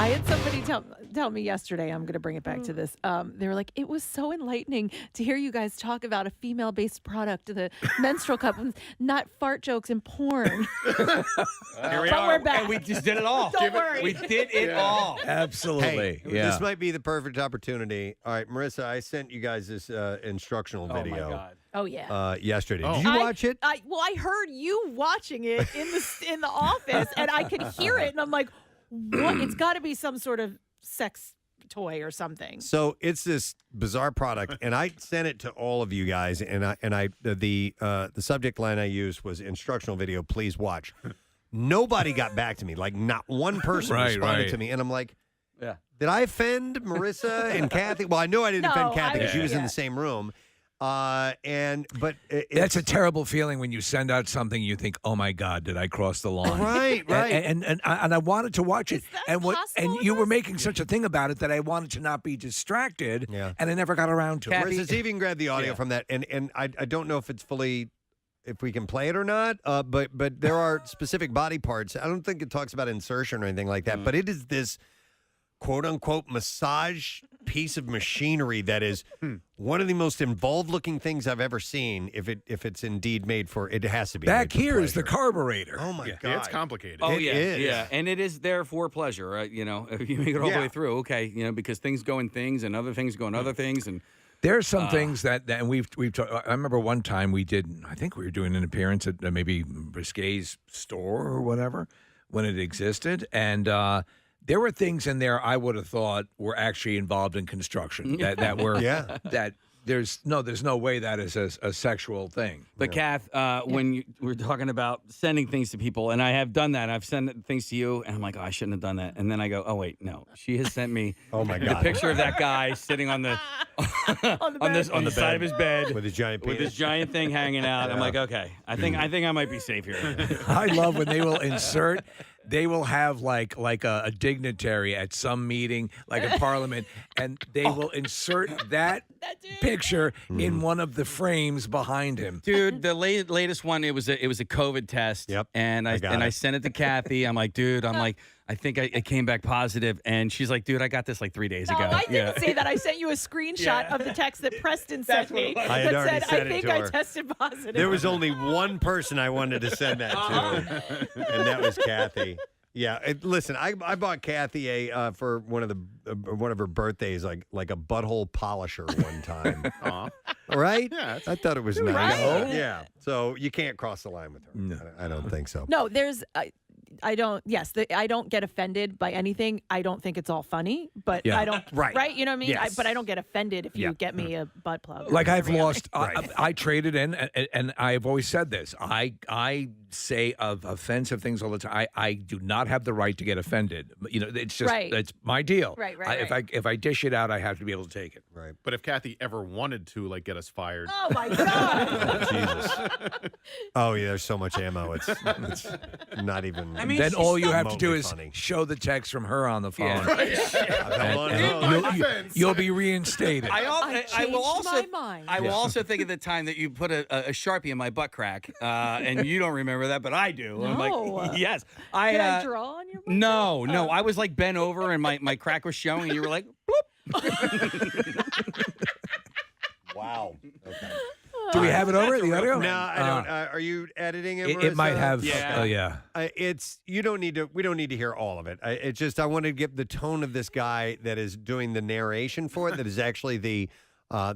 I had somebody tell me yesterday, I'm going to bring it back to this. They were like, it was so enlightening to hear you guys talk about a female-based product, the menstrual cup, not fart jokes and porn. Here we But are. we're back. And we just did it all. Don't worry. We did it all. Absolutely. Hey, this might be the perfect opportunity. All right, Marissa, I sent you guys this instructional video. Oh, my God. Oh, yeah. Yesterday. Did you watch it? Well, I heard you watching it in the office, and I could hear it, and I'm like, what? It's got to be some sort of sex toy or something. So it's this bizarre product, and I sent it to all of you guys. And the subject line I used was instructional video. Please watch. Nobody got back to me. Like not one person responded to me, and I'm like, yeah. Did I offend Marissa and Kathy? Well, I know I didn't offend Kathy because she was in the same room. But That's a terrible feeling when you send out something you think, "Oh my God, did I cross the line?" Right. And I wanted to watch it, and you were making such a thing about it that I wanted to not be distracted, and I never got around to it. Marissa, see if you can grab the audio from that, and I don't know if it's fully. If we can play it or not, but there are specific body parts. I don't think it talks about insertion or anything like that, but it is this quote-unquote massage piece of machinery that is one of the most involved-looking things I've ever seen. If it's indeed made for, it has to be. Back here is the carburetor. Oh my God, Yeah, it's complicated. Oh, It is. yeah. And it is there for pleasure, right? You know, if you make it all the way through, okay, you know, because things go in things and other things go in other things. And there are some things that and we've talked. I remember one time we did. I think we were doing an appearance at maybe Risque's store or whatever when it existed, and there were things in there I would have thought were actually involved in construction that were that. There's no way that is a sexual thing. But Kath, when you were talking about sending things to people, and I have done that, I've sent things to you, and I'm like, oh, I shouldn't have done that. And then I go, oh wait, no, she has sent me the picture of that guy sitting on the on the side of his bed with his giant penis. with his giant thing hanging out. I'm like, okay, I think I might be safe here. I love when they will insert. They will have like a dignitary at some meeting, like a parliament, and they will insert that picture in one of the frames behind him. Dude, the latest one, it was a COVID test. Yep. And I sent it to Kathy. I'm like, dude, I think I came back positive, and she's like, dude, I got this like 3 days ago. I didn't say that. I sent you a screenshot of the text that Preston sent me I had that already said, sent I it think to I her. tested positive. There was only one person I wanted to send that to, and that was Kathy. Yeah, listen, I bought Kathy for one of her birthdays, like a butthole polisher one time. Aw. Right? Yeah, I thought it was nice. Right? Yeah. So you can't cross the line with her. No. I don't think so. No, I don't get offended by anything. I don't think it's all funny, but Yeah. I don't, right? You know what I mean? Yes. But I don't get offended if you get me a butt plug. Like I've lost, Right. I traded in, and I've always said this. I say of offensive things all the time. I do not have the right to get offended. You know, it's just it's my deal. Right. If I dish it out, I have to be able to take it. Right. But if Kathy ever wanted to like get us fired, Oh my God. Jesus. Oh yeah, there's so much ammo. It's not even. Then all you have to do remotely is funny. show the text from her on the phone. Held on to it. You'll be reinstated. I will also my mind. I will also think of the time that you put a Sharpie in my butt crack, and you don't remember that, but I do. I'm No. like, yes. Did I draw on your butt? No. I was like bent over, and my crack was showing, and you were like, Wow. Okay. Do we have it over the audio? No, I don't. Are you editing it? It might Marissa? have. Yeah. Oh yeah. It's you don't need to. We don't need to hear all of it. It's just I want to get the tone of this guy that is doing the narration for it. That is actually the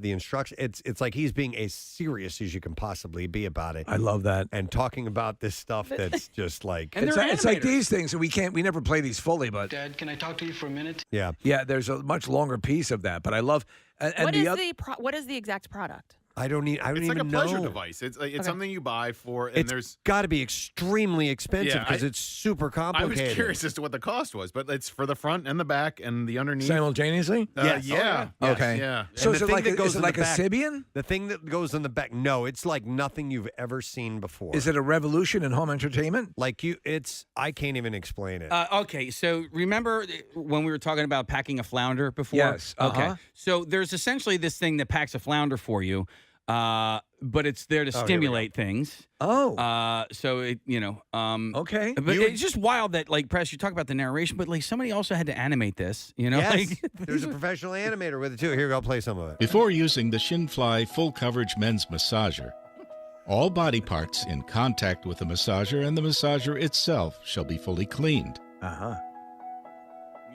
instruction. It's like he's being as serious as you can possibly be about it. I love that. And talking about this stuff that's just like And It's like these things, and we never play these fully, but Dad, can I talk to you for a minute? yeah. there's a much longer piece of that. But I love. And What is the exact product? I don't it's like even a pleasure know. device. It's like, it's Okay. something you buy for, and It's there's. got to be extremely expensive Yeah, because it's super I complicated. was curious as to what the cost was, but it's for the front and the back and the underneath. simultaneously. Yes. Yeah. Oh, yeah. Okay. Yeah. So And is the it thing like that goes is it in like the a back- Sibian? The thing that goes in the back, no, it's like nothing you've ever seen before. Is it a revolution in home entertainment? like I can't even explain it. okay, so remember when we were talking about packing a flounder before? Yes, Okay. uh-huh. So there's essentially this thing that packs a flounder for you. but it's there to stimulate things. Oh. So it, okay. But it's just wild that, like, Press, you talk about the narration, but, like, somebody also had to animate this, Yes. Like, There's a professional animator with it, too. Here, I'll play some of it. Before using the Shinfly full coverage men's massager, all body parts in contact with the massager and the massager itself shall be fully cleaned.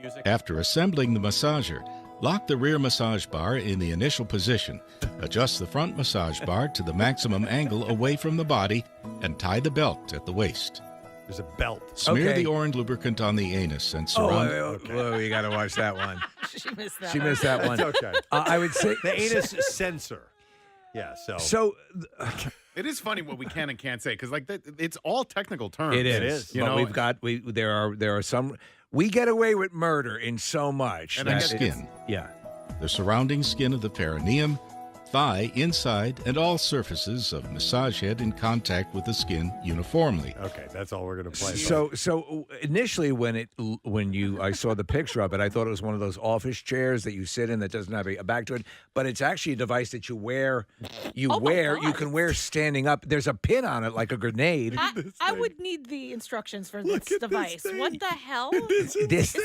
Music. After assembling the massager, lock the rear massage bar in the initial position, adjust the front massage bar to the maximum angle away from the body, and tie the belt at the waist. There's a belt. Smear the orange lubricant on the anus and surround. Whoa, you got to watch that one. She missed that. She missed that one. It's okay. I would say The anus sensor. Yeah, So it is funny what we can and can't say because it's all technical terms. it is. But we've got there are some we get away with murder in so much. And skin. Yeah. The surrounding skin of the perineum, thigh, inside, and all surfaces of massage head in contact with the skin uniformly. Okay, that's all we're going to play. So initially when I saw the picture of it, I thought it was one of those office chairs that you sit in that doesn't have a back to it, but it's actually a device that you wear. You can wear standing up. There's a pin on it like a grenade. I would need the instructions for this device. What the hell? This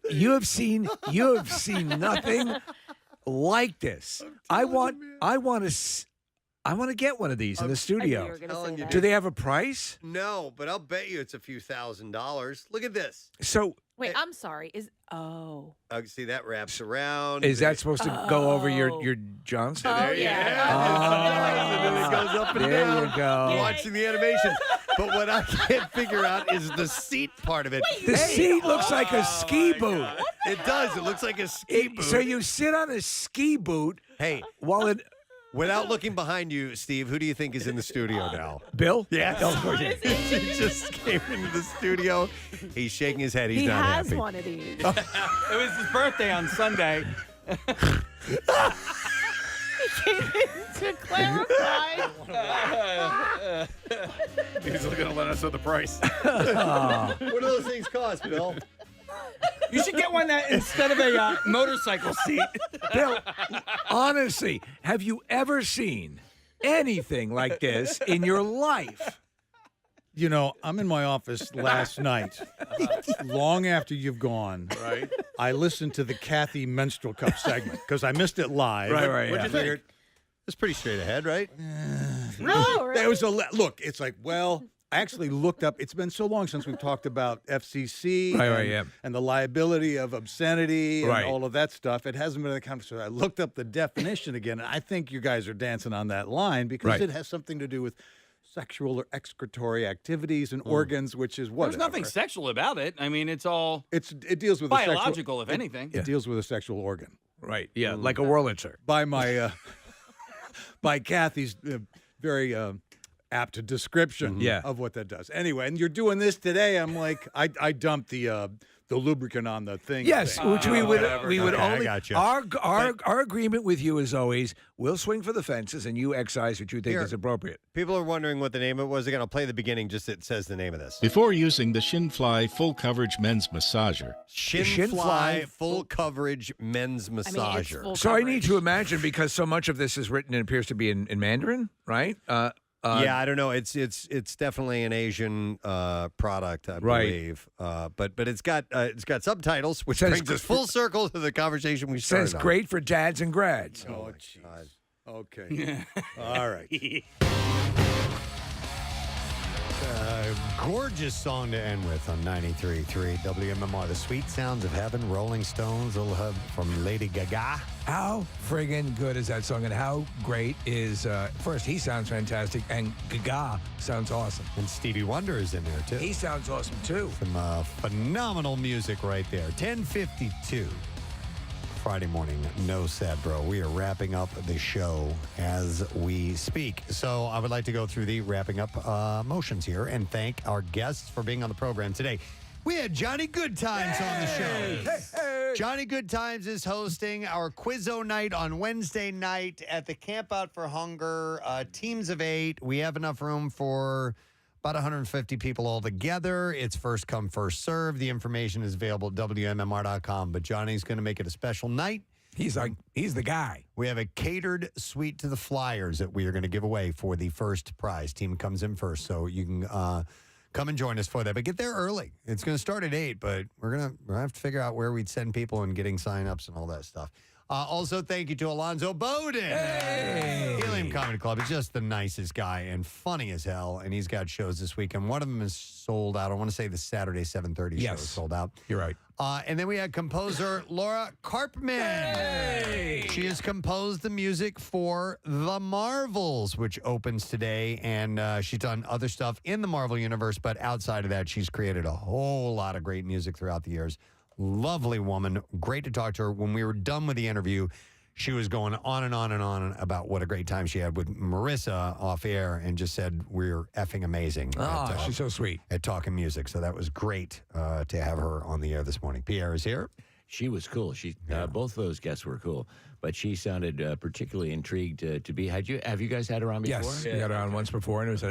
you have seen nothing like this. I want to get one of these in the studio. Do they have a price? No, but I'll bet you it's a few $1,000s. Look at this. So Wait, I'm sorry. See, that wraps around. is that supposed to go over your Johnson? There you go. And then it goes up and There down. you go. Watching the animation. But what I can't figure out is the seat part of it. The seat looks like a ski boot. It does. It looks like a ski boot. So you sit on a ski boot. Hey, while it. Without looking behind you, Steve, who do you think is in the studio now? Bill? Yes. He just came into the studio. He's shaking his head. He's not happy. He has one of these. It was his birthday on Sunday. He came in to clarify. He's going to let us know the price. What do those things cost, Bill? You should get one that instead of a motorcycle seat. Bill, honestly, have you ever seen anything like this in your life? You know, I'm in my office last night, long after you've gone. Right. I listened to the Kathy Menstrual Cup segment because I missed it live. Right. What'd you think? It's pretty straight ahead, right? There was look. It's like, well, I actually looked up. It's been so long since we've talked about FCC and the liability of obscenity and all of that stuff. It hasn't been a conversation. I looked up the definition again, and I think you guys are dancing on that line because it has something to do with sexual or excretory activities and organs, which is what. There's nothing sexual about it. I mean, it's all. It deals with biological, a if anything. It deals with a sexual organ. Right. Yeah, like a Wurlitzer. By my, by Kathy's very apt description of what that does. Anyway, and you're doing this today. I'm like, I dumped the lubricant on the thing. Yes, which we would only. I gotcha. Our agreement with you is always we'll swing for the fences and you excise what you think is appropriate. People are wondering what the name of it was. Again, I'll play the beginning. Just it says the name of this. Before using the Shinfly full coverage men's massager, Shinfly full coverage men's massager. So I need to imagine because so much of this is written and appears to be in Mandarin, right? Yeah, I don't know. It's definitely an Asian product, I believe. But it's got subtitles, which brings us full circle to the conversation we started. Says great for dads and grads. Oh, jeez. Okay. All right. Gorgeous song to end with on 93.3 WMMR. The Sweet Sounds of Heaven, Rolling Stones, little hub from Lady Gaga. How friggin' good is that song, and how great is, first, he sounds fantastic, and Gaga sounds awesome. And Stevie Wonder is in there, too. He sounds awesome, too. Some phenomenal music right there. 10:52. Friday morning, no sad bro. We are wrapping up the show as we speak. So I would like to go through the wrapping up motions here and thank our guests for being on the program today. We had Johnny Goodtimes on the show. Hey. Johnny Goodtimes is hosting our Quizzo night on Wednesday night at the Camp Out for Hunger. Teams of 8. We have enough room for about 150 people all together. It's first come, first serve. The information is available at WMMR.com. But Johnny's going to make it a special night. He's the guy. We have a catered suite to the Flyers that we are going to give away for the first prize. Team comes in first, so you can come and join us for that. But get there early. It's going to start at 8, but we're going to have to figure out where we'd send people and getting sign-ups and all that stuff. Also, thank you to Alonzo Bowden. Hey! Helium Comedy Club is just the nicest guy and funny as hell, and he's got shows this weekend. One of them is sold out. I want to say the Saturday 7:30 show is sold out. You're right. And then we had composer Laura Karpman. Hey! She has composed the music for The Marvels, which opens today, and she's done other stuff in the Marvel universe, but outside of that, she's created a whole lot of great music throughout the years. Lovely woman. Great to talk to her. When we were done with the interview, she was going on and on and on about what a great time she had with Marissa off air and just said, we're effing amazing. She's so sweet. At talking music. So that was great to have her on the air this morning. Pierre is here. She was cool. Both of those guests were cool, but she sounded particularly intrigued to be. Have you guys had her on before? Yes, we had her on once before, and it was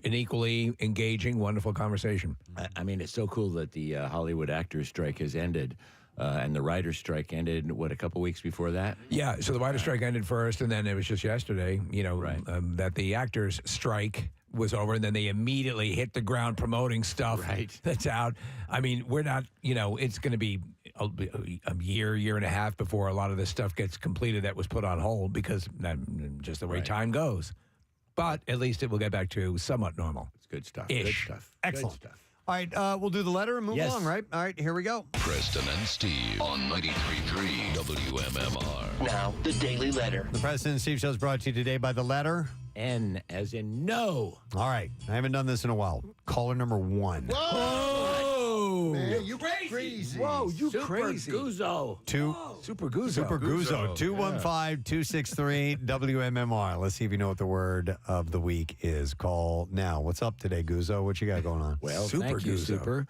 an equally engaging, wonderful conversation. I mean, it's so cool that the Hollywood actors' strike has ended. And the writer's strike ended, a couple weeks before that? Yeah, so the writer's strike ended first, and then it was just yesterday, that the actors' strike was over, and then they immediately hit the ground promoting stuff that's out. I mean, we're not, it's going to be a year and a half before a lot of this stuff gets completed that was put on hold because just the way time goes. But at least it will get back to somewhat normal. It's good stuff. Ish. Good stuff. Excellent. Good stuff. All right, we'll do the letter and move along, right? All right, here we go. Preston and Steve on 93.3 WMMR. Now, the Daily Letter. The Preston and Steve Show is brought to you today by the letter N as in no. All right, I haven't done this in a while. Caller number 1. Whoa! Man, you crazy. Whoa, you Super crazy. Guzzo. Super Guzzo. Super Guzzo. 215-263 WMMR. Let's see if you know what the word of the week is. Call now. What's up today, Guzzo? What you got going on? Well, Super thank you, Guzzo. Super.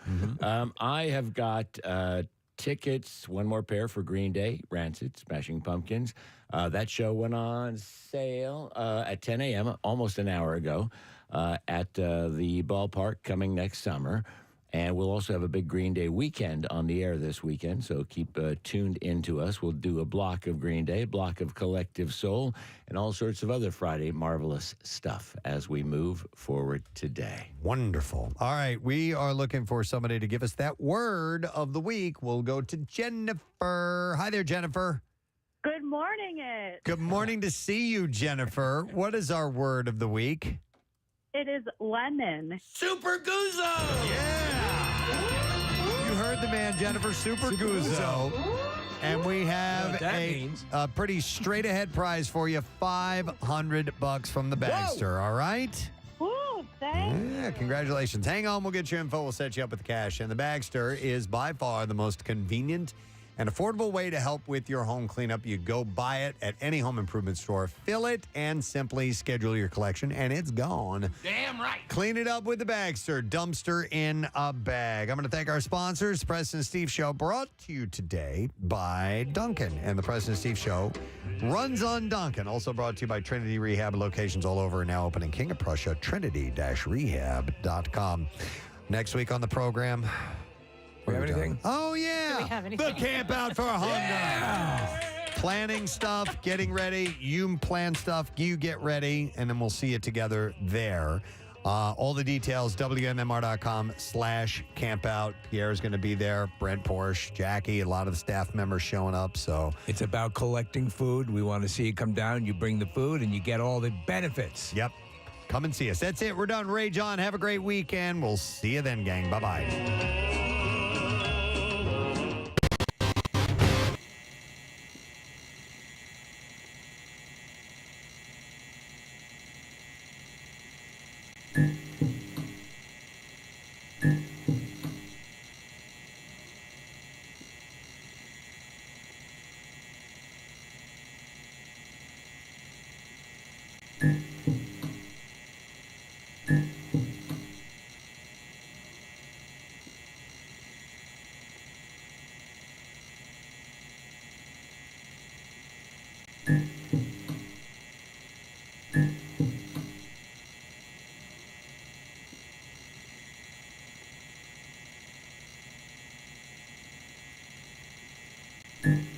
I have got tickets, one more pair for Green Day, Rancid, Smashing Pumpkins. That show went on sale at 10 a.m., almost an hour ago, at the ballpark coming next summer. And we'll also have a big Green Day weekend on the air this weekend, so keep tuned into us. We'll do a block of Green Day, a block of Collective Soul, and all sorts of other Friday marvelous stuff as we move forward today. Wonderful. All right, we are looking for somebody to give us that word of the week. We'll go to Jennifer. Hi there, Jennifer. Good morning, it. Good morning to see you, Jennifer. What is our word of the week? It is lemon. Super Guzzo! You heard the man, Jennifer. Super Guzzo. And we have a pretty straight ahead prize for you, $500 from the Bagster. All right? Ooh, thanks. Yeah, congratulations. Hang on, we'll get your info. We'll set you up with the cash. And the Bagster is by far the most convenient and affordable way to help with your home cleanup. You go buy it at any home improvement store, fill it, and simply schedule your collection, and it's gone. Damn right. Clean it up with the Bagster, dumpster in a bag. I'm going to thank our sponsors. The Preston and Steve Show brought to you today by Duncan. And the Preston and Steve Show runs on Duncan. Also brought to you by Trinity Rehab, locations all over and now open in King of Prussia, trinity-rehab.com. Next week on the program... We have anything? Oh, yeah. Do we have anything? The Camp Out for a Hunger. Yeah. Planning stuff, getting ready. You plan stuff, you get ready, and then we'll see you together there. All the details, WMMR.com/campout. Pierre's going to be there. Brent Porsche, Jackie, a lot of the staff members showing up. So it's about collecting food. We want to see you come down. You bring the food, and you get all the benefits. Yep. Come and see us. That's it. We're done. Rage on. Have a great weekend. We'll see you then, gang. Bye-bye. Mm-hmm.